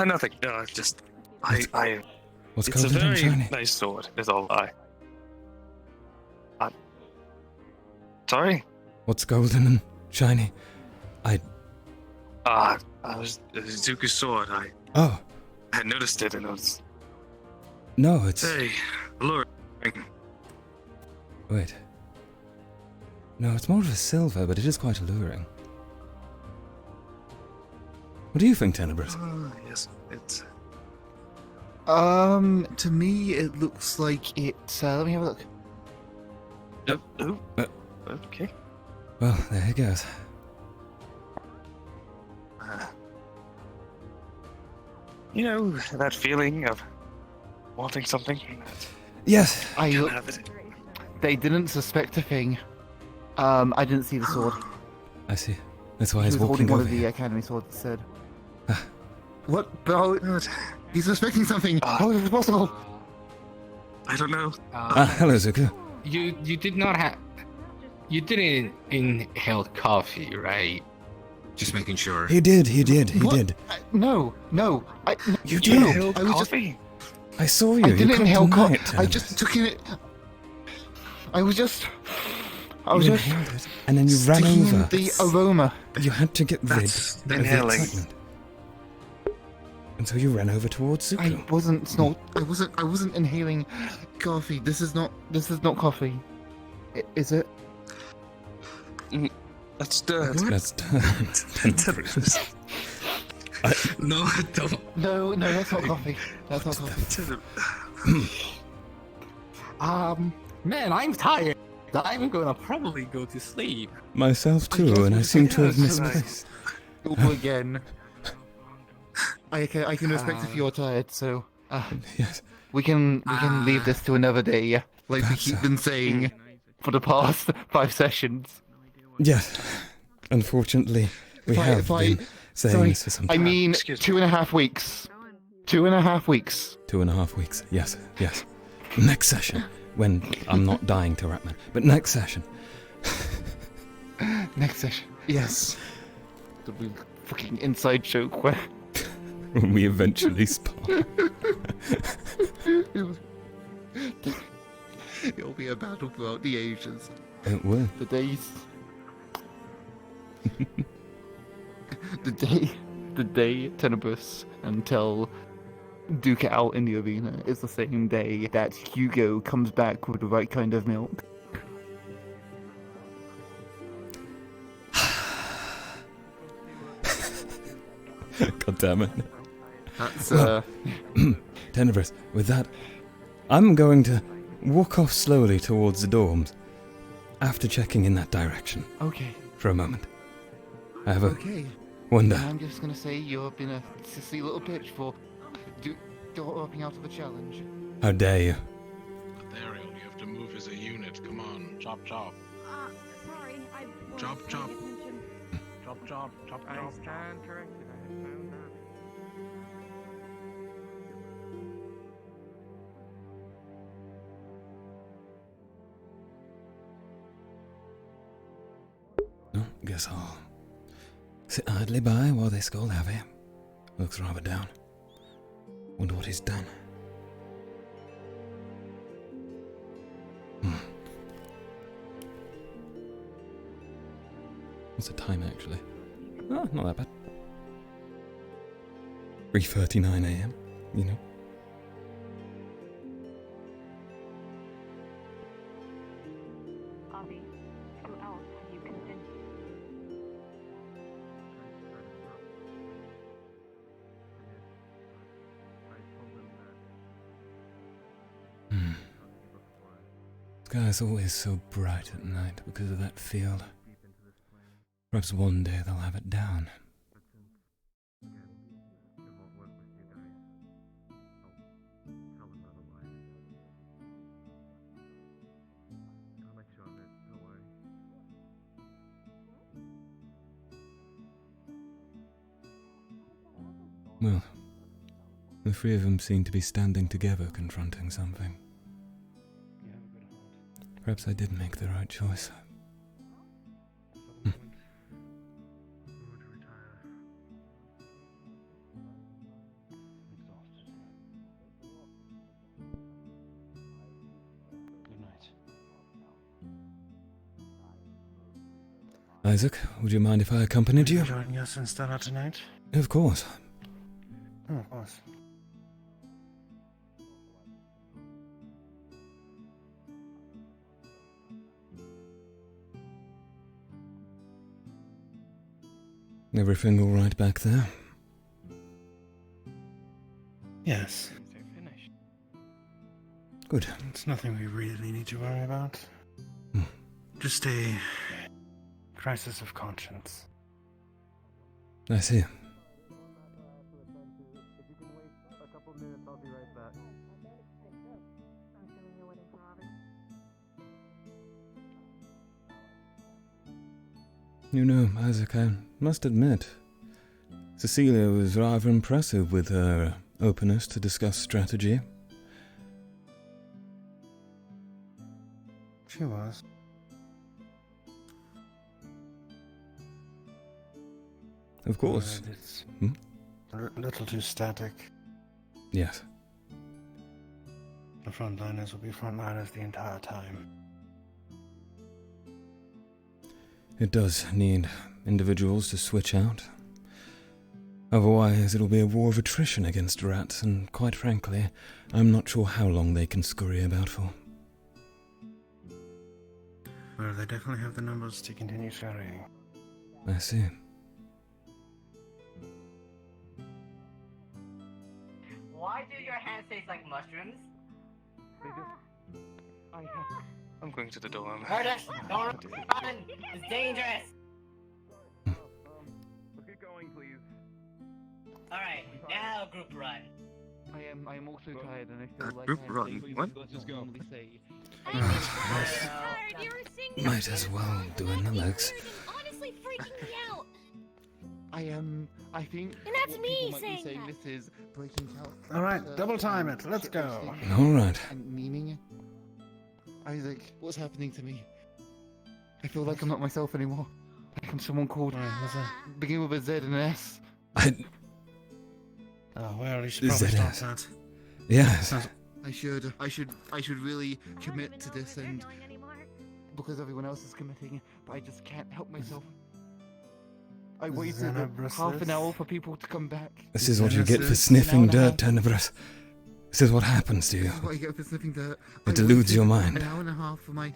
Nothing. Just I. What's It's a golden and very shiny? nice sword. Is all sorry. What's golden and shiny? I was Zuku's sword. I had noticed it and it was No, it's... very alluring. Wait. No, it's more of a silver, but it is quite alluring. What do you think, Tenebris? Yes, it's. To me, it looks like it. Let me have a look. Okay. Well, there it goes. You know that feeling of wanting something? Yes. Can't have it. They didn't suspect a thing. I didn't see the sword. I see. That's why He he's was holding walking one over of the here. Academy swords instead. What? But he's suspecting something. How is it possible? I don't know. Hello, Zuko. You did not have. You didn't inhale coffee, right? Just making sure. He did. What? No. You no, did. I was coffee. I saw you. I didn't inhale coffee. coffee. I just took in it. I was just inhaled it, and then you ran sticking in over. the aroma. You had to get rid That's of the inhaling. excitement. And so you ran over towards Zuko. I wasn't inhaling coffee. This is not coffee. Is it? That's dirt. That's No, don't. No, that's not coffee. That's not coffee. Man, I'm tired. I'm gonna probably go to sleep. Myself too, and I seem to have misplaced. Again. I can respect if you're tired, so yes. we can leave this to another day, like we keep been saying for the past 5 sessions. Yes. Unfortunately, we have been saying this for some time. I mean, 2.5 weeks. 2.5 weeks. 2.5 weeks. Yes. Next session, when I'm not dying to Ratman, but next session. Next session. Yes. The fucking inside joke where. When we eventually spar. It'll be a battle throughout the ages. It will. The days. the day Tenebris until Duke out in the arena is the same day that Hugo comes back with the right kind of milk. God damn it. That's Tenebris, with that, I'm going to walk off slowly towards the dorms after checking in that direction. Okay. For a moment. I have a Okay. wonder. I'm just gonna say you've been a sissy little bitch for dropping out of the challenge. How dare you? Ethereal, you have to move as a unit. Come on, chop. Sorry, I Chop. wasn't Chop. paying attention. Chop. I stand corrected. I have found that. No, guess I'll sit idly by while they scold heavy. Looks rather down. Wonder what he's done. What's the time actually? Oh, not that bad. 3:39 AM, you know. Avi, who else have you convinced? Sky's always so bright at night because of that field. Perhaps one day they'll have it down. Well, the three of them seem to be standing together confronting something. Perhaps I did make the right choice. Isaac, would you mind if I accompanied you? Joining us in Stella tonight? Of course. Oh, of course. Everything all right back there? Yes. Good. It's nothing we really need to worry about. Just a crisis of conscience. I see. You know, Isaac, I must admit, Cecilia was rather impressive with her openness to discuss strategy. She was. Of course. It's a little too static. Yes. The frontliners will be frontliners the entire time. It does need individuals to switch out. Otherwise, it'll be a war of attrition against rats, and quite frankly, I'm not sure how long they can scurry about for. Well, they definitely have the numbers to continue scurrying. I see. Why do your hands taste like mushrooms? I'm going to the dorm. Curtis, don't run! It's dangerous! Get going, please. Alright, now group run. I am also tired and I feel like group I run? What? Let's go. Say. Might as well do Alex. Honestly freaking me out. I think. And that's what me people might be saying saying that. this is breaking out. Alright, double time it. Let's go. Alright. And meaning. Isaac, what's happening to me? I feel like I'm not myself anymore. Like I'm someone called. Begin with a Z and an S. Oh well, you should probably stop that. Yes. I should really commit to this and because everyone else is committing, but I just can't help myself. I waited half an hour for people to come back. This is what you get for sniffing dirt, Tenebris. This is what happens to you. This is what I get for sniffing dirt. It deludes your mind. An hour and a half for my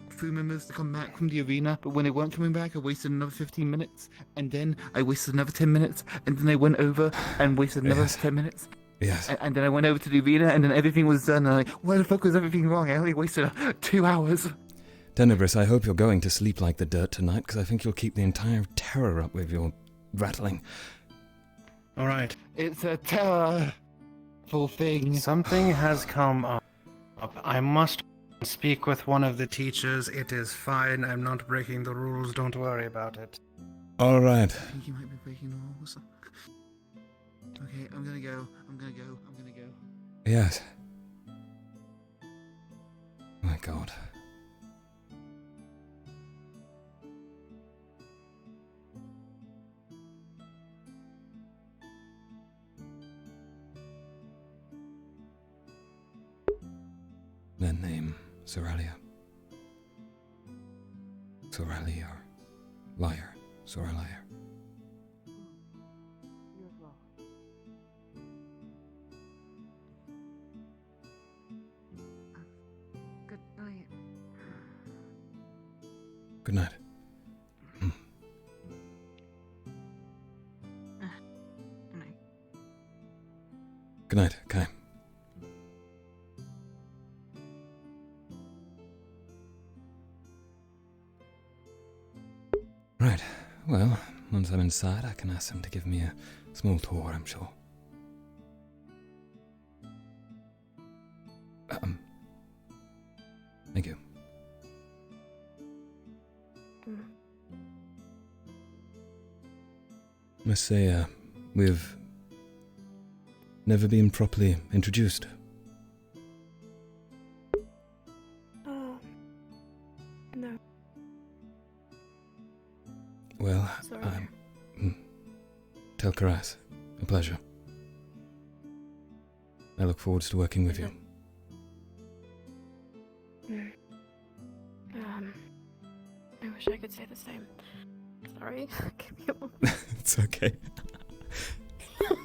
crew members to come back from the arena, but when they weren't coming back, I wasted another 15 minutes, and then I wasted another 10 minutes, and then I went over and wasted another 10 minutes. Yes. And then I went over to the arena, and then everything was done, and I'm like, why the fuck was everything wrong? I only wasted 2 hours. Tenebris, I hope you're going to sleep like the dirt tonight, because I think you'll keep the entire terror up with your rattling. Alright. It's a terrible thing. Something has come up. I must speak with one of the teachers. It is fine. I'm not breaking the rules. Don't worry about it. Alright. I think you might be breaking the rules. Okay, I'm gonna go. Yes. My God. Their name, Soralia. Soralia. Liar. Soraliar. Good night. Good night. Good night, Kai. Right. Well, once I'm inside, I can ask him to give me a small tour, I'm sure. Thank you. Must say, we've never been properly introduced. No. Well, Sorry. I'm Tel'Kahras. A pleasure. I look forward to working with you. I wish I could say the same. Sorry. Give me a moment. It's okay. It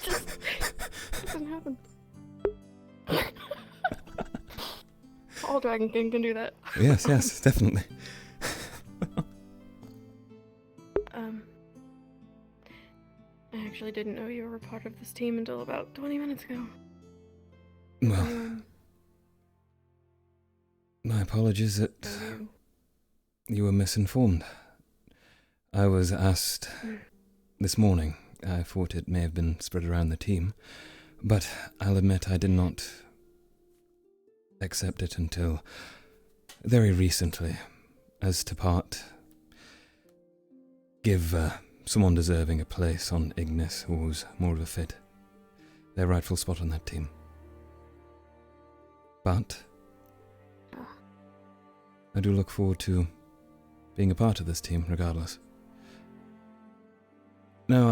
just doesn't happen. All Dragonkin can do that. Yes, definitely. I actually didn't know you were part of this team until about 20 minutes ago. Well, my apologies that you were misinformed. I was asked this morning. I thought it may have been spread around the team, but I'll admit I did not accept it until very recently, as to give someone deserving a place on Ignis who was more of a fit, their rightful spot on that team. But I do look forward to being a part of this team regardless. Now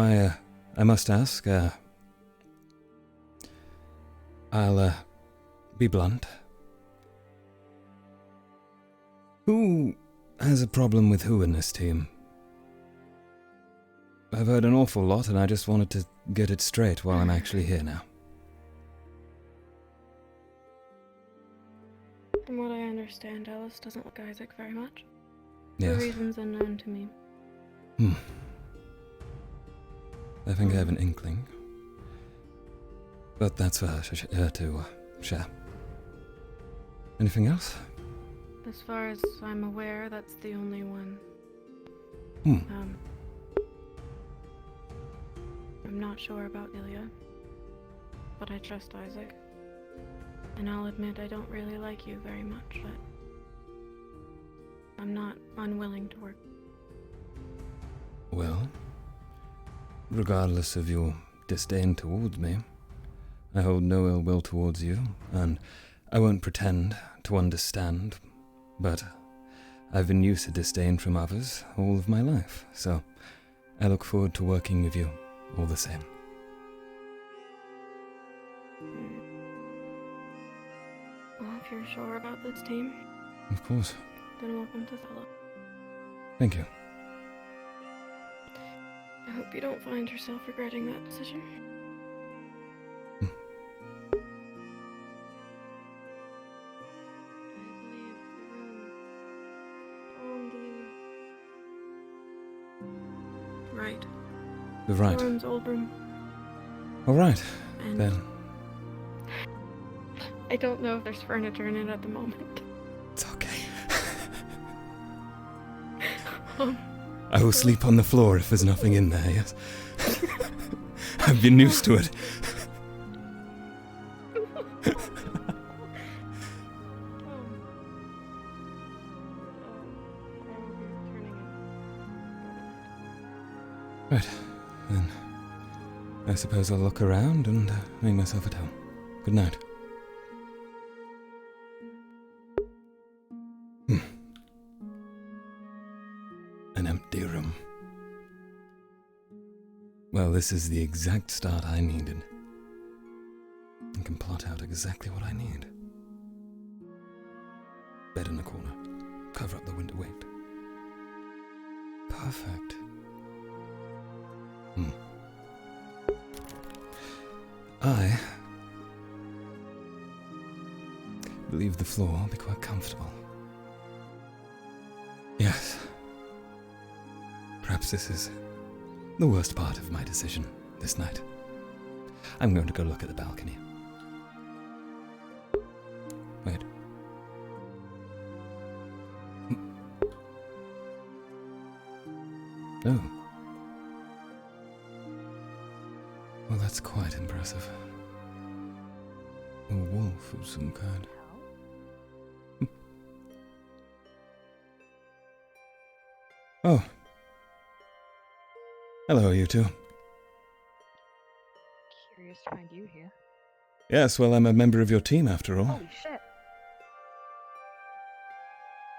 I must ask, I'll be blunt. Who has a problem with who in this team? I've heard an awful lot and I just wanted to get it straight while I'm actually here now. From what I understand, Alice doesn't like Isaac very much. Yes. For reasons unknown to me. I think I have an inkling. But that's for her to share. Anything else? As far as I'm aware, that's the only one. I'm not sure about Ilya, but I trust Isaac. And I'll admit I don't really like you very much, but I'm not unwilling to work. Well, regardless of your disdain towards me, I hold no ill will towards you, and I won't pretend to understand, but I've been used to disdain from others all of my life, so I look forward to working with you all the same. Well, if you're sure about this team, Of course. then welcome to Thela. Thank you. I hope you don't find yourself regretting that decision. Right. The right. Thorin's old room. All right, And- then. I don't know if there's furniture in it at the moment. It's okay. um, I will sleep on the floor if there's nothing in there, yes? I've been used to it. Right, then I suppose I'll look around and make myself at home. Good night. An empty room. Well, this is the exact start I needed. I can plot out exactly what I need. Bed in the corner. Cover up the window weight. Perfect. I believe the floor will be quite comfortable. Yes. Perhaps this is the worst part of my decision this night. I'm going to go look at the balcony. Wait. Oh. Well, that's quite impressive. A wolf of some kind. Oh. Hello, you two. to find you here. Yes, well, I'm a member of your team after all. Holy shit.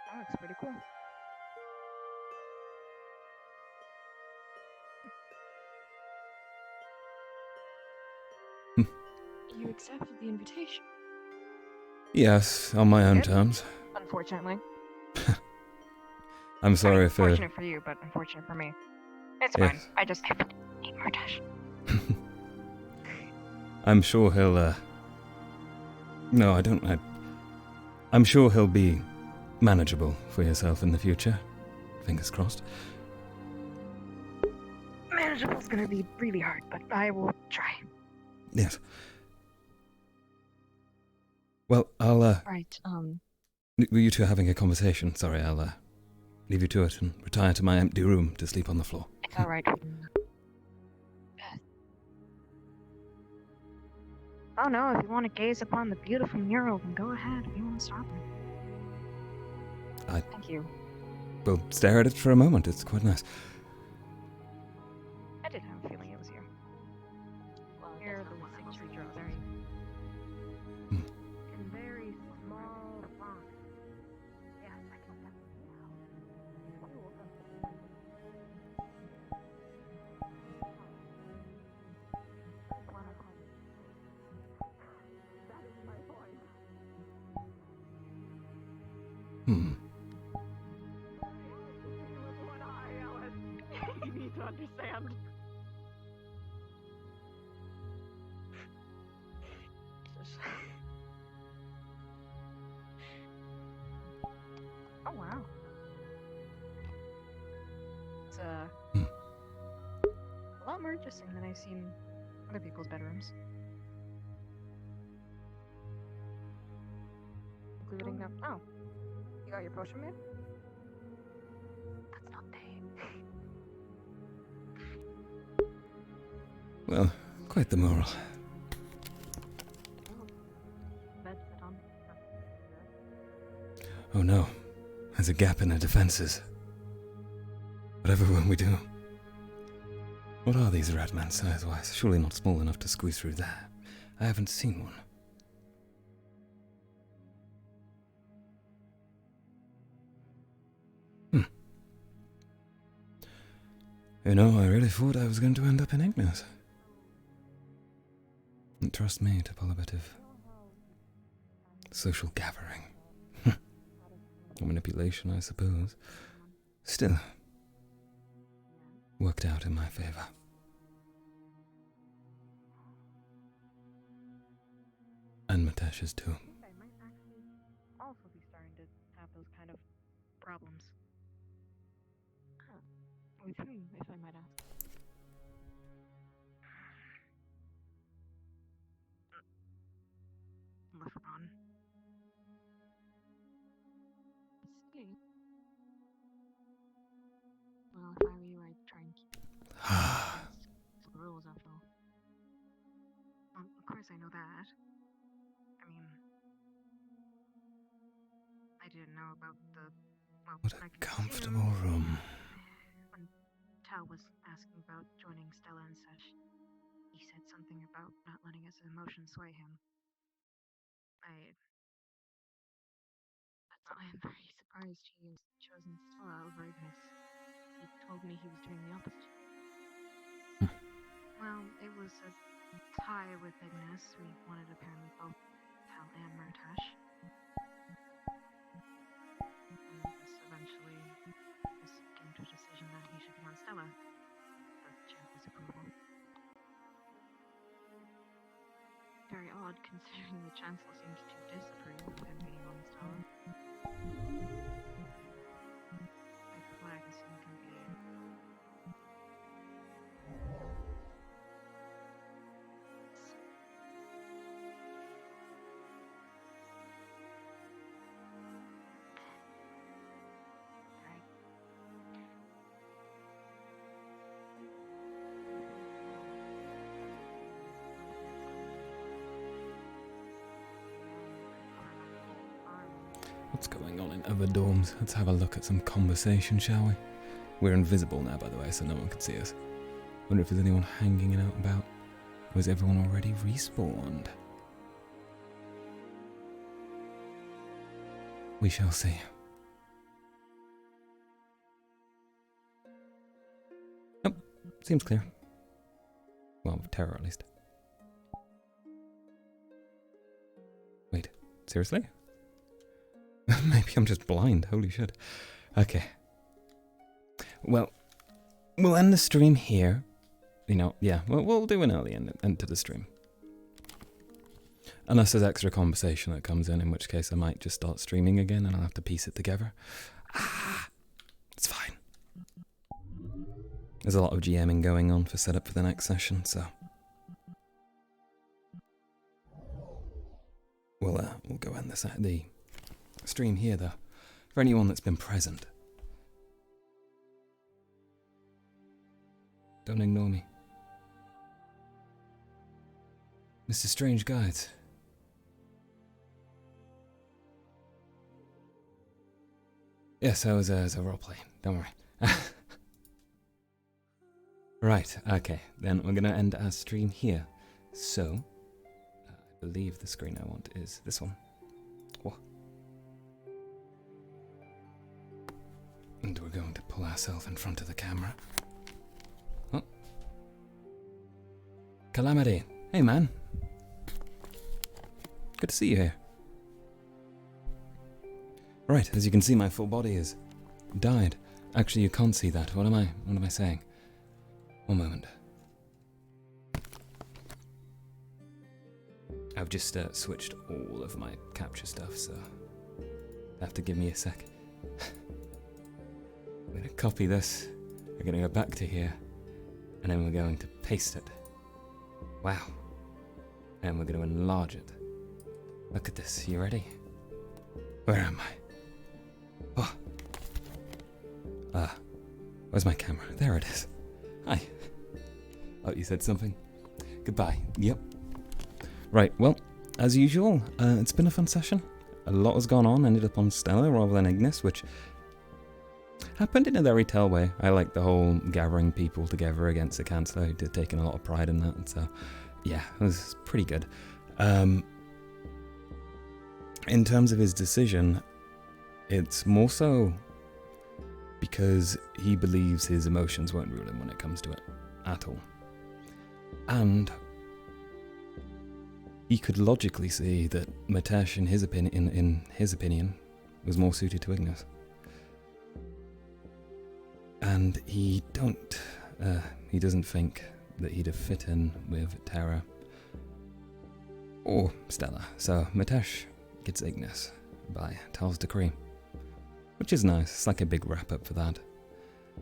That looks pretty cool. You accepted the invitation. Yes, on my own Good. terms. Unfortunately. I'm sorry if... Fortunate for you, but unfortunate for me. It's Yes. fine. I just need more dash. I'm sure he'll, No, I don't... I'm sure he'll be manageable for yourself in the future. Fingers crossed. Manageable's gonna be really hard, but I will try. Yes. Well, I'll, Right, Were you two having a conversation? Sorry, I'll, leave you to it and retire to my empty room to sleep on the floor. it's alright. Oh no, if you want to gaze upon the beautiful mural, then go ahead. You won't stop me. Thank you. We'll stare at it for a moment. It's quite nice. I did have a feeling it was you. You're the one I mostly draw, very... In very small font. Yes, I can definitely That is my point. You need to understand. Oh wow. It's a lot more interesting than I've seen other people's bedrooms. Including them. Oh. You got your potion made? That's not day. Well, quite the moral. Bed fit on. Oh no. There's a gap in our defenses. Whatever will we do? What are these ratman size-wise? Surely not small enough to squeeze through there. I haven't seen one. You know, I really thought I was going to end up in Ignis. And trust me to pull a bit of social gathering. Or manipulation, I suppose. Still, worked out in my favor. And Matesh's too. I might actually also be starting to have those kind of problems. With whom, if I might ask? Lefron. See? Well, if I were you, I'd try and keep the rules after all. Of course I know that. I mean... I didn't know about the... Well, What a comfortable room. When Tal was asking about joining Stella and such, he said something about not letting his emotions sway him. I am very surprised he has chosen Stella over Ignis. He told me he was doing the opposite. Well, it was a tie with Ignis. We wanted apparently both Tal and Murtash. And this eventually just came to a decision that he should be on Stella. The champion's approval. Very odd, considering the Chancellor seems to disapprove of him being on Stella. From what I can see, can be... What's going on in other dorms? Let's have a look at some conversation, shall we? We're invisible now, by the way, so no one can see us. Wonder if there's anyone hanging it out about. Was everyone already respawned? We shall see. Nope, seems clear. Well, with terror at least. Wait, seriously? Maybe I'm just blind, holy shit. Okay. Well, we'll end the stream here. You know, yeah, we'll do an early end to the stream. Unless there's extra conversation that comes in which case I might just start streaming again and I'll have to piece it together. It's fine. There's a lot of GMing going on for setup for the next session, so we'll go end the stream here though. For anyone that's been present, don't ignore me. Mr. Strange Guides. Yes, I was a roleplay. Don't worry. Right, okay. Then we're going to end our stream here. So, I believe the screen I want is this one. Whoa. And we're going to pull ourselves in front of the camera. Oh. Calamity. Hey, man. Good to see you here. Right, as you can see, my full body is dyed. Actually, you can't see that. What am I saying? One moment. I've just switched all of my capture stuff, so you have to give me a sec. I'm going to copy this. We're going to go back to here, and then we're going to paste it. Wow. And we're going to enlarge it. Look at this. You ready? Where am I? Oh. Where's my camera? There it is. Hi. Oh, you said something? Goodbye. Yep. Right, well, as usual, it's been a fun session. A lot has gone on, ended up on Stella rather than Ignis, which happened in a very Tell way. I like the whole gathering people together against the Chancellor. He did taking a lot of pride in that, and so, yeah, it was pretty good. In terms of his decision, it's more so because he believes his emotions won't rule him when it comes to it at all. And he could logically see that Mitesh, in his opinion, was more suited to Ignis. And he doesn't think that he'd have fit in with Terra or Stella. So Mitesh gets Ignis by Tel's decree, which is nice. It's like a big wrap up for that.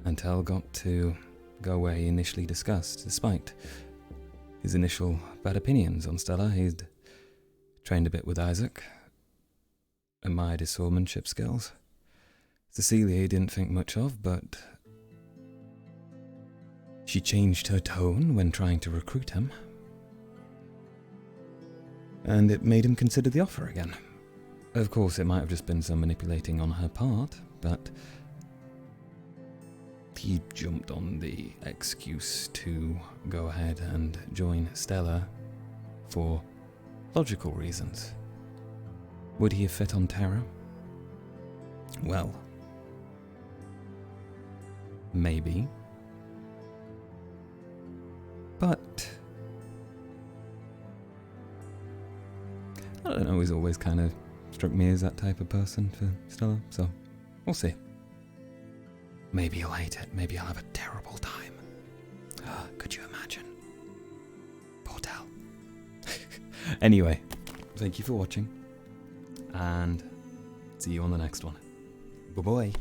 And Tel got to go where he initially discussed, despite his initial bad opinions on Stella. He'd trained a bit with Isaac, admired his swordsmanship skills. Cecilia he didn't think much of, but she changed her tone when trying to recruit him, and it made him consider the offer again. Of course, it might have just been some manipulating on her part, but he jumped on the excuse to go ahead and join Stella for logical reasons. Would he have fit on Terra? Well, maybe. But I don't know, he's always kind of struck me as that type of person for Stella, so we'll see. Maybe he'll hate it, maybe I'll have a terrible time. Could you imagine? Poor Tel. Anyway, thank you for watching, and see you on the next one. Bye-bye.